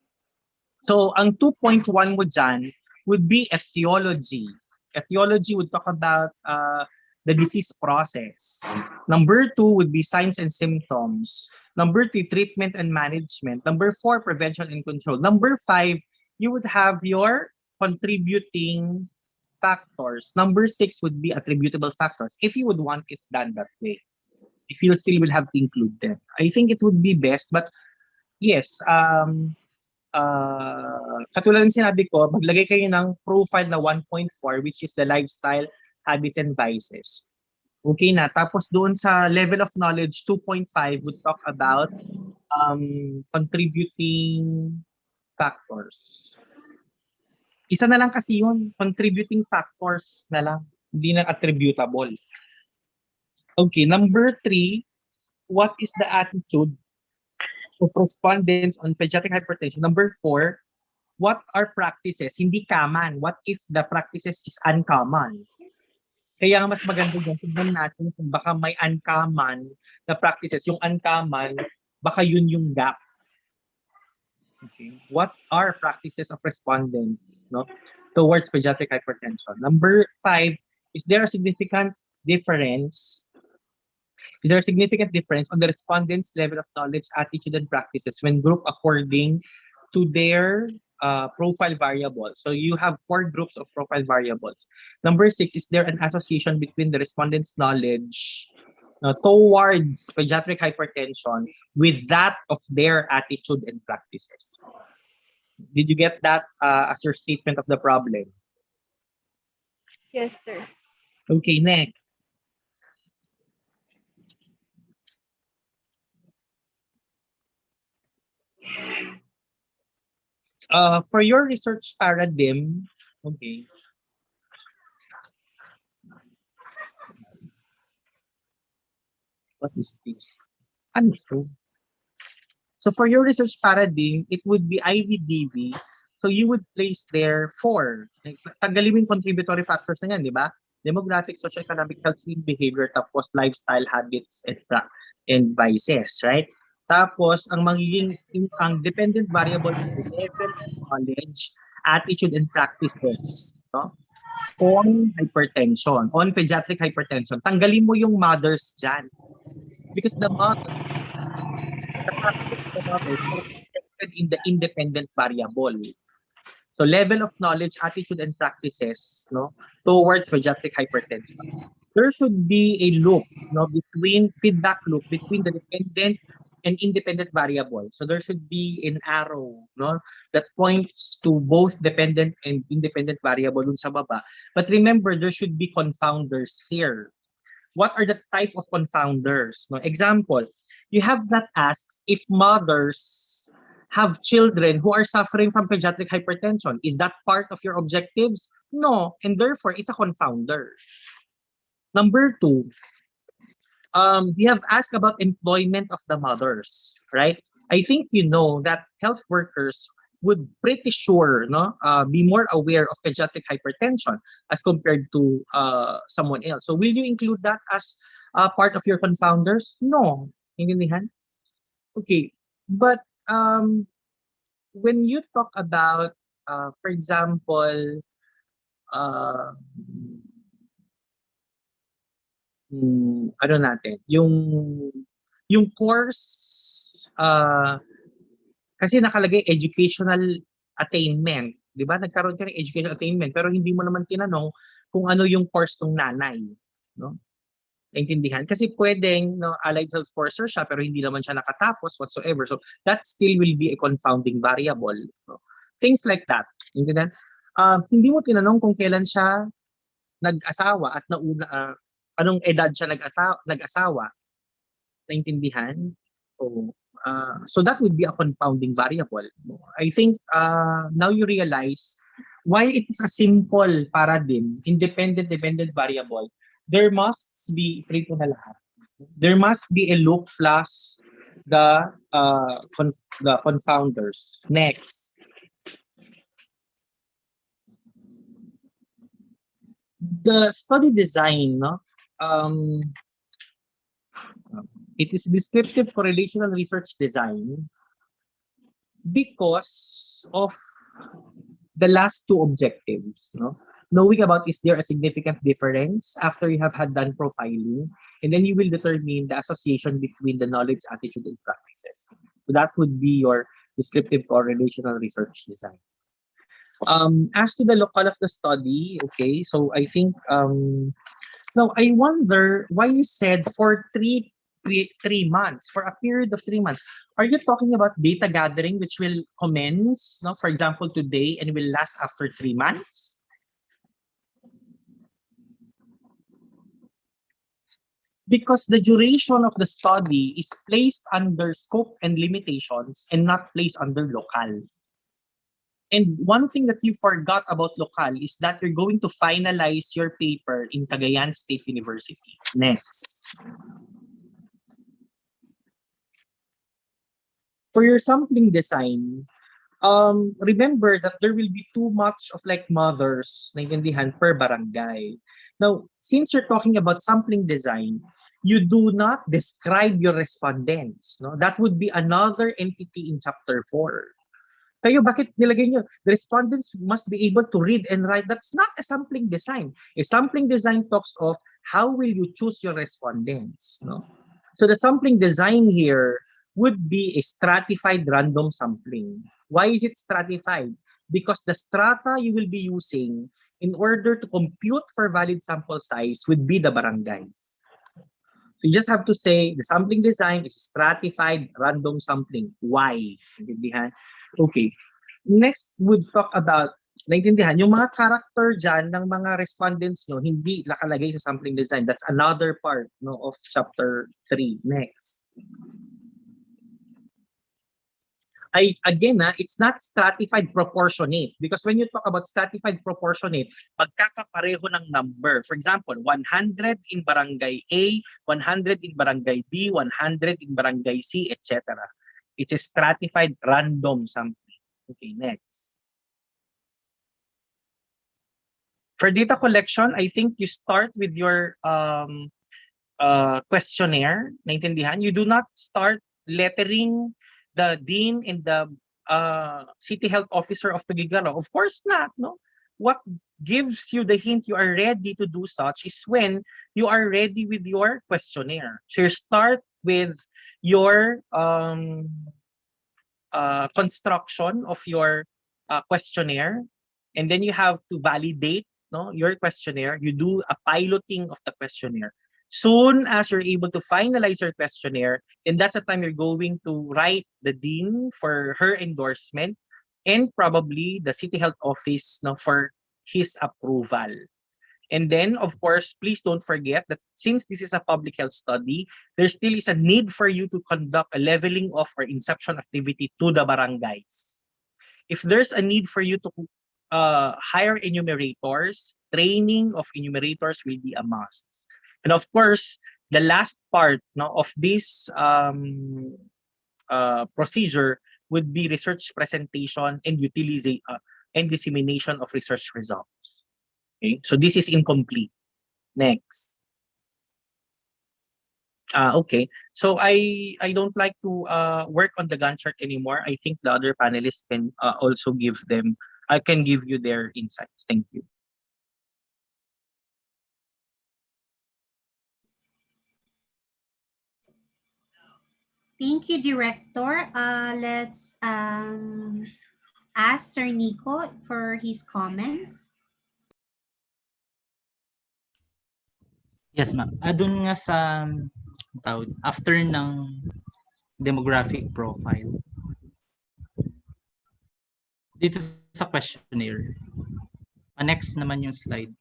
So, ang 2.1 mo dyan would be etiology. Etiology would talk about the disease process. Number 2 would be signs and symptoms. Number 3, treatment and management. Number 4, prevention and control. Number 5, you would have your contributing factors. Number 6 would be attributable factors, if you would want it done that way. If you still will have to include them. I think it would be best, but yes, katulad ng sinabi ko, maglagay kayo ng profile na 1.4, which is the lifestyle, habits, and vices. Okay na. Tapos doon sa level of knowledge, 2.5 would talk about contributing factors. Isa na lang kasi yun, contributing factors na lang, hindi na attributable. Okay, number 3, what is the attitude of respondents on pediatric hypertension? Number 4, what are practices? Hindi common. What if the practices is uncommon? Kaya nga mas maganda dyan, tignan natin kung baka may uncommon na practices. Yung uncommon, baka yun yung gap. Okay. What are practices of respondents, no, towards pediatric hypertension? Number 5, is there a significant difference? Is there a significant difference on the respondents' level of knowledge, attitude, and practices when grouped according to their profile variables? So you have 4 groups of profile variables. Number 6, is there an association between the respondents' knowledge towards pediatric hypertension with that of their attitude and practices? Did you get that as your statement of the problem? Yes, sir. Okay, next. For your research paradigm, okay. What is this? Ano to? So for your research paradigm, it would be IVDV. So you would place there 4. Tanggalin mo yung contributory factors na yan, di ba? Demographic, socioeconomic, health, sleep, behavior, tapos lifestyle, habits, and vices, right? Tapos, ang magiging ang dependent variable is the level of knowledge, attitude, and practices, no? On hypertension, on pediatric hypertension. Tanggalin mo yung mothers dyan. Because the mothers, the practices of the mothers are reflected in the independent variable. So level of knowledge, attitude, and practices, no, towards pediatric hypertension. There should be a loop, no, between feedback loop between the dependent and independent variable. So there should be an arrow, no, that points to both dependent and independent variable dun sa baba. But remember, there should be confounders here. What are the type of confounders? No, example, you have not asked if mothers have children who are suffering from pediatric hypertension. Is that part of your objectives? No, and therefore it's a confounder. Number 2, you have asked about employment of the mothers, right? I think you know that health workers would pretty sure, no, be more aware of pediatric hypertension as compared to someone else. So will you include that as part of your confounders? No. Intindihan? Okay, but when you talk about, for example, ano natin, yung course, kasi nakalagay educational attainment, di ba? Nagkaroon ka ng educational attainment, pero hindi mo naman tinanong kung ano yung course ng nanay, no? Naintindihan? Kasi pwedeng, no, allied health forcer siya, pero hindi naman siya nakatapos whatsoever. So that still will be a confounding variable. No? Things like that. Naintindihan? Hindi mo tinanong kung kailan siya nag-asawa at nauna, anong edad siya nag-asawa. Naintindihan? So that would be a confounding variable. I think now you realize why it is a simple paradigm, independent-dependent variable. There must be, there must be a loop plus the confounders. Next. The study design, no? It is descriptive correlational research design because of the last 2 objectives, no? knowing about is there a significant difference after you have had done profiling, and then you will determine the association between the knowledge, attitude, and practices. So that would be your descriptive correlational research design. As to the local of the study, okay, so I think now I wonder why you said for 3 months, for a period of 3 months. Are you talking about data gathering which will commence, no, for example, today and will last after 3 months? Because the duration of the study is placed under scope and limitations and not placed under local. And one thing that you forgot about local is that you're going to finalize your paper in Cagayan State University. Next. For your sampling design, remember that there will be too much of like mothers, naintindihan, per barangay. Now, since you're talking about sampling design, you do not describe your respondents. No? That would be another entity in chapter 4. Kayo, bakit nilagay nyo? The respondents must be able to read and write. That's not a sampling design. A sampling design talks of how will you choose your respondents. No? So the sampling design here would be a stratified random sampling. Why is it stratified? Because the strata you will be using in order to compute for valid sample size would be the barangays. So you just have to say the sampling design is stratified random sampling. Why? Okay. Next, we'll talk about, naintindihan, yung mga character dyan ng mga respondents nyo, hindi nakalagay sa sampling design. That's another part, no, of chapter 3. Next. Again, it's not stratified proportionate, because when you talk about stratified proportionate, magkakapareho ng number. For example, 100 in barangay A, 100 in barangay B, 100 in barangay C, etc. It's a stratified random sampling. Okay, next. For data collection, I think you start with your questionnaire. Naintindihan? You do not start lettering the dean and the city health officer of Tuguegarao. Of course not, no? What gives you the hint you are ready to do such is when you are ready with your questionnaire. So you start with your construction of your questionnaire, and then you have to validate, no, your questionnaire. You do a piloting of the questionnaire. Soon as you're able to finalize your questionnaire, then that's the time you're going to write the dean for her endorsement and probably the city health office, no, for his approval. And then, of course, please don't forget that since this is a public health study, there still is a need for you to conduct a leveling of or inception activity to the barangays. If there's a need for you to hire enumerators, training of enumerators will be a must. And of course, the last part, no, of this procedure would be research presentation and utilization and dissemination of research results. Okay, so this is incomplete. Next. Okay, so I don't like to work on the Gantt chart anymore. I think the other panelists can also give them. I can give you their insights. Thank you. Thank you, Director. Let's ask Sir Nico for his comments. Yes, ma'am. Doon nga sa tawag, after ng demographic profile, dito sa questionnaire, next naman yung slide.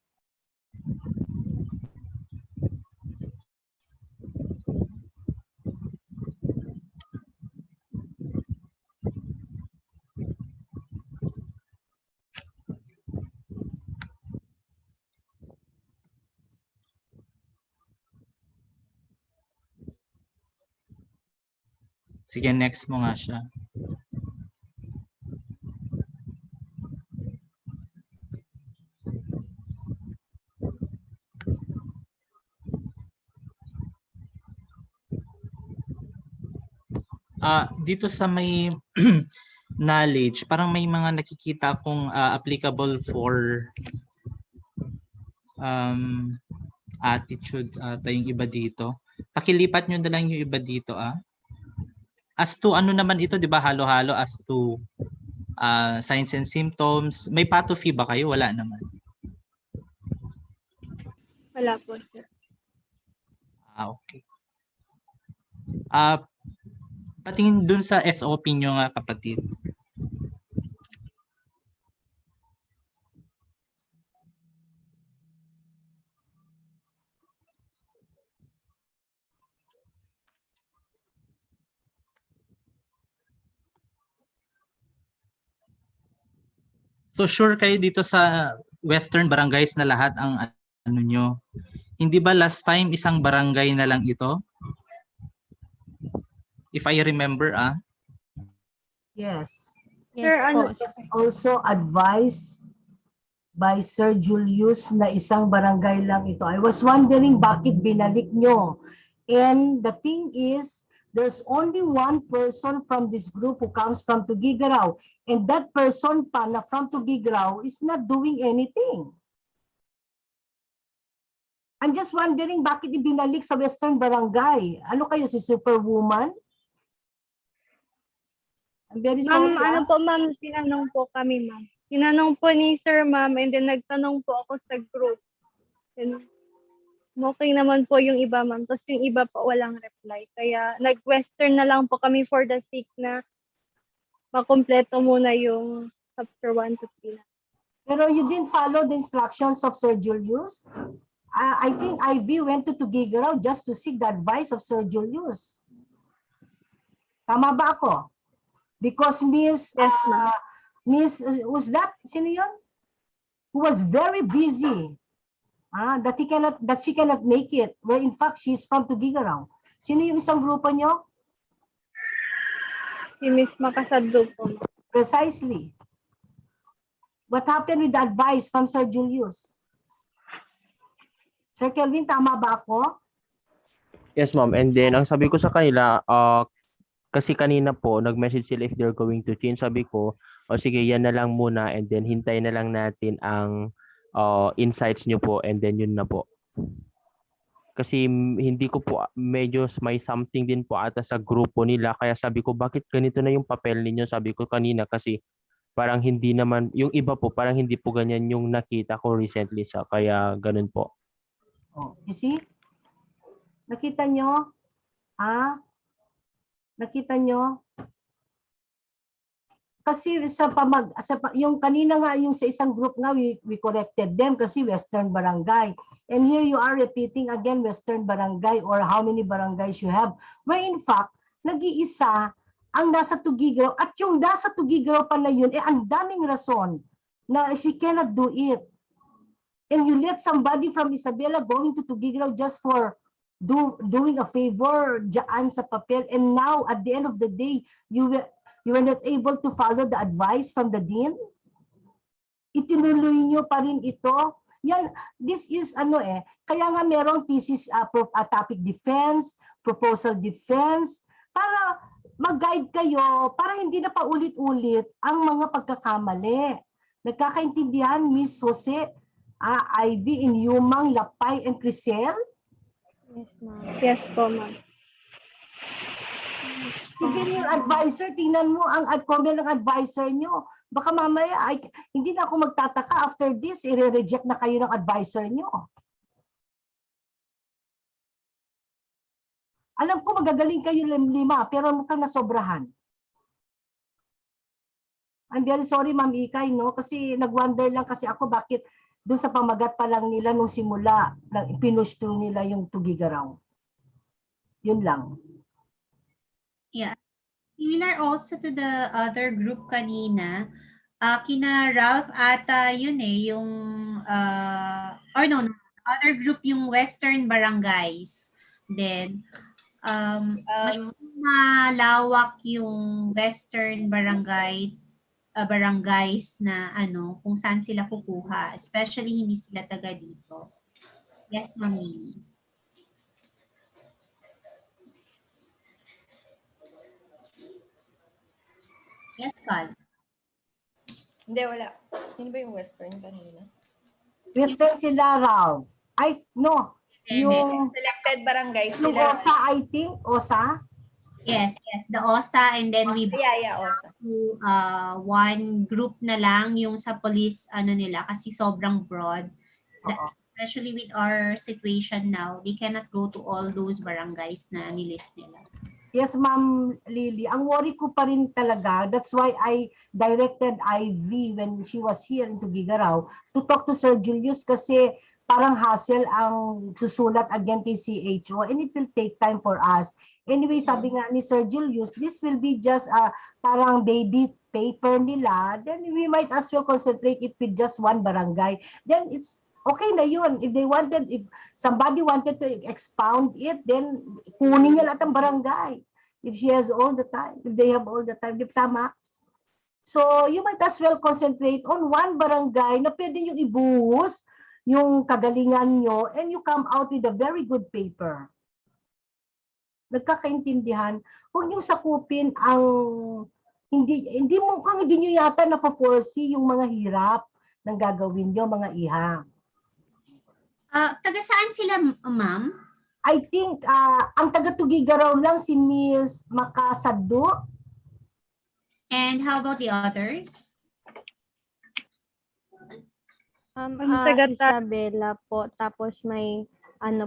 Sige, next mo nga siya. Dito sa may knowledge, parang may mga nakikita kong applicable for um, attitude ata yung iba dito. Pakilipat nyo na lang yung iba dito As to ano naman ito, 'di ba? Halo-halo as to signs and symptoms. May patophy ba kayo? Wala naman. Wala po, sir. Okay. Patingin dun sa SOP nyo nga, kapatid. So sure kayo dito sa Western Barangays na lahat ang ano nyo. Hindi ba last time isang barangay na lang ito? If I remember, Yes. Sir, Yes ano po. It's also advised by Sir Julius na isang barangay lang ito. I was wondering bakit binalik nyo. And the thing is, there's only one person from this group who comes from Tugigaraw. And that person pa na from Tugigaraw is not doing anything. I'm just wondering bakit ibinalik sa Western Barangay. Ano kayo, si Superwoman? I'm very sorry. ma'am, ano po ma'am, tinanong po kami ma'am. Tinanong po ni sir ma'am and then nagtanong po ako sa group. And okay naman po yung iba ma'am. Tapos yung iba po walang reply. Kaya nag-western na lang po kami for the sake na makompleto muna yung chapter 1 to 3. Pero you didn't follow the instructions of Sir Julius? I think Ivy went to Tugigaraw just to seek the advice of Sir Julius. Tama ba ako? Because Miss, yes, Miss, was that, sino yun? Who was very busy. That she cannot make it. Well, in fact, she's from Tugigaraw. Sino yung isang grupo nyo? Si Miss Makasadlo po. Precisely. What happened with the advice from Sir Julius? Sir Kelvin, tama ba ako? Yes, ma'am. And then, ang sabi ko sa kanila, kasi kanina po, nag-message sila if they're going to change. Sabi ko, sige, yan na lang muna and then hintayin na lang natin ang insights nyo po and then yun na po. Kasi hindi ko po, medyo may something din po ata sa grupo nila. Kaya sabi ko, bakit ganito na yung papel ninyo? Sabi ko kanina kasi parang hindi naman, yung iba po, parang hindi po ganyan yung nakita ko recently sa, kaya ganun po. Oh, you see? Nakita nyo? Nakita nyo? Kasi yung kanina nga, yung sa isang group nga, we corrected them kasi Western Barangay. And here you are repeating again Western Barangay or how many barangays you have. Where in fact, nag-iisa ang nasa Tugigaraw at yung nasa Tugigaraw pa na yun, ang daming rason na she cannot do it. And you let somebody from Isabela going to Tugigaraw just for doing a favor dyan sa papel, and now at the end of the day, you were not able to follow the advice from the dean? Itinuloy nyo pa rin ito? Yan, this is kaya nga merong thesis topic defense, proposal defense, para mag-guide kayo, para hindi na paulit-ulit ang mga pagkakamali. Nagkakaintindihan, Miss Jose, Ivy, Inyumang, Lapay, and Crisel? Yes, ma'am. Yes po, ma'am. Even your advisor, tingnan mo ang comment ng advisor nyo. Baka mamaya, hindi na ako magtataka after this, i-reject na kayo ng advisor nyo. Alam ko magagaling kayo lima, pero mukhang nasobrahan. I'm very sorry, Ma'am Ikay, no? Kasi nag-wonder lang kasi ako bakit doon sa pamagat pa lang nila nung simula, pinush through nila yung Tugigaraw. Yun lang. Yeah. Similar also to the other group kanina, kina Ralph ata yun yung, or no, other group yung Western Barangays. Then, malawak yung Western barangays na kung saan sila kukuha. Especially hindi sila taga dito. Yes, Ma'am Lily. Yes, Kaz. Hindi, wala. Sino ba yung Western kanina? Western sila, Ralph. Ay, no. Yung Selected barangay yung sila. OSA, I think. OSA? Yes, the OSA, and then we OSA. to one group na lang yung sa police nila kasi sobrang broad. Especially with our situation now, they cannot go to all those barangays na nilist nila. Yes, Ma'am Lily. Ang worry ko pa rin talaga, that's why I directed Ivy when she was here in Tugigaraw to talk to Sir Julius kasi parang hassle ang susulat again kay CHO and it will take time for us. Anyway, sabi nga ni Sir Julius, this will be just parang baby paper nila, then we might as well concentrate it with just one barangay. Then it's okay na yun. If they wanted, if somebody wanted to expound it, then kunin niya lahat ng barangay. If she has all the time, if they have all the time, di tama? So, you might as well concentrate on one barangay na pwede nyo ibuhos yung kagalingan nyo and you come out with a very good paper. Nagkakaintindihan, huwag nyo sakupin ang hindi nyo yata na-foresee yung mga hirap ng gagawin nyo, mga iha. Taga saan sila, ma'am? I think ang taga Tugigaraw lang si Miss Makasado. And how about the others? Isabela po, tapos may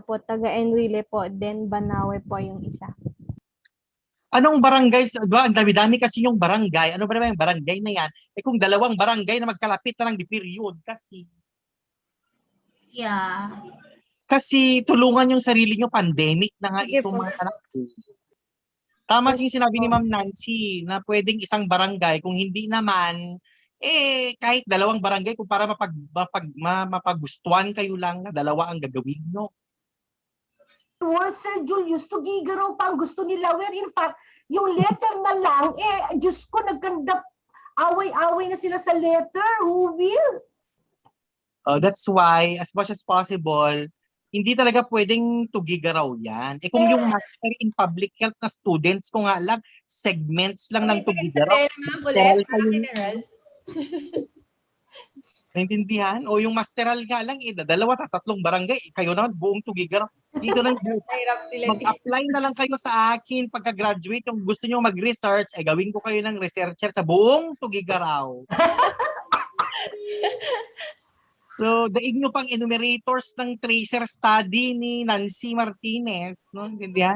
po, taga Enrile po, then Banawe po yung isa. Anong barangay? Diba? Ang dami-dami kasi yung barangay. Ano ba naman yung barangay na yan? Kung dalawang barangay na magkalapit na lang di period kasi. Yeah. Kasi tulungan yung sarili nyo, pandemic na nga itong mga anak ko. Tama yung sinabi ni Ma'am Nancy na pwedeng isang barangay, kung hindi naman, kahit dalawang barangay kung para mapagustuhan kayo lang na dalawa ang gagawin nyo. Sir Julius, Tugigaraw pa ang gusto nila. Where in fact, yung letter na lang, Diyos ko, nagkanda, away-away na sila sa letter. Who will? That's why, as much as possible, hindi talaga pwedeng Tugigaraw yan. Kung yung Master in Public Health na students ko nga lang, segments lang ng Tugigaraw. Naintindihan? O yung masteral nga lang, dalawa, tatlong barangay, kayo naman, buong Tugigaraw. Dito lang, mag-apply na lang kayo sa akin pagka-graduate. Yung gusto nyo mag-research, gawin ko kayo ng researcher sa buong Tugigaraw. So, daig nyo pang enumerators ng tracer study ni Nancy Martinez. No? Intindihan?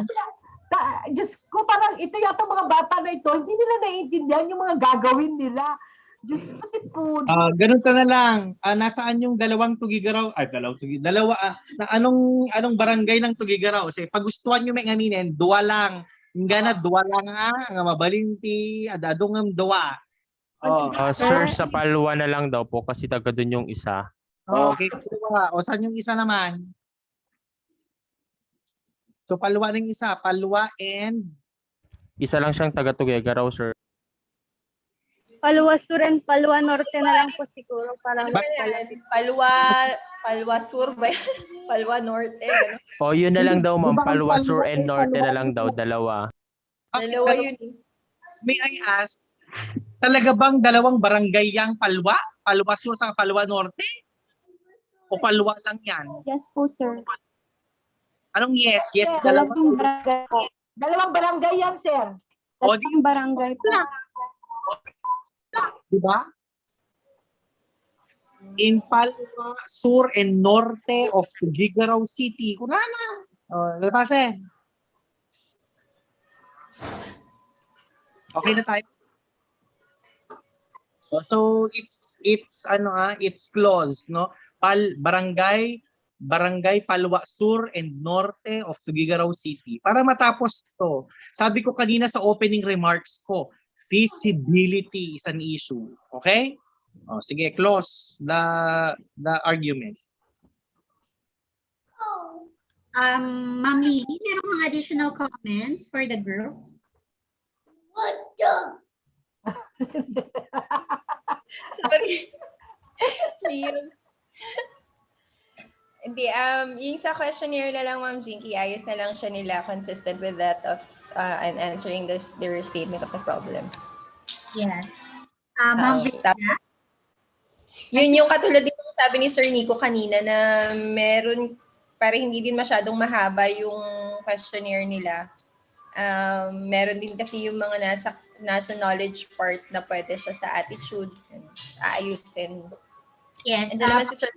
Diyos ko, parang ito yata mga bata na ito, hindi nila naiintindihan yung mga gagawin nila. Diyos ko, tipo. Ganun ka na lang. Nasaan yung dalawang Tugigaraw? Dalawa. Anong barangay ng Tugigaraw? Kasi pag gustuhan nyo may aminin, duwa lang. Nga na, duwa lang nga mabalinti, adadong ang duwa. Sir, sa Palwa na lang daw po kasi taga dun yung isa. Okay, Palwa. O saan yung isa naman? So Palwa ng isa. Palwa and? Isa lang siyang taga Tugigaraw, sir. Palwa Sur and Palwa Norte na lang po siguro. Palwa Sur ba yan? Palwa Norte. Yun na lang daw, ma'am. Palwa Sur and Norte na lang daw, dalawa. Dalawa yun. May I ask, talaga bang dalawang barangay yang Palwa? Palwa Sur sa Palwa Norte? O Palwa lang yan? Yes po, sir. Anong yes? Yes, Dalawang barangay po. Dalawang barangay yan, sir. Dalawang barangay po. Diba? In Palwa Sur and Norte of Tugigaraw City. Kunana. Lapasin. Okay na tayo. So it's closed, no? Barangay Palwa Sur and Norte of Tugigaraw City. Para matapos to, sabi ko kanina sa opening remarks ko, feasibility is an issue. Okay? Sige, close the argument. Ma'am Lily, meron kang additional comments for the group? Sorry. Hindi, yung sa questionnaire na lang, Ma'am Jinky, ayos na lang siya nila consistent with that of and answering their statement of the problem. Yes. Ma'am Yun yung katulad dito sabi ni Sir Nico kanina na meron, parang hindi din masyadong mahaba yung questionnaire nila. Meron din kasi yung mga nasa knowledge part na pwede siya sa attitude. Aayusin. Yes. And then naman si Sir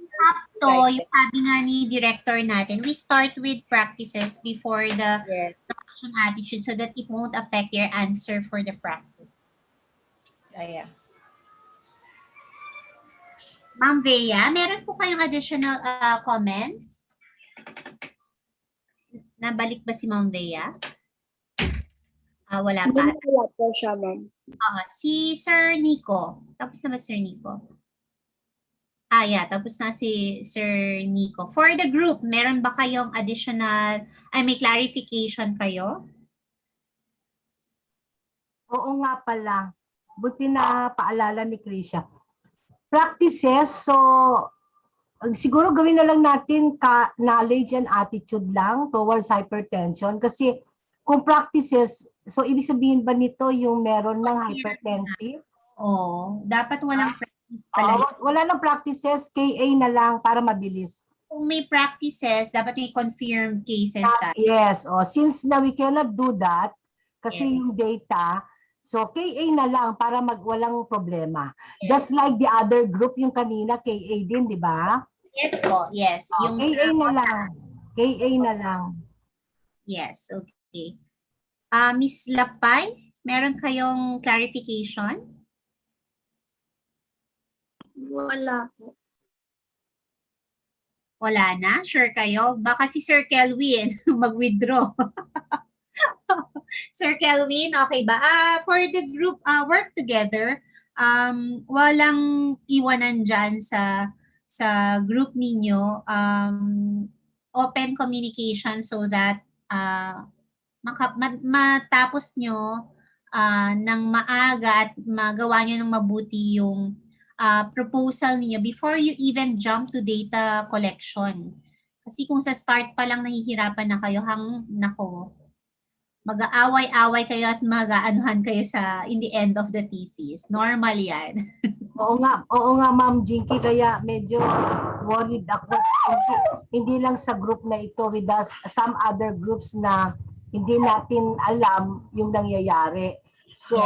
So, yung sabi nga ni director natin, we start with practices before the action attitude so that it won't affect your answer for the practice. Yeah. Ma'am Bea, meron po kayong additional comments? Nabalik ba si Ma'am Bea? Wala pa. Wala po siya, ma'am. Si Sir Nico. Tapos na ba Sir Nico? Yeah, tapos na si Sir Nico. For the group, meron ba kayong additional, may clarification kayo? Oo nga pala. Buti na paalala ni Krisha. Practices, so siguro gawin na lang natin knowledge and attitude lang towards hypertension kasi kung practices, so ibig sabihin ba nito yung meron ng hypertensive? Oo, dapat walang practice pala. Wala nang practices, KA na lang para mabilis. Kung may practices, dapat may confirmed cases tayo. Yes, since na we cannot do that, kasi yung data, so KA na lang para walang problema. Just like the other group, yung kanina, KA din, di ba? Yes po, yes. Yung KA na lang. KA na lang. Yes, okay. Miss Lapay, meron kayong clarification? Wala po. Wala na? Sure kayo? Baka si Sir Kelvin mag-withdraw. Sir Kelvin, okay ba? For the group work together, walang iwanan dyan sa group ninyo. Open communication so that matapos nyo ng maaga at magawa nyo ng mabuti yung proposal niyo before you even jump to data collection. Kasi kung sa start pa lang nahihirapan na kayo, mag-aaway-away kayo at mag-aanuhan kayo in the end of the thesis. Normal yan. Oo nga Ma'am Jinky, kaya medyo worried ako. Hindi lang sa group na ito, with some other groups na hindi natin alam yung nangyayari. So,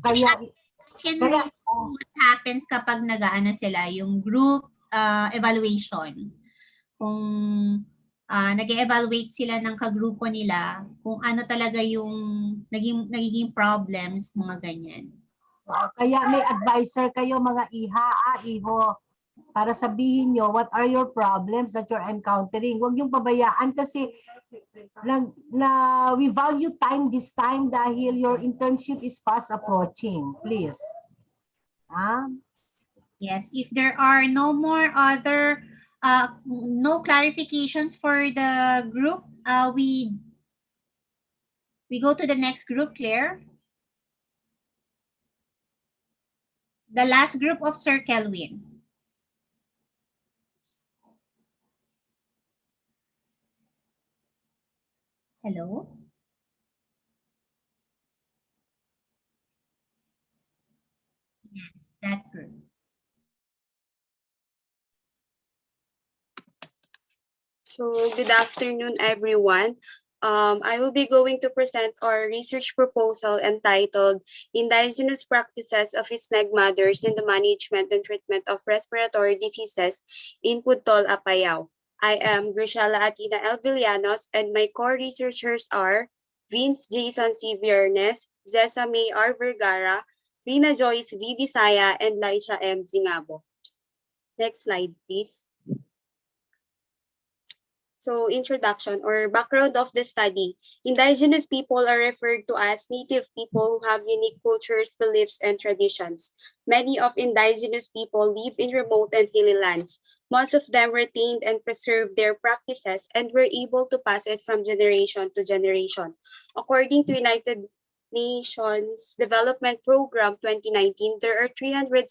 kaya what happens kapag nag-aano sila, yung group evaluation. Kung nag-evaluate sila ng kagrupo nila, kung ano talaga yung nagiging problems, mga ganyan. Kaya may advisor kayo mga iho, para sabihin nyo what are your problems that you're encountering. Huwag yung pabayaan kasi we value time this time dahil your internship is fast approaching. Please. Yes, if there are no more other no clarifications for the group, we go to the next group, Claire. The last group of Sir Kelvin. Hello? Yes, that group. So, good afternoon, everyone. I will be going to present our research proposal entitled Indigenous Practices of Snag Mothers in the Management and Treatment of Respiratory Diseases in Putol, Apayao. I am Grishala Atina L. Villanos, and my core researchers are Vince Jason C. Viernes, Zessa May R. Vergara, Rina Joyce V. Bisaya, and Laisha M. Zingabo. Next slide, please. So, introduction or background of the study. Indigenous people are referred to as native people who have unique cultures, beliefs, and traditions. Many of indigenous people live in remote and hilly lands. Most of them retained and preserved their practices and were able to pass it from generation to generation. According to United Nations Development Program 2019, there are 370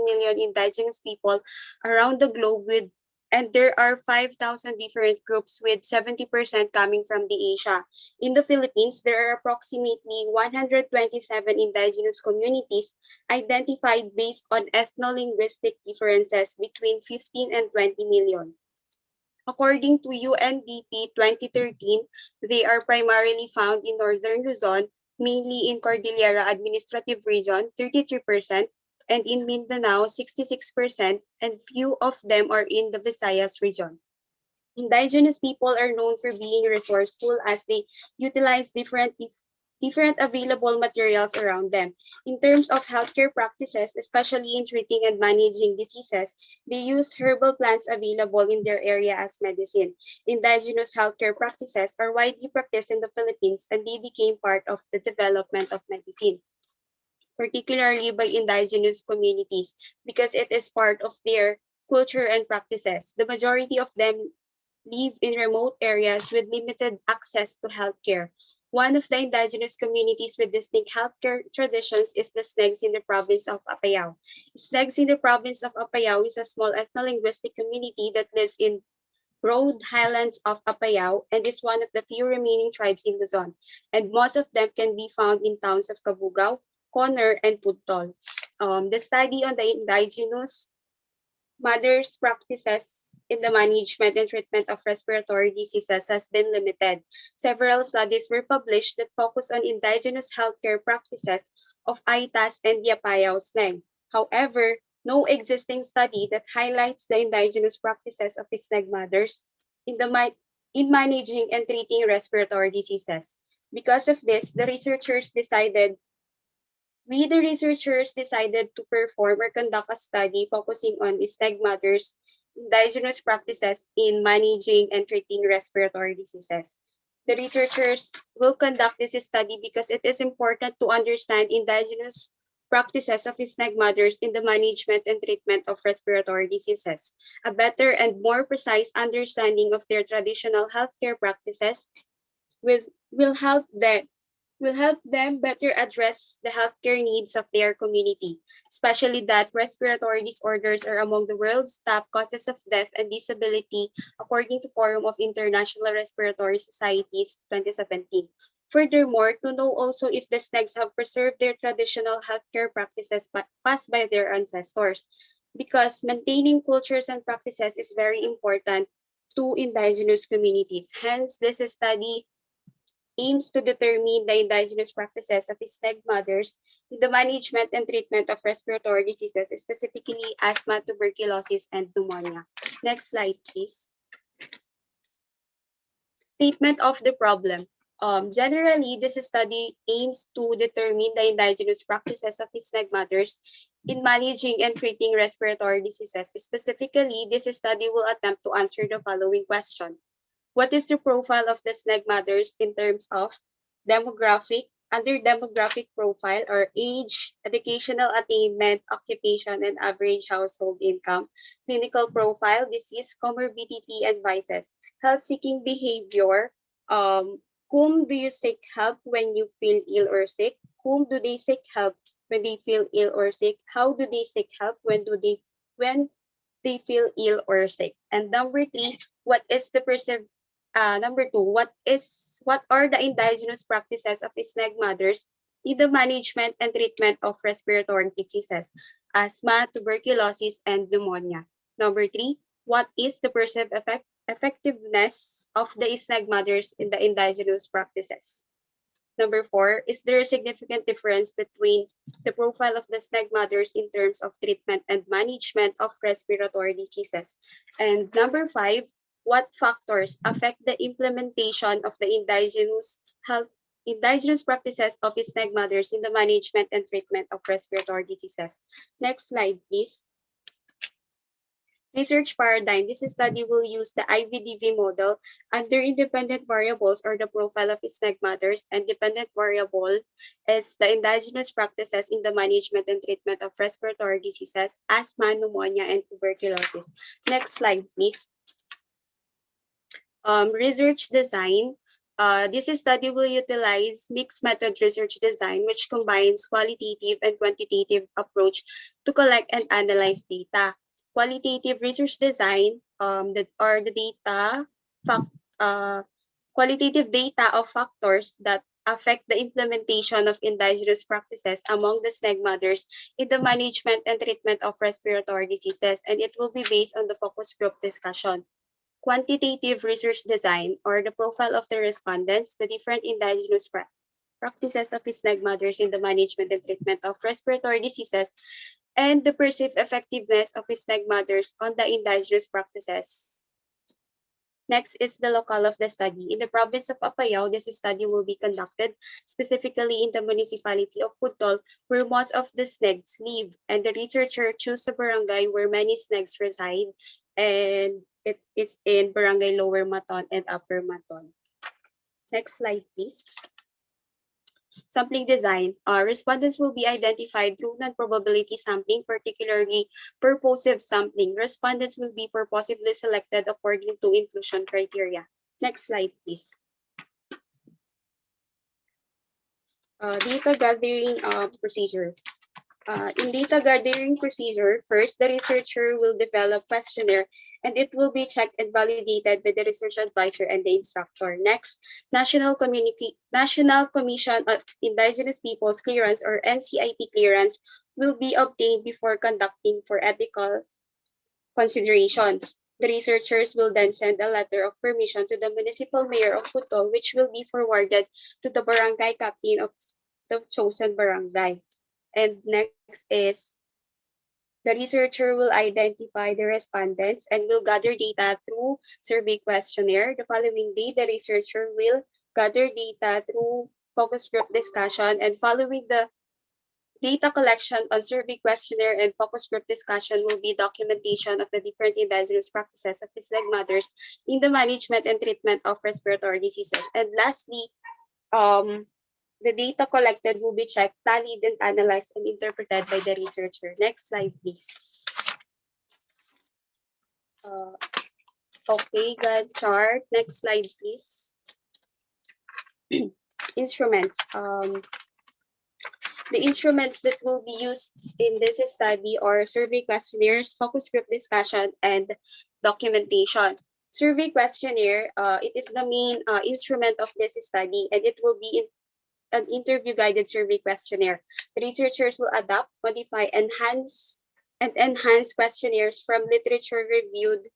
million indigenous people around the globe with And there are 5,000 different groups with 70% coming from the Asia. In the Philippines, there are approximately 127 indigenous communities identified based on ethno-linguistic differences between 15 and 20 million. According to UNDP 2013, they are primarily found in northern Luzon, mainly in Cordillera Administrative Region, 33%, and in Mindanao, 66%, and few of them are in the Visayas region. Indigenous people are known for being resourceful as they utilize different available materials around them. In terms of healthcare practices, especially in treating and managing diseases, they use herbal plants available in their area as medicine. Indigenous healthcare practices are widely practiced in the Philippines and they became part of the development of medicine, particularly by indigenous communities, because it is part of their culture and practices. The majority of them live in remote areas with limited access to healthcare. One of the indigenous communities with distinct healthcare traditions is the Snegs in the province of Apayao. Snegs in the province of Apayao is a small ethno-linguistic community that lives in broad highlands of Apayao and is one of the few remaining tribes in Luzon, and most of them can be found in towns of Cabugao, Conner, and Puntol. The study on the indigenous mothers' practices in the management and treatment of respiratory diseases has been limited. Several studies were published that focus on indigenous healthcare practices of Aitas and Yapayao Sneg. However, no existing study that highlights the indigenous practices of Sneg mothers in managing and treating respiratory diseases. Because of this, the researchers decided to perform or conduct a study focusing on Sneg mothers' indigenous practices in managing and treating respiratory diseases. The researchers will conduct this study because it is important to understand indigenous practices of Sneg mothers in the management and treatment of respiratory diseases. A better and more precise understanding of their traditional healthcare practices will, will help them better address the healthcare needs of their community, especially that respiratory disorders are among the world's top causes of death and disability, according to Forum of International Respiratory Societies 2017. Furthermore, to know also if the SNEGs have preserved their traditional healthcare practices passed by their ancestors, because maintaining cultures and practices is very important to indigenous communities. Hence, this study aims to determine the indigenous practices of Sneg mothers in the management and treatment of respiratory diseases, specifically asthma, tuberculosis, and pneumonia. Next slide, please. Statement of the problem. Generally, this study aims to determine the indigenous practices of Sneg mothers in managing and treating respiratory diseases. Specifically, this study will attempt to answer the following question. What is the profile of the Sneg mothers in terms of demographic, under demographic profile or age, educational attainment, occupation, and average household income, clinical profile, disease, comorbidity, and vices, health-seeking behavior, whom do you seek help when you feel ill or sick? Whom do they seek help when they feel ill or sick? How do they seek help when they feel ill or sick? And number three, number two, what are the indigenous practices of Sneg mothers in the management and treatment of respiratory diseases, asthma, tuberculosis, and pneumonia? Number three, what is the perceived effectiveness of the Sneg mothers in the indigenous practices? Number four, is there a significant difference between the profile of the Sneg mothers in terms of treatment and management of respiratory diseases? And number five, what factors affect the implementation of the indigenous practices of Sneg mothers in the management and treatment of respiratory diseases? Next slide, please. Research paradigm. This study will use the IVDV model under independent variables or the profile of Sneg mothers, and dependent variable is the indigenous practices in the management and treatment of respiratory diseases, asthma, pneumonia, and tuberculosis. Next slide, please. Research design. This study will utilize mixed method research design, which combines qualitative and quantitative approach to collect and analyze data. Qualitative research design the data qualitative data of factors that affect the implementation of indigenous practices among the SNEG mothers in the management and treatment of respiratory diseases, and it will be based on the focus group discussion. Quantitative research design, or the profile of the respondents, the different indigenous practices of SNEG mothers in the management and treatment of respiratory diseases, and the perceived effectiveness of SNEG mothers on the indigenous practices. Next is the locale of the study. In the province of Apayao, this study will be conducted specifically in the municipality of Putol, where most of the SNEGs live, and the researcher chose a barangay where many SNEGs reside, and it is in Barangay Lower Maton and Upper Maton. Next slide, please. Sampling design. Respondents will be identified through non-probability sampling, particularly purposive sampling. Respondents will be purposively selected according to inclusion criteria. Next slide, please. Data gathering procedure. In data gathering procedure, first, the researcher will develop questionnaire, and it will be checked and validated by the research advisor and the instructor. Next, National Commission of Indigenous Peoples clearance, or NCIP clearance, will be obtained before conducting for ethical considerations. The researchers will then send a letter of permission to the municipal mayor of Putol, which will be forwarded to the barangay captain of the chosen barangay. And next is the researcher will identify the respondents and will gather data through survey questionnaire. The following day, the researcher will gather data through focus group discussion, and following the data collection on survey questionnaire and focus group discussion will be documentation of the different indigenous practices of SNEG mothers in the management and treatment of respiratory diseases. And lastly, the data collected will be checked, tallied, and analyzed and interpreted by the researcher. Next slide, please. Okay, Gantt chart. Next slide, please. Instruments. The instruments that will be used in this study are survey questionnaires, focus group discussion, and documentation. Survey questionnaire, it is the main instrument of this study, and it will be an interview-guided survey questionnaire. The researchers will adapt, modify, enhance questionnaires from literature reviewed.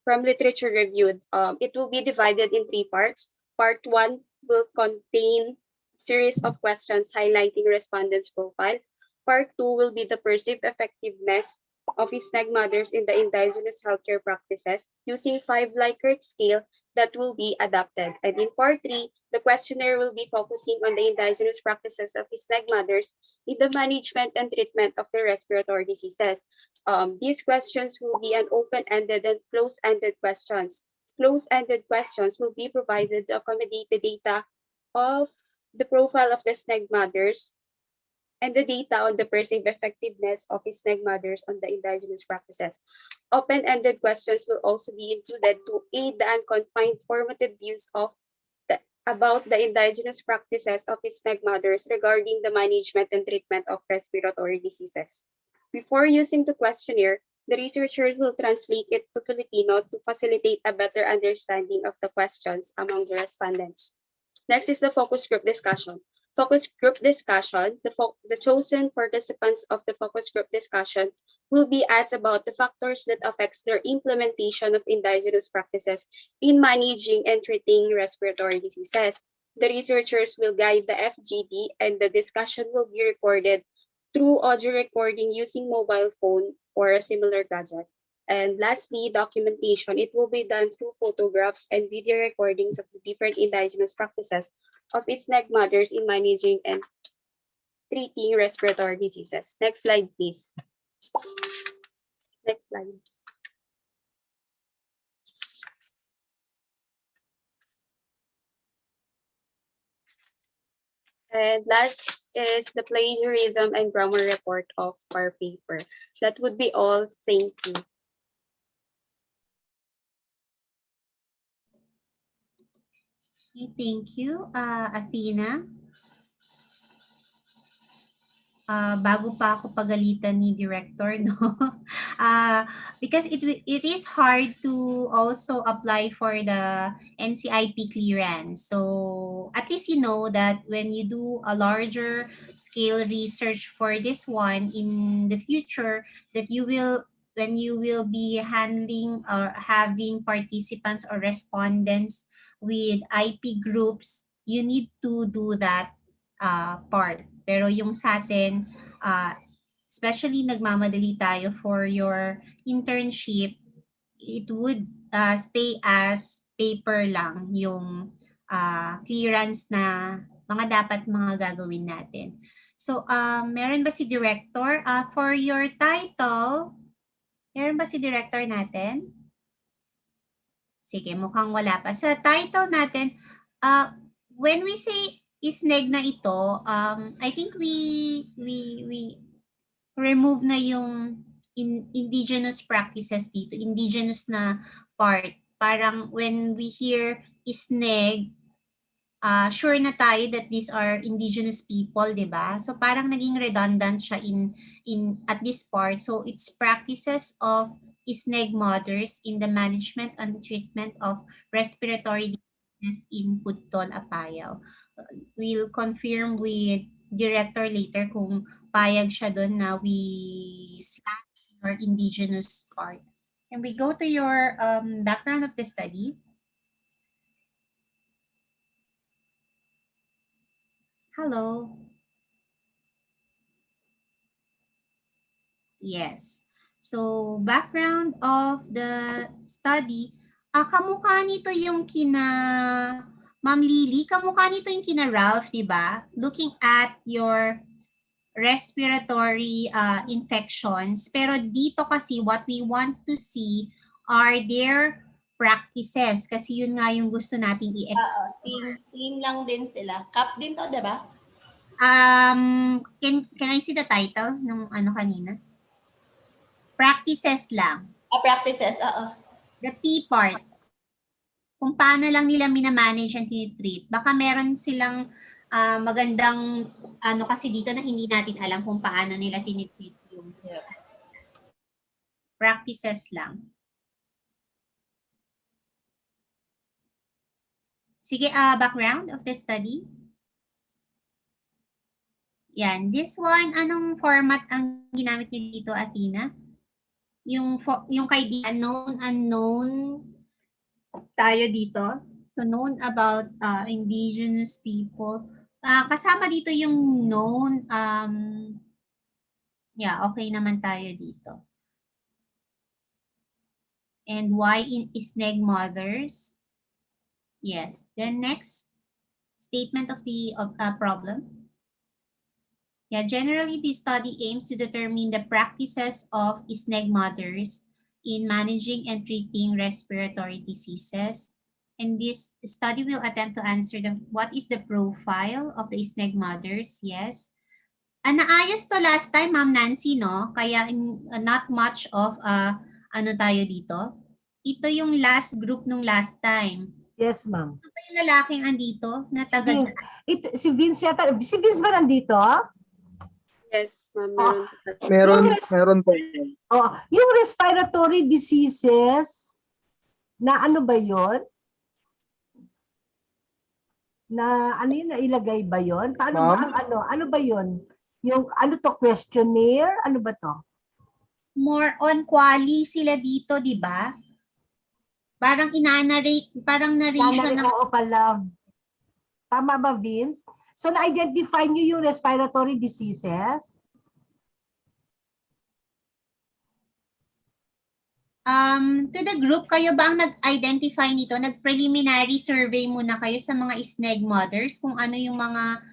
It will be divided in 3 parts. Part 1 will contain series of questions highlighting respondents' profile. Part 2 will be the perceived effectiveness of SNEG mothers in the indigenous healthcare practices using 5 Likert scale that will be adapted. And in part 3, the questionnaire will be focusing on the indigenous practices of SNEG mothers in the management and treatment of the respiratory diseases. These questions will be an open-ended and close-ended questions. Close-ended questions will be provided to accommodate the data of the profile of the SNEG mothers and the data on the perceived effectiveness of SNEG mothers on the indigenous practices. Open-ended questions will also be included to aid the unconfined formative views about the indigenous practices of SNEG mothers regarding the management and treatment of respiratory diseases. Before using the questionnaire, the researchers will translate it to Filipino to facilitate a better understanding of the questions among the respondents. Next is the focus group discussion. Focus group discussion, the chosen participants of the focus group discussion will be asked about the factors that affects their implementation of indigenous practices in managing and treating respiratory diseases. The researchers will guide the FGD, and the discussion will be recorded through audio recording using mobile phone or a similar gadget. And lastly, documentation. It will be done through photographs and video recordings of the different indigenous practices of SNEG mothers in managing and treating respiratory diseases. Next slide, please. Next slide. And last is the plagiarism and grammar report of our paper. That would be all. Thank you. Okay, thank you, Athena. bago pa ako pagalitan ni director, no? Because it is hard to also apply for the NCIP clearance. So at least you know that when you do a larger scale research for this one in the future, that you will when you will be handling or having participants or respondents with IP groups, you need to do that part. Pero yung sa atin, especially nagmamadali tayo for your internship, it would stay as paper lang yung clearance na mga gagawin natin. So, meron ba si director? For your title, meron ba si director natin? Sige, mukhang wala pa. Sa title natin, when we say isneg na ito, I think we remove na yung indigenous practices dito, indigenous na part. Parang when we hear isneg, sure na tayo that these are indigenous people, di ba? So parang naging redundant siya in at this part. So it's practices of ISNEG mothers in the management and treatment of respiratory diseases in Pudtol, Apayao. We'll confirm with director later kung payag siya doon na we slash your indigenous part. And we go to your background of the study. Hello. Yes. So, background of the study, kamukha nito yung kina Ma'am Lily, kamukha nito yung kina Ralph, di ba? Looking at your respiratory infections. Pero dito kasi what we want to see are their practices. Kasi yun nga yung gusto nating i-explore. Same lang din sila. Cup din to, diba? Can I see the title nung ano kanina? Practices lang. Practices, oo. The P part. Kung paano lang nila minamanage and tinitreat. Baka meron silang magandang ano kasi dito na hindi natin alam kung paano nila tinitreat yung practices lang. Sige, background of the study. Yan. This one, anong format ang ginamit niyo dito, Athena? Yung kay unknown tayo dito. So, known about indigenous people. Kasama dito yung known, yeah, okay naman tayo dito. And why is neg mothers? Yes. Then next, statement of the problem. Yeah, generally, this study aims to determine the practices of ISNEG mothers in managing and treating respiratory diseases. And this study will attempt to answer what is the profile of the ISNEG mothers? Yes. Naayos to last time, Ma'am Nancy, no? Kaya not much of ano tayo dito. Ito yung last group nung last time. Yes, ma'am. Ano ba yung lalaking andito na taga si Vince yata. Si Vince ba nandito? Yes, ma'am. Meron po. Oh, yung respiratory diseases, na ano ba yon? Na ano yun, nailagay ba yon? Paano ba ang ano ba yon? Yung ano to, questionnaire? Ano ba to? More on quali sila dito, di ba? Parang ina-narrate, parang narration ng... Oo pala. Tama ba, Vince? So, na-identify niyo yung respiratory diseases? To the group, kayo ba ang nag-identify nito? Nag-preliminary survey muna kayo sa mga ISNEG mothers kung ano yung mga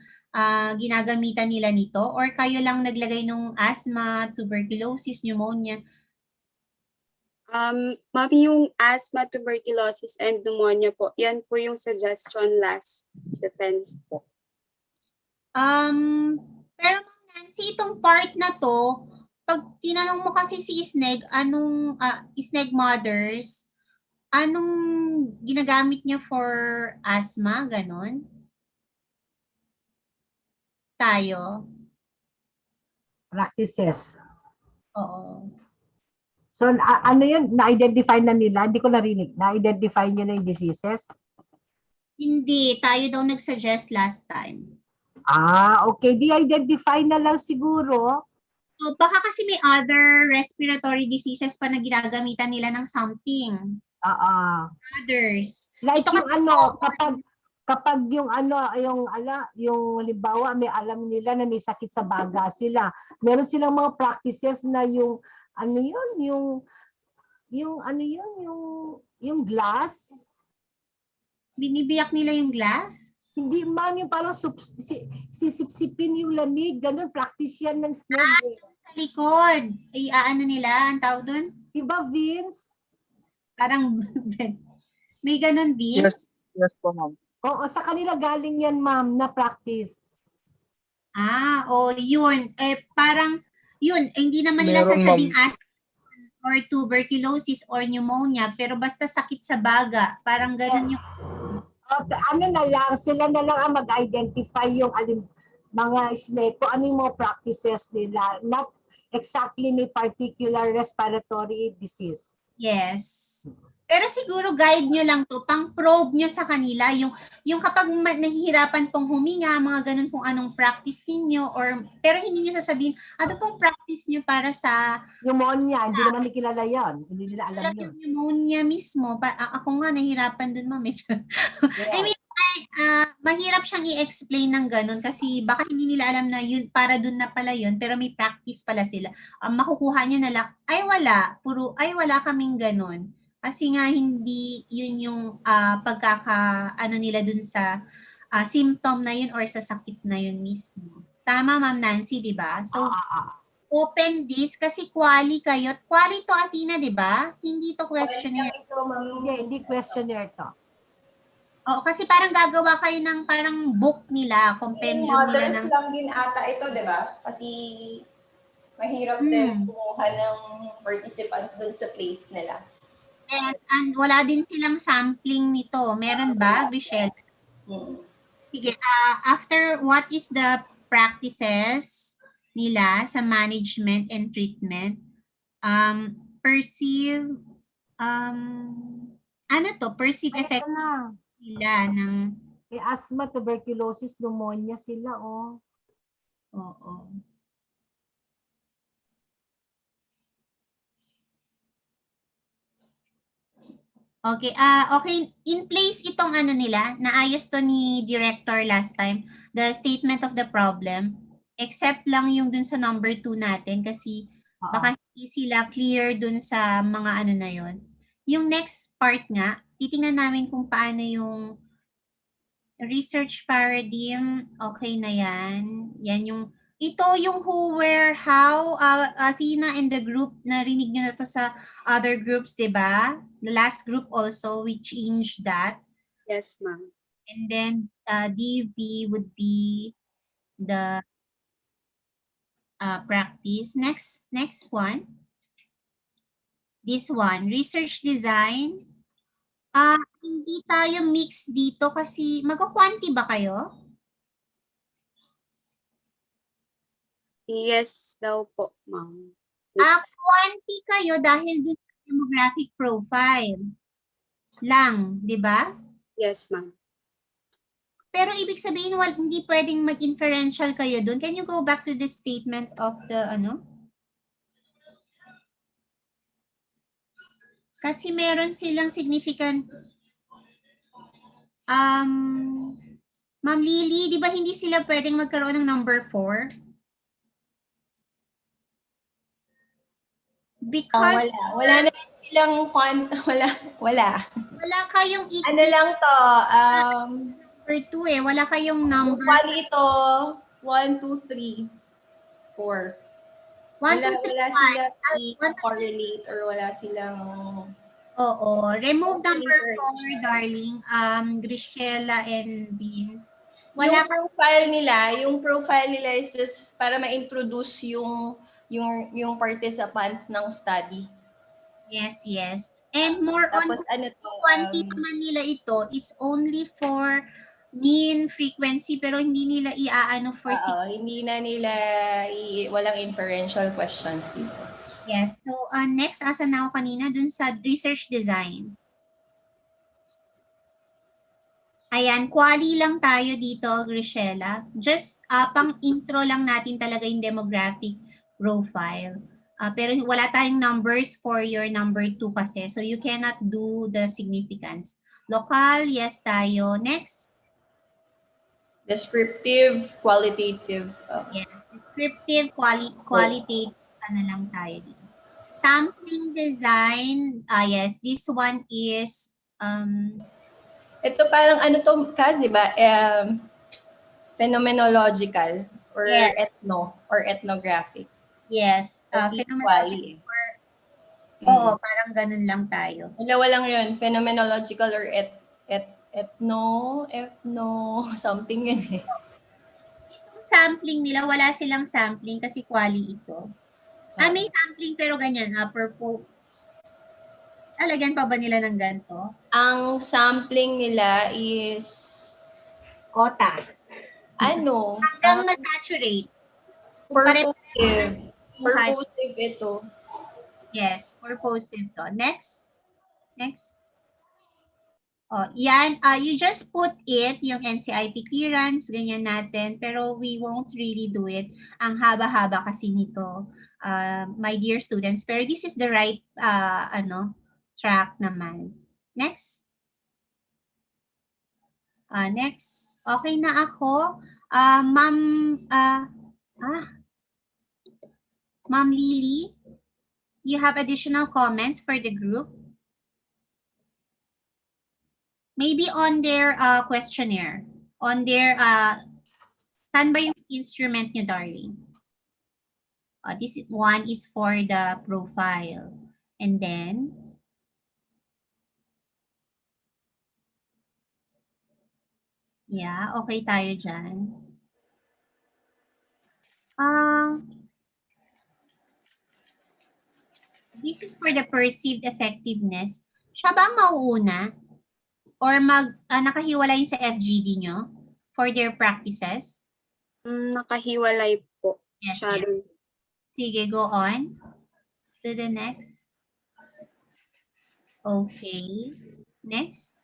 ginagamitan nila nito? Or kayo lang naglagay ng asthma, tuberculosis, pneumonia? Ma'am, yung asthma, tuberculosis, and pneumonia po, yan po yung suggestion last. Depends po. Pero Ma'am Nancy, itong part na to, pag tinanong mo kasi si ISNEG, anong ISNEG mothers, anong ginagamit niya for asthma, ganon? Tayo. Practices. Oo. So, ano yun? Na-identify na nila? Hindi ko narinig. Na-identify nyo na yung diseases? Hindi, tayo daw nag-suggest last time. Okay. De-identify na lang siguro. So, baka kasi may other respiratory diseases pa na ginagamitan nila ng something. Others. Like yung kapag yung halimbawa may alam nila na may sakit sa baga sila. Meron silang mga practices na yung yung glass. Binibiyak nila yung glass? Hindi man, yung parang sisipsipin yung lamig. Ganun, practice yan ng snake. Sa likod. Ay, ano nila? Ang tawag doon? Diba, Vince? Parang, may ganun, Vince? Yes po, ma'am. Oo, sa kanila galing yan, ma'am, na practice. Yun. Parang, yun, hindi naman nila sasabing asthma or tuberculosis or pneumonia, pero basta sakit sa baga. Parang ganun yung... Ano na lang, sila na lang ang mag-identify yung mga snake, kung ano yung mga practices nila. Not exactly may particular respiratory disease. Yes. Pero siguro guide nyo lang to, pang-probe nyo sa kanila, yung kapag nahihirapan pong huminga, mga ganun kung anong practice ninyo, pero hindi nyo sasabihin, ano pong practice nyo para sa... Pneumonia, hindi naman kilala yan. Hindi nila alam yun. Pneumonia mismo, ako nga nahihirapan dun, ma'am. Yes. I mean, mahirap siyang i-explain ng ganun kasi baka hindi nila alam na yun, para dun na pala yun, pero may practice pala sila. Makukuha nyo na lang, wala kaming ganun. Kasi nga hindi yun yung pagkaka-ano nila dun sa symptom na yun or sa sakit na yun mismo. Tama, Ma'am Nancy, di ba? So, open this kasi quali kayo. Quali to, Athena, di ba? Hindi to questionnaire. Hindi questionnaire to. Oo, kasi parang gagawa kayo ng parang book nila, compendium nila ng... Models lang din ata ito, di ba? Kasi mahirap din kumuha ng participants dun sa place nila. Yes, and wala din silang sampling nito. Meron ba, Michelle? Sige, after what is the practices nila sa management and treatment? Perceive effect nila ng... May asthma, tuberculosis, pneumonia sila, Oo. Okay, okay, in place itong ano nila, naayos to ni director last time, the statement of the problem, except lang yung dun sa number 2 natin kasi baka hindi sila clear dun sa mga ano na yon. Yung next part nga, titingnan namin kung paano yung research paradigm, okay na yan. Yan yung, ito yung who, where, how, Athena and the group, narinig nyo na to sa other groups, diba? The last group also, we changed that. Yes, ma'am. And then DV would be the practice. Next one. This one, research design. Hindi tayo mix dito kasi magkukwanti ba kayo? Yes daw po, ma'am. Quanti kayo dahil dun sa demographic profile lang, di ba? Yes, ma'am. Pero ibig sabihin, hindi pwedeng mag-inferential kayo dun. Can you go back to the statement of the ano? Kasi meron silang significant Ma'am Lily, di ba hindi sila pwedeng magkaroon ng number 4? Because wala naman silang wala. Wala kayong ano lang to, number 2 eh, wala kayong number. Quali ito, 1, 2, 3, 4. 1, 2, 3, wala sila i-correlate or wala silang... Oo. Remove number 4, darling. Grishela and Beans. Yung profile nila is just para ma-introduce yung participants ng study. Yes. And more on, tapos, quantity naman nila ito, it's only for mean frequency pero hindi nila iaano for Hindi na nila, walang inferential questions dito. Yes. So, next, asa na ako kanina dun sa research design. Ayan, quali lang tayo dito, Grishela. Just pang intro lang natin talaga yung demographic profile. Pero wala tayong numbers for your number 2 kasi. So, you cannot do the significance. Local, yes tayo. Next. Descriptive, qualitative. Yes, descriptive, qualitative, ano lang tayo dito. Sampling design, yes, this one is, ito parang ano to, Kaz, di ba? Phenomenological or Yes. or ethnographic. Yes, phenomenological or, oo, parang ganun lang tayo. Dalawa lang yun, phenomenological or ethno, something yun eh. Sampling nila, wala silang sampling kasi quali ito. May sampling pero ganyan, lagyan pa ba nila ng ganito? Ang sampling nila is kota. Ano? Hanggang ma-saturate. Purposive. Purposive ito. Yes, purposive to. Next. Next. Yan. You just put it, yung NCIP clearance, ganyan natin. Pero we won't really do it. Ang haba-haba kasi nito, my dear students. Pero this is the right, track naman. Next. Next. Okay na ako. Ma'am Lily, you have additional comments for the group? Maybe on their questionnaire. On their, saan ba yung instrument nyo, darling? This one is for the profile. And then, yeah, okay tayo dyan. This is for the perceived effectiveness. Siya ba ang mauuna? Or nakahiwalay sa FGD nyo for their practices? Nakahiwalay po. Yes, Yes. Sige, go on to the next. Okay. Next.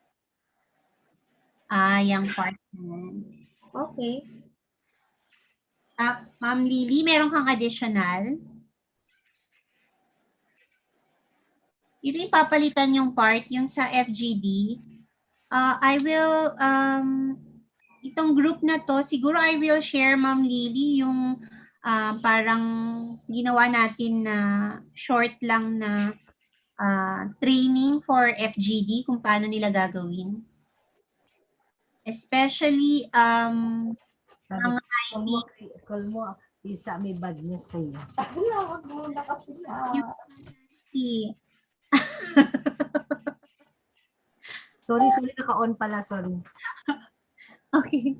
Yung part na. Okay. Ma'am Lily, meron kang additional? Ito yung papalitan yung part, yung sa FGD. I will, itong group na to, siguro I will share, Ma'am Lily, yung parang ginawa natin na short lang na training for FGD, kung paano nila gagawin. Especially, mga IT. Call mo, isa may bad news sa'yo. Wag muna kasi sorry, naka-on pala, sorry. Okay.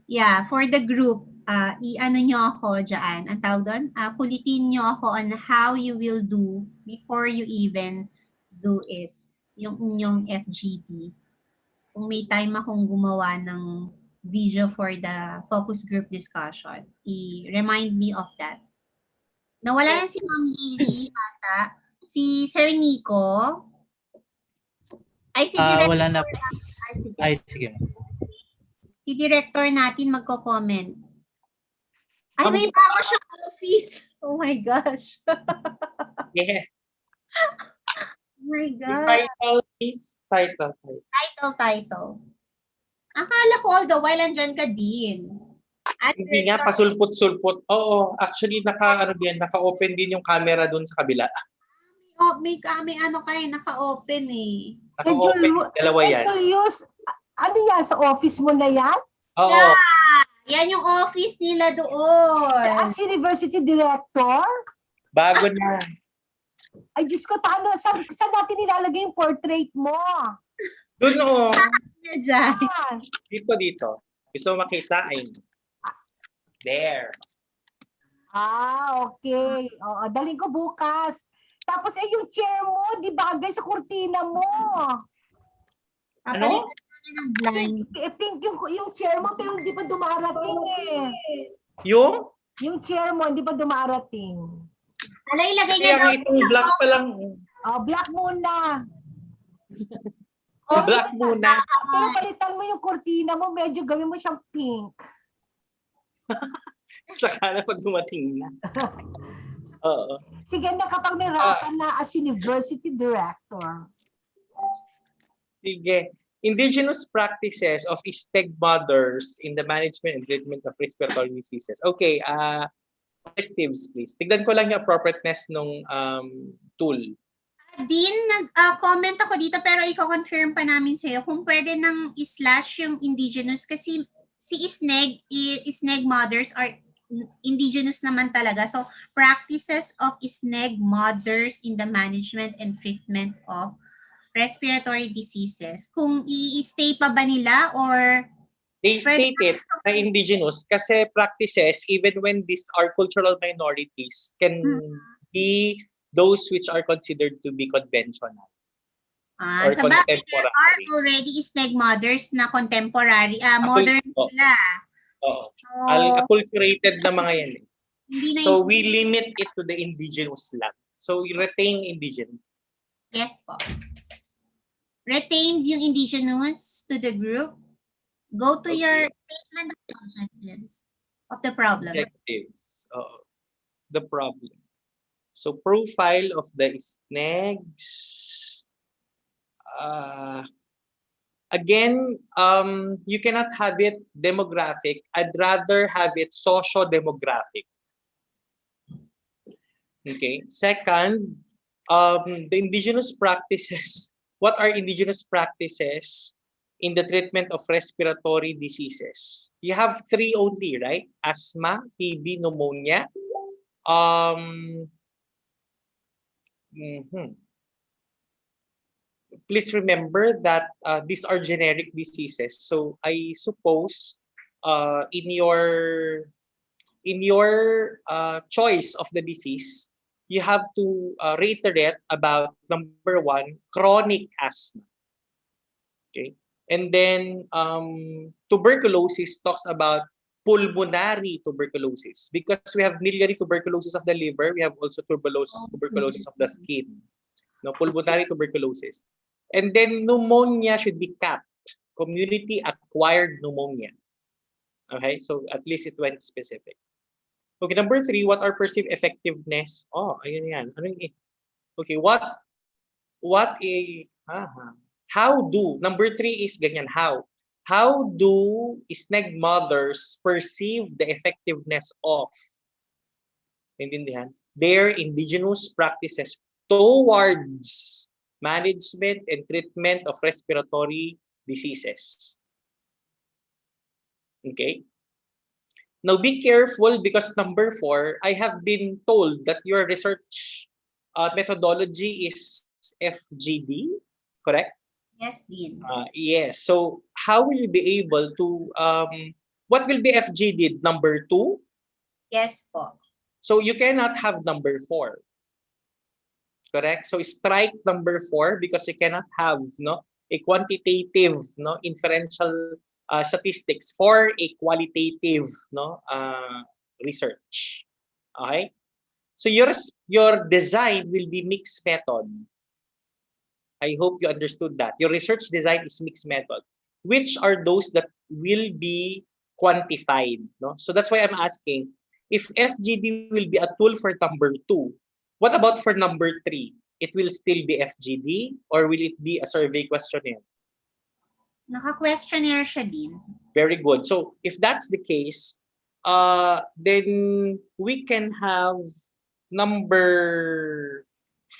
Yeah, for the group, i-ano nyo ako dyan. Ang tawag doon, kulitin nyo ako on how you will do before you even do it. Yung inyong FGD. Kung may time akong gumawa ng video for the focus group discussion, i-remind me of that. Nawala yan si Ma'am Lily ata. Si Sir Nico. Ay, si Director. Wala na po. Ay, sige. Si Director natin magko-comment. Ay, may bago siyang office. Oh my gosh. Yeah. Oh my God. Title is title. Title. Akala ko all the while andyan ka din. Hindi nga, pasulpot-sulpot. Oo, actually, naka-open din yung camera dun sa kabila. May ano kayo, naka-open eh. Naka-open, dalawa yan. Ano yan, sa office mo na yan? Oo. Yeah, yan yung office nila doon. As university director? Bago na. Ay, Diyos ko, saan natin nilalagay yung portrait mo? Doon o. Diyan. Dito. Gusto mo makita? Ayun. There. Okay. Oo, daling ko bukas. Tapos yung chair mo, di bagay sa kurtina mo. Ano? ng blind. Pink yung chair mo, pero hindi pa dumarating eh. Yung? Yung chair mo, hindi pa dumarating. Wala, ilagay Kaya niya daw. nga itong black pa lang. Oh, black muna. Black muna. Pero palitan mo yung kurtina mo, medyo gawin mo siyang pink. Saka na pag dumating na. Oo. Sige na kapag may rata na as university director. Sige. Indigenous practices of STEG mothers in the management and treatment of respiratory diseases. Okay, objectives please. Tignan ko lang yung appropriateness ng tool. Din, nag-comment ako dito pero i-confirm pa namin sa'yo kung pwede nang i-slash yung indigenous kasi si SNEG mothers are indigenous naman talaga. So, practices of SNEG mothers in the management and treatment of respiratory diseases. Kung i-stay pa ba nila or... They state it na indigenous kasi practices, even when these are cultural minorities, can be those which are considered to be conventional. Or Sa bagay, there are contemporary. already SNEG mothers na contemporary, modern sila. Oo. So, Acculturated na mga yan. Hindi na So, we limit it to the indigenous lang. So, we retain indigenous. Yes po. Retained yung indigenous to the group. Go to your statement of the objectives of the problem. Objectives. The problem. So, profile of the SNEGs. Again, you cannot have it demographic. I'd rather have it socio-demographic. Okay. Second, the indigenous practices. What are indigenous practices in the treatment of respiratory diseases? You have three only, right? Asthma, TB, pneumonia. Please remember that these are generic diseases. So I suppose in your choice of the disease, you have to reiterate about number one, chronic asthma. Okay, and then tuberculosis talks about pulmonary tuberculosis because we have miliary tuberculosis of the liver. We have also tuberculosis of the skin. No, pulmonary tuberculosis. And then pneumonia should be capped. Community acquired pneumonia. Okay, so at least it went specific. Okay, number three, what are perceived effectiveness? Oh, ayun yan. Ano yung okay, how do, number three is ganyan, how do SNEG mothers perceive the effectiveness of, intindihan, their indigenous practices towards management and treatment of respiratory diseases? Okay. Now be careful because number four, I have been told that your research methodology is FGD, correct? Yes, Dean. Yes. So how will you be able to, what will be FGD? Number two? Yes po. So you cannot have number four. Correct? So strike number four because you cannot have a quantitative inferential statistics for a qualitative research. Okay? So your design will be mixed method. I hope you understood that. Your research design is mixed method. Which are those that will be quantified? No? So that's why I'm asking, if FGD will be a tool for number two, what about for number three? It will still be FGD or will it be a survey questionnaire? Naka-questionnaire siya din. Very good. So if that's the case, then we can have number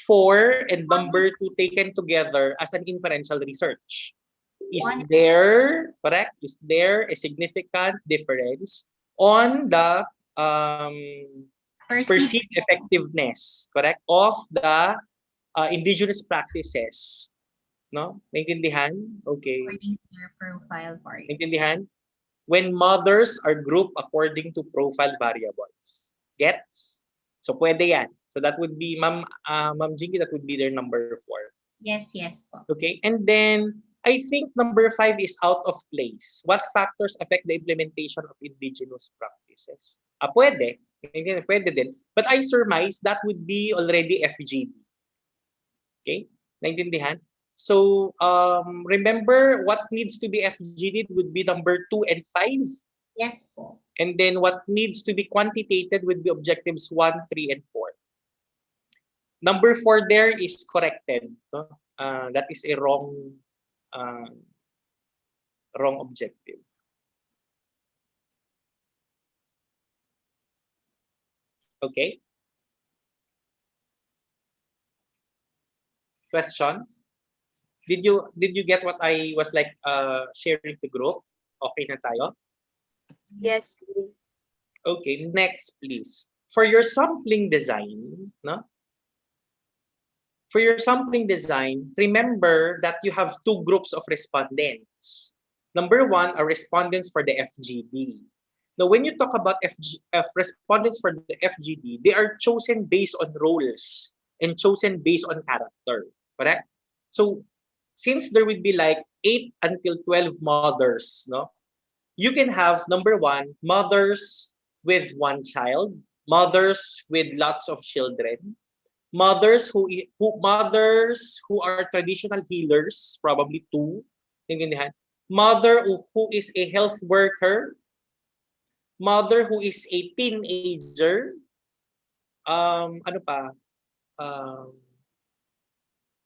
four and number two taken together as an inferential research. Is there, correct? Is there a significant difference on the perceived effectiveness, correct, of the indigenous practices? No? Naintindihan? Okay. According to your profile variable. Naintindihan? When mothers are grouped according to profile variables. Gets? So pwede yan. So that would be, Ma'am Jinky, that would be their number four. Yes, yes po. Okay. And then I think number 5 is out of place. What factors affect the implementation of indigenous practices? Pwede. Pwede din. But I surmise that would be already FGD. Okay? Naintindihan? So, remember what needs to be FGD would be number 2 and 5. Yes po. And then what needs to be quantitated would be objectives 1, 3, and 4. Number 4 there is corrected. So, that is a uh, wrong objective. Okay? Questions? Did you get what I was like sharing to group? Okay na tayo? Yes. Okay, next please. For your sampling design, no? For your sampling design, remember that you have 2 groups of respondents. Number 1 are respondents for the FGD. Now, when you talk about respondents for the FGD, they are chosen based on roles and chosen based on character, correct? So, since there would be like 8 until 12 mothers, no? You can have number 1, mothers with 1 child, mothers with lots of children, mothers who are traditional healers, probably 2, naintindihan? Mother who is a health worker, mother who is a teenager, ano pa? Um,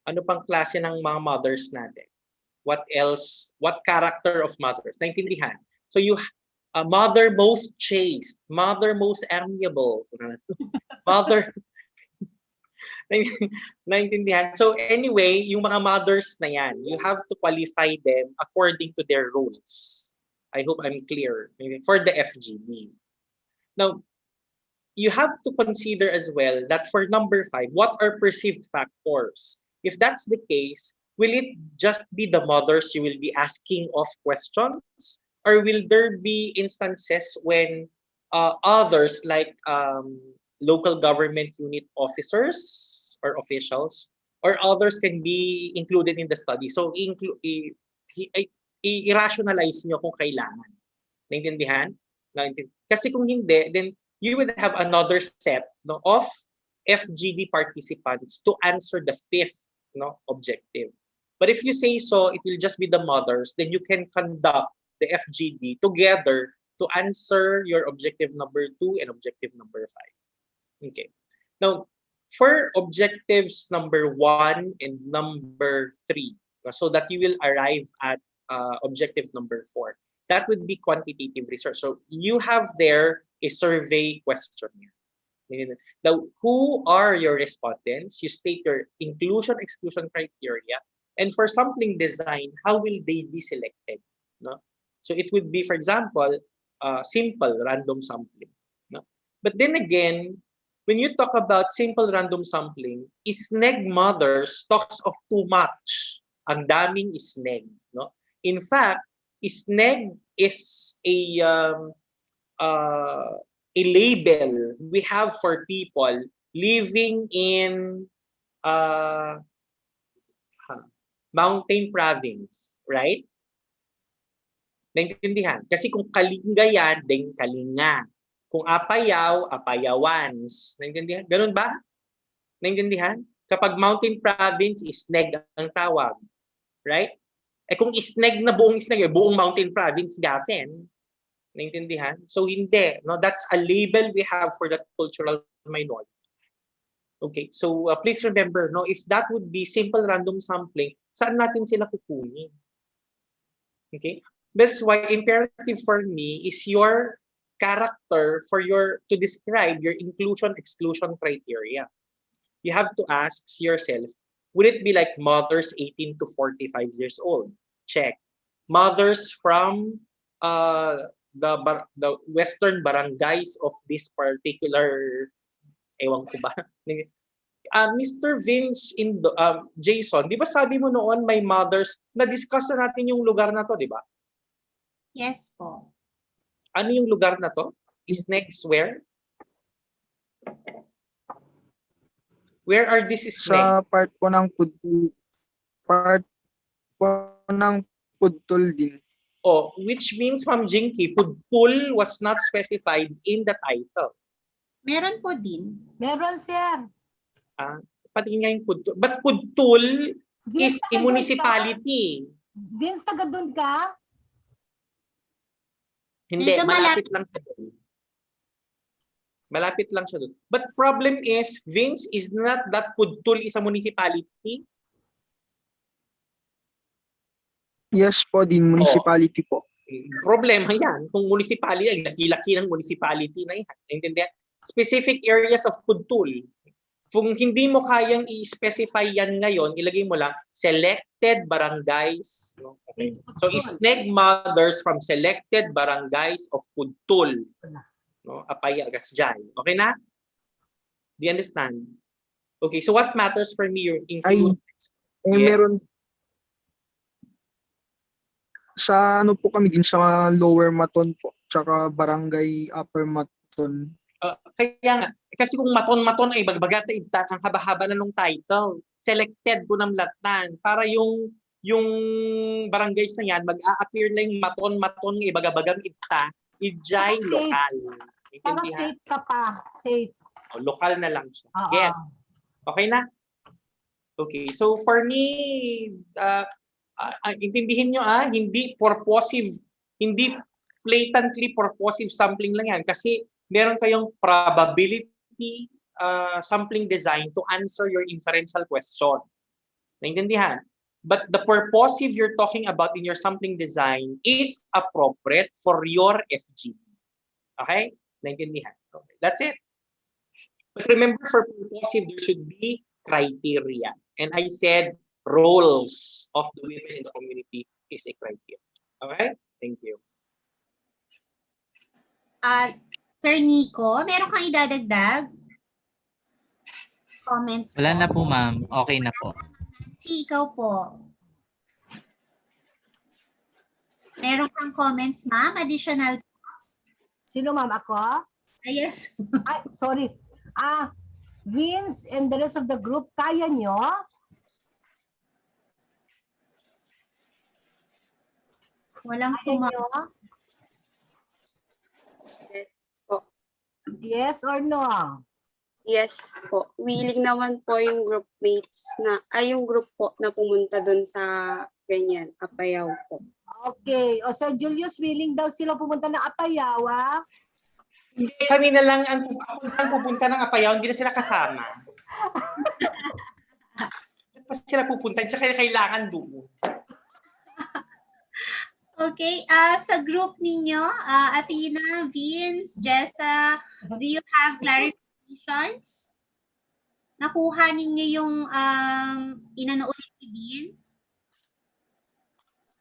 ano pang klase ng mga mothers natin? What else? What character of mothers? Naintindihan? So you mother most chaste, mother most amiable, mother naintindihan. So anyway, yung mga mothers na yan, you have to qualify them according to their roles. I hope I'm clear for the FGB. Now, you have to consider as well that for number 5, what are perceived factors? If that's the case, will it just be the mothers you will be asking of questions? Or will there be instances when others like local government unit officers or officials or others can be included in the study? So, i-rationalize nyo kung kailangan. Naintindihan? Kasi kung hindi, then you would have another set of FGD participants to answer the 5th objective. But if you say so, it will just be the mothers, then you can conduct the FGD together to answer your objective number 2 and objective number 5. Okay. Now, for objectives number 1 and number 3, so that you will arrive at objective number 4, that would be quantitative research. So you have there a survey questionnaire. Now, who are your respondents? You state your inclusion-exclusion criteria. And for sampling design, how will they be selected? No? So it would be, for example, simple random sampling. No? But then again, when you talk about simple random sampling, SNEG mothers talks of too much. Ang daming SNEG. No? In fact, SNEG is a label we have for people living in mountain province, right? Naintindihan? Kasi kung Kalingayan, then Kalinga. Kung Apayao, Apayawans. Naintindihan? Ganun ba? Naintindihan? Kapag mountain province, SNEG ang tawag. Right? Eh kung SNEG na buong SNEG, buong mountain province gafen. Naintindihan? So hindi. No? That's a label we have for that cultural minority. Okay, so please remember, no, if that would be simple random sampling, saan natin sila kukunin? Okay? That's why imperative for me is your character to describe your inclusion-exclusion criteria. You have to ask yourself, would it be like mothers 18 to 45 years old? Check. Mothers from the western barangays of this particular, ewan ko ba? Mr. Vince Jason, di ba sabi mo noon may mothers, na-discuss na natin yung lugar na to, di ba? Yes po. Ano yung lugar na to? Is next where? Where are these snakes? Sa part po ng food, part po ng pudtol din. Oh, which means, Ma'am Jinky, pudtul was not specified in the title. Meron po din. Meron, sir. Pati nga yung pudtul. But pudtul is a taga doon ka? municipality. Vince, taga doon ka? Hindi, Medyo malapit lang siya doon. Malapit lang siya doon. But problem is, Vince, is not that pudtul is a municipality? Yes po din, municipality po. Problema yan. Kung municipality, ay laki-laki ng municipality na yan. Naintindihan? Specific areas of pudtul. Kung hindi mo kayang i-specify yan ngayon, ilagay mo lang selected barangays. Okay. So, snag mothers from selected barangays of pudtul. No? Apayagas dyan. Okay na? Do you understand? Okay, so what matters for me, yung include... Meron sa ano po kami din sa Lower Maton po, tsaka Barangay Upper Maton. Kaya nga, kasi kung maton-maton ay bagbagat na ang haba-haba na nung title. Selected po ng latan. Para yung barangays na yan, mag-a-appear lang yung maton-maton ng ibagabagang ita, ijay lokal. Para safe ka pa. Safe. Lokal na lang siya. Get? Okay na? Okay. So for me, intindihin nyo hindi purposive, hindi blatantly purposive sampling lang yan. Kasi meron kayong probability sampling design to answer your inferential question. Naintindihan? But the purposive you're talking about in your sampling design is appropriate for your FGD. Okay? Naintindihan? Okay. That's it. But remember, for purposive, there should be criteria. And I said roles of the women in the community is a criteria. Okay? Thank you. Sir Nico, meron kang idadagdag? Comments Wala po? na po, ma'am. Okay na po. Si ikaw po. Meron kang comments, ma'am? Additional? Sino, ma'am? Ako? Yes. Ay, sorry. Vince and the rest of the group, kaya nyo? Walang sumagot. Yes po. Yes or no? Yes po. Willing naman po yung group mates yung group po na pumunta dun sa ganyan, Apayaw po. Okay. O Sir Julius, willing daw sila pumunta ng Apayawa? Hindi, kami na lang ang pupunta ng Apayaw, hindi na sila kasama. Pa sila pupunta, sila kailangan doon. Okay, sa group ninyo, Athena, Vince, Jessa, do you have clarifications? Nakuha ninyo yung inano ulit ni Vin?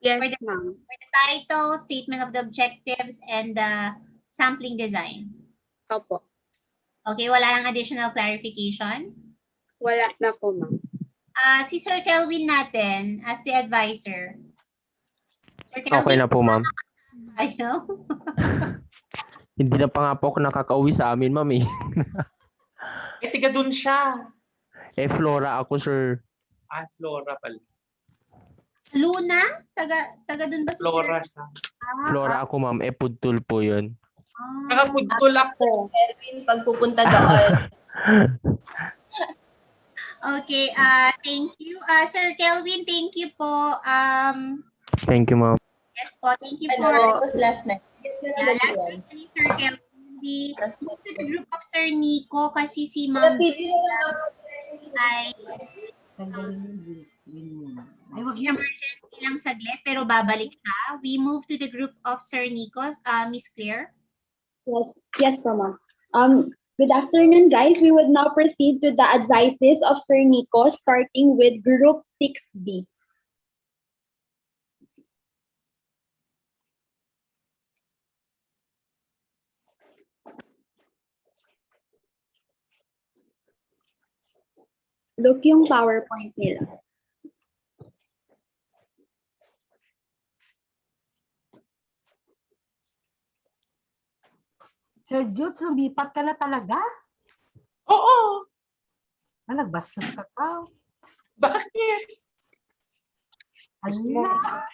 Yes, ma'am. For the title, statement of the objectives, and the sampling design. Opo. Okay, wala lang additional clarification? Wala na po, ma'am. Si Sir Kelvin natin, as the advisor. Sir Kelvin, Okay na po, ma'am. ayaw? Hindi na pa nga po ako nakakauwi sa amin, ma'am eh. Tiga dun siya. Flora ako, sir. Flora pala. Luna? Taga dun ba si Flora Sir? siya. Flora ako, ma'am. Pudtul po yun. Pudtul ako. Erwin, pagpupunta doon. Okay, thank you. Sir Kelvin, thank you po. Thank you, ma'am. Yes po, thank you Ano, for... that was last night. last night ni Sir Kelvin. We moved to the group of Sir Nico kasi si Ma'am ay emergency lang saglit pero babalik siya. We move to the group of Sir Nico. Miss Claire? Yes, ma'am. Good afternoon, guys. We would now proceed to the advices of Sir Nico, starting with Group 6B. Look yung PowerPoint nila. Sir Jules, lumipat ka na talaga? Oo. Nagbastos ka pa. Bakit? Ala!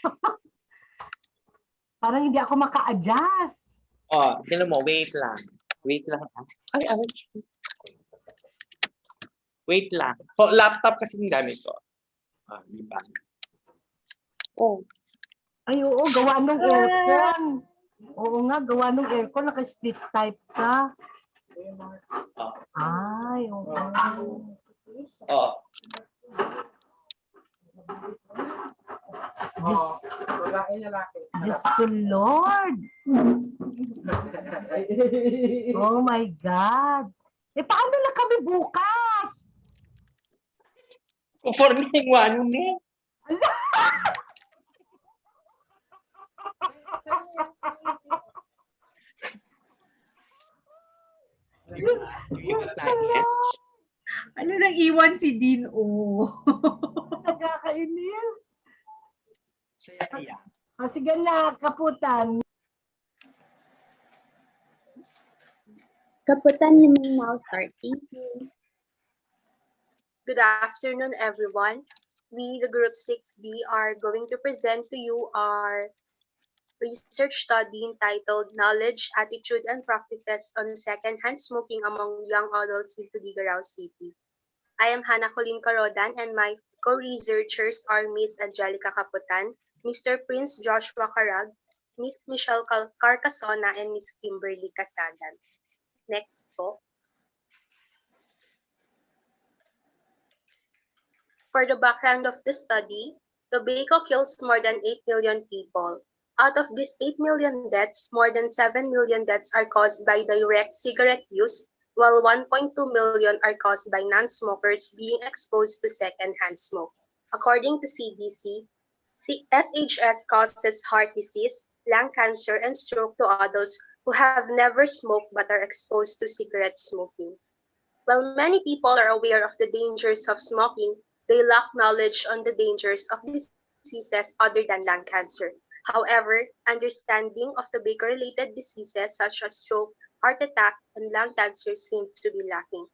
Parang hindi ako maka-adjust. Oh, tingnan mo, wait lang. Wait lang. Ay, wait lang. So, laptop kasi yung gamit ko. Di ba? Oh. Ay, oo, gawa nung aircon. Oo nga, gawa nung aircon, naka-split type ka. Ay, oo. Oh. Diyos ko, Lord. Oh my God. Paano na kami bukas? Forming one ni. Ano nang iwan si Dean, oh. Nagkakainis. Sige na, kaputan. Kaputan, you may now start. Thank you. Good afternoon, everyone. We, the Group 6B, are going to present to you our research study entitled Knowledge, Attitude, and Practices on Secondhand Smoking Among Young Adults in Tuguegarao City. I am Hannah Colleen Carodan, and my co-researchers are Ms. Angelica Caputan, Mr. Prince Joshua Carag, Ms. Michelle Carcasona, and Ms. Kimberly Casagan. Next po. For the background of the study, tobacco kills more than 8 million people. Out of these 8 million deaths, more than 7 million deaths are caused by direct cigarette use, while 1.2 million are caused by non-smokers being exposed to secondhand smoke. According to CDC, SHS causes heart disease, lung cancer, and stroke to adults who have never smoked but are exposed to cigarette smoking. While many people are aware of the dangers of smoking, they lack knowledge on the dangers of diseases other than lung cancer. However, understanding of tobacco-related diseases such as stroke, heart attack, and lung cancer seems to be lacking.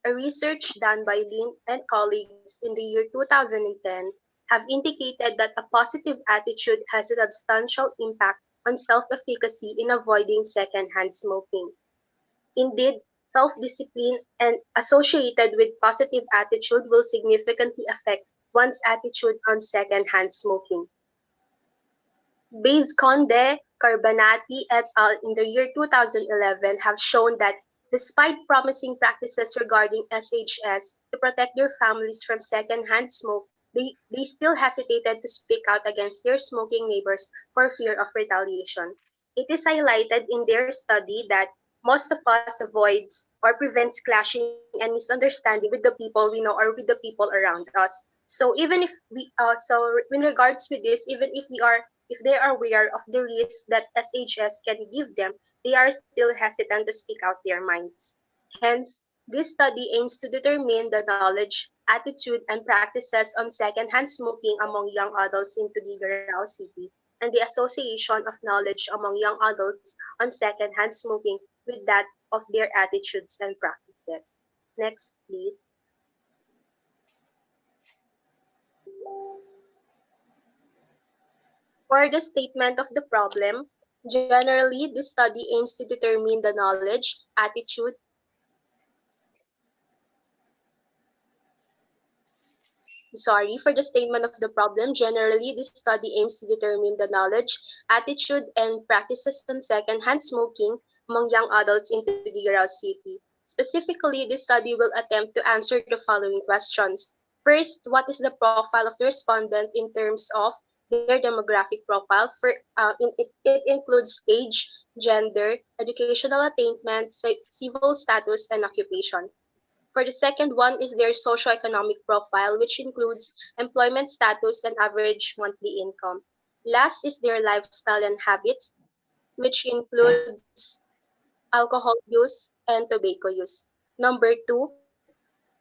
A research done by Lin and colleagues in the year 2010 have indicated that a positive attitude has a substantial impact on self-efficacy in avoiding secondhand smoking. Indeed, self-discipline and associated with positive attitude will significantly affect one's attitude on secondhand smoking. Conde, Carbanati et al. In the year 2011 have shown that despite promising practices regarding SHS to protect their families from secondhand smoke, they still hesitated to speak out against their smoking neighbors for fear of retaliation. It is highlighted in their study that most of us avoids or prevents clashing and misunderstanding with the people we know or with the people around us. So even if in regards with this, even if they are aware of the risks that SHS can give them, they are still hesitant to speak out their minds. Hence, this study aims to determine the knowledge, attitude, and practices on secondhand smoking among young adults in Tuguegarao City and the association of knowledge among young adults on secondhand smoking with that of their attitudes and practices. Next, please. For the statement of the problem, generally, this study aims to determine the knowledge, attitude, for the statement of the problem, generally, this study aims to determine the knowledge, attitude, and practices on secondhand smoking among young adults in Tuguegarao City. Specifically, this study will attempt to answer the following questions. First, what is the profile of the respondent in terms of their demographic profile? It includes age, gender, educational attainment, civil status, and occupation. For the second one is their socioeconomic profile, which includes employment status and average monthly income. Last is their lifestyle and habits, which includes alcohol use and tobacco use. Number two,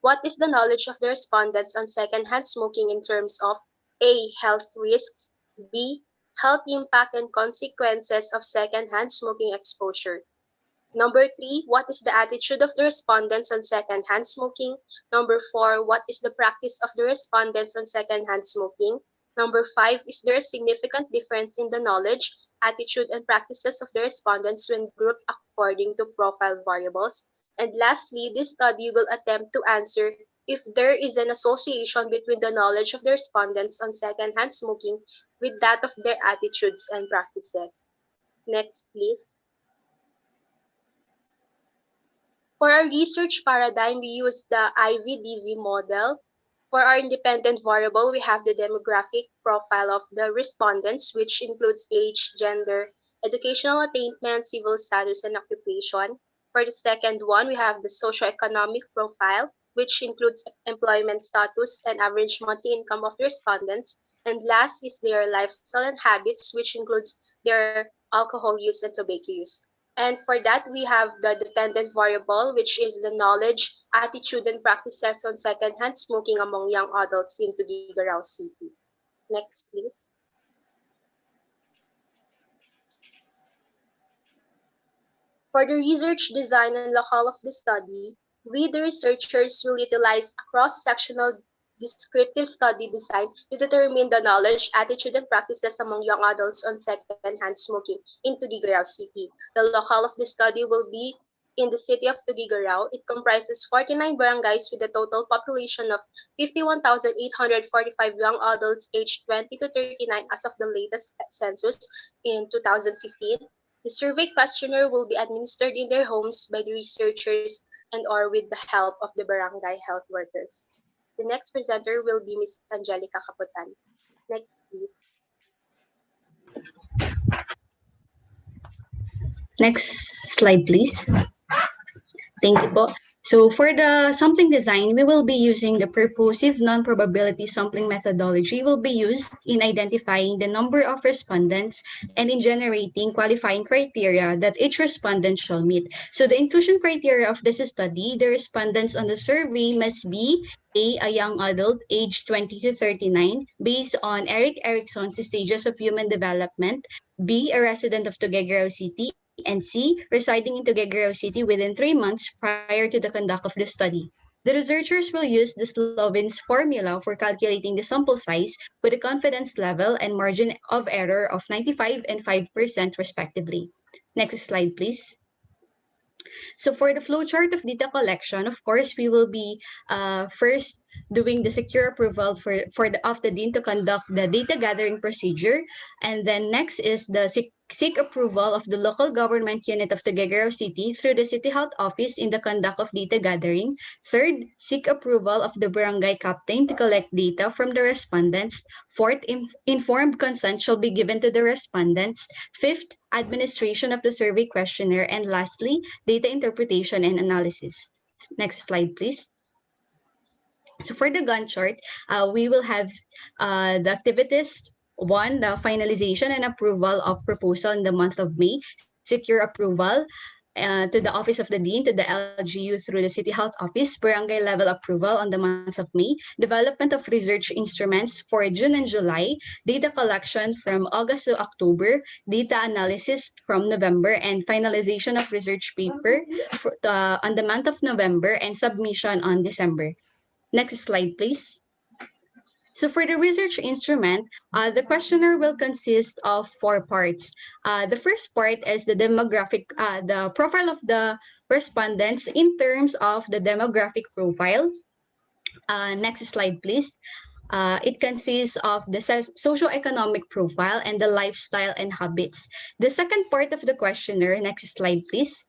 what is the knowledge of the respondents on secondhand smoking in terms of A, health risks, B, health impact and consequences of secondhand smoking exposure. Number three, what is the attitude of the respondents on secondhand smoking? Number four, what is the practice of the respondents on secondhand smoking? Number 5, is there a significant difference in the knowledge, attitude, and practices of the respondents when grouped according to profile variables? And lastly, this study will attempt to answer if there is an association between the knowledge of the respondents on secondhand smoking with that of their attitudes and practices. Next, please. For our research paradigm, we use the IVDV model. For our independent variable, we have the demographic profile of the respondents, which includes age, gender, educational attainment, civil status, and occupation. For the second one, we have the socioeconomic profile, which includes employment status and average monthly income of the respondents. And last is their lifestyle and habits, which includes their alcohol use and tobacco use. And for that, we have the dependent variable, which is the knowledge, attitude, and practices on secondhand smoking among young adults in Tuguegarao City. Next, please. For the research design and locale of the study, we, the researchers, will utilize a cross-sectional descriptive study design to determine the knowledge, attitude, and practices among young adults on secondhand smoking in Tuguegarao City. The locale of the study will be in the city of Tuguegarao. It comprises 49 barangays with a total population of 51,845 young adults aged 20 to 39 as of the latest census in 2015. The survey questionnaire will be administered in their homes by the researchers and or with the help of the barangay health workers. The next presenter will be Ms. Angelica Caputan. Next, please. Next slide, please. Thank you po. So for the sampling design, we will be using the purposive non-probability sampling methodology will be used in identifying the number of respondents and in generating qualifying criteria that each respondent shall meet. So the inclusion criteria of this study, the respondents on the survey must be a young adult aged 20 to 39 based on Eric Erickson's stages of human development, B, a resident of Tuguegarao City, and C, residing in Tuguegarao City within 3 months prior to the conduct of the study. The researchers will use the Slovin's formula for calculating the sample size with a confidence level and margin of error of 95 and 5% respectively. Next slide, please. So for the flowchart of data collection, of course, we will be first doing the secure approval of the dean to conduct the data gathering procedure. And then next is the seek approval of the local government unit of Tuguegarao City through the City Health Office in the conduct of data gathering. Third, seek approval of the barangay captain to collect data from the respondents. Fourth, informed consent shall be given to the respondents. Fifth, administration of the survey questionnaire. And lastly, data interpretation and analysis. Next slide, please. So for the Gantt chart, we will have the activities. One, the finalization and approval of proposal in the month of May, secure approval to the Office of the Dean, to the LGU through the City Health Office, barangay level approval on the month of May, development of research instruments for June and July, data collection from August to October, data analysis from November, and finalization of research paper on the month of November and submission on December. Next slide, please. So for the research instrument, the questionnaire will consist of 4 parts. The first part is the demographic, the profile of the respondents in terms of the demographic profile. Next slide, please. It consists of the socioeconomic profile and the lifestyle and habits. The second part of the questionnaire, next slide, please.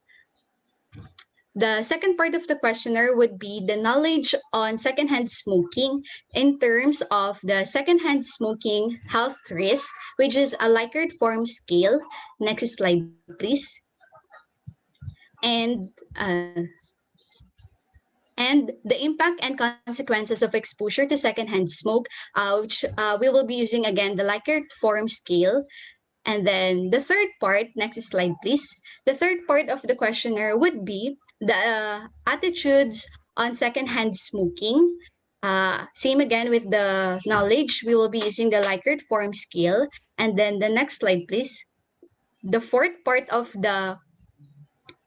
The second part of the questionnaire would be the knowledge on secondhand smoking in terms of the secondhand smoking health risk, which is a Likert form scale. Next slide, please. And the impact and consequences of exposure to secondhand smoke, which we will be using again the Likert form scale. And then the third part, next slide, please. The third part of the questionnaire would be the attitudes on secondhand smoking. Same again with the knowledge. We will be using the Likert form scale. And then the next slide, please. The fourth part of the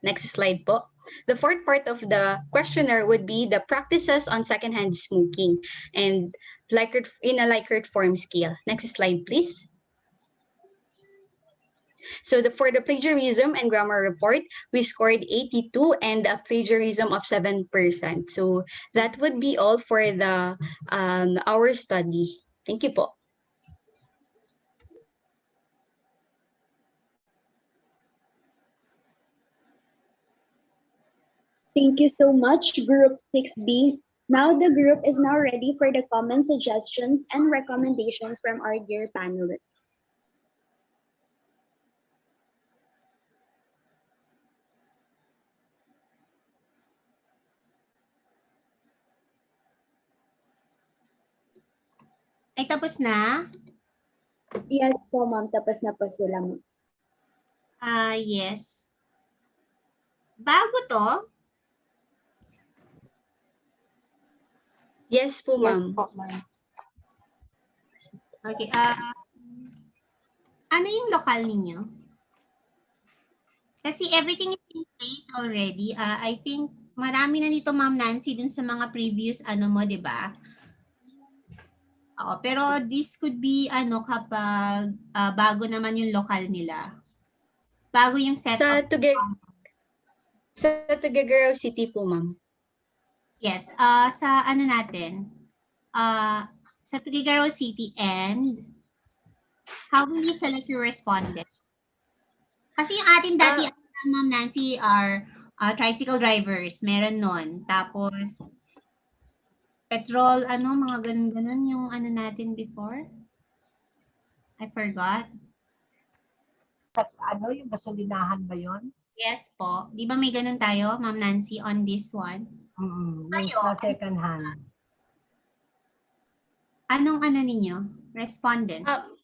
next slide po. The fourth part of the questionnaire would be the practices on secondhand smoking. And in a Likert form scale. Next slide, please. So for the plagiarism and grammar report, we scored 82 and a plagiarism of 7%. So that would be all for the our study. Thank you po. Thank you so much, Group 6B. Now the group is now ready for the comments, suggestions, and recommendations from our dear panelists. Ay, tapos na? Yes po, ma'am. Tapos na po sila, ma'am. Yes. Bago to? Yes po, ma'am. Okay. Ano yung local ninyo? Kasi everything is in place already. I think marami na nito, Ma'am Nancy, dun sa mga previous ano mo, di ba? Oo, pero this could be ano kapag bago naman yung local nila. Bago yung setup. Sa Tuguegarao City po, ma'am. Yes, sa ano natin? Sa Tuguegarao City, and how will you select your respondent? Kasi yung atin dati, Ma'am Nancy, are tricycle drivers. Meron nun. Tapos, petrol, ano, mga ganun-ganun yung ano natin before. I forgot. Ano, yung gasolinahan ba yon? Yes po. Di ba may ganun tayo, Ma'am Nancy, on this one? Yung sa second hand. Anong ano ninyo? Respondents?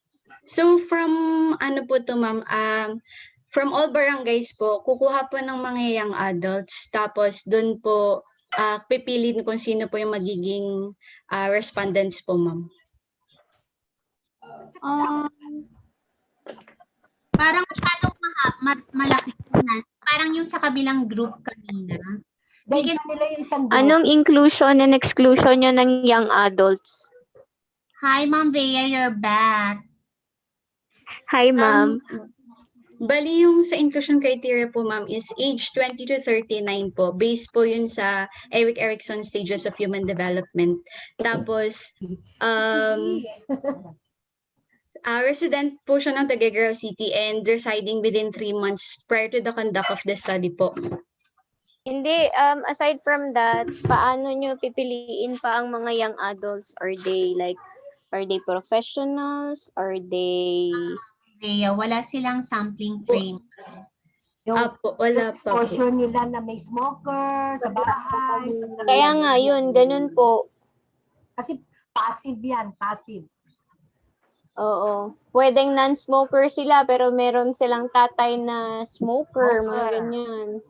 So from ano po to, ma'am, from all barangays po, kukuha po ng mga young adults, tapos doon po pipiliin kung sino po yung magiging respondents po, ma'am. Parang masyadong malaki. Parang yung sa kabilang group kanina. Anong inclusion and exclusion nyo ng young adults? Hi, Ma'am Bea, you're back. Hi, ma'am. Bali yung sa inclusion criteria po, ma'am, is age 20 to 39 po. Based po yun sa Erik Erikson stages of human development. Tapos, resident po siya ng Tuguegarao City and residing within 3 months prior to the conduct of the study po. Hindi, aside from that, paano nyo pipiliin pa ang mga young adults? Are they professionals? Are they... Wala silang sampling frame. Wala pa po. Exposure nila na may smoker sa bahay. Kaya nga, yun, ganun po. Kasi passive yan, passive. Oo. Pwedeng non-smoker sila, pero meron silang tatay na smoker, mga ganyan.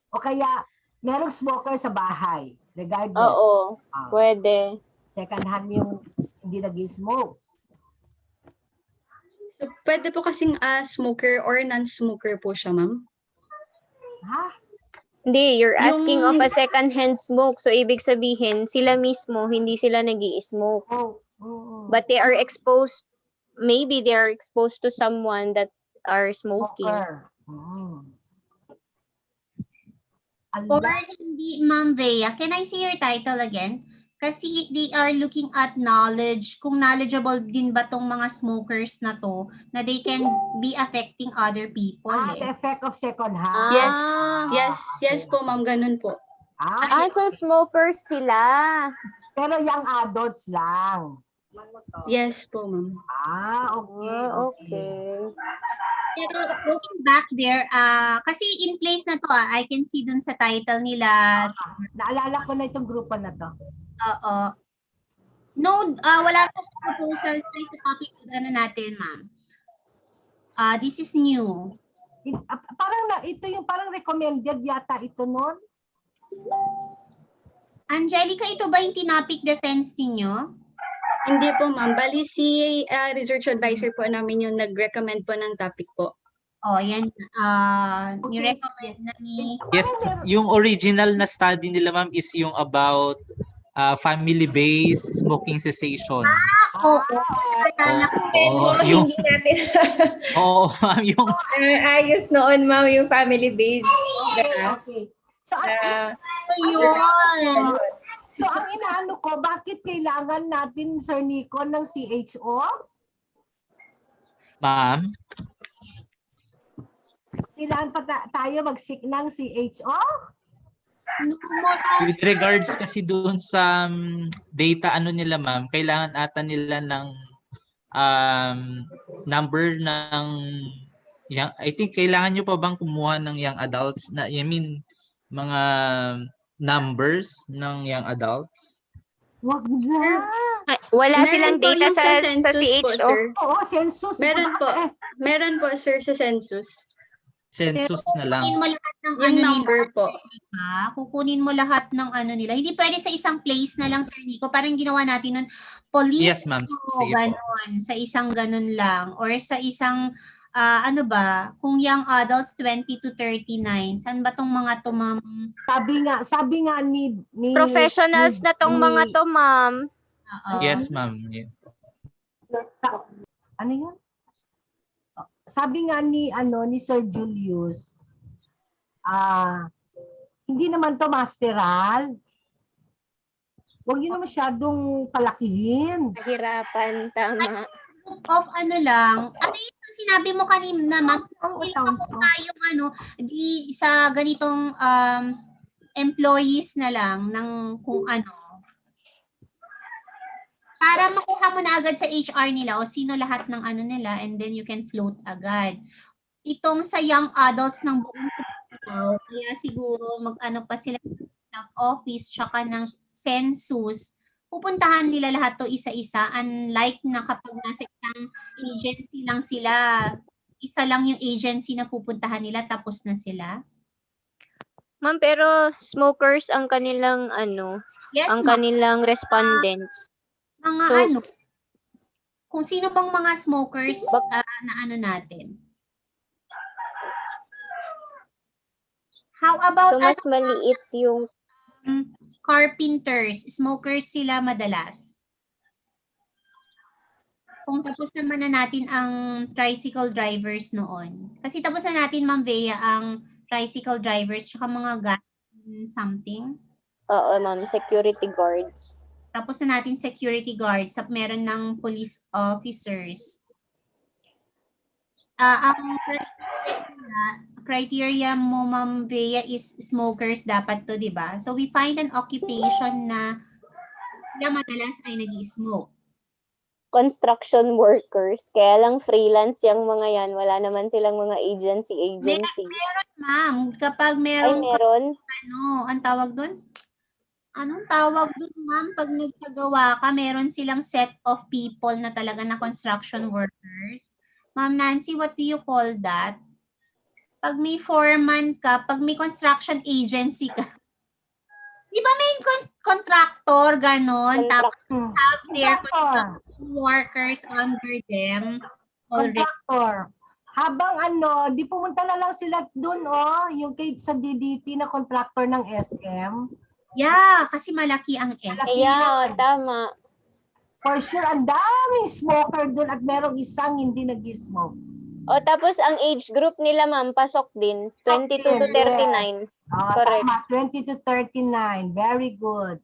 O kaya, merong smoker sa bahay, regardless. Oo, pwede. Second hand yung hindi nag-smoke. So, pwede po kasing smoker or non-smoker po siya, ma'am? Ha? Hindi, you're asking of a second-hand smoke. So, ibig sabihin, sila mismo, hindi sila nag-i-smoke. But they are exposed, maybe they are exposed to someone that are smoking. Or hindi, Ma'am Bea, can I see your title again? Kasi they are looking at knowledge, kung knowledgeable din ba tong mga smokers na to, na they can be affecting other people. The effect of second hand. Yes po, ma'am, ganun po. So smokers sila. Pero young adults lang. Yes po, ma'am. Okay. Pero looking back there, kasi in place na to, I can see dun sa title nila. Naalala ko na itong grupo na to. Oo. No, wala pa sa proposal sa topic natin, ma'am. This is new. Parang ito yung parang recommended yata ito noon. Angelica, ito ba yung tinapik defense ninyo? Hindi po, ma'am. Bali si research advisor po namin yung nag-recommend po ng topic po. Yan. Ni-recommend na ni... Yes, yung original na study nila, ma'am, is yung about family-based smoking cessation. Oo. Naalala ko. Medyo Oo, yung, hindi natin oo, ma'am, yung, ayos noon, ma'am, yung family-based. Okay. So, Yun. so ang inaano ko, bakit kailangan natin, Sir Nico, ng CHO? ma'am, Kailangan pa tayo mag-seek ng CHO? with regards kasi doon sa data ano nila ma'am, kailangan ata nila ng number ng young, I think kailangan nyo pa bang kumuha ng young adults na, I mean, mga numbers ng young adults? Wag na. Wala Meron silang po data yung sa census po, CHO. sir. Oo, census. Meron po. Meron po, sir, sa census. Census na lang. Kukunin mo lahat ng Yung ano number nila. po. Kukunin mo lahat ng ano nila. Hindi pwede sa isang place na lang, Sir Nico. Parang ginawa natin nun, police, Yes, ma'am. Sige po. ganon. Sa isang ganon lang. Or sa isang, ano ba, kung young adults, 20 to 39. Saan ba tong mga to, ma'am? Sabi nga ni Professionals na tong mga to, ma'am. Yes, ma'am. Ano yun? Sabi nga ni Sir Julius, hindi naman to masteral. Huwag niyo na masyadong palakihin. Kahirapan, tama. Of ano lang, ano yung sinabi mo kanina, ma'am? Yung ano, di sa ganitong employees na lang ng kung ano. Para makuha mo na agad sa HR nila o sino lahat ng ano nila and then you can float agad. Itong sa young adults ng buong Mindanao, kaya siguro mag-ano pa sila ng office tsaka ng census, pupuntahan nila lahat to isa-isa, unlike na kapag nasa isang agency lang sila, isa lang yung agency na pupuntahan nila tapos na sila. Ma'am, pero smokers ang kanilang Yes, ang ma'am. kanilang respondents. Mga So, ano, kung sino bang mga smokers na ano natin? How about so mas maliit yung carpenters, smokers sila madalas. Kung tapos naman na natin ang tricycle drivers noon. Kasi tapos na natin, Ma'am Bea, ang tricycle drivers tsaka mga gas something. Oo, ma'am, security guards. Tapos na natin security guards, meron ng police officers. Ang criteria mo, Ma'am Bea, is smokers dapat to, di ba? So we find an occupation na madalas ay nag-smoke. Construction workers. Kaya lang freelance yung mga yan. Wala naman silang mga agency. Meron, ma'am. Kapag meron, ang tawag doon? Anong tawag doon, ma'am? Pag nagpagawa ka, meron silang set of people na talaga na construction workers. Ma'am Nancy, what do you call that? Pag may foreman ka, pag may construction agency ka, di ba may contractor, ganon? Tapos have their construction workers under them already. Contractor. Habang di pumunta na lang sila doon, yung sa DDT na contractor ng SM. Yeah, kasi malaki ang SM. Yeah, tama. For sure, ang daming smoker doon at merong isang hindi nag-smoke. O tapos ang age group nila, ma'am, pasok din. 22 to 39. Yes. Correct. Tama, 20 to 39. Very good.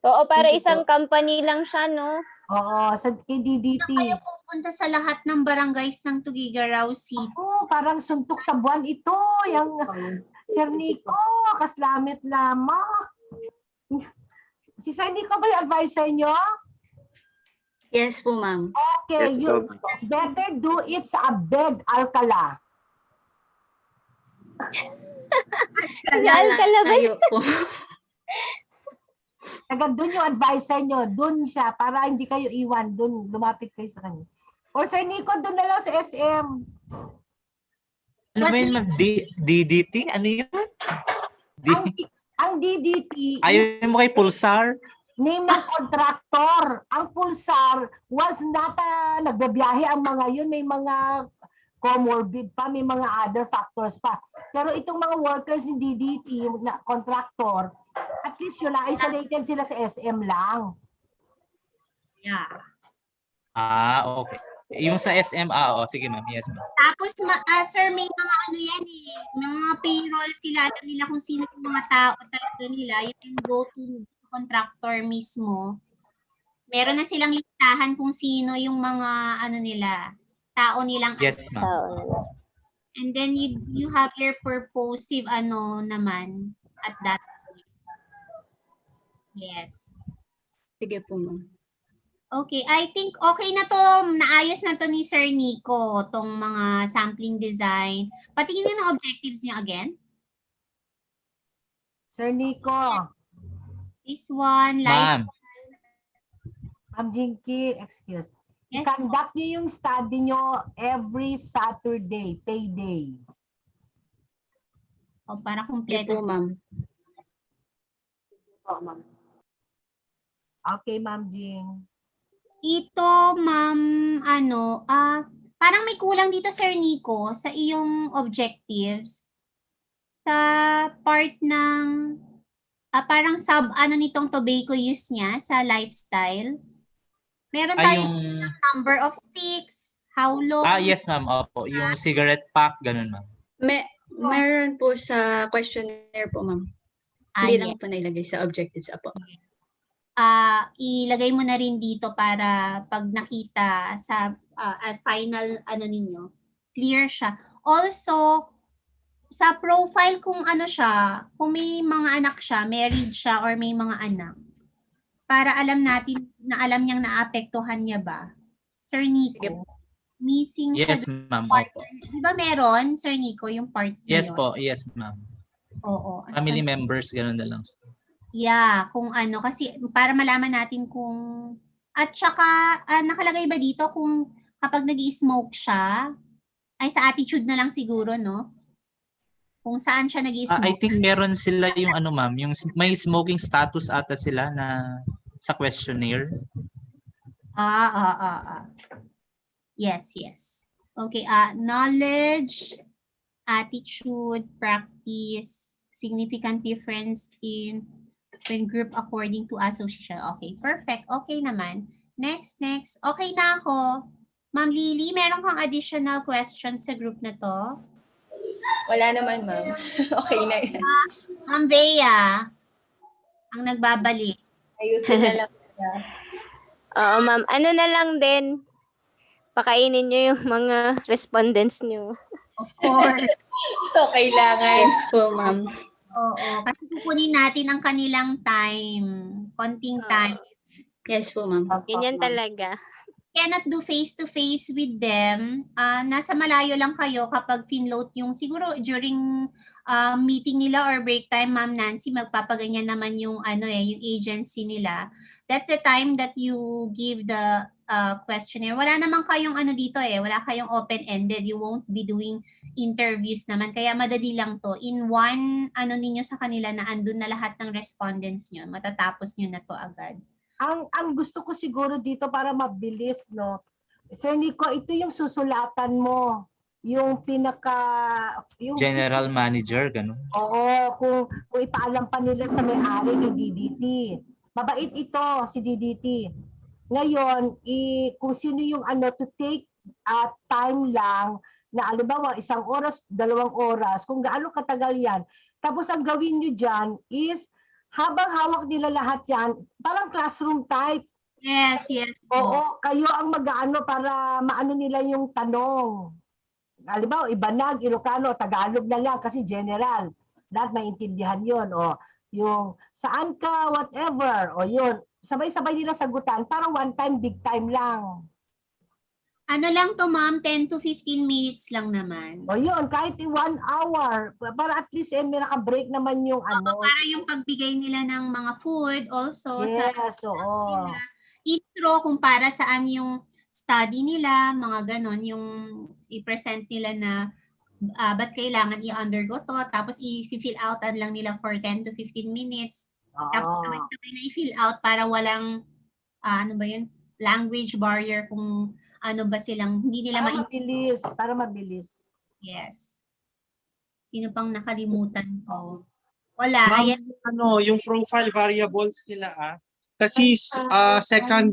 Oo, para isang company lang siya, no? Oo, sa KDDT. Na kayo pupunta sa lahat ng barangays ng Tugigaraw City. Oo, parang suntok sa buwan ito. Yung Sir Nico, kaslamit lamang. Si Sir Nico ba yung advisor nyo? Yes po, ma'am. Okay, Yes, you better do it sa Abed Alcala. Alcala ba? Taga doon yung advisor nyo, doon siya, para hindi kayo iwan, doon lumapit kayo sa kanya. O Sir Nico, doon na lang sa SM. Ano ba yun, ma'am? DDT? Ano yun? Ang DDT Ayaw mo kay Pulsar? Name ng contractor. Ang Pulsar was not nagbabiyahe ang mga yun. May mga comorbid pa, may mga other factors pa. Pero itong mga workers ni DDT, contractor, at least yun, isolated sila sa SM lang. Yeah. Okay. Yung sa SM, sige ma'am. Yes, ma'am. Tapos, sir, may mga ano yan eh. May mga payroll sila. Alam nila kung sino yung mga tao talaga nila. You can go to contractor mismo. Meron na silang listahan kung sino yung mga ano nila, tao nilang Yes, ma'am. And then you have your purposive ano naman at that point. Yes. Sige po, ma'am. Okay, I think okay na to. Naayos na to ni Sir Nico, tong mga sampling design. Patingin nyo ng objectives niya again. Sir Nico. This one, life. Ma'am Jinky, excuse. Yes, I-conduct nyo yung study nyo every Saturday, payday. O, para kumpleto. Ito, ma'am. Okay, Ma'am Jing. Ito, ma'am, parang may kulang dito, Sir Nico, sa iyong objectives. Sa part ng, parang nitong tobacco use niya sa lifestyle. Meron tayong number of sticks, how long. Yes, ma'am. Opo. Yung cigarette pack, ganun, ma'am. Meron po sa questionnaire po, ma'am. Hindi lang po nailagay sa objectives po. Ilagay mo na rin dito para pag nakita sa final ninyo, clear siya. Also, sa profile kung kung may mga anak siya, married siya or may mga anak, para alam natin na alam niyang naapektuhan niya ba. Sir Nico, missing siya. Yes, ma'am. Opo. Di ba meron, Sir Nico, yung part na Yes yun? po. Yes, ma'am. Oo. Family members, ganun na lang. Yeah, kung kasi para malaman natin kung, at saka nakalagay ba dito kung kapag nag-i-smoke siya, ay sa attitude na lang siguro, no? Kung saan siya nag-i-smoke. I think meron sila yung ma'am, yung may smoking status ata sila na sa questionnaire. Yes, yes. Okay, knowledge, attitude, practice, significant difference when group according to association. Okay, perfect. Okay naman. Next. Okay na ako. Ma'am Lily, meron kang additional questions sa group na to? Wala naman, ma'am. Okay na yan. Ma'am Bea, ang nagbabalik. Ayusin na lang. Oo, ma'am. Ano na lang din, pakainin nyo yung mga respondents nyo. Of course. Kailangan. Yes po, ma'am. Oo, kasi kukunin natin ang kanilang time. Konting time. Yes po, ma'am. Ganyan talaga. Cannot do face-to-face with them. Nasa malayo lang kayo kapag pinload yung siguro during meeting nila or break time, Ma'am Nancy, magpapaganyan naman yung yung agency nila. That's the time that you give the questionnaire. Wala naman kayong dito wala kayong open-ended. You won't be doing interviews naman. Kaya madali lang to. In one ninyo sa kanila na andun na lahat ng respondents nyo. Matatapos nyo na to agad. Ang gusto ko siguro dito para mabilis, no? Sir Nico, ito yung susulatan mo. Yung General manager, ganun. Oo, kung ipaalam pa nila sa may-ari ni DDT. Mabait ito, si DDT. Ngayon, kung sino yung to take time lang na alimbawa 1 oras, 2 oras, kung gaano katagal yan. Tapos ang gawin nyo dyan is habang hawak nila lahat yan, parang classroom type. Yes. Oo, kayo ang mag-aano para maano nila yung tanong. Halimbawa, Ibanag, Ilocano, Tagalog na lang kasi general. Lahat maintindihan yun. O, yung saan ka, whatever. O yun, sabay-sabay nila sagutan. Parang one time, big time lang. Ano lang to, ma'am? 10 to 15 minutes lang naman. O yun, kahit 1 hour. Para at least may naka-break naman yung para yung pagbigay nila ng mga food also. Yes, oo. Intro kung para saan yung study nila, mga ganon, yung i-present nila na ba't kailangan i-undergo to, tapos i-fill out lang nila for 10 to 15 minutes. Tapos sabay-sabay na i-fill out para walang, language barrier kung ba silang, hindi nila para mabilis. Yes. Sino pang nakalimutan ko? Wala. Ma'am, Ayan. yung profile variables nila kasi second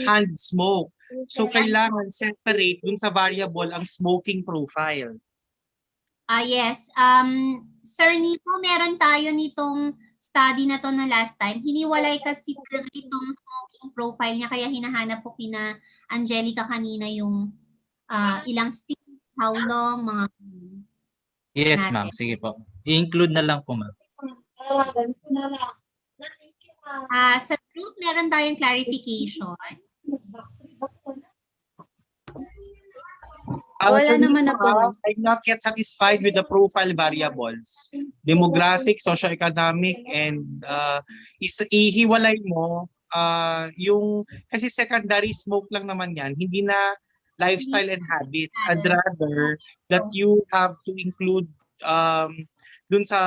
hand smoke. So kailangan separate dun sa variable ang smoking profile. Yes. Sir Nico, meron tayo nitong study na to na last time. Hiniwalay kasi talaga itong smoking profile niya, kaya hinahanap ko kina Angelica kanina yung ilang stick, how long, mga Yes, ma'am. Sige po. I-include na lang po, ma'am. Sa group, meron tayong clarification. Wala naman na po. I'm not yet satisfied with the profile variables. Demographic, socioeconomic, and ihiwalay mo yung, kasi secondary smoke lang naman yan, hindi na lifestyle and habits. I'd rather that you have to include dun sa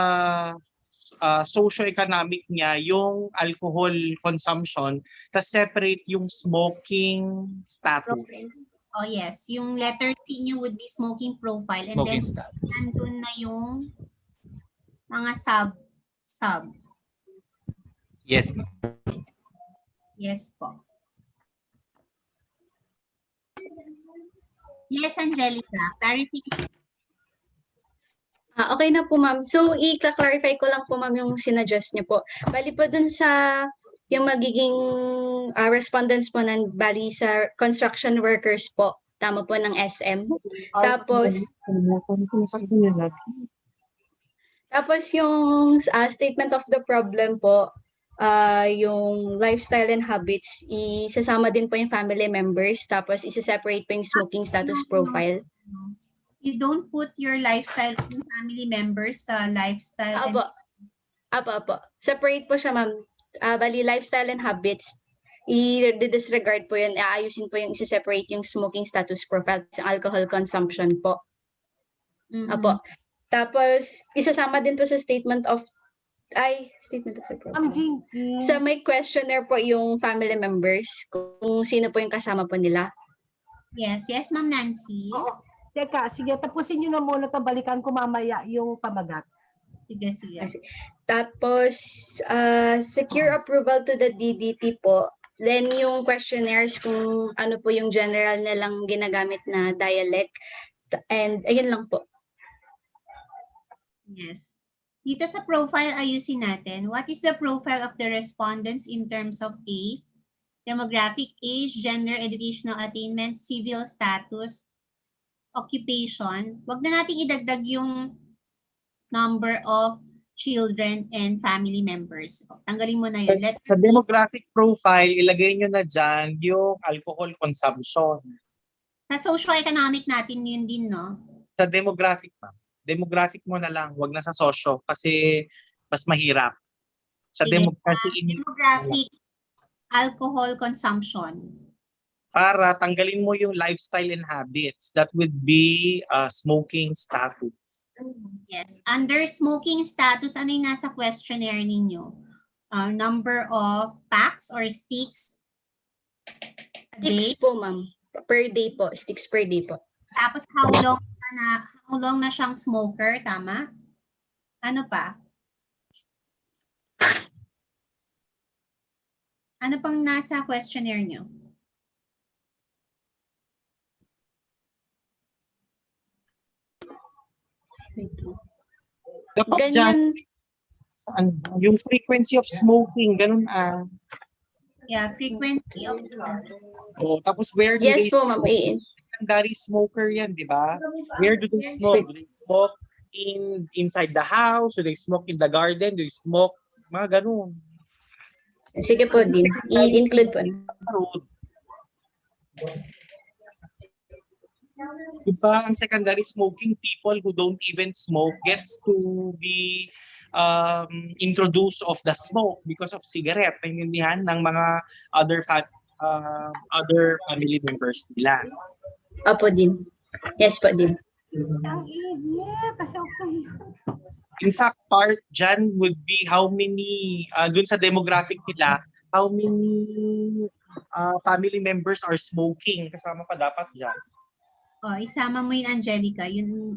socio-economic niya yung alcohol consumption, tas separate yung smoking status. Oh yes, yung letter C nyo would be smoking profile, Smoking and then status. nandun na yung mga sub. Yes, ma'am. Yes po. Yes, Angelica, clarification. Okay na po, ma'am. So, i-clarify ko lang po, ma'am, yung sinuggest niyo po. Bali po dun sa yung magiging respondents po ng bali sa construction workers po. Tama po ng SM. Tapos yung statement of the problem po, yung lifestyle and habits, isasama din po yung family members. Tapos isa-separate po yung smoking status profile. You don't put your lifestyle and family members sa lifestyle. Apo. Separate po siya, ma'am. Bali, lifestyle and habits, i-disregard po yun. Aayusin po yung isa-separate yung smoking status profile sa alcohol consumption po. Apo. Tapos, isasama din po sa statement of the problem. Sa may questionnaire po yung family members, kung sino po yung kasama po nila. Yes, Ma'am Nancy. Oo. Teka, sige, tapusin nyo na muna ito. Balikan ko mamaya yung pamagat. Sige. Tapos, secure approval to the DDT po. Then, yung questionnaires kung ano po yung general na lang ginagamit na dialect. And, ayun lang po. Yes. Dito sa profile, ayusin natin. What is the profile of the respondents in terms of A, demographic, age, gender, educational attainment, civil status, occupation? Wag na natin idagdag yung number of children and family members. Tanggalin mo na yun. Sa demographic profile, ilagay nyo na dyan yung alcohol consumption. Sa socio-economic natin yun din, no? Sa demographic, ma'am. Demographic mo na lang, wag na sa socio kasi mas mahirap. Sa demographic alcohol consumption. Para tanggalin mo yung lifestyle and habits. That would be smoking status. Yes. Under smoking status, ano yung nasa questionnaire ninyo? Number of packs or sticks a day? Sticks po, ma'am. Per day po. Sticks per day po. Tapos how long na siyang smoker, tama? Ano pa? Ano pang nasa questionnaire nyo? Dapat dyan, yung frequency of smoking, ganun Yeah, frequency of smoking. Tapos where do yes they po, smoke? ma'am. Secondary smoker yan, di ba? Where do they smoke? Do they smoke inside the house? Do they smoke in the garden? Do they smoke? Mga ganun. Sige po din. I-include po. Diba, ang secondary smoking, people who don't even smoke gets to be introduced of the smoke because of cigarette. Naintindihan ng mga other family members nila. Opo din. Yes po din. Ang easy. Kasi okay. In fact, part dyan would be how many, dun sa demographic nila, how many family members are smoking. Kasama pa dapat dyan. Isama mo yun, Angelica. Yun,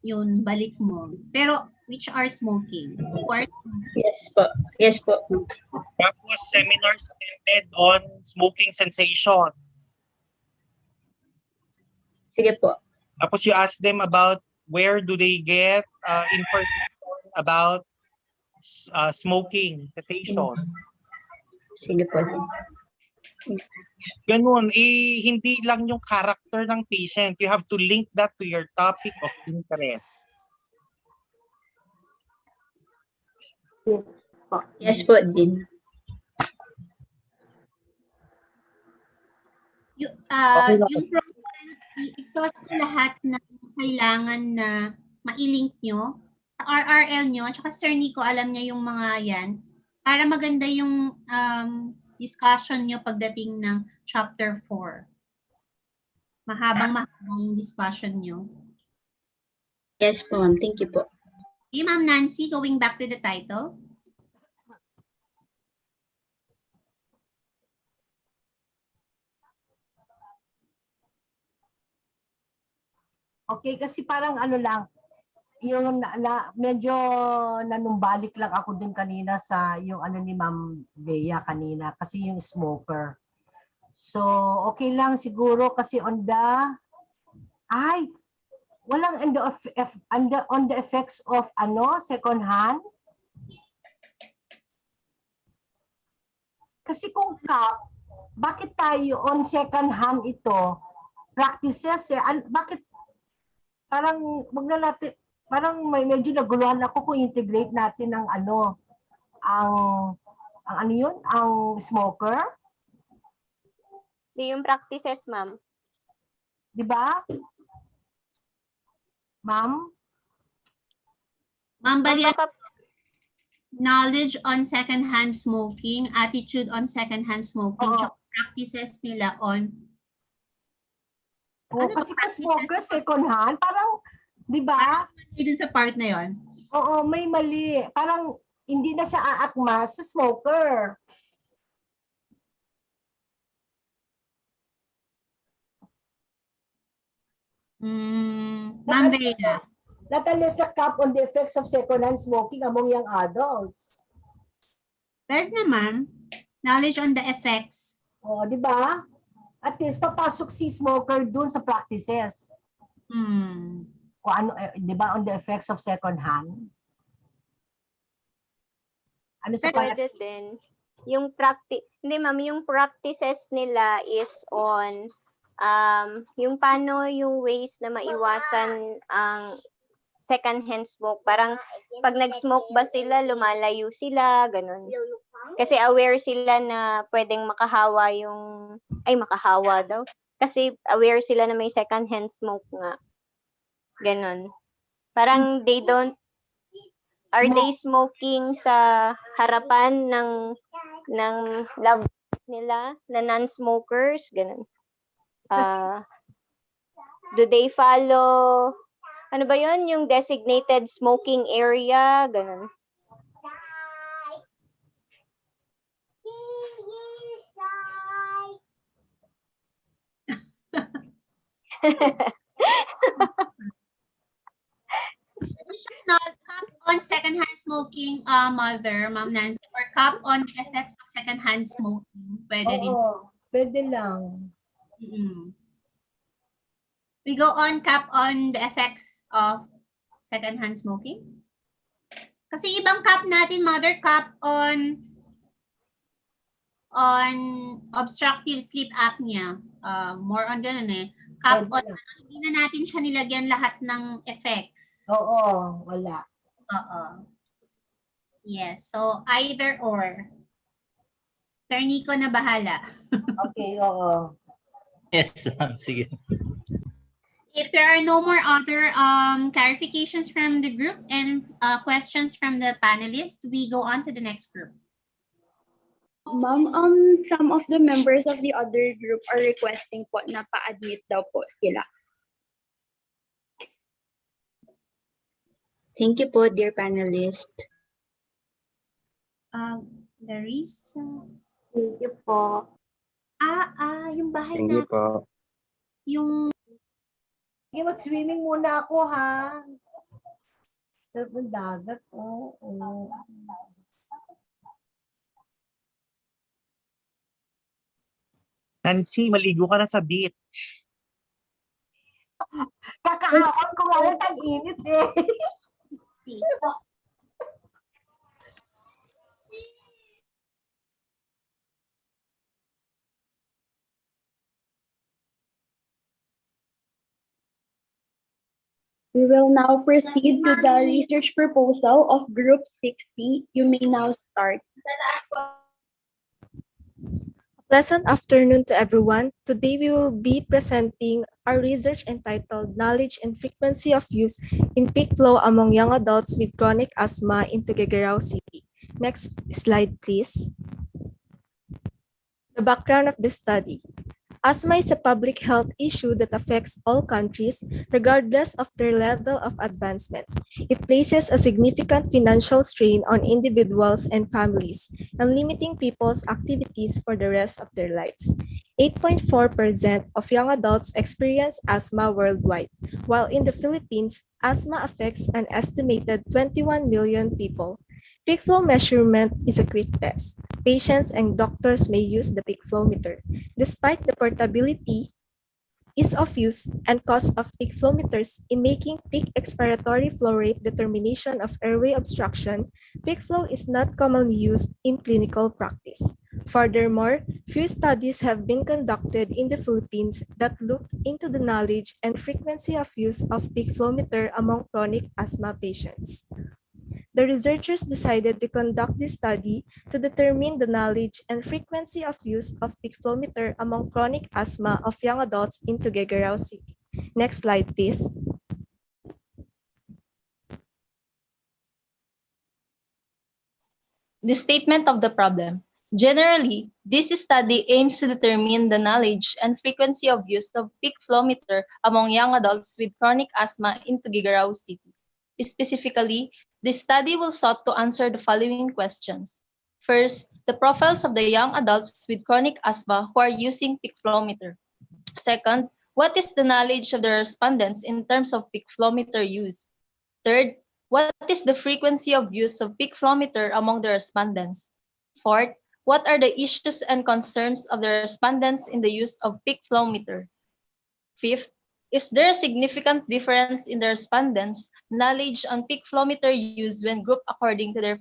Yun, balik mo. Pero, which are smoking? Who are smoking? Yes po. Yes po. Tapos seminars attended on smoking cessation. Sige po. Tapos you ask them about where do they get information about smoking cessation. Sige po. Ganun, hindi lang yung character ng patient. You have to link that to your topic of interest. Yes po din. Yung profile, i-exhaust ko lahat ng kailangan na ma-link nyo sa RRL nyo. At saka Sir Nico, alam niya yung mga yan. Para maganda yung discussion nyo pagdating ng chapter 4. Mahabang yung discussion nyo. Yes po, ma'am. Thank you po. Okay, Ma'am Nancy, going back to the title. Okay, kasi parang ano lang, yung medyo nanumbalik lang ako din kanina sa yung ano ni Ma'am Bea kanina kasi yung smoker. So, okay lang siguro kasi on the effects of second hand. Kasi kung bakit tayo on second hand ito? Practices bakit parang wag na natin, parang medyo naguluhan ako kung integrate natin ang ang smoker. Yung practices, ma'am. Di ba? Ma'am? Ma'am, knowledge on second-hand smoking, attitude on second-hand smoking, tsaka practices nila on kasi kung smoker second hand, parang, di ba? Dito sa part na yon. Oo, may mali. Parang hindi na siya aakma sa smoker. Ma'am Bea. Not unless the cap on the effects of second-hand smoking among young adults. Pwede naman. Knowledge on the effects. Oo, di ba? At least papasok si smoker dun sa practices. O ano, di ba, on the effects of second hand? Ano sa Pwede din. Yung hindi ma'am, yung practices nila is on yung paano yung ways na maiwasan ang second hand smoke. Parang pag nag-smoke ba sila, lumalayo sila, ganun. Kasi aware sila na pwedeng makahawa makahawa daw. Kasi aware sila na may second hand smoke nga. Ganun. Parang are they smoking sa harapan ng loved ones nila na non-smokers? Ganun. Do they follow, ano ba yun? Yung designated smoking area? Ganun. Cap on second-hand smoking, mother, Ma'am Nancy, or cap on the effects of second-hand smoking. Pwede din. Pwede lang. We go on cap on the effects of second-hand smoking. Kasi ibang cap natin, mother, cap on obstructive sleep apnea. More on ganun eh. Cap on, hindi na natin siya nilagyan lahat ng effects. Oo, wala. Oo. Yes, so either or. Sir Nico na bahala. Okay, oo. Yes, ma'am. Sige. If there are no more other clarifications from the group and questions from the panelists, we go on to the next group. Ma'am, some of the members of the other group are requesting po na pa-admit daw po sila. Thank you po, dear panelist. Larissa. Thank you po. Yung bahay Thank you po. Yung... Sige, mag-swimming muna ako, ha? Sarap ng dagat, oo. Nancy, maligo ka na sa beach. Kakahapon ko nga lang tag-init eh. We will now proceed to the research proposal of Group 60. You may now start. Pleasant afternoon to everyone. Today we will be presenting our research entitled Knowledge and Frequency of Use in Peak Flow Among Young Adults with Chronic Asthma in Tuguegarao City. Next slide, please. The background of the study. Asthma is a public health issue that affects all countries, regardless of their level of advancement. It places a significant financial strain on individuals and families, and limiting people's activities for the rest of their lives. 8.4% of young adults experience asthma worldwide, while in the Philippines, asthma affects an estimated 21 million people. Peak flow measurement is a quick test. Patients and doctors may use the peak flow meter. Despite the portability, ease of use, and cost of peak flow meters in making peak expiratory flow rate determination of airway obstruction, peak flow is not commonly used in clinical practice. Furthermore, few studies have been conducted in the Philippines that looked into the knowledge and frequency of use of peak flow meter among chronic asthma patients. The researchers decided to conduct this study to determine the knowledge and frequency of use of peak flow meter among chronic asthma of young adults in Tuguegarao City. Next slide, please. The statement of the problem. Generally, this study aims to determine the knowledge and frequency of use of peak flow meter among young adults with chronic asthma in Tuguegarao City. Specifically, the study will sought to answer the following questions. First, the profiles of the young adults with chronic asthma who are using peak flow meter. Second, what is the knowledge of the respondents in terms of peak flow meter use? Third, what is the frequency of use of peak flow meter among the respondents? Fourth, what are the issues and concerns of the respondents in the use of peak flow meter? Fifth, is there a significant difference in the respondents' knowledge on peak flow meter use when grouped according to their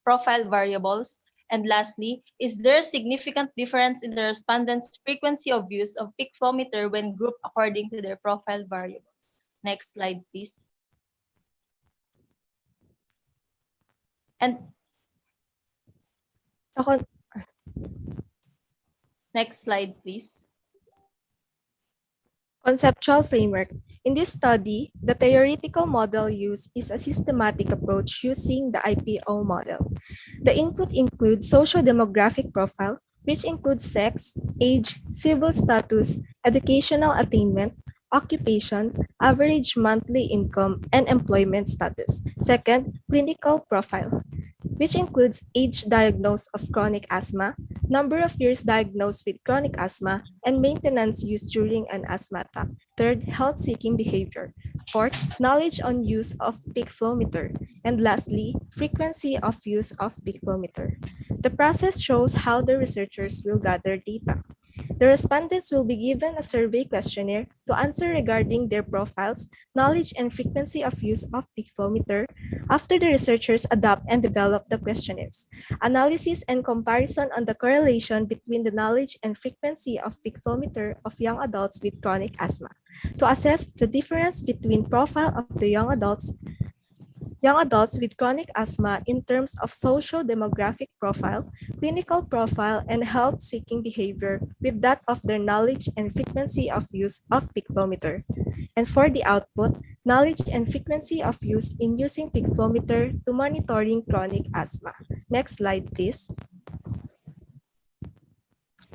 profile variables? And lastly, is there a significant difference in the respondents' frequency of use of peak flow meter when grouped according to their profile variables? Next slide, please. And next slide, please. Conceptual framework. In this study, the theoretical model used is a systematic approach using the IPO model. The input includes socio-demographic profile, which includes sex, age, civil status, educational attainment, occupation, average monthly income, and employment status. Second, clinical profile, which includes age diagnosed of chronic asthma, number of years diagnosed with chronic asthma, and maintenance used during an asthma attack. Third, health-seeking behavior. Fourth, knowledge on use of peak flow meter. And lastly, frequency of use of peak flow meter. The process shows how the researchers will gather data. The respondents will be given a survey questionnaire to answer regarding their profiles, knowledge, and frequency of use of peak flow meter. After the researchers adopt and develop the questionnaires, analysis and comparison on the correlation between the knowledge and frequency of peak flow meter of young adults with chronic asthma to assess the difference between profile of the young adults with chronic asthma in terms of socio-demographic profile, clinical profile, and health-seeking behavior with that of their knowledge and frequency of use of peak flow meter. And for the output, knowledge and frequency of use in using peak flow meter to monitoring chronic asthma. Next slide, please.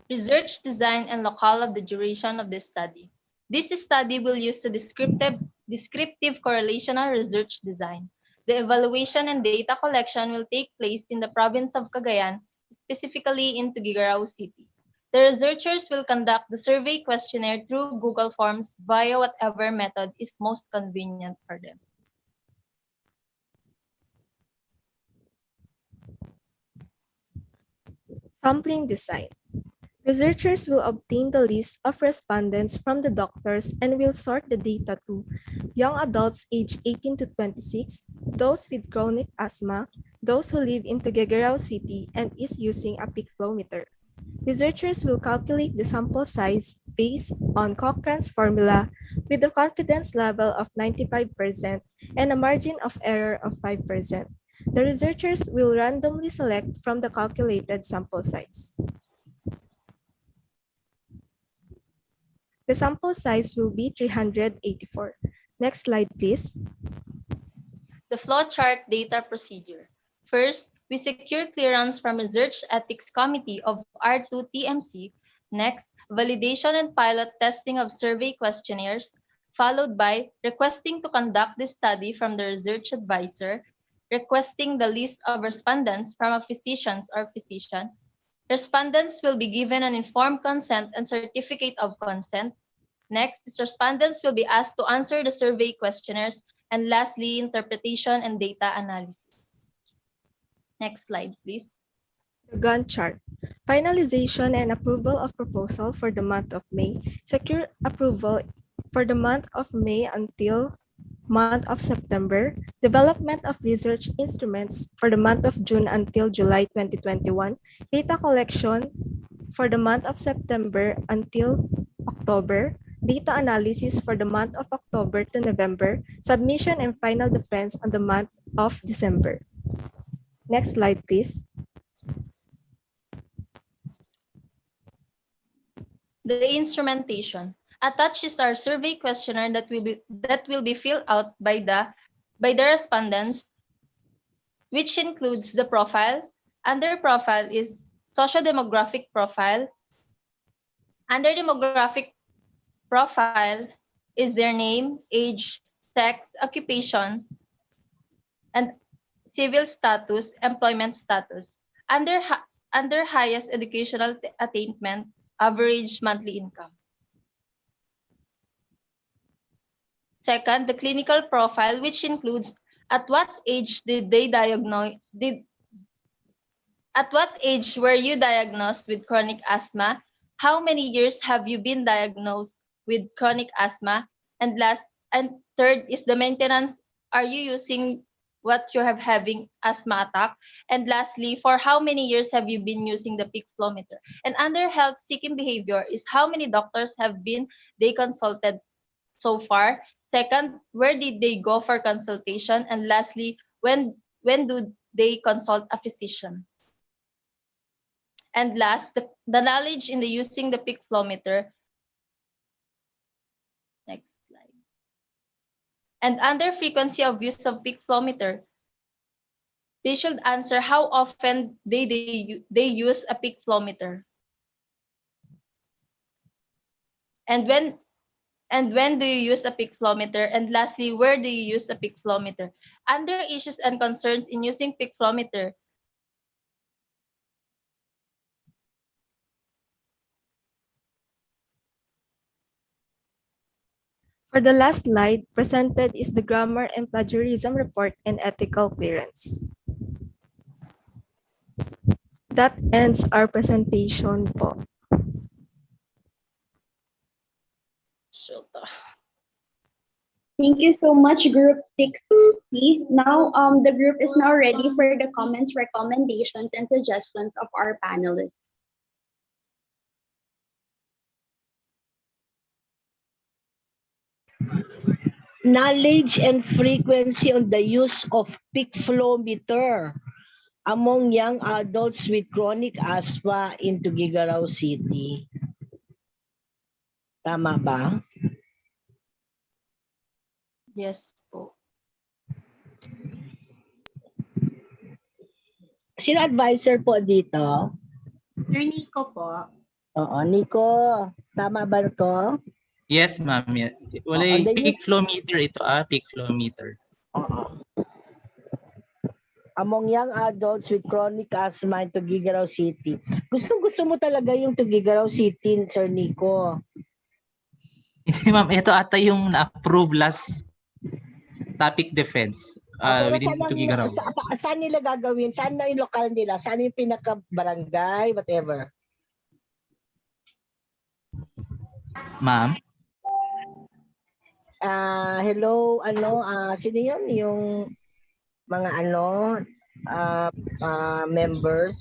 Research design and locale of the duration of the study. This study will use a descriptive correlational research design. The evaluation and data collection will take place in the province of Cagayan, specifically in Tuguegarao City. The researchers will conduct the survey questionnaire through Google Forms via whatever method is most convenient for them. Sampling design. Researchers will obtain the list of respondents from the doctors and will sort the data to young adults aged 18 to 26, those with chronic asthma, those who live in Tuguegarao City and is using a peak flow meter. Researchers will calculate the sample size based on Cochrane's formula with a confidence level of 95% and a margin of error of 5%. The researchers will randomly select from the calculated sample size. The sample size will be 384. Next slide, please. The flowchart data procedure. First, we secure clearance from Research Ethics Committee of R2TMC. Next, validation and pilot testing of survey questionnaires, followed by requesting to conduct the study from the research advisor, requesting the list of respondents from a physician. Respondents will be given an informed consent and certificate of consent. Next, the respondents will be asked to answer the survey questionnaires. And lastly, interpretation and data analysis. Next slide, please. The Gantt chart. Finalization and approval of proposal for the month of May. Secure approval for the month of May until month of September. Development of research instruments for the month of June until July 2021. Data collection for the month of September until October. Data analysis for the month of October to November. Submission and final defense on the month of December. Next slide, please. The instrumentation. Attached is our survey questionnaire that will be filled out by the respondents, which includes the profile. Under profile is socio-demographic profile. Under demographic profile is their name, age, sex, occupation, and civil status, employment status. Under highest educational attainment, average monthly income. Second, the clinical profile, which includes at what age at what age were you diagnosed with chronic asthma? How many years have you been diagnosed with chronic asthma? And third is the maintenance. Are you using what you have having asthma attack? And lastly, for how many years have you been using the peak flow meter? And under health seeking behavior is how many doctors they consulted so far. Second, where did they go for consultation? And lastly, when do they consult a physician? And last, the knowledge in the using the peak flow meter. Next slide. And under frequency of use of peak flow meter, they should answer how often they use a peak flow meter. And when do you use a peak flow meter? And lastly, where do you use a peak flow meter? Under issues and concerns in using peak flow meter, for the last slide, presented is the grammar and plagiarism report and ethical clearance. That ends our presentation po. Thank you so much, Group 6C. Now, the group is now ready for the comments, recommendations, and suggestions of our panelists. Knowledge and frequency on the use of peak flow meter among young adults with chronic asthma in Tuguegarao City. Tama ba? Yes po. Sino advisor po dito? Sir Nico po. Oo, Nico. Tama ba to? Yes, ma'am. Wala peak flow meter ito, peak flow meter. Among young adults with chronic asthma in Tuguegarao City. Gusto mo talaga yung Tuguegarao City, Sir Nico? Hindi, ma'am. Ito ata yung na-approve last topic defense. Pero within Tugigaraw. saan nila gagawin? Saan na yung lokal nila? Saan yung pinaka-barangay? Whatever. Ma'am? Hello, sino yun? Yung mga members?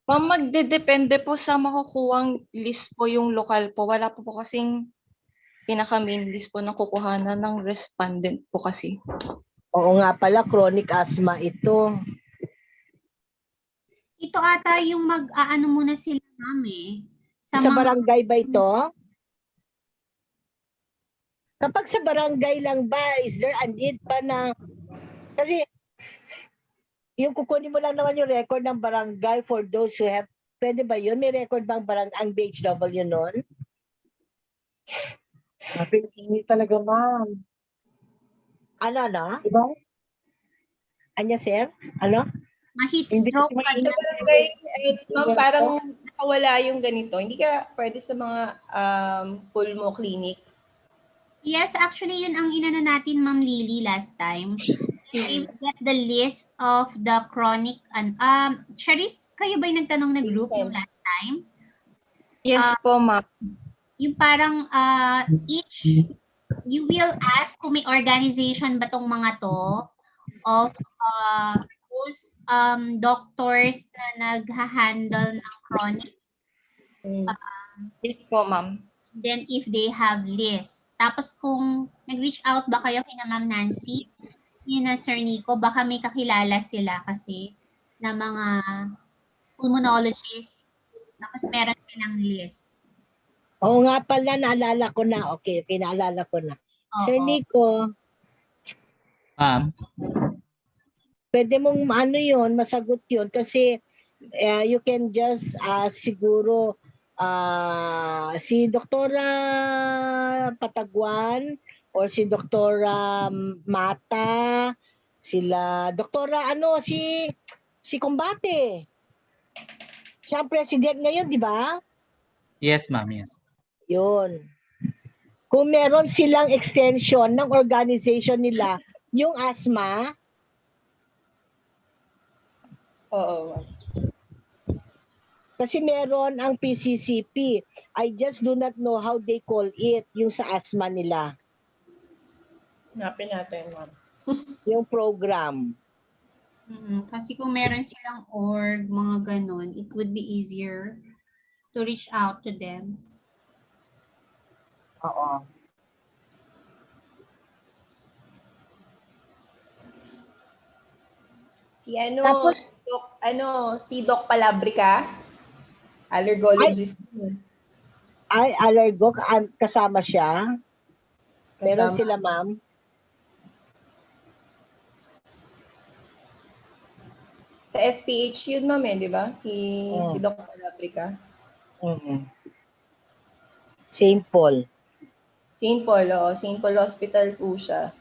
Ma'am, magdedepende po sa makukuhang list po yung lokal po. Wala po kasing pinaka-main list po ng kukuhanan ng respondent po kasi. Oo nga pala, chronic asthma ito. Ito ata yung mag-aano muna sila, ma'am eh. Sa barangay ba ito? Kapag sa barangay lang ba, is there a need pa na... Kasi yung kukunin mo lang naman yung record ng barangay for those who have... Pwede ba yun? May record bang ang BHW nun? Hindi talaga, ma'am. Ano? Diba? Anya, sir? Ano? Ma-heat Hindi stroke kasi ka mainit. Ma'am, parang nakawala yung ganito. Hindi ka pwede sa mga pulmo clinics. Yes, actually yun ang inano natin, Ma'am Lily, last time. They get the list of the chronic Charis, kayo ba yung nagtanong na group yung last time? Yes po, ma'am. Yung parang you will ask kung may organization ba tong mga to of those doctors na nagha-handle ng chronic. Yes po, ma'am. Then if they have list. Tapos kung nag-reach out ba kayo kina Ma'am Nancy, na Sir Nico, baka may kakilala sila kasi na mga pulmonologist. Tapos meron silang list. Oo nga pala, naalala ko na. Okay, naalala ko na. Sir Nico, Ma'am? pwede mong masagot yun kasi you can just siguro si Doktora Patagwan or si Doktora Mata, sila Doktora si Combate. Siya ang president ngayon, di ba? Yes, ma'am. Yes. Yun. Kung meron silang extension ng organization nila, yung asthma. Oo. Kasi meron ang PCCP. I just do not know how they call it, yung sa asthma nila. Hanapin natin, ma'am. Yung program. Kasi kung meron silang org, mga ganon, it would be easier to reach out to them. Oo. Si si Doc Palabrica, allergologist. Ay, allergo, kasama siya. Meron sila, ma'am. Sa SPH yun, ma'am, di ba? Si Doc Palabrica. St. Paul. St. Paul, oo. St. Paul Hospital po siya.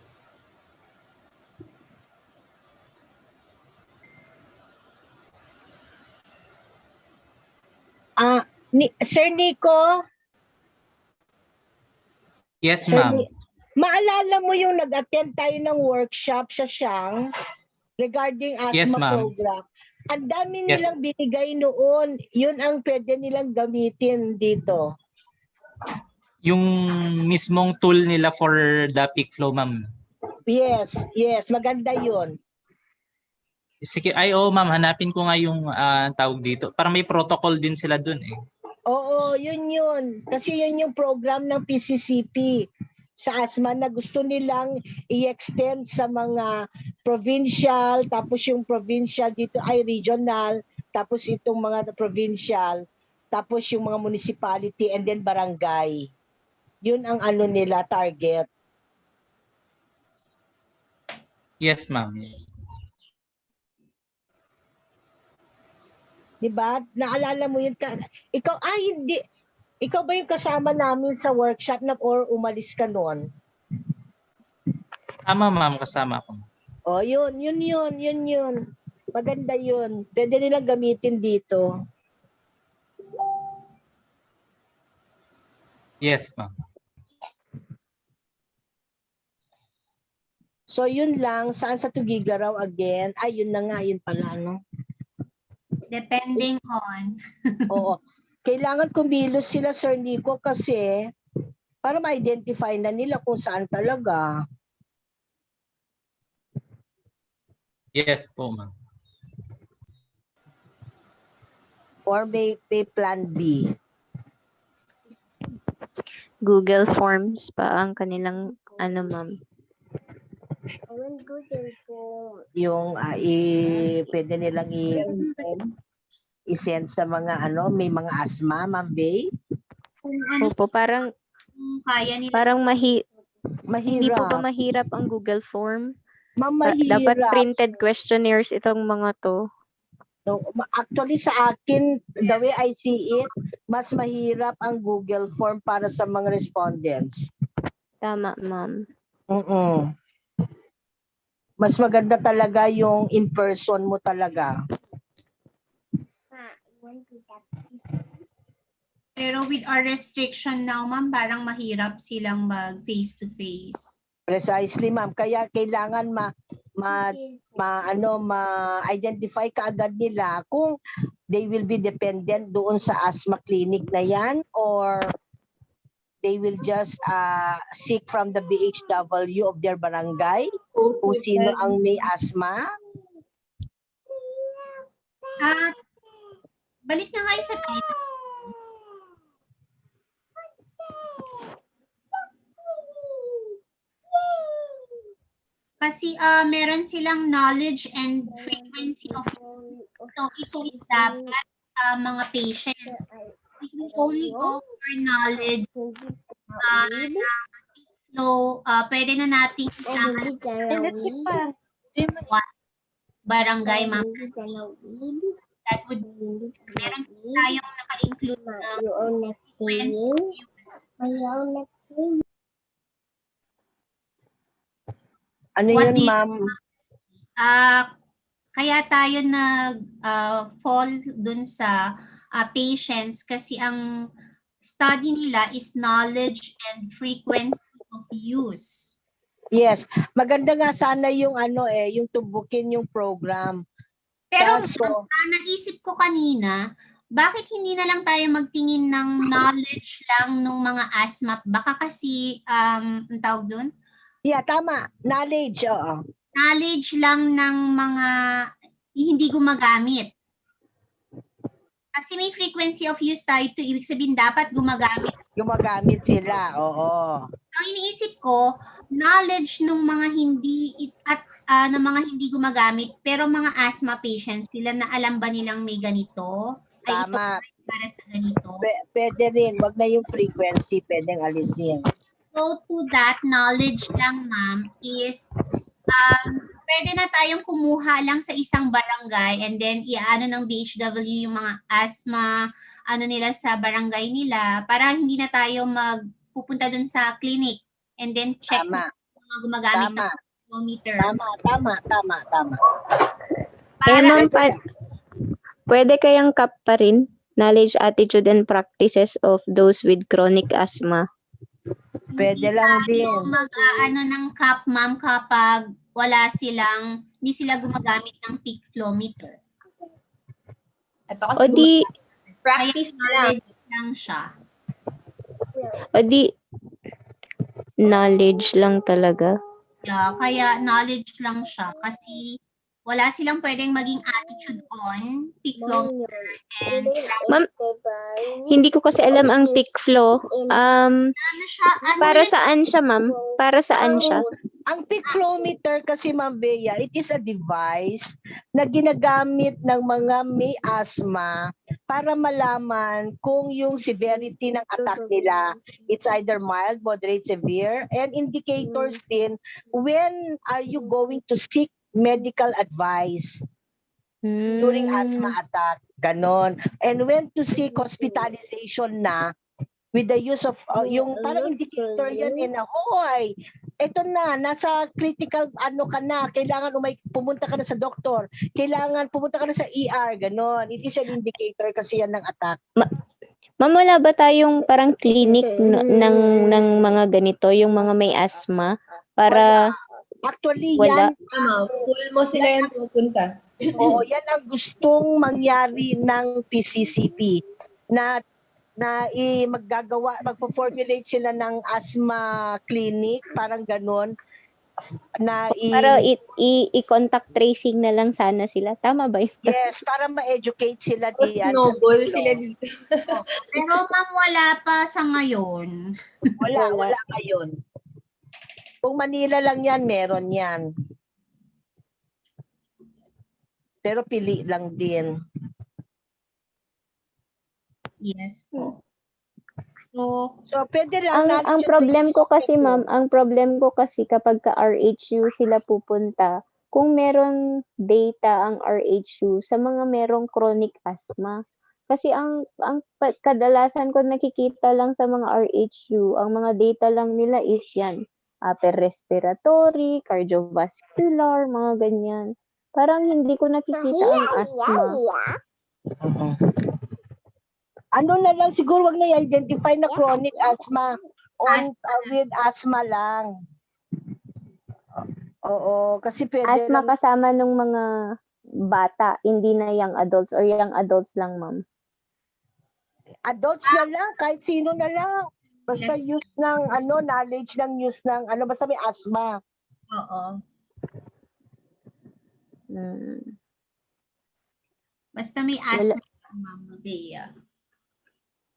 Sir Nico? Yes, ma'am. Maalala mo yung nag-attend tayo ng workshop sa Siang regarding Yes, asthma ma'am. program? Ang dami Yes. nilang binigay noon. Yun ang pwede nilang gamitin dito. Yung mismong tool nila for the peak flow, ma'am. Yes. Maganda yun. Sige, ma'am, hanapin ko nga yung tawag dito. Parang may protocol din sila dun eh. Oo, yun. Kasi yun yung program ng PCCP sa asthma na gusto nilang i-extend sa mga provincial, tapos yung provincial dito ay regional, tapos itong mga provincial, tapos yung mga municipality and then barangay. Yun ang nila target. Yes, ma'am. Yes. Diba? Naalala mo yun? Hindi. Ikaw ba yung kasama namin sa workshop or umalis ka noon? Tama, ma'am. Kasama ko. Oh, yun. Maganda yun. Pwede nilang gamitin dito. Yes, ma'am. So yun lang, saan sa Tugigaraw again? Ay, yun na nga, yun pala, no? Depending on. Oo. Kailangan kumilos sila, Sir Nico, kasi para ma-identify na nila kung saan talaga. Yes po, ma'am. Or may plan B. Google Forms pa ang kanilang ano, ma'am. Yung pwede nilang i-send sa mga may mga asthma, Ma'am Bay? Opo, parang kaya nila. Parang mahirap. Hindi po ba mahirap ang Google Form? Ma'am, Dapat mahirap. printed questionnaires itong mga to. No, actually sa akin, the way I see it, mas mahirap ang Google Form para sa mga respondents. Tama, ma'am. Mas maganda talaga yung in-person mo talaga. Pero with our restriction now, ma'am, parang mahirap silang mag face-to-face. Precisely, ma'am. Kaya kailangan ma-identify kaagad nila kung they will be dependent doon sa asthma clinic na yan or they will just seek from the BHW of their barangay kung sino ang may asthma. Balik na kayo sa title. Kasi meron silang knowledge and frequency of use. So ito is dapat mga patients. We will only go for knowledge so pwede na nating barangay ma'am. That would meron tayong naka-include na frequency of use. Ano yun, ma'am? Kaya tayo nag-fall dun sa patients kasi ang study nila is knowledge and frequency of use. Yes, maganda nga sana yung yung tubukin yung program. Pero naisip ko kanina, bakit hindi na lang tayo magtingin ng knowledge lang ng mga asthma? Baka kasi, ang tawag dun? Yeah, tama. Knowledge, oo. Knowledge lang ng mga hindi gumagamit. Kasi may frequency of use tayo to, ibig sabihin dapat gumagamit. Gumagamit sila, oo. Ang iniisip ko, knowledge ng mga hindi ng mga hindi gumagamit, pero mga asthma patients, sila na alam ba nilang may ganito? Tama. Ay, ito para sa ganito. Pwede rin, wag na yung frequency, pwedeng alisin. So to that knowledge lang, ma'am, is pwede na tayong kumuha lang sa isang barangay and then iaano ng BHW yung mga asthma, nila sa barangay nila para hindi na tayo magpupunta dun sa clinic and then check kung mga gumagamit ng thermometer. Tama. Ma'am, pwede kayang CAP pa rin? Knowledge, attitude, and practices of those with chronic asthma. Pwede lang din. Mag-ano ng CAP, ma'am, kapag hindi sila gumagamit ng peak flow meter. O di, practice lang siya. O di, knowledge lang talaga. Yeah, kaya knowledge lang siya kasi wala silang pwedeng maging attitude on peak flow meter and Ma'am, hindi ko kasi alam ang peak flow. Para saan siya, ma'am? Para saan siya? Ang peak flow meter kasi, Ma'am Bea, it is a device na ginagamit ng mga may asthma para malaman kung yung severity ng attack nila, it's either mild, moderate, severe, and indicators din when are you going to seek medical advice during asthma attack, ganon. And when to seek hospitalization na with the use of yung parang indicator yan na hoy, eto na, nasa critical ka na, kailangan pumunta ka na sa doktor, kailangan pumunta ka na sa ER, ganon. It is an indicator kasi yan ng attack. Ma'am, wala ba tayong parang clinic ng mga ganito, yung mga may asthma, para Actually, Wala. yan, Tama, full mo sila yung pupunta. oo, yan ang gustong mangyari ng PCCP na magpo-formulate sila ng asthma clinic, parang ganon, na Para i-contact tracing na lang sana sila. Tama ba yun? yes, para ma-educate sila Tapos diyan. snowball sila dito. Pero ma'am, wala pa sa ngayon. Wala ngayon. Kung Manila lang yan, meron yan. Pero pili lang din. Yes po. So pwede lang Ang problem ko kasi, ma'am, kapag ka RHU sila pupunta, kung meron data ang RHU sa mga merong chronic asthma. Kasi ang kadalasan ko nakikita lang sa mga RHU, ang mga data lang nila is yan, upper respiratory, cardiovascular, mga ganyan. Parang hindi ko nakikita ang asthma. Ano na lang, siguro wag na i-identify na chronic asthma with asthma lang. Oo, kasi pwede Asthma lang. kasama nung mga bata, hindi na young adults or young adults lang, ma'am. Adults na lang, kahit sino na lang. Basta use ng knowledge ng use ng basta may asthma. Oo. Basta may asthma, Ma'am Bea.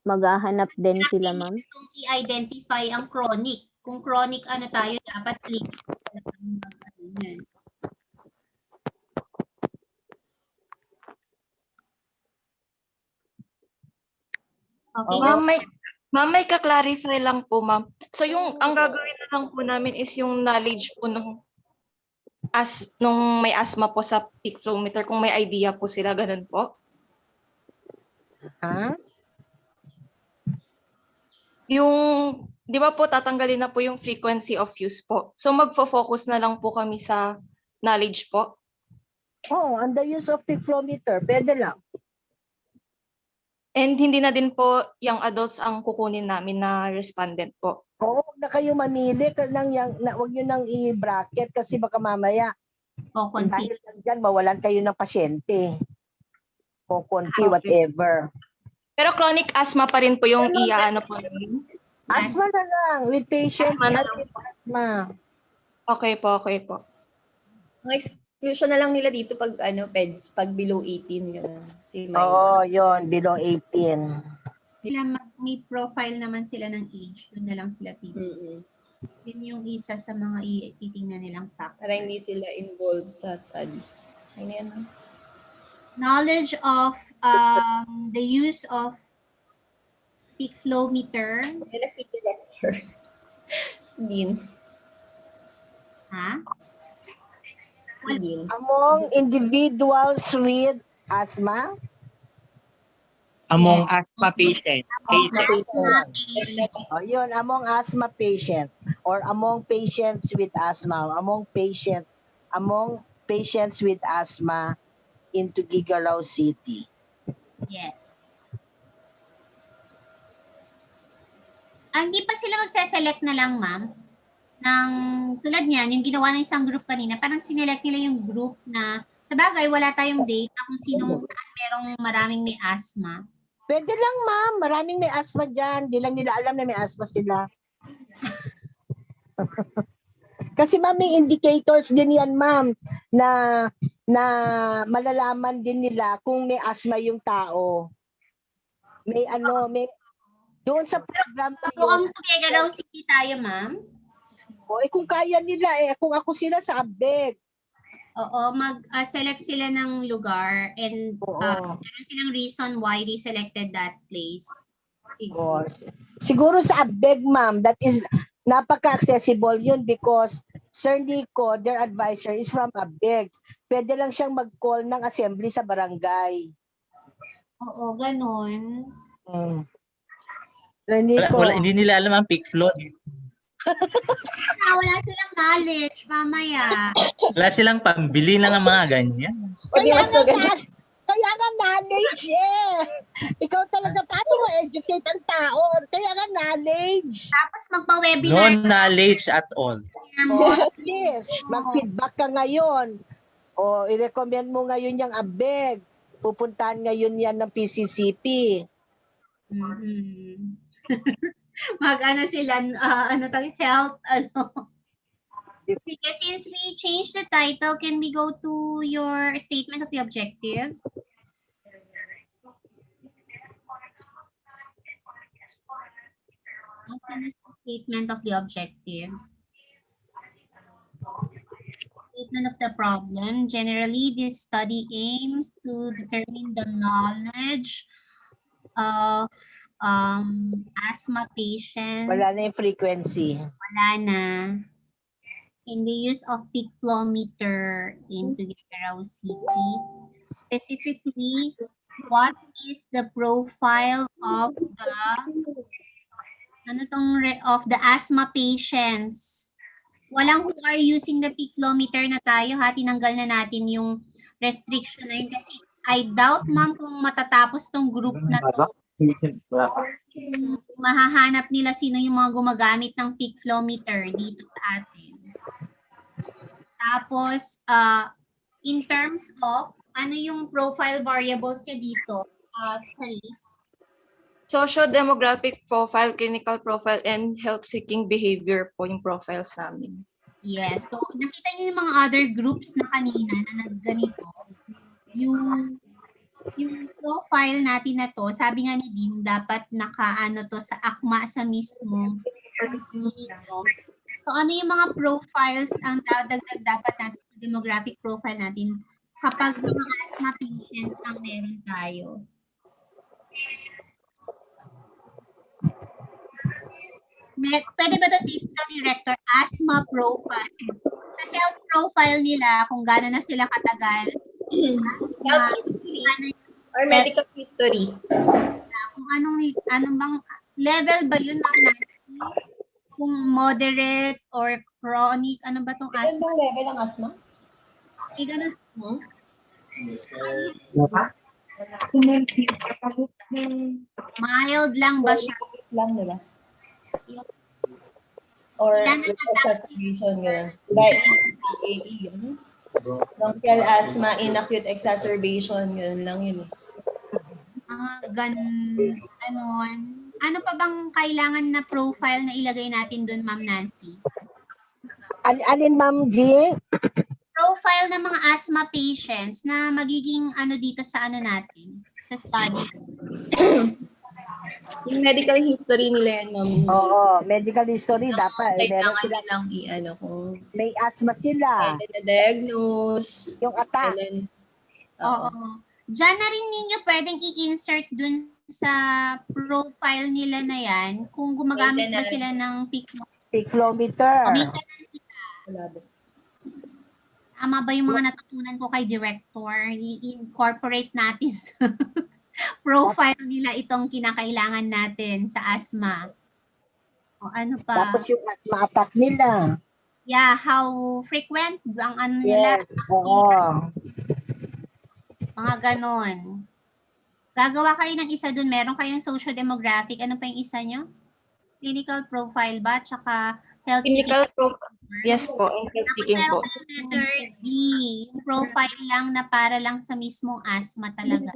Maghahanap din sila, ma'am. Kung i-identify ang chronic. Kung chronic tayo, dapat click. Okay. Ma'am, may ka-clarify lang po, ma'am. So ang gagawin na lang po namin is yung knowledge po nung may asthma po sa peak flow meter, kung may idea po sila, ganun po. Ha? Yung, di ba po, tatanggalin na po yung frequency of use po. So magfo-focus na lang po kami sa knowledge po. Oh, on the use of peak flow meter, pwede lang. And hindi na din po yung adults ang kukunin namin na respondent po. Oo, huwag na kayo mamili. Huwag nyo nang i-bracket kasi baka mamaya. Dahil dyan, mawalan kayo ng pasyente. O konti, whatever. Pero chronic asthma pa rin po yung po namin. Asthma na lang, with patients Asthma na with asthma. Okay po, okay po. Ang exclusion na lang nila dito pag pag below 18 yun. Oo, yun, below 18. May profile naman sila ng age, doon na lang sila titignan. Yun yung isa sa mga titingnan nilang factor. Para hindi sila involved sa study. Ano yan? Knowledge of the use of peak flow meter. Din. Ha? Among individuals with asthma? Among asthma patients. Oh, yun, among asthma patients or among patients with asthma, among patients with asthma in Tuguegarao City. Yes. Hindi pa sila magse-select na lang, ma'am, ng tulad niyan, yung ginawa ng isang group kanina, parang sinelect nila yung group na, sa bagay, wala tayong data kung saan merong maraming may asthma. Pwede lang, ma'am. Maraming may asthma dyan. Di lang nila alam na may asthma sila. Kasi ma'am, may indicators din yan, ma'am, na malalaman din nila kung may asthma yung tao. May doon sa program na yun. Kung Tuguegarao City tayo, ma'am? Kung kaya nila kung ako sila sa Abeg. Oo, mag-select sila ng lugar and meron silang reason why they selected that place. Siguro sa Abeg, ma'am, that is napaka-accessible yun because Sir Nico, their advisor, is from Abeg. Pwede lang siyang mag-call ng assembly sa barangay. Oo, ganun. Sir Nico. Hindi nila alam ang peak flow. Wala silang knowledge, mamaya. Wala silang pambili ng mga ganyan. Kaya Kailangan knowledge eh. Ikaw talaga, paano mo educate ang tao? Kailangan knowledge. Tapos magpa-webinar. No knowledge at all. Yes, mag-feedback ka ngayon. O, i-recommend mo ngayon yung abeg. Pupuntahan ngayon yan ng PCCP. Mag-ano sila, ano tawag, health, ano. Sige, since we changed the title, can we go to your statement of the objectives? Statement of the objectives. Statement of the problem. Generally, this study aims to determine the knowledge of asthma patients. Wala na yung frequency. Wala na. In the use of peak flow meter in Tuguegarao City. Specifically, what is the profile of the asthma patients? Walang who are using the peak flow meter na tayo ha, tinanggal na natin yung restriction na yun kasi I doubt ma'am kung matatapos tong group na to. Mahahanap nila sino yung mga gumagamit ng peak flow meter dito sa atin. Tapos, in terms of, ano yung profile variables niya dito, Charisse? Socio-demographic profile, clinical profile, and health-seeking behavior po yung profiles namin. Yes. So, nakita niyo yung mga other groups na kanina na nagganito. Yung profile natin na to, sabi nga ni Dean, dapat nakaano to sa akma sa mismo. So, ano yung mga profiles ang dadagdag dapat natin sa demographic profile natin kapag mga asthma patients ang meron tayo? Pwede ba ito, Director, asthma profile? Sa health profile nila, kung gano'n na sila katagal. Health history or medical history. Kung anong bang level ba yun, ma'am? Kung moderate or chronic, ano ba itong asthma? Ano bang level ng asthma? Eh, ganun. Mild lang ba siya? Lang, diba? Or exacerbation, gano'n. By AE, gano'n. Bronchial asthma, inacute exacerbation, gano'n lang yun. Ganon. Ano pa bang kailangan na profile na ilagay natin doon, Ma'am Nancy? Alin, Ma'am G? Profile ng mga asthma patients na magiging ano dito sa ano natin, sa study. Yung medical history nila yan, Ma'am. Oo, medical history dapat. Kailangan nilang i-ano kung may asthma sila. Kailan na-diagnose. Yung attack. Oo. Diyan na rin ninyo pwedeng i-insert dun sa profile nila na yan kung gumagamit ba sila ng peak flow meter. Tama ba yung mga natutunan ko kay Director? I-incorporate natin sa profile nila itong kinakailangan natin sa asthma. O ano pa? Tapos yung asthma attack nila. Yeah, how frequent ang ano nila? Oo. Mga ganon. Gagawa kayo ng isa dun. Meron kayong social demographic. Ano pa yung isa nyo? Clinical profile ba? Tsaka health Clinical profile. Yes po, and health seeking po. Letter D. Yung profile lang na para lang sa mismong asthma talaga.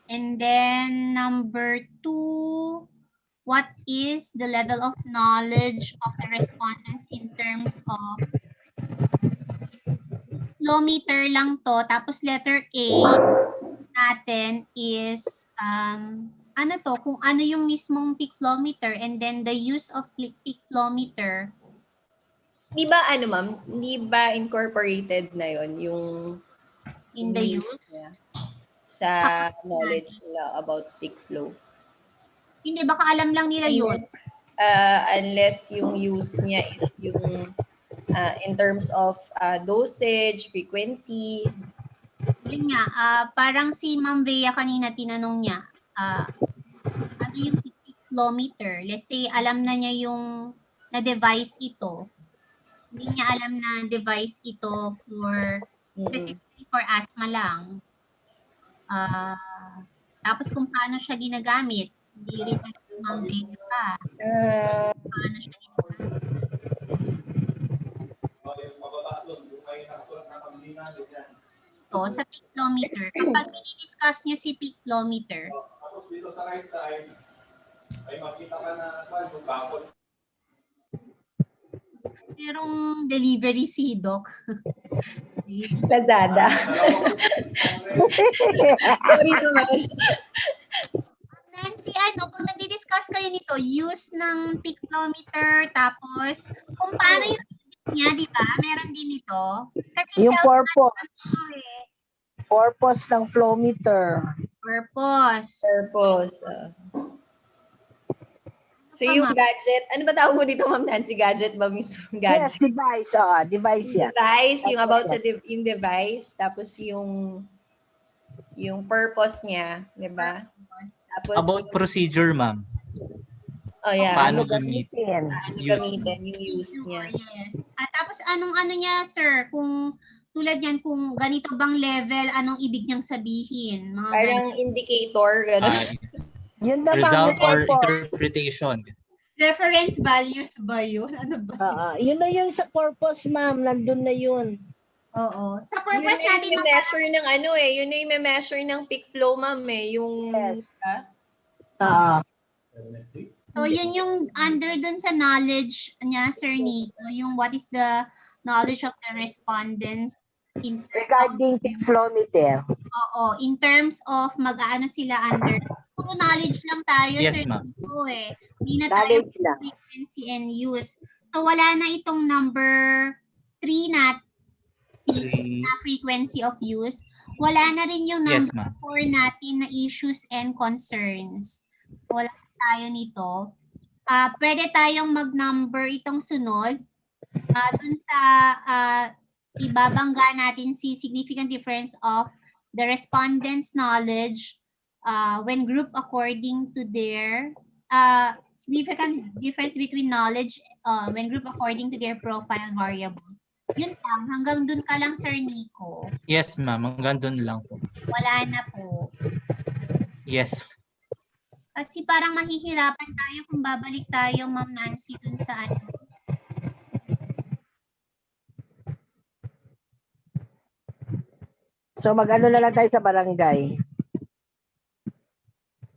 And then number 2, what is the level of knowledge of the respondents in terms of flow meter lang to. Tapos letter A natin is ano to, kung ano yung mismong peak flow meter and then the use of peak flow meter. Di ba ano ma'am, di ba incorporated na yon yung in the use? Sa knowledge nila about peak flow? Hindi, baka alam lang nila yun. Unless yung use niya is yung in terms of dosage, frequency. Yun nga, parang si Ma'am Bea kanina tinanong niya, ano yung peak flow meter? Let's say, alam na niya yung na-device ito. Hindi niya alam na device ito for specifically for asthma lang. Tapos kung paano siya ginagamit, hindi rin alam ni Ma'am Bea pa. Paano siya ginagamit. Ito, sa piclometer, kapag i-discuss niyo si piclometer, merong delivery si Doc. Lazada. Sorry naman. Nancy, pag nagdi-discuss kayo nito, use ng piclometer, tapos kung paano yung niya, di ba? Meron din ito. Kasi Yung purpose. eh. Purpose ng flow meter. Purpose. So yung gadget, ano ba tawag mo dito, Ma'am Nancy? Gadget ba mismo? Yes, Gadget. device. Device yan. Device, yung about sa yung device, tapos yung purpose niya, di ba? Tapos About procedure, ma'am. Oh, yeah. Paano gamitin? Paano gamitin yung use niya. Yes. Tapos anong ano niya, sir? Kung tulad yan, kung ganito bang level, anong ibig niyang sabihin? Mga parang indicator, gano'n. Yun na Result or interpretation. Reference values ba yun? Ano ba? Yun na yun sa purpose, ma'am. Nandun na yun. Oo. Sa purpose yun natin, yung measure ng yun yung measure ng peak flow, ma'am, yung So, yun yung under dun sa knowledge niya, Sir Nico, yung what is the knowledge of the respondents regarding peak flow meter. Oo, in terms of mag-aano sila under. Puro knowledge lang tayo, Yes, Sir ma'am. Nico eh. Hindi na tayo frequency and use. So, wala na itong number 3 na frequency of use. Wala na rin yung Yes, number ma'am. 4 natin na issues and concerns. Wala tayo nito. Pwede tayong mag-number itong sunod. Dun sa ibabangga natin si significant difference of the respondents' knowledge when grouped according to their significant difference between knowledge when grouped according to their profile variable. Yun lang. Hanggang dun ka lang, Sir Nico. Yes, ma'am. Hanggang dun lang po. Wala na po. Yes. Kasi parang mahihirapan tayo kung babalik tayo, Ma'am Nancy, dun sa ano. So mag-ano na lang tayo sa barangay.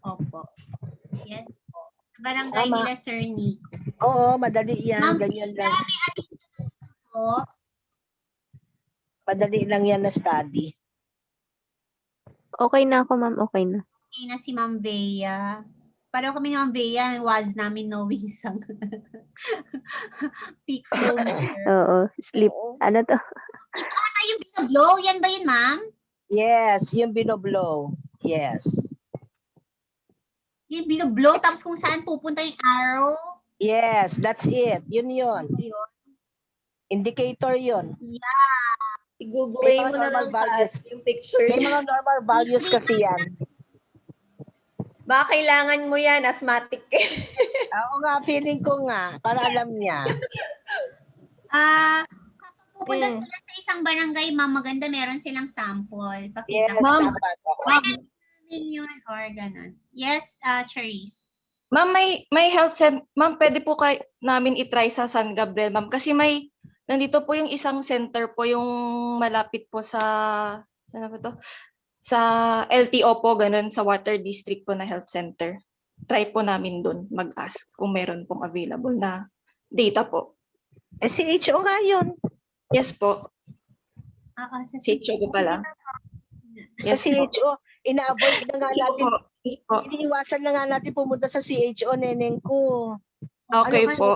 Opo. Yes po. Barangay nila, Sir Nico. Oo, madali yan. Ma'am, ganyan lang. Po. Madali lang yan na study. Okay na ako, ma'am. Okay na. Okay na si Ma'am Bea. Pareho kami ni Ma'am Bea, was namin knowing sang peak flow meter. Oo. Sleep. Ano to? Ito yung binoblow. Yan ba yun, ma'am? Yes, yung binoblow. Yes. Yung binoblow, tapos kung saan pupunta yung arrow. Yes, that's it. Yun yun. Indicator yun. Yeah. I-google mo na lang yung picture. May mga normal values kasi yan. Baka kailangan mo yan, asthmatic. Oo nga, feeling ko nga, para alam niya. Kapag pupunta sila sa isang barangay, ma'am, maganda meron silang sample. Pakita Yes, ma'am. Yun or ganun. Yes, Charisse. Ma'am, may health center. Ma'am, pwede po namin itry sa San Gabriel, ma'am. Kasi nandito po yung isang center po yung malapit po saan po to? Sa LTO po, ganun, sa Water District po na health center. Try po namin dun mag-ask kung meron pong available na data po. CHO nga yun. Yes po. Sa CHO po pala. Yes, sa CHO, ina-avoid na nga natin. Iniiwasan na nga natin pumunta sa CHO, neneng ko. Okay po.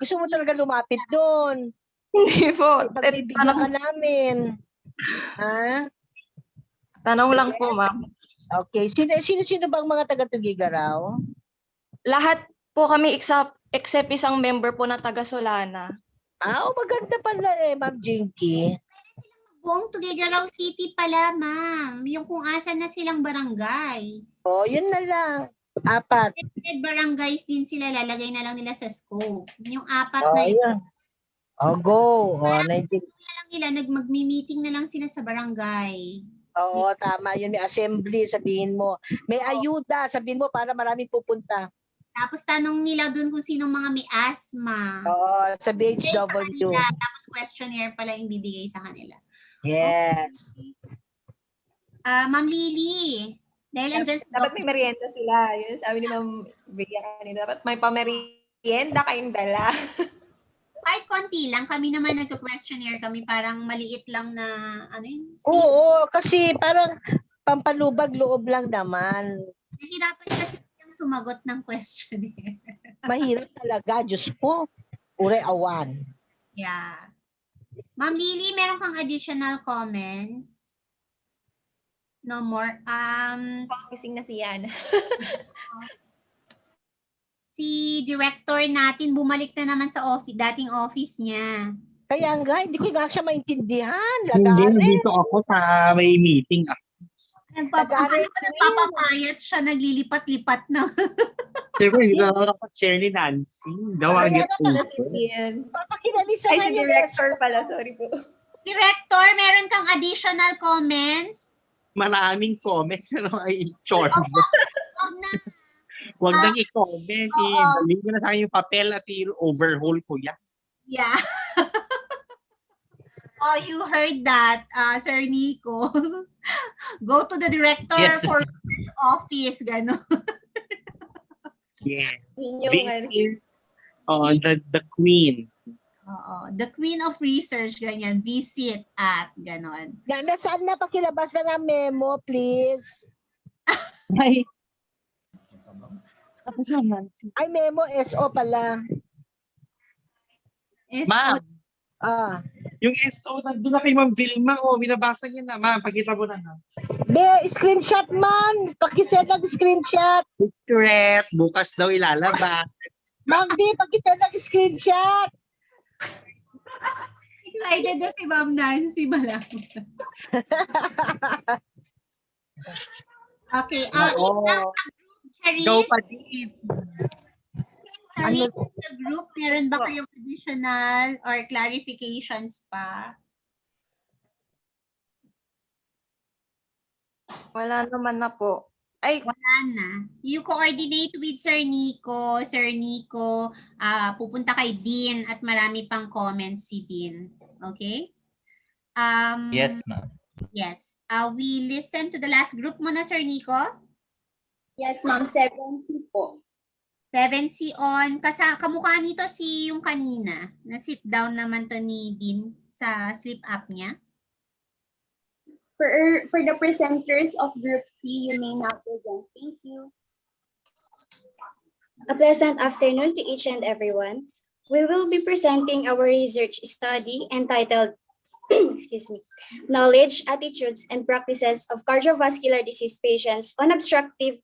Gusto mo talaga lumapit doon. Hindi po. Pagbibigyan ka namin. Ha? Tanong lang po, ma'am. Okay. Sino bang mga taga-Tugigaraw? Lahat po kami except isang member po na taga-Solana. Maganda pala Ma'am Jinky. Buong Tugigaraw City pala, ma'am. Yung kung asan na silang barangay. Yun na lang. 4. Barangays din sila, lalagay na lang nila sa scope. Yung 4 na yun. Yan. Go. Nila, magmi-meeting na lang sila sa barangay. Oo, tama yun. May assembly, sabihin mo. May ayuda, sabihin mo para maraming pupunta. Tapos tanong nila dun kung sinong mga may asthma. Oo, sa Bibigay sa BHW. kanila, tapos questionnaire pala yung bibigay sa kanila. Yes. Ma'am Lily, dahil andyan si Dapat may merienda sila. Yun sabi ni Ma'am Bea kanina. Dapat may pamerienda kayong dala. Kahit konti lang, kami naman nagka-questionnaire kami, parang maliit lang na, ano yun? Oo, kasi parang pampalubag loob lang naman. Nahirapan kasi yung sumagot ng questionnaire. Mahirap talaga, Diyos ko. Ure awan. Yeah. Ma'am Lily, meron kang additional comments? No more? Gising na si Yana. Si director natin bumalik na naman sa dating office niya. Kaya nga, hindi ko nga siya maintindihan. Hindi, dito ako sa may meeting. Nagpapapayat siya, naglilipat-lipat na. Siyempre, hindi na ako sa chair ni Nancy. Gawagit po. Papakilala Ay, si director pala. Sorry po. Director, meron kang additional comments? Maraming comments. Pero ay, chore. Huwag nang i-comment. Dalhin ko na sa akin yung papel at i-overhaul ko yan. Yeah. Oh, you heard that, Sir Nico. Go to the director for office, gano'n. Yeah. This is the queen. The queen of research, ganyan. Visit at gano'n. Saan na pakilabas na ng memo, please? Ay. Ay, memo, SO pala. Ma'am. Yung SO, nandun na kay Ma'am Vilma. Binabasa niya na. Ma'am, pakita mo na. Screenshot, ma'am. Pakisend ng screenshot. Secret. Bukas daw ilalabas. Ma'am, pakisend ng screenshot. Excited na si Ma'am Nancy Malang. Okay. Go pa din. Sa group, meron ba kayong additional or clarifications pa? Wala naman na po. Ay, wala na. You coordinate with Sir Nico. Sir Nico, pupunta kay Dean at marami pang comments si Dean. Okay? Yes, ma'am. Yes. We listen to the last group muna, Sir Nico. Yes, ma'am. 7C po. 7C on. Kamukha nito si yung kanina. Na-sit down naman to ni Dean sa sleep app niya. For the presenters of Group C, you may now present. Thank you. A pleasant afternoon to each and everyone. We will be presenting our research study entitled excuse me, Knowledge, Attitudes, and Practices of Cardiovascular Disease Patients on Obstructive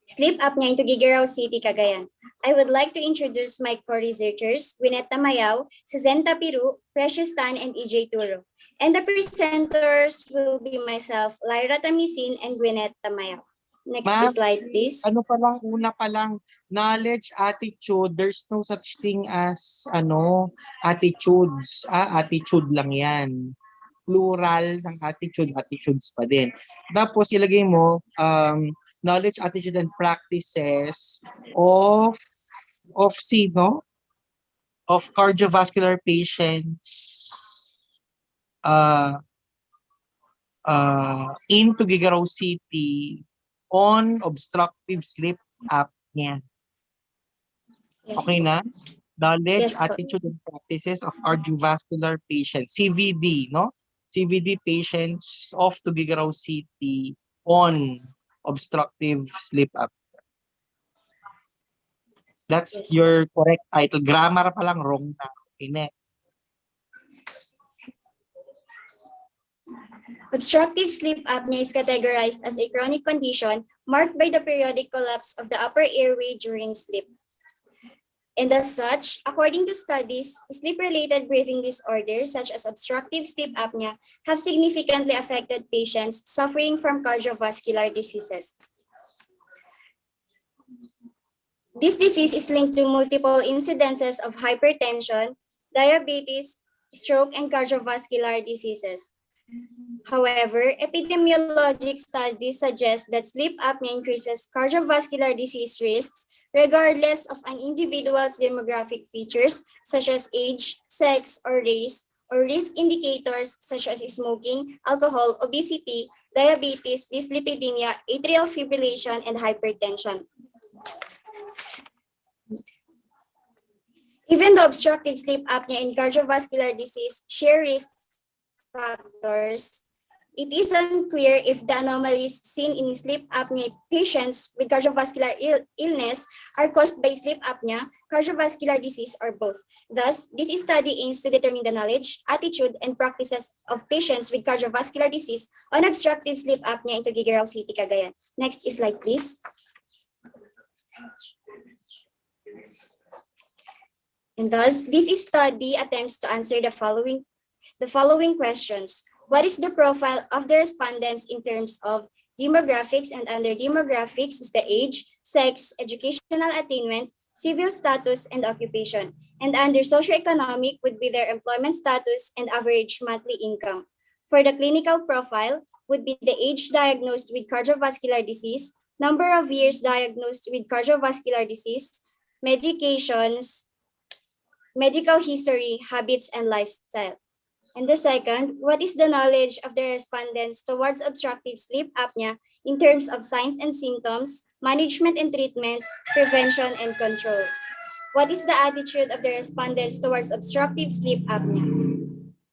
Sleep Apnea in Tuguegarao City, Cagayan. I would like to introduce my co-researchers, Gwyneth Tamayaw, Suzenta Piru, Precious Tan, and EJ Turo. And the presenters will be myself, Lyra Tamisin, and Gwyneth Tamayaw. Next slide, please. Una pa lang, knowledge, attitude, there's no such thing as, attitudes. Attitude lang yan. Plural ng attitude, attitudes pa din. Tapos ilagay mo, knowledge, attitude, and practices of sino? Of cardiovascular patients in Tuguegarao City on obstructive sleep apnea. Yes, okay na? Knowledge, yes, attitude, and practices of cardiovascular patients. CVD, no? CVD patients of Tuguegarao City on obstructive sleep apnea. That's your correct title. Grammar pa lang wrong na. Okay, next. Obstructive sleep apnea is categorized as a chronic condition marked by the periodic collapse of the upper airway during sleep. And as such, according to studies, sleep-related breathing disorders such as obstructive sleep apnea have significantly affected patients suffering from cardiovascular diseases. This disease is linked to multiple incidences of hypertension, diabetes, stroke, and cardiovascular diseases. However, epidemiologic studies suggest that sleep apnea increases cardiovascular disease risks regardless of an individual's demographic features such as age, sex, or race, or risk indicators such as smoking, alcohol, obesity, diabetes, dyslipidemia, atrial fibrillation, and hypertension. Even though obstructive sleep apnea and cardiovascular disease share risk factors, it is unclear if the anomalies seen in sleep apnea patients with cardiovascular illness are caused by sleep apnea, cardiovascular disease, or both. Thus, this study aims to determine the knowledge, attitude, and practices of patients with cardiovascular disease on obstructive sleep apnea in Tuguegarao City, Cagayan. Next slide, please. And thus, this study attempts to answer the following questions. What is the profile of the respondents in terms of demographics, and under demographics is the age, sex, educational attainment, civil status, and occupation. And under socioeconomic would be their employment status and average monthly income. For the clinical profile would be the age diagnosed with cardiovascular disease, number of years diagnosed with cardiovascular disease, medications, medical history, habits, and lifestyle. And the second, what is the knowledge of the respondents towards obstructive sleep apnea in terms of signs and symptoms, management and treatment, prevention and control? What is the attitude of the respondents towards obstructive sleep apnea?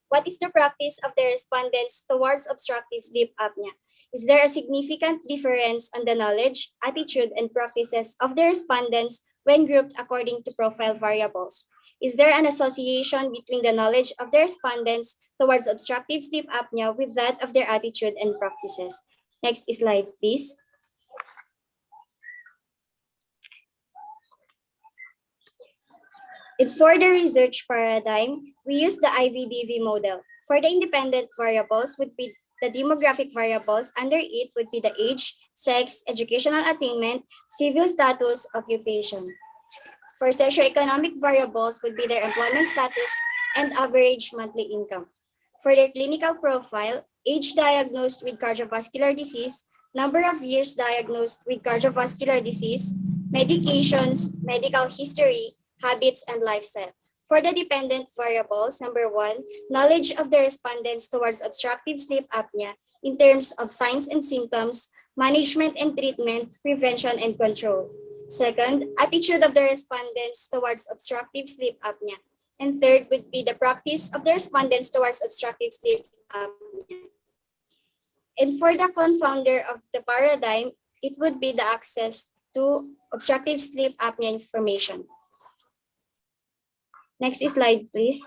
What is the practice of the respondents towards obstructive sleep apnea? Is there a significant difference on the knowledge, attitude, and practices of the respondents when grouped according to profile variables? Is there an association between the knowledge of the respondents towards obstructive sleep apnea with that of their attitude and practices? Next slide, please. And for the research paradigm, we use the IVDV model. For the independent variables would be the demographic variables. Under it would be the age, sex, educational attainment, civil status, occupation. For socioeconomic variables would be their employment status and average monthly income. For their clinical profile, age diagnosed with cardiovascular disease, number of years diagnosed with cardiovascular disease, medications, medical history, habits, and lifestyle. For the dependent variables, number one, knowledge of the respondents towards obstructive sleep apnea in terms of signs and symptoms, management and treatment, prevention and control. Second, attitude of the respondents towards obstructive sleep apnea. And third would be the practice of the respondents towards obstructive sleep apnea. And for the confounder of the paradigm, it would be the access to obstructive sleep apnea information. Next slide, please.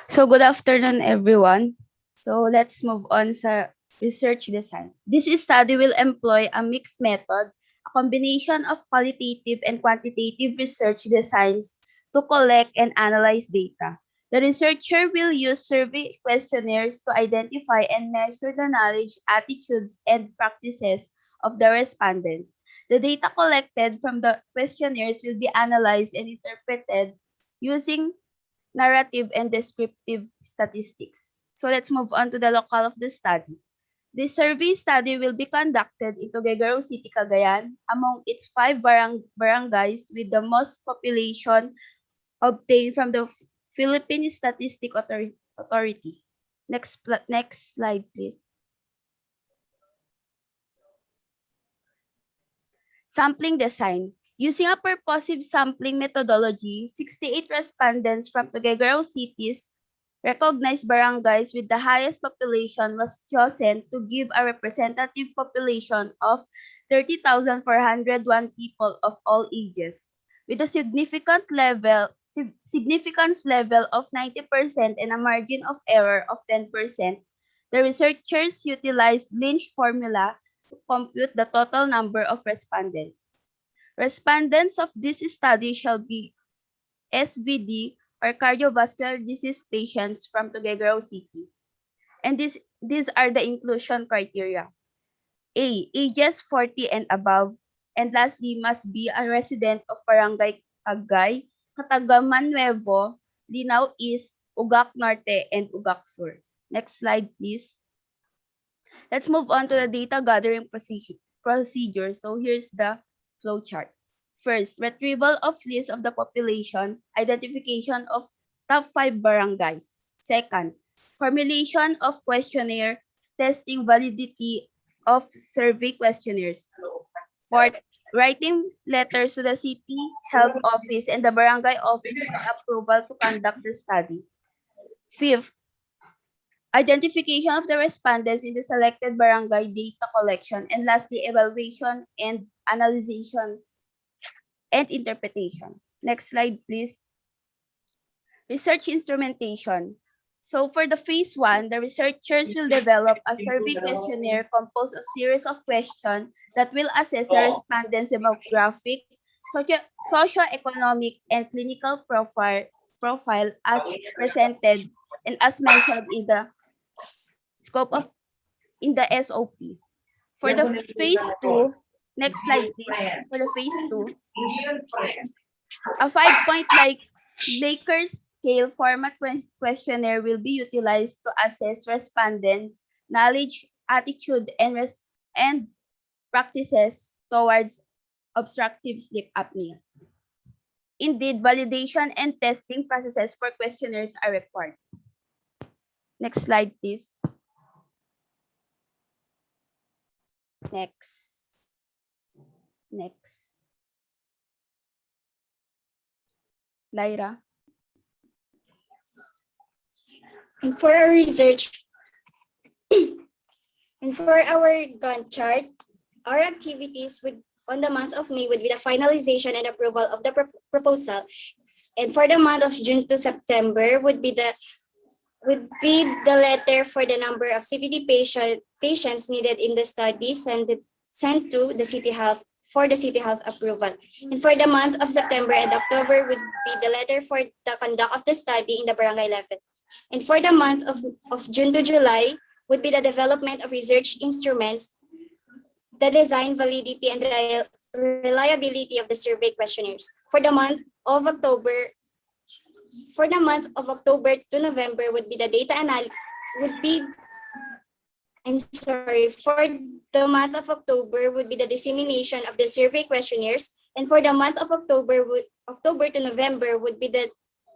So good afternoon, everyone. So let's move on sa research design. This study will employ a mixed method, a combination of qualitative and quantitative research designs to collect and analyze data. The researcher will use survey questionnaires to identify and measure the knowledge, attitudes, and practices of the respondents. The data collected from the questionnaires will be analyzed and interpreted using narrative and descriptive statistics. So let's move on to the locale of the study. The survey study will be conducted in Tuguegarao City, Cagayan, among its 5 barangays with the most population obtained from the Philippine Statistic Authority. Next slide, please. Sampling design. Using a purposive sampling methodology, 68 respondents from Tuguegarao City's recognized barangays with the highest population was chosen to give a representative population of 30,401 people of all ages. With a significance level of 90% and a margin of error of 10%, the researchers utilized Lynch formula to compute the total number of respondents. Respondents of this study shall be SVD or cardiovascular disease patients from Tuguegarao City. And these are the inclusion criteria. A. Ages 40 and above. And lastly, must be a resident of Barangay Tagay, Katagaman Nuevo, Linao East, Ugak Norte, and Ugak Sur. Next slide, please. Let's move on to the data gathering procedure. So here's the flow chart. First, retrieval of list of the population, identification of top 5 barangays. Second, formulation of questionnaire, testing validity of survey questionnaires. Fourth, writing letters to the city health office and the barangay office for approval to conduct the study. Fifth, identification of the respondents in the selected barangay data collection. And lastly, evaluation and analysis and interpretation. Next slide, please. Research instrumentation. So for the phase 1, the researchers will develop a survey questionnaire composed of series of questions that will assess the respondents' demographic, socio-economic, and clinical profile as presented and as mentioned in the scope of in the SOP. For the phase 2, next slide please. For the phase 2, a 5-point Lakers scale format questionnaire will be utilized to assess respondents' knowledge, attitude, and practices towards obstructive sleep apnea. Indeed, validation and testing processes for questionnaires are required. Next slide, please. Next. Lyra. And for our research, and for our Gantt chart, our activities on the month of May would be the finalization and approval of the proposal. And for the month of June to September would be the letter for the number of CVD patients needed in the study sent to the City Health for the City Health approval. And for the month of September and October would be the letter for the conduct of the study in the barangay level. And for the month of June to July would be the development of research instruments, the design, validity, and reliability of the survey questionnaires. For the month of October to November would be the data analysis, for the month of October would be the dissemination of the survey questionnaires, and for the month of October to November would be the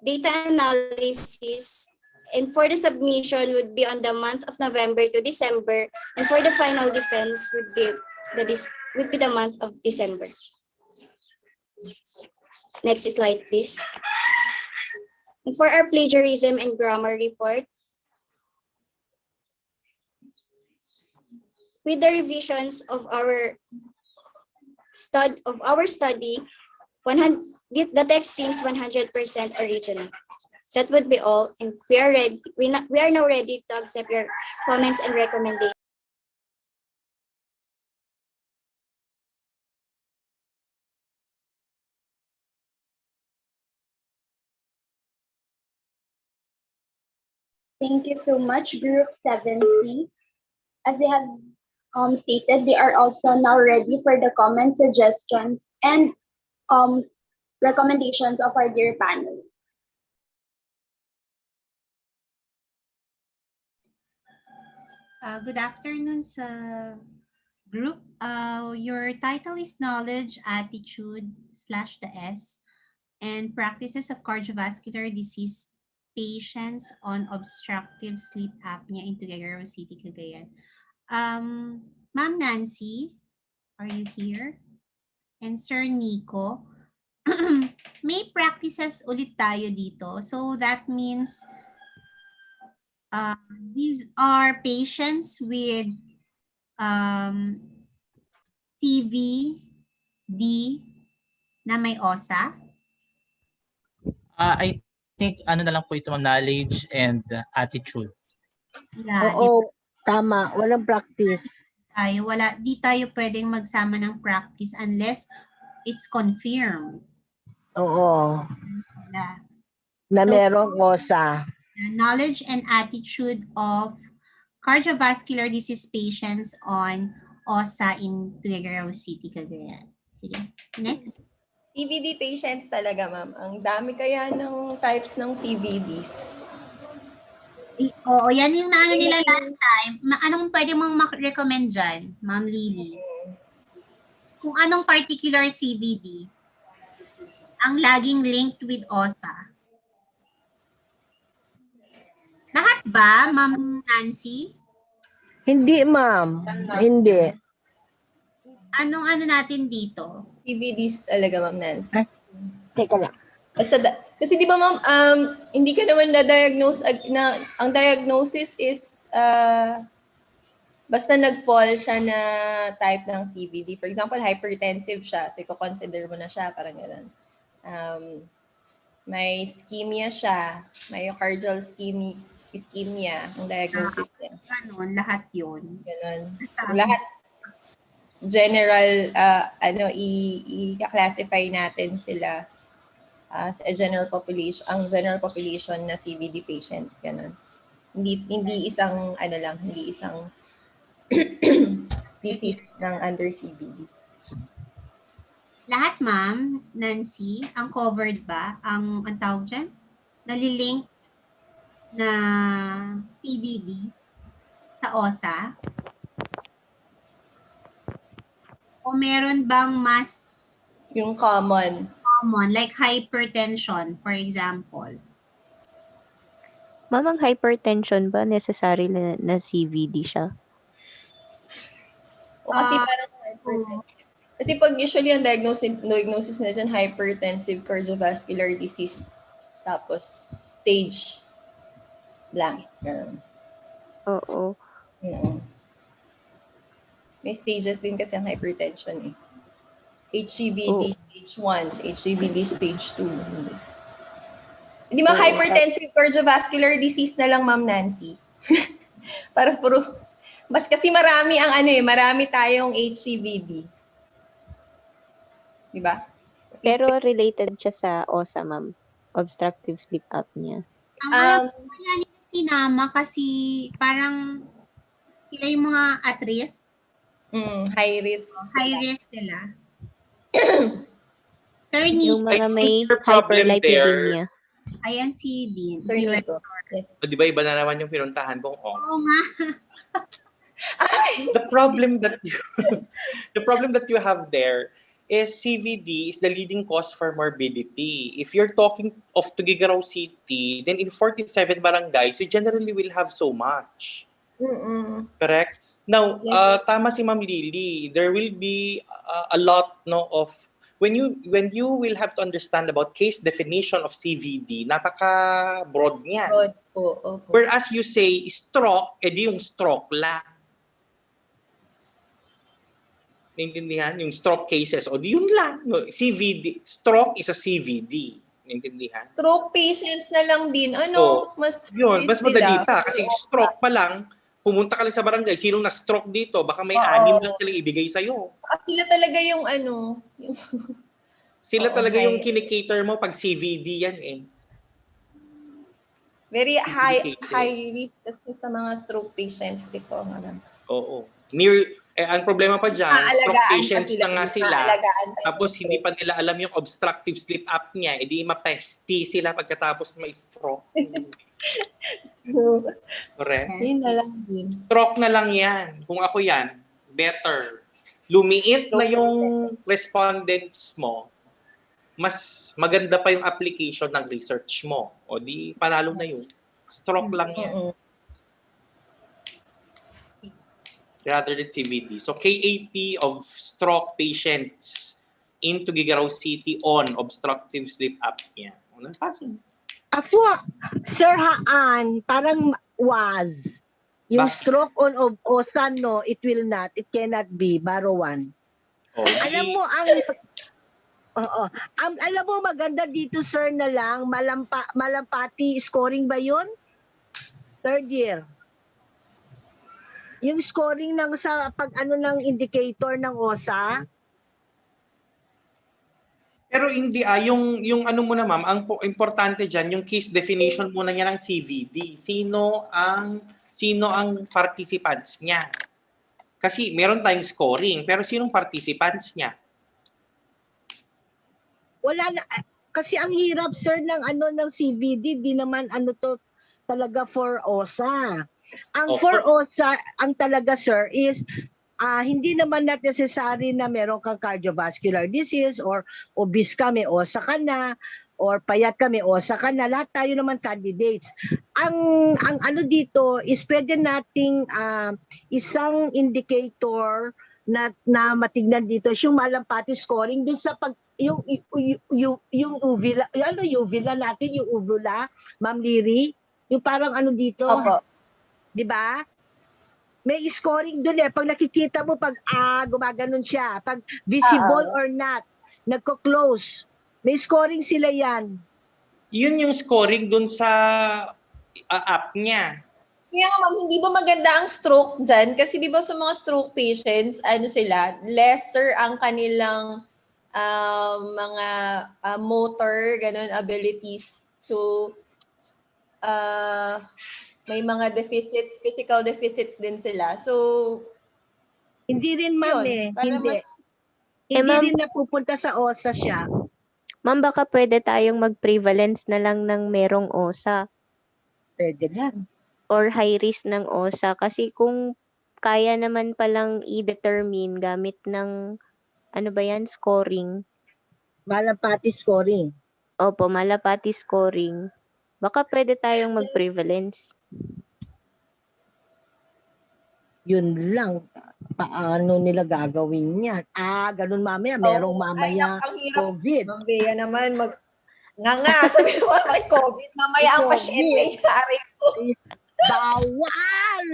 data analysis, and for the submission would be on the month of November to December, and for the final defense would be the month of December. Next slide, please. And for our plagiarism and grammar report, with the revisions of our study, the text seems 100% original. That would be all, and we are now ready to accept your comments and recommendations. Thank you so much, Group 7C. As they have stated, they are also now ready for the comments, suggestions, and recommendations of our dear panel. Good afternoon sa group. Your title is Knowledge, Attitude / the S, and Practices of Cardiovascular Disease Patients on Obstructive Sleep Apnea in Tuguegarao City, Cagayan. Ma'am Nancy, are you here? And Sir Nico, may practices ulit tayo dito. So that means these are patients with CVD na may OSA. I think ano na lang po ito, knowledge and attitude. Yeah, Oo, tama. Walang practice. Di tayo pwedeng magsama ng practice unless it's confirmed. Oo. Yeah. Na merong OSA. Knowledge and attitude of cardiovascular disease patients on OSA in Tuguegarao City, Cagayan. Sige, next. CVD patients talaga, ma'am. Ang dami kaya ng types ng CVDs. Oo, yan yung naano nila last time. Anong pwede mong recommend dyan, Ma'am Lily? Kung anong particular CVD ang laging linked with OSA? Lahat ba, Ma'am Nancy? Hindi, ma'am. Hindi. Anong ano natin dito? CVDs talaga, Ma'am Nancy. Teka lang. Basta kasi di ba, ma'am, hindi ka naman na-diagnose, ang diagnosis is basta nag-fall siya na type ng CVD. For example, hypertensive siya. So, i-consider mo na siya. Parang gano'n. May ischemia siya. Myocardial ischemia. Ang diagnosis niya. Ganon, lahat yun. Ganon. So, lahat general, i-classify natin sila sa general population, ang general population na CVD patients. Ganon. Hindi isang, hindi isang disease ng under CVD. Lahat, Ma'am Nancy, ang covered ba? Ang tawag dyan? Nalilink na CVD sa OSA? O meron bang mas yung common, like hypertension, for example? Ma'am, ang hypertension ba necessary na CVD siya? O kasi parang hypertension. Kasi pag usually ang diagnosis na dyan, hypertensive cardiovascular disease, tapos stage blank. Oo. May stages din kasi ang hypertension eh. HCVD stage 1, HCVD stage 2. Hindi ba hypertensive cardiovascular disease na lang, Ma'am Nancy? Para puro, mas kasi marami ang marami tayong HCVD. Di ba? Pero related siya sa OSA, ma'am. Obstructive sleep apnea. Ang alam ko kaya nila sinama kasi parang sila yung mga at risk. High risk. High risk sila. Yung mga may problem hyperlipidemia. Ayan si Dean. Si Nico. Yes. O, di ba iba na naman yung pinuntahan kong Oo nga. The problem that you have there is CVD is the leading cause for morbidity. If you're talking of Tuguegarao City, then in 47 barangays, you generally will have so much. Correct? Now, tama si Ma'am Lily, there will be a lot of when you will have to understand about case definition of CVD, napaka-broad niyan. Broad po. Whereas you say stroke, edi yung stroke lang. Naintindihan? Yung stroke cases, o di yun lang. No, CVD, stroke is a CVD. Naintindihan? Stroke patients na lang din. Mas madali pa. Kasi stroke pa lang, pumunta ka lang sa barangay, sinong na-stroke dito, baka may 6 lang silang ibigay sa'yo. Sila talaga yung Sila talaga yung kinikater mo pag CVD yan eh. Very high risk kasi sa mga stroke patients dito. Oo. Ang problema pa dyan, stroke patients na nga sila, tapos hindi pa nila alam yung obstructive sleep apnea, edi mapesti sila pagkatapos may stroke. Correct? Yun na lang din. Stroke na lang yan. Kung ako yan, better. Lumiit na yung respondents mo, mas maganda pa yung application ng research mo. O di, panalo na yun. Stroke lang yan. Rather than CVD. So, KAP of stroke patients in Tuguegarao City on obstructive sleep apnea. Ano pasin? Ako, Sir Haan, parang was. Yung stroke on OSA, no, it will not. It cannot be. Baro 1. Alam mo, alam mo, maganda dito, sir, na lang, malampati scoring ba yun? Third year. Yung scoring ng sa ng indicator ng OSA. Pero hindi yung ano mo na ma'am, ang importante diyan yung case definition muna niya ng CVD. Sino ang participants niya? Kasi meron tayong scoring, pero sinong participants niya? Wala na, kasi ang hirap sir ng CVD, di naman to talaga for OSA. Ang for OSA, ang talaga sir is hindi naman not necessary na meron kang cardiovascular disease or obese ka, may OSA ka na, or payat ka, may OSA ka na. Lahat tayo naman candidates. Ang dito is pwede nating isang indicator na matignan dito yung malampati scoring din sa yung uvula, uvula natin, yung uvula, Ma'am Liri, yung parang dito. Opo. 'Di ba? May scoring doon pag nakikita mo pag gumaganon siya, pag visible or not, nagko-close. May scoring sila yan. Yun yung scoring doon sa app niya. Kaya nga ma'am, hindi ba maganda ang stroke dyan? Kasi di ba sa mga stroke patients, lesser ang kanilang mga motor, ganun, abilities. So, may mga deficits, physical deficits din sila. So, hindi rin ma'am hindi rin napupunta sa OSA siya. Ma'am, baka pwede tayong mag-prevalence na lang ng merong OSA. Pwede lang. Or high risk ng OSA. Kasi kung kaya naman palang i-determine gamit ng, scoring. Malapati scoring. Opo, malapati scoring. Baka pwede tayong mag-prevalence. Yun lang. Paano nila gagawin yan? Ganun mamaya. Merong mamaya COVID. Ma'am Bea naman, sabi mo may COVID. Mamaya ang pasyente yari ko. Bawal!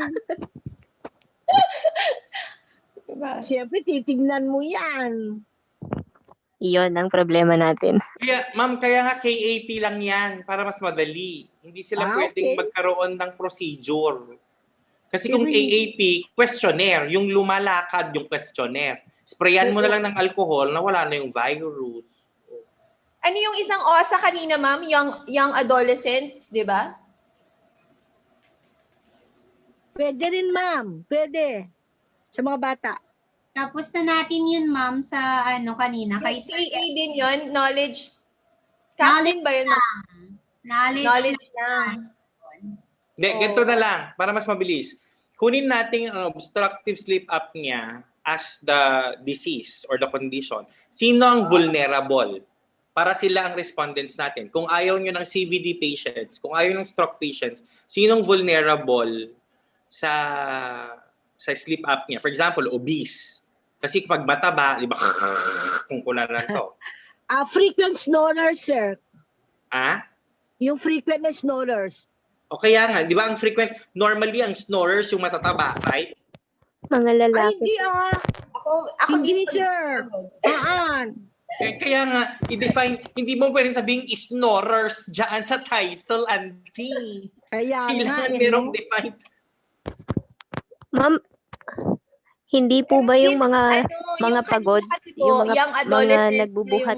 Diba? Siyempre, titignan mo yan. Iyon ang problema natin. Kaya, ma'am, kaya nga KAP lang yan para mas madali. Hindi sila pwedeng magkaroon ng procedure. Kasi kung KAP, questionnaire, yung lumalakad yung questionnaire. Sprayan mo na lang ng alcohol na wala na yung virus. Ano yung isang OSA kanina, ma'am? Young adolescents, di ba? Pwede rin, ma'am. Pwede. Sa mga bata. Tapos na natin yun, ma'am, sa kanina. Kay CA din yun, knowledge. Captain ba yun? Knowledge lang. Hindi, ganito na lang, para mas mabilis. Kunin natin ang obstructive sleep apnea as the disease or the condition. Sino ang vulnerable? Para sila ang respondents natin. Kung ayaw nyo ng CVD patients, kung ayaw ng stroke patients, sinong vulnerable sa sleep apnea? For example, obese. Kasi kapag mataba, di ba, kung kunan lang to. Frequent snorers, sir. Yung frequent na snorers. O kaya nga, di ba ang frequent, normally ang snorers yung matataba, right? Mga lalaki. Hindi Ako hindi, sir. Kaya nga, i-define, hindi mo pwedeng sabihin snorers dyan sa title, auntie. Kailangan merong define. Ma'am, hindi po ba yung mga pagod, yung mga nagbubuhat?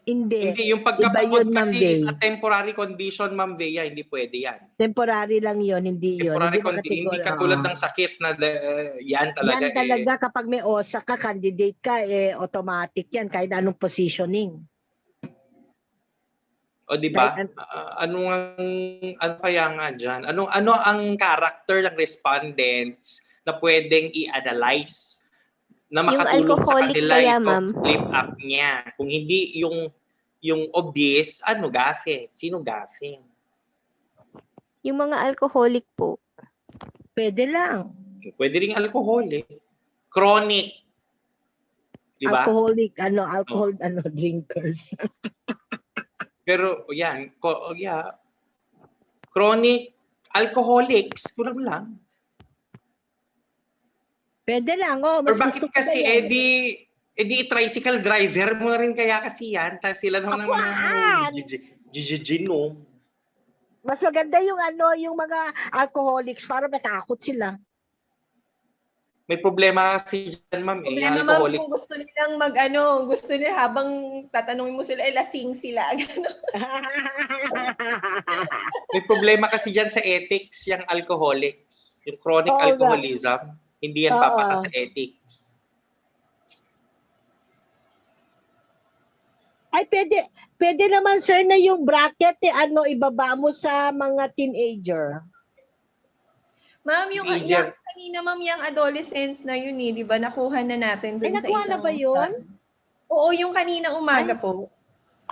Hindi. Hindi, yung pagkapagod kasi is a temporary condition, Ma'am Bea, hindi pwede yan. Temporary lang yon, hindi yun. Temporary condition, hindi katulad ng sakit na yan talaga. Yan talaga kapag may OSA ka, candidate ka, automatic yan, kahit anong positioning. O di ba? Ano kaya nga diyan? Ano ang character ng respondents na pwedeng i-analyze na makatulong sa kanila yung sleep apnea? Kung hindi yung obese, gafe? Sino gafe? Yung mga alcoholic po. Pwede lang. Pwede ring alcoholic. Chronic. Di ba? Alcoholic, drinkers. Pero yan, chronic alcoholics, kulang lang. Pwede lang, Or bakit kasi, tricycle driver mo na rin kaya kasi yan. Sila naman ang ginom. Mas maganda yung mga alcoholics para matakot sila. May problema kasi dyan, ma'am. Problema, ma'am, kung gusto nilang gusto nila habang tatanungin mo sila, lasing sila. May problema kasi dyan sa ethics, yung alcoholics. Yung chronic alcoholism. Hindi yan papasa sa ethics. Ay, pwede naman sir na yung bracket ibaba mo sa mga teenager. Ma'am, yung kanina ma'am, yung adolescents na yun di ba? Nakuha na natin dun sa nakuha isang... na ba yun? Oo, yung kanina umaga po.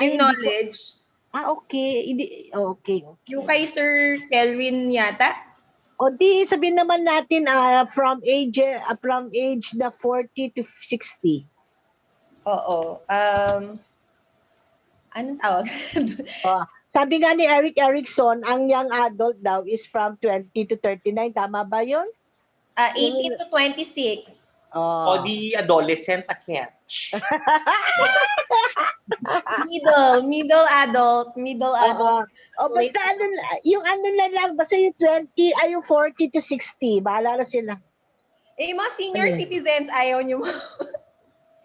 Yung knowledge. Okay. Okay. Yung kay Sir Kelvin yata? O di sabihin naman natin from age na 40 to 60. Oo. Anong tawag? Sabi nga ni Eric Erickson, ang young adult daw is from 20 to 39. Tama ba yun? 18 to 26. O di adolescent a catch. Middle adult. Basta yung na lang, basta yung 20, yung 40 to 60. Bahala na sila. Yung mga senior citizens, ayaw nyo mo.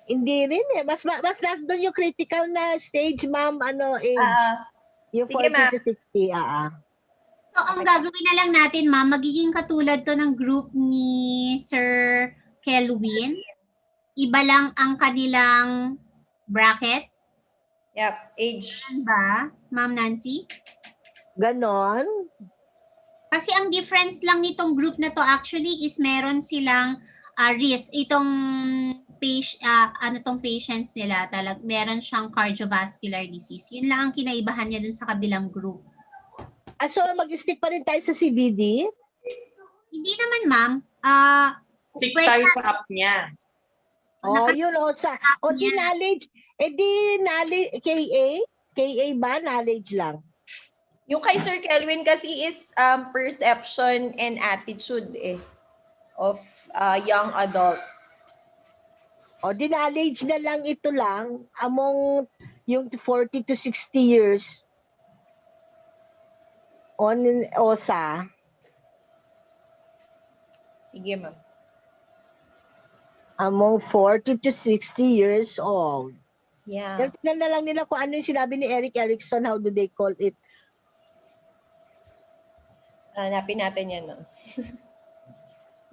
Hindi rin eh. Mas doon yung critical na stage, ma'am, age. Yung 40 to 60, So, ang gagawin na lang natin, ma'am, magiging katulad to ng group ni Sir Kelvin. Iba lang ang kanilang bracket. Yep, age. Ba, Ma'am Nancy? Ganon. Kasi ang difference lang nitong group na to actually is meron silang risk. Itong patients nila meron siyang cardiovascular disease. Yun lang ang kinaibahan niya dun sa kabilang group. So mag-stick pa rin tayo sa CVD? Hindi naman, ma'am. Stick tayo sa app niya. Yun di knowledge. Di knowledge, KA ba? Knowledge lang. Yung kay Sir Kelvin kasi is perception and attitude of young adult. Di knowledge na lang ito lang among yung 40 to 60 years on OSA. Sige, ma'am. Among 40 to 60 years old. Yeah. Tignan na lang nila kung ano yung sinabi ni Eric Erickson, how do they call it? Hanapin natin yan, no?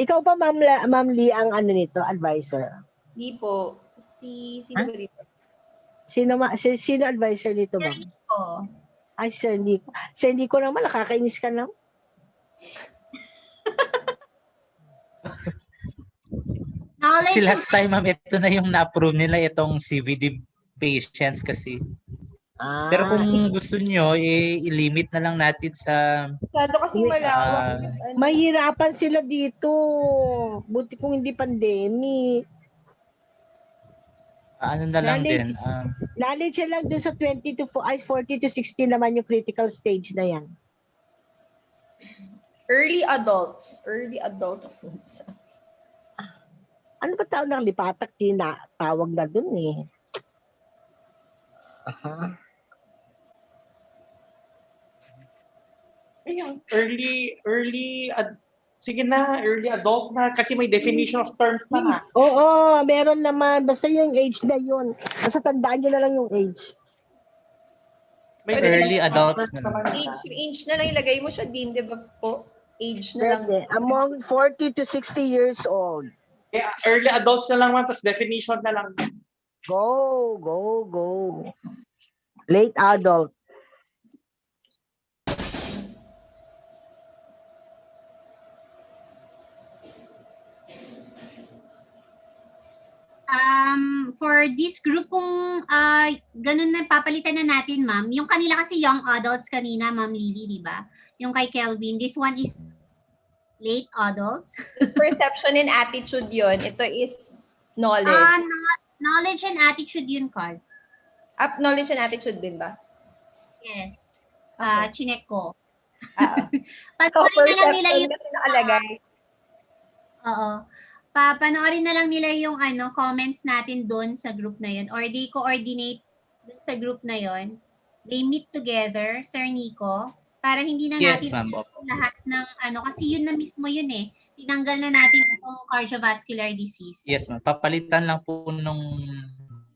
Ikaw pa, Ma'am Lee, ang nito, advisor? Hindi po. Sino ba dito? Sino advisor dito, ma'am? Ay, Sir Nico. Sir Nico naman, nakakainis ka na. Kasi last time, ma'am, ito na yung na-approve nila itong CVD patients kasi. Pero kung gusto nyo, i-limit na lang natin sa... Masyado kasing malawak. Mahirapan sila dito. Buti kung hindi pandemic. Ano na lang din. Knowledge lang dun sa 40 to 60 naman yung critical stage na yan. Early adults. Ano ba tawag ng lipatak? Tawag na dun eh. Ayan, sige na, early adult na kasi may definition of terms na. Oo, meron naman. Basta yung age na yun. Basta tandaan nyo na lang yung age. May early adults na lang. Age na lang ilagay mo siya din, di ba po? Age na lang. Among 40 to 60 years old. Yeah, early adults na lang man, tapos definition na lang. Go. Late adult. For this group, kung ganun na papalitan na natin, ma'am, yung kanila kasi young adults kanina, ma'am Lily, di ba? Yung kay Kelvin, this one is late adults. Perception and attitude yun. Ito is knowledge. Knowledge and attitude yun, cause. Knowledge and attitude din ba? Yes. Okay. Chinek ko. Panoorin na lang nila yung... nakalagay. Oo. Panoorin na lang nila yung comments natin doon sa group na yun. Or they coordinate doon sa group na yun. They meet together, Sir Nico, para hindi na natin lahat ng kasi yun na mismo yun eh. Tinanggal na natin itong cardiovascular disease. Yes, ma'am. Papalitan lang po nung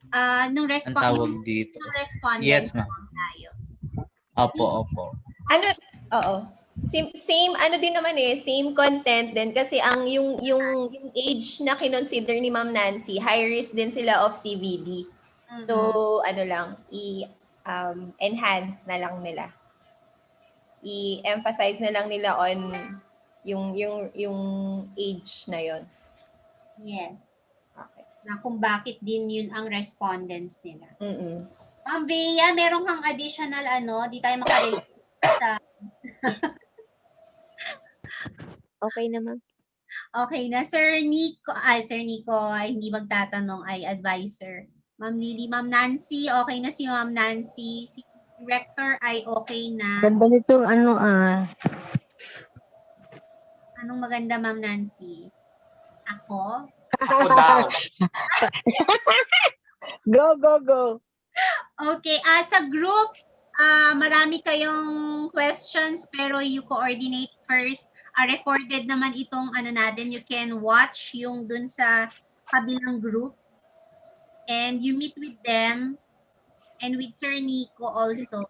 tawag dito. Nung respondent. Yes, ma'am. Opo. Oo. Same ano din naman same content din kasi ang yung age na kinonsider ni Ma'am Nancy, high risk din sila of CVD. So, ano lang, enhance na lang nila. I-emphasize na lang nila on yung age na yon. Yes. Okay. Na kung bakit din yun ang respondents nila. Mm-mm. Ma'am Bea, meron kang additional di tayo makarelate sa... Okay na, ma'am. Okay na. Sir Nico, hindi magtatanong, ay advisor. Ma'am Lily, Ma'am Nancy, okay na si Ma'am Nancy. Si Director ay okay na. Ganda nitong Anong maganda, Ma'am Nancy? Ako? Ako daw. Go. Okay, sa group, marami kayong questions pero you coordinate first. Recorded naman itong natin, you can watch yung dun sa kabilang group and you meet with them and with Sir Nico also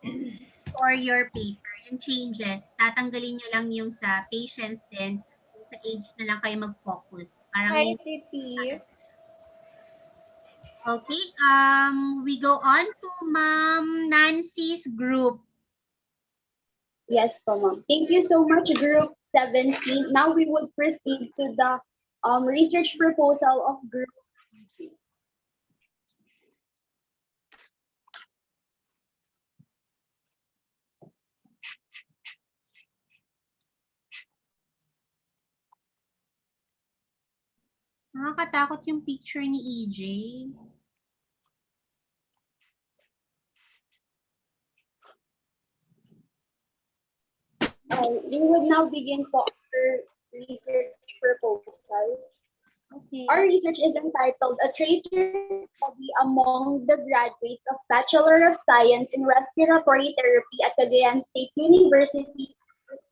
for your paper. Yung changes, tatanggalin nyo lang yung sa patients din, yung sa age na lang kayo mag-focus. Hi, Titi. Okay, we go on to Ma'am Nancy's group. Yes, po, ma'am. Thank you so much, Group 17. Now we would proceed to the research proposal of Group. Nakakatakot yung picture ni EJ. We would now begin for our research proposal. Okay. Our research is entitled A Tracer Study Among the Graduates of Bachelor of Science in Respiratory Therapy at Cagayan State University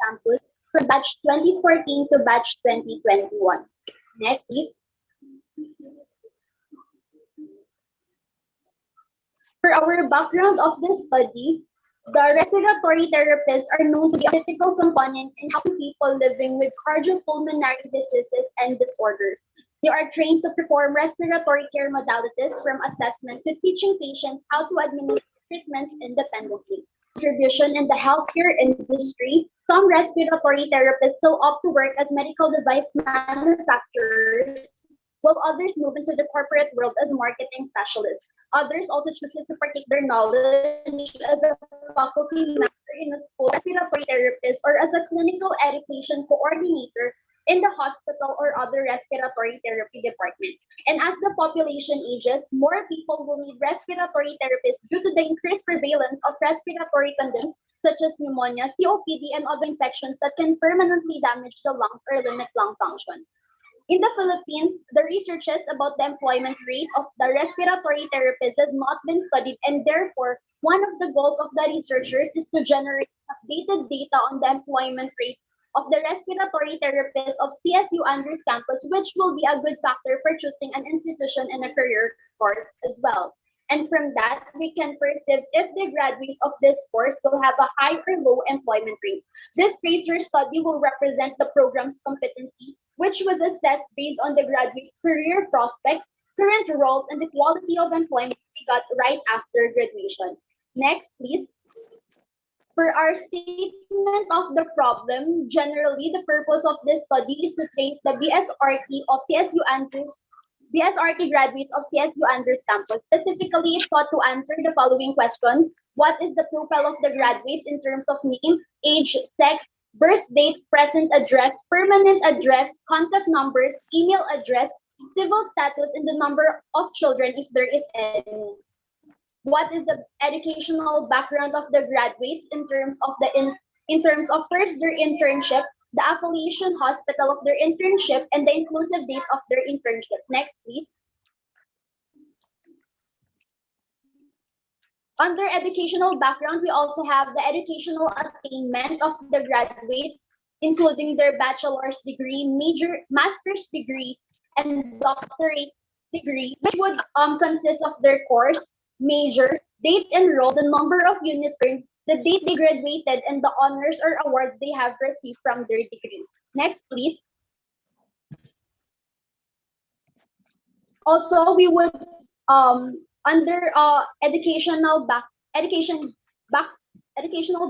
campus from batch 2014 to batch 2021. Next, please. For our background of this study, the respiratory therapists are known to be a critical component in helping people living with cardiopulmonary diseases and disorders. They are trained to perform respiratory care modalities from assessment to teaching patients how to administer treatments independently. Contribution in the healthcare industry, some respiratory therapists still opt to work as medical device manufacturers, while others move into the corporate world as marketing specialists. Others also chooses to partake their knowledge as a faculty member in a school respiratory therapist or as a clinical education coordinator in the hospital or other respiratory therapy department. And as the population ages, more people will need respiratory therapists due to the increased prevalence of respiratory conditions such as pneumonia, COPD, and other infections that can permanently damage the lungs or limit lung function. In the Philippines, the researches about the employment rate of the respiratory therapists has not been studied, and therefore, one of the goals of the researchers is to generate updated data on the employment rate of the respiratory therapists of CSU Andrews campus, which will be a good factor for choosing an institution and a career course as well. And from that, we can perceive if the graduates of this course will have a high or low employment rate. This research study will represent the program's competency, which was assessed based on the graduates' career prospects, current roles, and the quality of employment they got right after graduation. Next, please. For our statement of the problem, generally, the purpose of this study is to trace the BSRT of CSU Andrews BSRT graduates of CSU Andrews campus. Specifically, it sought to answer the following questions. What is the profile of the graduates in terms of name, age, sex, birth date, present address, permanent address, contact numbers, email address, civil status, and the number of children if there is any? What is the educational background of the graduates in terms of first their internship, the affiliation hospital of their internship, and the inclusive date of their internship? Next, please. Under educational background, we also have the educational attainment of the graduates, including their bachelor's degree, master's degree, and doctorate degree, which would consist of their course, major, date enrolled, the number of units earned, the date they graduated, and the honors or awards they have received from their degrees. Next, please. Also, we would under educational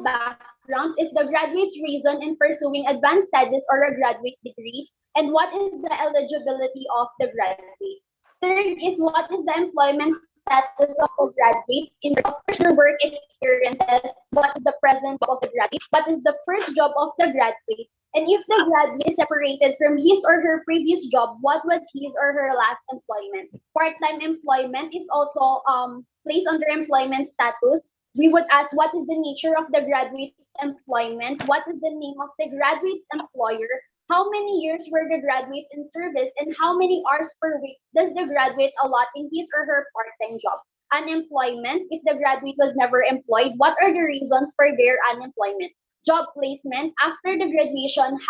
background is the graduate's reason in pursuing advanced studies or a graduate degree, and what is the eligibility of the graduate. Third is what is the employment status of the graduates in terms of their work experiences, what is the present job of the graduate, what is the first job of the graduate, and if the graduate is separated from his or her previous job, what was his or her last employment? Part-time employment is also placed under employment status. We would ask what is the nature of the graduate's employment, what is the name of the graduate's employer, how many years were the graduates in service, and how many hours per week does the graduate allot in his or her part-time job. Unemployment, if the graduate was never employed, what are the reasons for their unemployment? Job placement, after graduation,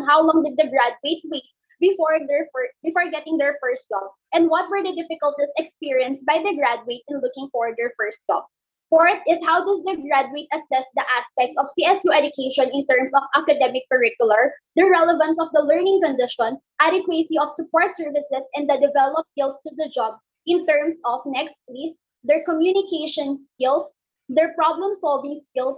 how long did the graduate wait before getting their first job, and what were the difficulties experienced by the graduate in looking for their first job. Fourth is how does the graduate assess the aspects of CSU education in terms of academic curricular, the relevance of the learning condition, adequacy of support services, and the developed skills to the job in terms of, next please, their communication skills, their problem solving skills,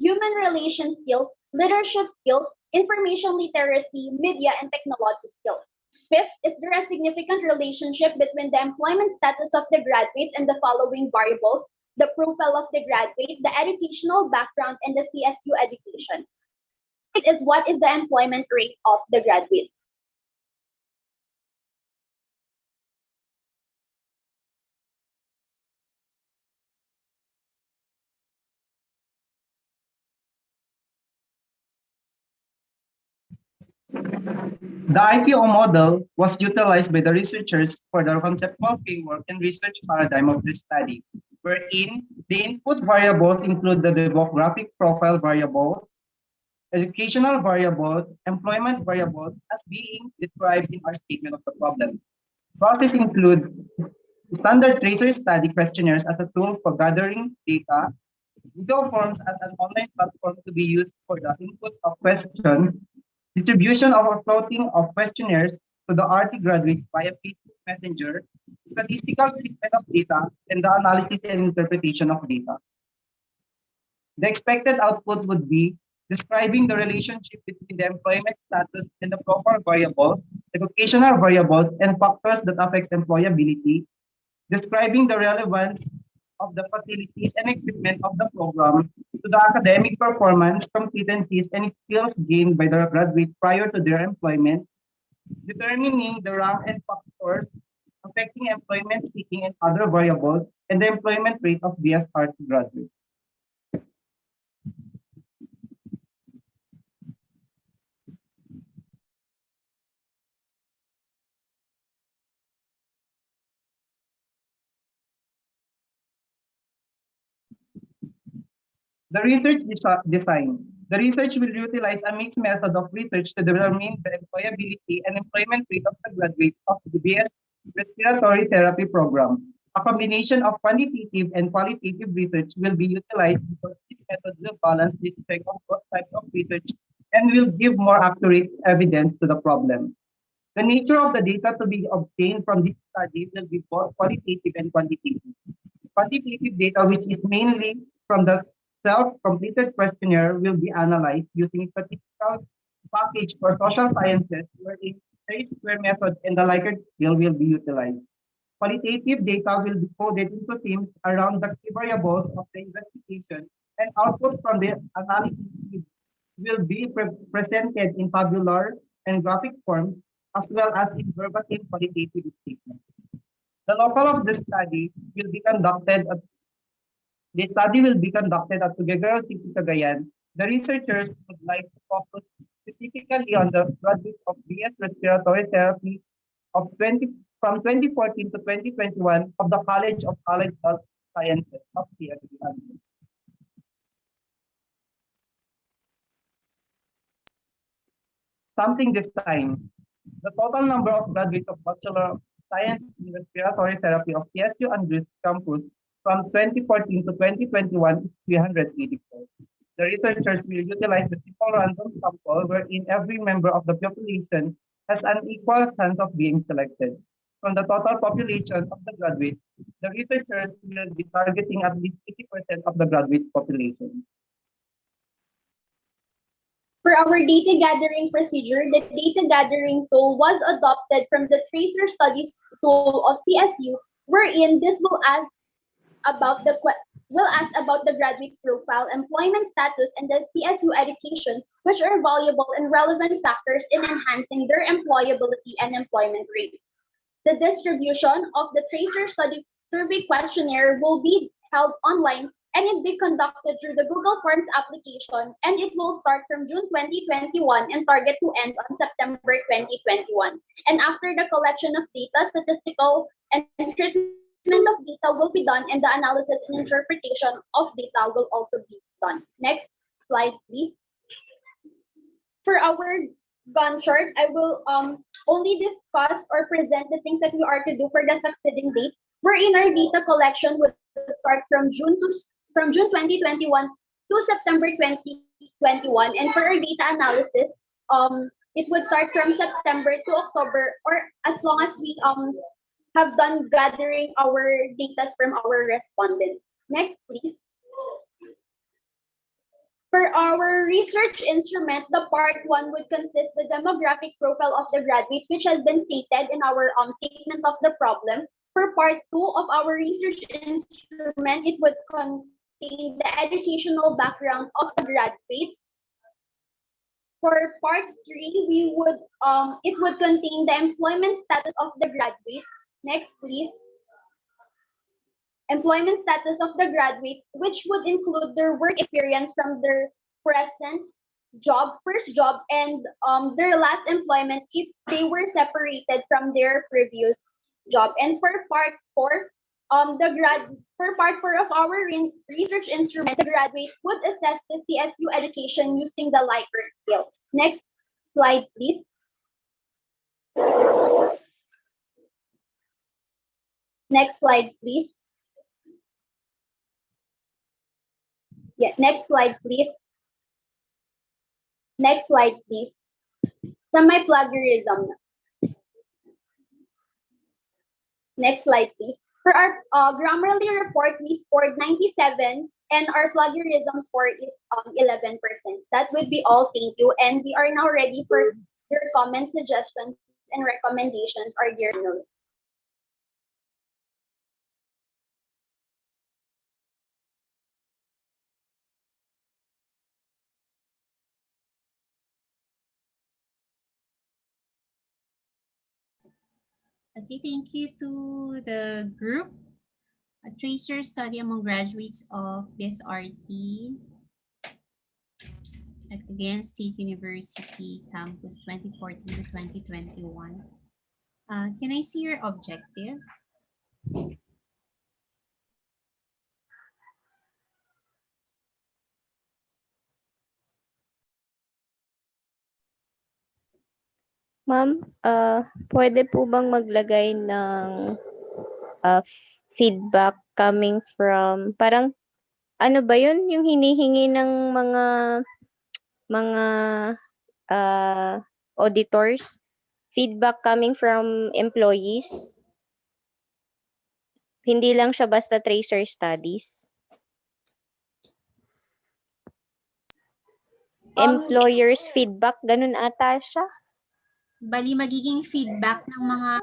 human relation skills, leadership skills, information literacy, media, and technology skills. Fifth, is there a significant relationship between the employment status of the graduates and the following variables: the profile of the graduate, the educational background, and the CSU education? Sixth is what is the employment rate of the graduate? The IPO model was utilized by the researchers for the conceptual framework and research paradigm of this study, wherein the input variables include the demographic profile variable, educational variable, employment variable, as being described in our statement of the problem. Processes include standard tracer study questionnaires as a tool for gathering data, Google Forms as an online platform to be used for the input of questions, distribution or floating of questionnaires to the RT graduates via Facebook Messenger, statistical treatment of data, and the analysis and interpretation of data. The expected output would be describing the relationship between the employment status and the proper variables, educational variables, and factors that affect employability, describing the relevance of the facilities and equipment of the program to the academic performance, competencies, and skills gained by the graduate prior to their employment, determining the rank and factors affecting employment seeking and other variables, and the employment rate of BSRT graduates. The research design. The research will utilize a mixed method of research to determine the employability and employment rate of the graduates of the BS respiratory therapy program. A combination of quantitative and qualitative research will be utilized because this method will balance the effect of both types of research and will give more accurate evidence to the problem. The nature of the data to be obtained from this study will be both qualitative and quantitative. Quantitative data, which is mainly from the self-completed questionnaire, will be analyzed using statistical package for social sciences, wherein square method and the Likert scale will be utilized. Qualitative data will be coded into themes around the key variables of the investigation, and output from the analysis will be presented in tabular and graphic form, as well as in verbatim qualitative statements. The local of the study will be conducted at Tuguegarao City, Cagayan. The researchers would like to focus specifically on the graduates of BS respiratory therapy from 2014 to 2021 of the College of Allied Health Sciences of CSU. Sampling this time. The total number of graduates of Bachelor of Science in Respiratory Therapy of CSU Andrews campus from 2014 to 2021 is 384. The researchers will utilize the simple random sample wherein every member of the population has an equal chance of being selected. From the total population of the graduates, the researchers will be targeting at least 80% of the graduate population. For our data gathering procedure, the data gathering tool was adopted from the Tracer Studies tool of CSU, wherein this will ask about the graduate's profile, employment status, and the CSU education, which are valuable and relevant factors in enhancing their employability and employment rate. The distribution of the Tracer Study Survey questionnaire will be held online and it be conducted through the Google Forms application, and it will start from June 2021 and target to end on September 2021. And after the collection of data, statistical and treatment of data will be done, and the analysis and interpretation of data will also be done. Next slide, please. For our gun chart, I will only discuss or present the things that we are to do for the succeeding date. Wherein our data collection would start from June 2021 to September 2021, and for our data analysis, it would start from September to October, or as long as we have done gathering our data from our respondents. Next, please. For our research instrument, the part one would consist the demographic profile of the graduates, which has been stated in our statement of the problem. For part two of our research instrument, it would contain the educational background of the graduates. For part three, it would contain the employment status of the graduates. Next, please. Employment status of the graduates, which would include their work experience from their present job, first job, and their last employment if they were separated from their previous job. And for part four, for part four of our research instrument, the graduate would assess the CSU education using the Likert scale. Next slide, please. Next slide, please. Yeah, next slide, please. Next slide, please. Semi-plagiarism. Next slide, please. For our Grammarly report, we scored 97, and our plagiarism score is 11%. That would be all. Thank you. And we are now ready for your comments, suggestions, and recommendations, our dear Nul. Okay, thank you to the group. A tracer study among graduates of BSRT at Cagayan State University campus 2014 to 2021. Can I see your objectives? Ma'am, pwede po bang maglagay ng feedback coming from, parang, ano ba yun? Yung hinihingi ng mga auditors? Feedback coming from employees? Hindi lang siya basta tracer studies? Employers feedback, ganun ata siya? Bali, magiging feedback ng mga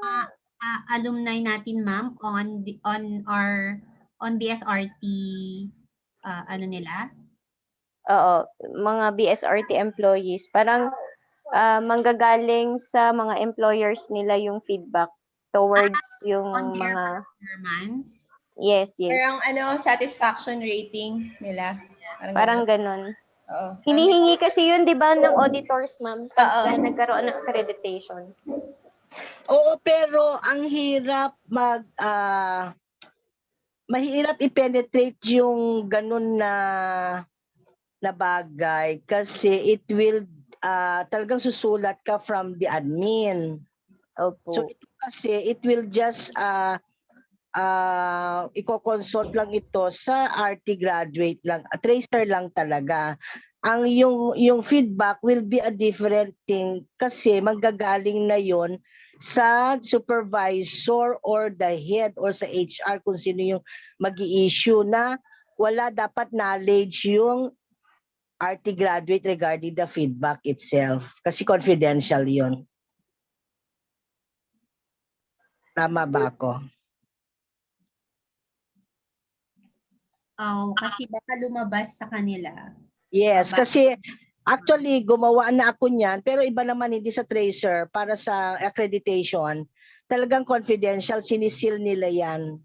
alumni natin, ma'am, on BSRT, ano nila? Oo, mga BSRT employees. Parang manggagaling sa mga employers nila yung feedback towards yung on their mga performance. Yes, yes. Parang satisfaction rating nila. Parang ganun. Oo. Hinihingi kasi yun, di ba, ng auditors, ma'am, pagka nagkaroon ng accreditation. Oo, pero ang hirap mahirap i-penetrate yung ganun na bagay kasi it will talagang susulat ka from the admin. Opo. So ito kasi it will just i-consult lang ito sa RT graduate lang, tracer lang talaga. Ang yung feedback will be a different thing kasi manggagaling na yon sa supervisor or the head or sa HR kung sino yung mag-i-issue na wala dapat knowledge yung RT graduate regarding the feedback itself kasi confidential yon. Tama ba ako? Kasi baka lumabas sa kanila. Yes, kasi actually gumawa na ako niyan pero iba naman hindi sa tracer para sa accreditation. Talagang confidential, sinisil nila yan.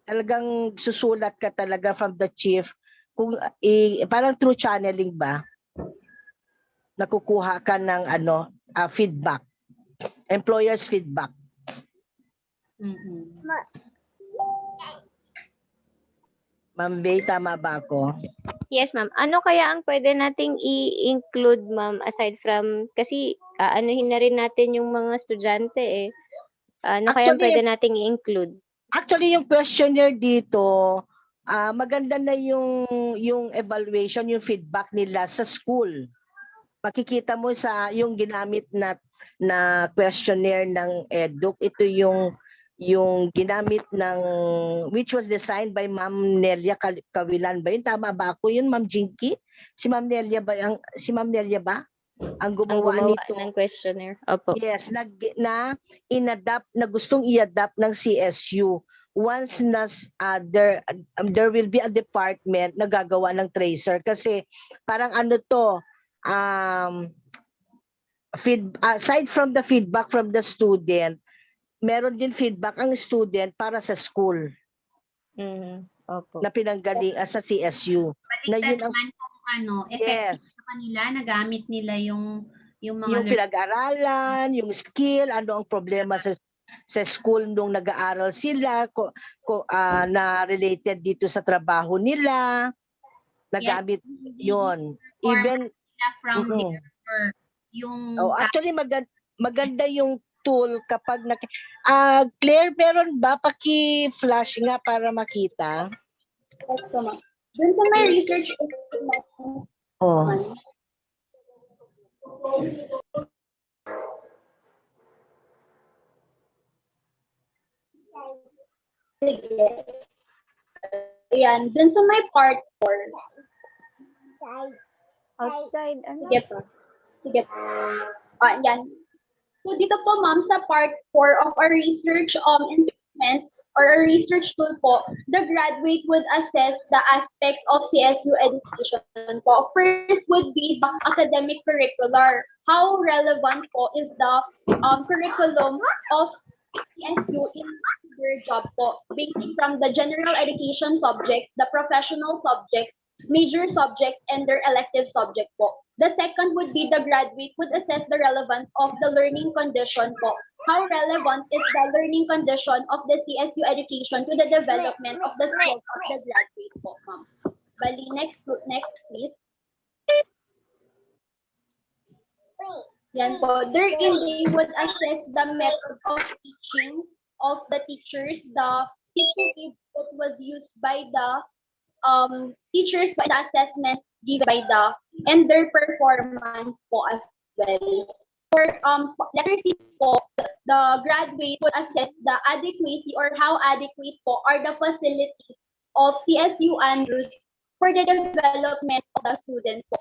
Talagang susulat ka talaga from the chief kung parang through channeling ba? Nakukuha ka ng feedback. Employer's feedback. Ma'am Bay, tama ba ako? Yes, ma'am. Ano kaya ang pwede nating i-include, ma'am, aside from, kasi anuhin na rin natin yung mga estudyante eh. Ano kaya ang pwede nating i-include? Actually, yung questionnaire dito, maganda na yung evaluation, yung feedback nila sa school. Makikita mo sa yung ginamit na questionnaire ng EDUC, ito yung ginamit ng which was designed by Ma'am Nelia Kawilan ba yun? Tama ba ako yun, Ma'am Jinky? Si Ma'am Nelia ba ang gumawa nito ng questionnaire? Opo. Yes, na inadapt na gustong i-adapt ng CSU once na there will be a department na gagawa ng tracer kasi parang aside from the feedback from the student, meron din feedback ang student para sa school. Opo. Na pinanggaling sa CSU. Baliktad naman kung effective sa kanila, nagamit nila yung mga pinag-aralan, yung skill, ano ang problema sa school nung nag-aaral sila, na related dito sa trabaho nila, nagamit yon. Even from their work, actually maganda yung tool kapag Claire, meron ba paki-flash nga para makita? Yes, ma'am. Dun sa my research experiment. Sige. Ayan, dun sa my part 4. Outside, Sige po. Sige po. Yan. So dito po ma'am sa part 4 of our research instrument or our research tool po, the graduate would assess the aspects of CSU education po. First would be the academic curricular. How relevant po is the curriculum of CSU in their job po, basing from the general education subjects, the professional subjects, major subjects, and their elective subjects po. The second would be the graduate would assess the relevance of the learning condition po. How relevant is the learning condition of the CSU education to the development of the skills of the graduate po, ma'am. Bali, next please. Yan po. Therein, they would assess the method of teaching of the teachers, the teaching aid that was used by the teachers by the assessment given by and their performance po as well. For letter C po, the graduate would assess the adequacy or how adequate po are the facilities of CSU Andrews for the development of the students po.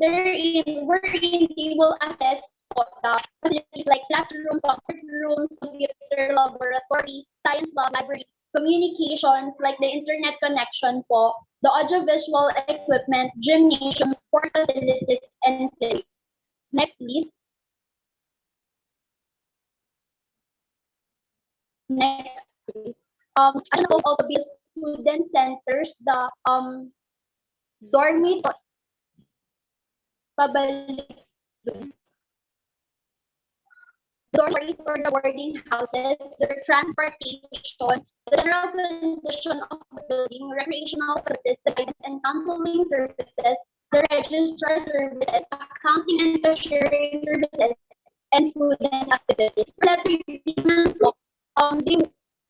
Wherein they will assess po the facilities like classrooms, comfort rooms, computer laboratory, science lab, library, communications like the internet connection po, the audiovisual equipment, gymnasium, sports facilities, and plays. Next, please. Next, please. And also be student centers, the dormitory, pabalik dormitories or the boarding houses, their transportation, the general condition of the building, recreational facilities, the guidance and counseling services, the registrar services, accounting and cashiering services, and student activities. Letter B,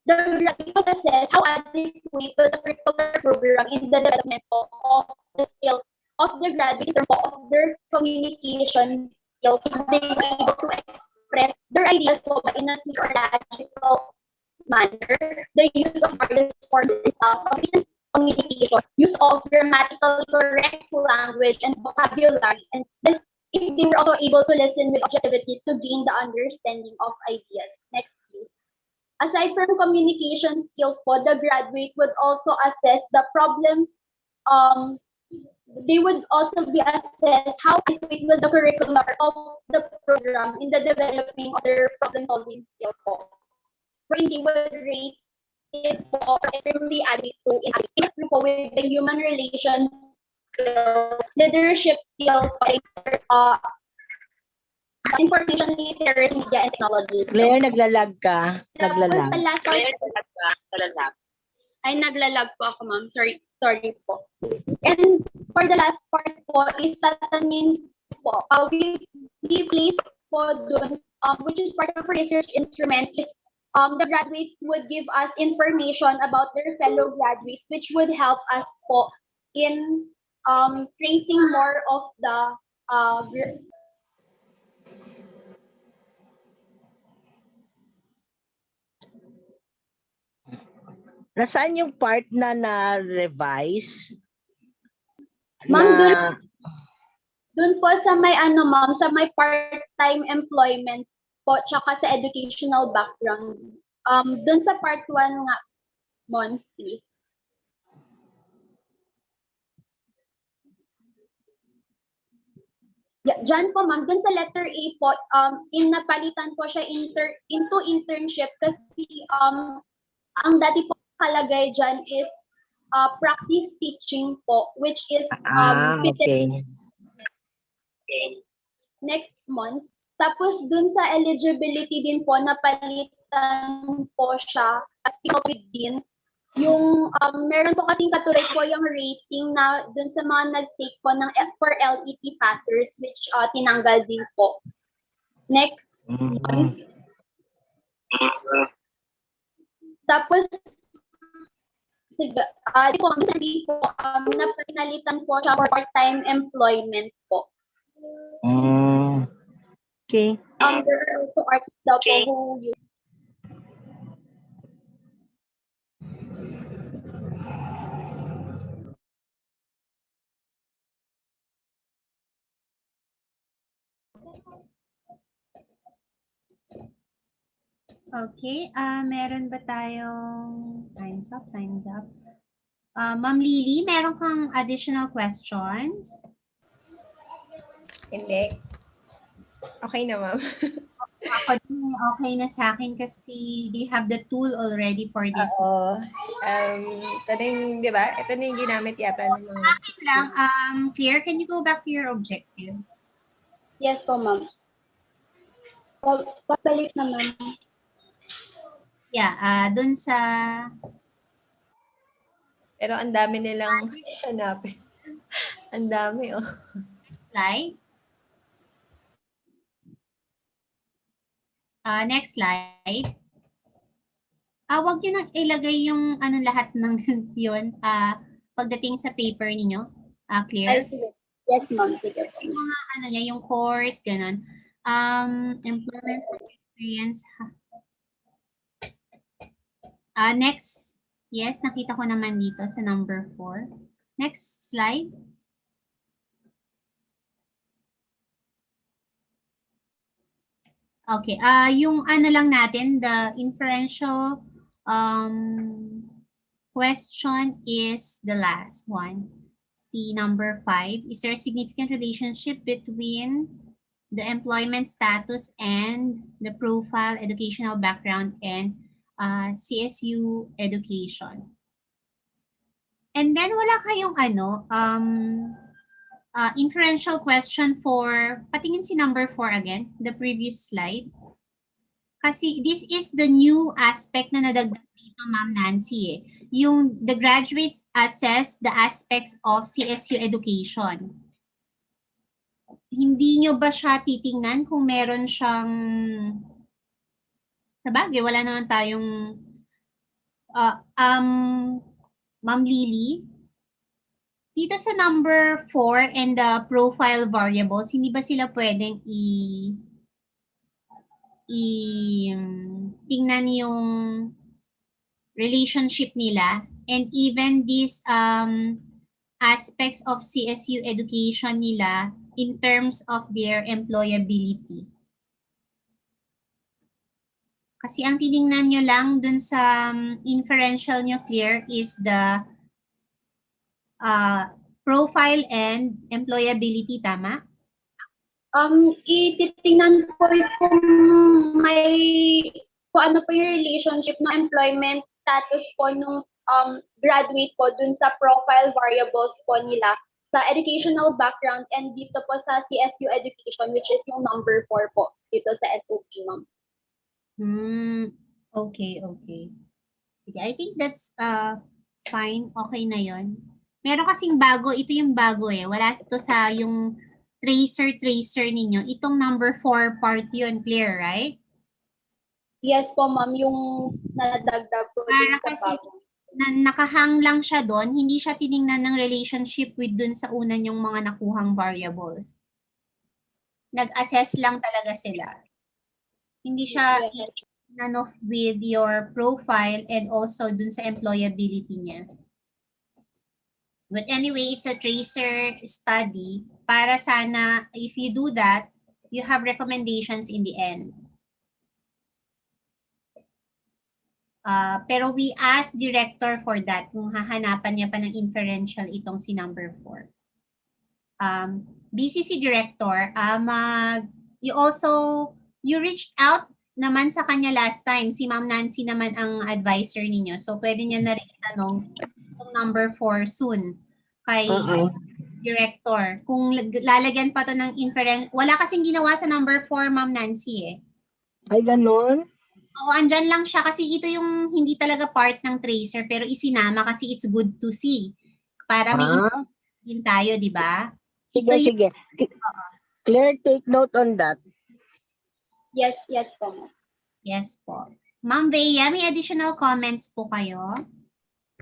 The graduate will assess how adequate will the curricular program in the development of the skill of the graduate in terms of their communication skills. If they were able to express their ideas in a clear or logical manner, the use of various forms of communication, use of grammatically correct language and vocabulary, and then if they were also able to listen with objectivity to gain the understanding of ideas. Next, please. Aside from communication skills the graduate would also assess the problem, they would also be assessed how adequate was the curricular of the program in the developing of their problem-solving skills wherein they would rate it for extremely adequate to inadequate with the human relations skills, leadership skills, information literacy, media, and technology. Claire, naglalag ka. Tapos Naglalag. sa last part, ay naglalag po ako, ma'am. Sorry po. And for the last part po is tatanungin po, we place po dun, which is part of research instrument is the graduates would give us information about their fellow graduates, which would help us po in tracing more of the Nasaan yung part na na-revise? Ma'am, dun po sa may ma'am, sa may part-time employment po, tsaka sa educational background. Dun sa part 1 nga, Mons, please. Yeah, dyan po ma'am, dun sa letter A po, napalitan po siya into internship kasi ang dati po kalagay dyan is practice teaching po, which is okay. Next month. Tapos dun sa eligibility din po, napalitan po siya as with din. Yung meron po kasing katulad po yung rating na dun sa mga nag-take po ng for LET passers, which tinanggal din po. Next month. Tapos sige, di po, napinalitan po siya for part-time employment po. Okay. There are also artists daw po who use. Okay, meron ba tayong time's up? Ma'am Lily, meron kang additional questions? Hindi. Okay na, ma'am. Ako din, okay na sa akin kasi they have the tool already for this. Oo. Ito na yung, di ba? Ito na yung ginamit yata ng mga... Claire, can you go back to your objectives? Yes po, ma'am. Pabalik na, ma'am. Yeah, dun sa... Pero ang dami nilang hanapin. Ang dami, oh. Slide. Next slide. Wag nyo nang ilagay yung lahat ng yun pagdating sa paper ninyo. Clear? Yes, ma'am. Sige po. Yung mga niya, yung course, ganun. Employment experience. Next. Yes, nakita ko naman dito sa number 4. Next slide. Okay, yung lang natin, the inferential question is the last one. See number 5. Is there a significant relationship between the employment status and the profile, educational background, and CSU education? And then wala kayong inferential question for, patingin si number 4 again, the previous slide. Kasi this is the new aspect na nadagdag dito, Ma'am Nancy. Yung the graduates assess the aspects of CSU education. Hindi nyo ba siya titingnan kung meron siyang, sa bagay, wala naman tayong Ma'am Lily, dito sa number 4 and the profile variables, hindi ba sila pwedeng tingnan yung relationship nila and even these aspects of CSU education nila in terms of their employability? Kasi ang tiningnan nyo lang dun sa inferential nuclear is the profile and employability, tama? Ititingnan po kung may kung ano po yung relationship ng employment status po nung graduate po dun sa profile variables po nila sa educational background and dito po sa CSU education which is yung number 4 po dito sa SOP, ma'am. Okay. Sige, I think that's fine. Okay na yon. Meron kasing bago, ito yung bago eh. Wala ito sa yung tracer ninyo. Itong number 4 part yun, clear, right? Yes po, ma'am, yung nadagdag po dun sa kasi bago. nakahang lang siya doon, hindi siya tiningnan ng relationship with dun sa una yung mga nakuhang variables. Nag-assess lang talaga sila. Hindi siya tiningnan with your profile and also dun sa employability niya. But anyway, it's a tracer study para sana if you do that, you have recommendations in the end. Pero we asked director for that kung hahanapan niya pa ng inferential itong si number 4. BCC director, you reached out naman sa kanya last time. Si Ma'am Nancy naman ang advisor ninyo. So pwede niya na rin itanong itong number 4 soon kay director. Kung lalagyan pa to ng inference, wala kasing ginawa sa number 4, Ma'am Nancy eh. Ay, ganun? Oo, andyan lang siya kasi ito yung hindi talaga part ng tracer pero isinama kasi it's good to see. Para may information tayo, di ba? Sige. Claire, take note on that. Yes po. Yes po. Ma'am Bea, may additional comments po kayo?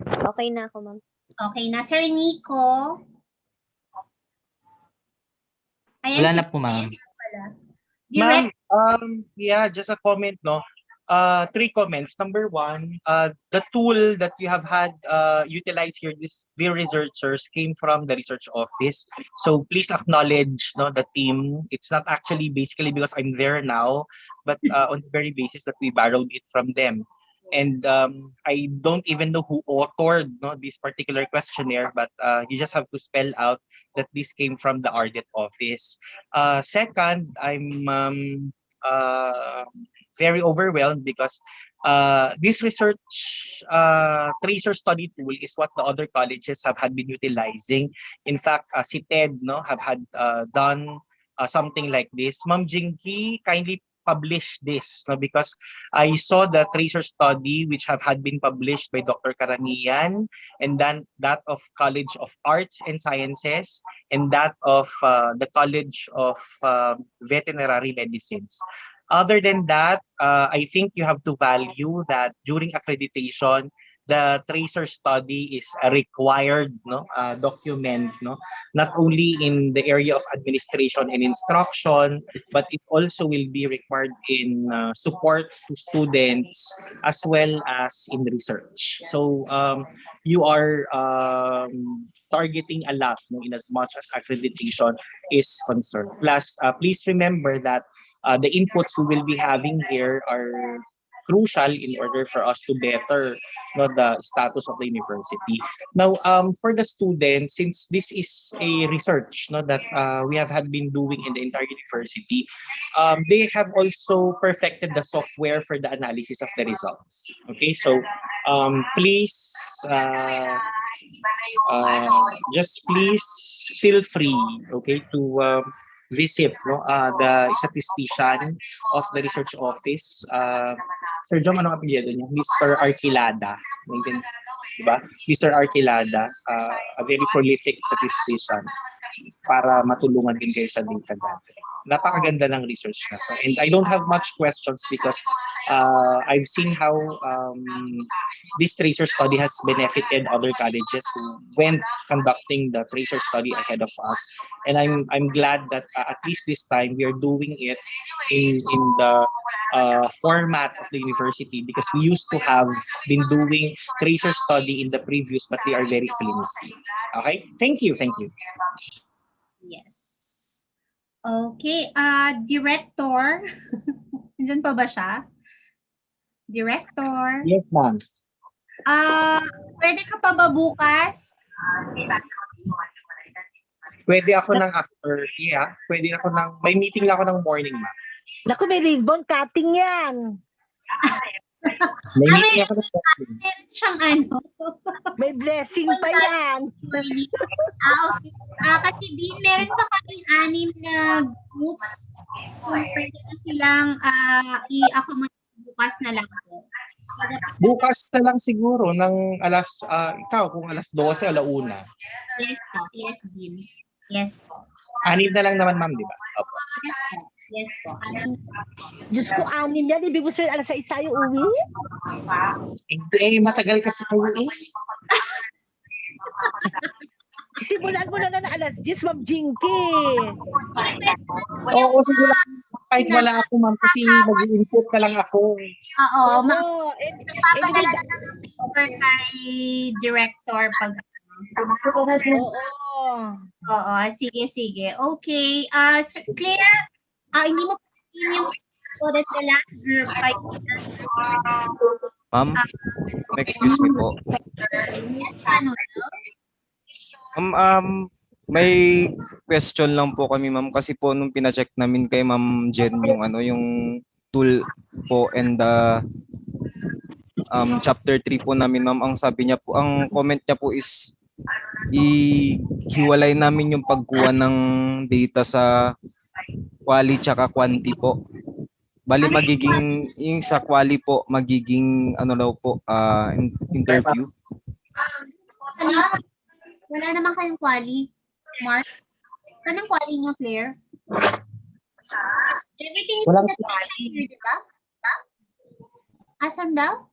Okay na ako, ma'am. Okay na. Sir Nico? Ayan, Wala na po, ma'am. Ma'am, just a comment, no? 3 comments. Number 1, the tool that you have had utilized here, dear researchers, came from the research office. So please acknowledge, no, the team. It's not actually basically because I'm there now, but on the very basis that we borrowed it from them. And I don't even know who authored, no, this particular questionnaire, but you just have to spell out that this came from the audit office. Second, I'm very overwhelmed because this research tracer study tool is what the other colleges have had been utilizing. In fact, si TED, no, have had done something like this. Ma'am Jinky, kindly publish this, no, because I saw the tracer study which have had been published by Dr. Karanian, and then that of College of Arts and Sciences, and that of the College of Veterinary Medicines. Other than that, I think you have to value that during accreditation, the tracer study is a required, no, document, no, not only in the area of administration and instruction, but it also will be required in support to students as well as in research. So you are targeting a lot, no, in as much as accreditation is concerned. Plus, please remember that the inputs we will be having here are crucial in order for us to better, no, the status of the university. Now, for the students, since this is a research, no, that we have had been doing in the entire university, they have also perfected the software for the analysis of the results. Okay, so please just please feel free, okay, to visit, no, the statistician of the research office. Sir Jom, anong apelyido niya? Mr. Arquilada. Diba? Mr. Arquilada, a very prolific statistician. para matulungan din kayo sa data gathering. Napakaganda ng research na to. And I don't have much questions because I've seen how this tracer study has benefited other colleges who went conducting the tracer study ahead of us. And I'm glad that at least this time we are doing it in the format of the university, because we used to have been doing tracer study in the previous, but they are very flimsy. Okay, thank you. Yes. Okay, director. Diyan pa ba siya? Director. Yes, ma'am. Pwede ka pa ba bukas? Pwede ako ng after, pwede ako ng, may meeting lang ako ng morning, ma'am. Naku, may ribbon cutting yan. May meeting ako ng morning. Meron siyang ano. May blessing pa yan. Kasi din, meron pa kaming 6 na groups. Kung pwede na silang i-accommodate bukas na lang po. Bukas na lang siguro ng alas, ikaw kung alas 12, alauna. Yes po, yes din. Yes po. 6 na lang naman, ma'am, di ba? Opo. Yes po. Diyos ko, 6 yan. Ibig mo sabihin, alas 6 tayo uwi? Hindi, matagal kasi kayo eh. Simulan mo na alas 10, Ma'am Jinky. Oo, siguro kahit wala ako, ma'am, kasi mag-input ka lang ako. Oo. Papadala na ng paper kay director pag Oo, sige. Okay. Claire, hindi mo yung that's the last group. Ma'am, excuse me po. Yes, ano? Ma'am, may question lang po kami, ma'am, kasi po nung pina-check namin kay Ma'am Jen yung tool po and chapter 3 po namin, ma'am, ang sabi niya po, ang comment niya po is hiwalay namin yung pagkuha ng data sa quali tsaka quanti po. Bali magiging yung sa quali po magiging interview. Wala naman kayong quali, Mark. Anong quali niyo, Claire? Everything is in the question here, di ba? Asan daw?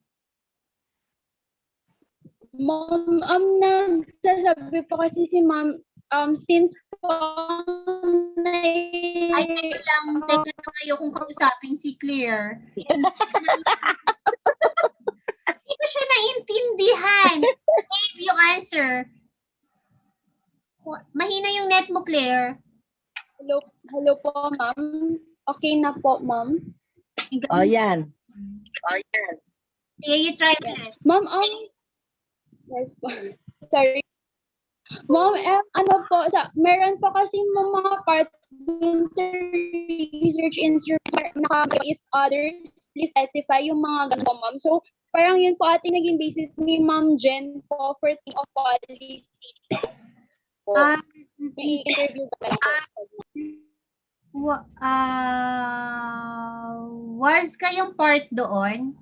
Ma'am, nagsasabi po kasi si ma'am, since po Ay, teka lang kayo kung kausapin si Claire. Hindi ko siya naintindihan. Dave, yung answer. Mahina yung net mo, Claire. Hello po, ma'am. Okay na po, ma'am. Yan. Okay, you try it. Ma'am, yes po. Sorry. Ma'am, meron po kasi mga parts dun sa research instrument na is others, please specify yung mga ganun po, ma'am. So, parang yun po ating naging basis ni Ma'am Jen po for thing of quality. I-interview ka lang po. Was kayong part doon?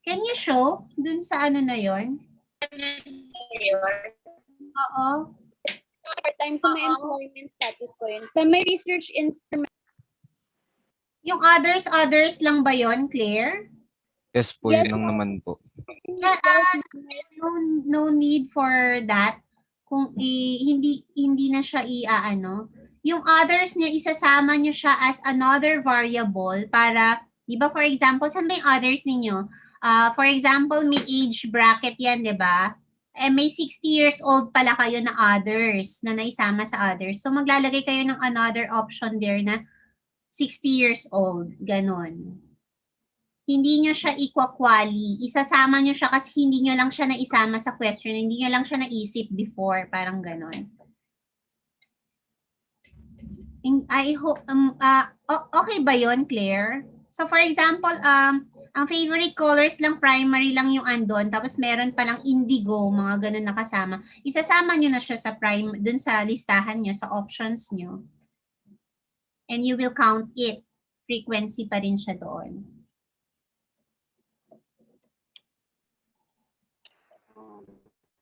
Can you show dun sa ano na yon? Oo. Part-time sa may employment status po yun. Sa may research instrument. Yung others lang ba yon, Claire? Yes po, yun lang naman po. No need for that. Kung hindi na siya yung others niya, isasama niyo siya as another variable para, di ba, for example, saan ba yung others ninyo? For example, may age bracket yan, di ba? May 60 years old pala kayo na others, na naisama sa others. So, maglalagay kayo ng another option there na 60 years old. Ganon. Hindi nyo siya ikwa-quali. Isasama nyo siya kasi hindi nyo lang siya naisama sa question. Hindi nyo lang siya naisip before. Parang ganon. I hope, okay ba yon, Claire? So, for example, ang favorite colors lang, primary lang yung andon, tapos meron palang indigo, mga ganun nakasama. Isasama nyo na siya sa dun sa listahan nyo, sa options nyo. And you will count it. Frequency pa rin siya doon.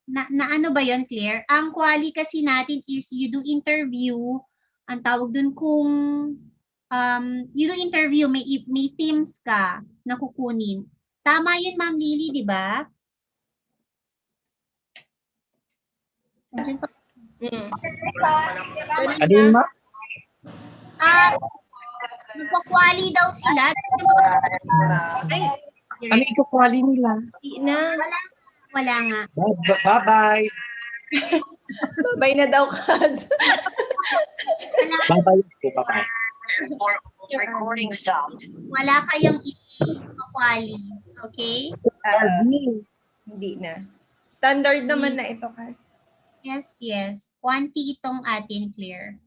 na ano ba yon, Claire? Ang quali kasi natin is you do interview, ang tawag dun kung you do interview, may themes ka na kukunin. Tama yun, Ma'am Lily, di ba? Ano yun, ma? Nagko-quali daw sila. Ano ikukwali nila? Wala nga. Bye-bye. Babay na daw, Kaz. Bye-bye po, bye-bye. Recording stopped. Wala kayong i-quali. Okay? Hindi na. Standard naman na ito, Kaz. Yes, yes. Quanti itong atin, Claire.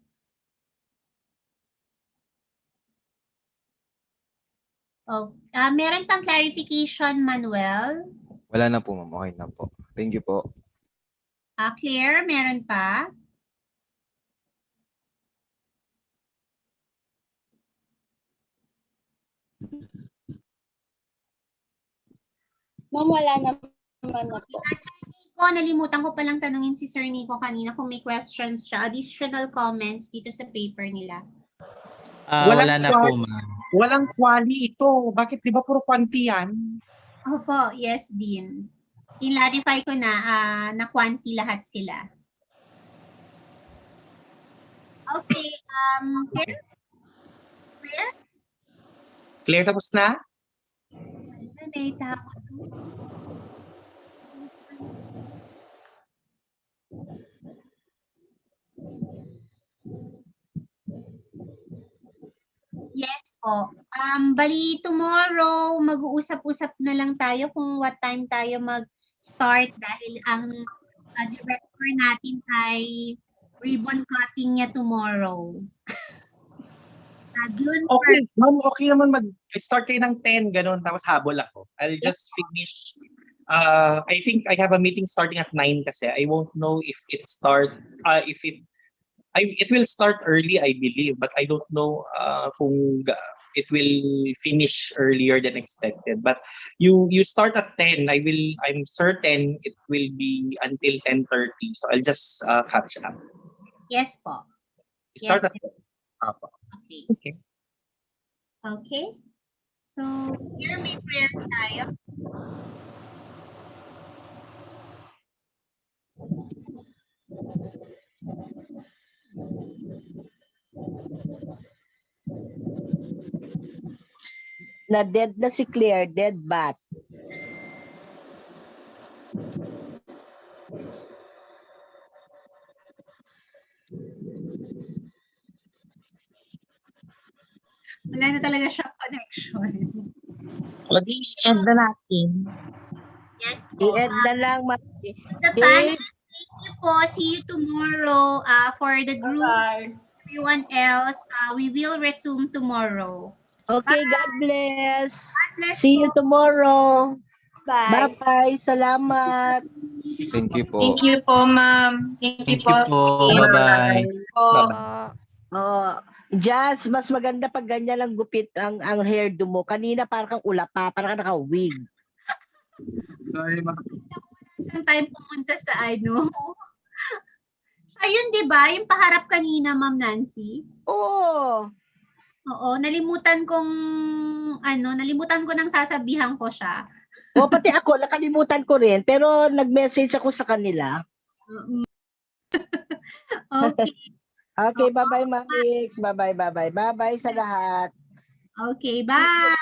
Oh, meron pang clarification, Manuel? Wala na po, ma'am. Okay na po. Thank you po. Claire, meron pa? Ma'am, wala naman na po. Sir Nico, nalimutan ko palang tanungin si Sir Nico kanina kung may questions siya, additional comments dito sa paper nila. Wala na po, ma'am. Walang quali ito. Bakit di ba puro quanti yan? Opo, yes din. I-clarify ko na quanti lahat sila. Okay, Claire? Claire? Claire, tapos na? May tao to. Yes po. Bali tomorrow mag-uusap-usap na lang tayo kung what time tayo mag-start dahil ang director natin ay ribbon cutting niya tomorrow. June Okay, ma'am, okay naman mag-start kayo ng 10, ganun, tapos habol ako. I'll just finish. I think I have a meeting starting at 9 kasi. I won't know if it will start early, I believe, but I don't know kung it will finish earlier than expected. But you start at 10. I'm certain it will be until 10:30. So I'll just catch up. Yes po. Start Yes. at 10. Okay. Okay. So, here may prayer tayo. Na dead na si Claire, dead bat. Wala na talaga siyang connection. I-end na natin. Yes po. I-end na lang. The panel, thank you po. See you tomorrow for the group. Everyone else, we will resume tomorrow. Okay, God bless. God bless See you po. tomorrow. Bye. Bye-bye. Salamat. Thank you po. Thank you po, ma'am. Thank you po. Bye-bye. Jazz, mas maganda pag ganyan lang gupit ang hairdo mo. Kanina parang kang ulapa, parang kang naka-wig. Sorry, ma'am. Ang time pumunta sa ano. Ayun, di ba? Yung paharap kanina, Ma'am Nancy. Oo. Oo, nalimutan ko nang sasabihan ko siya. O, pati ako, nakalimutan ko rin. Pero nag-message ako sa kanila. Okay. Okay, bye-bye, Marik. Bye-bye sa lahat. Okay, bye.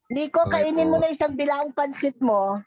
Nico, kainin mo na isang bilaong pansit mo.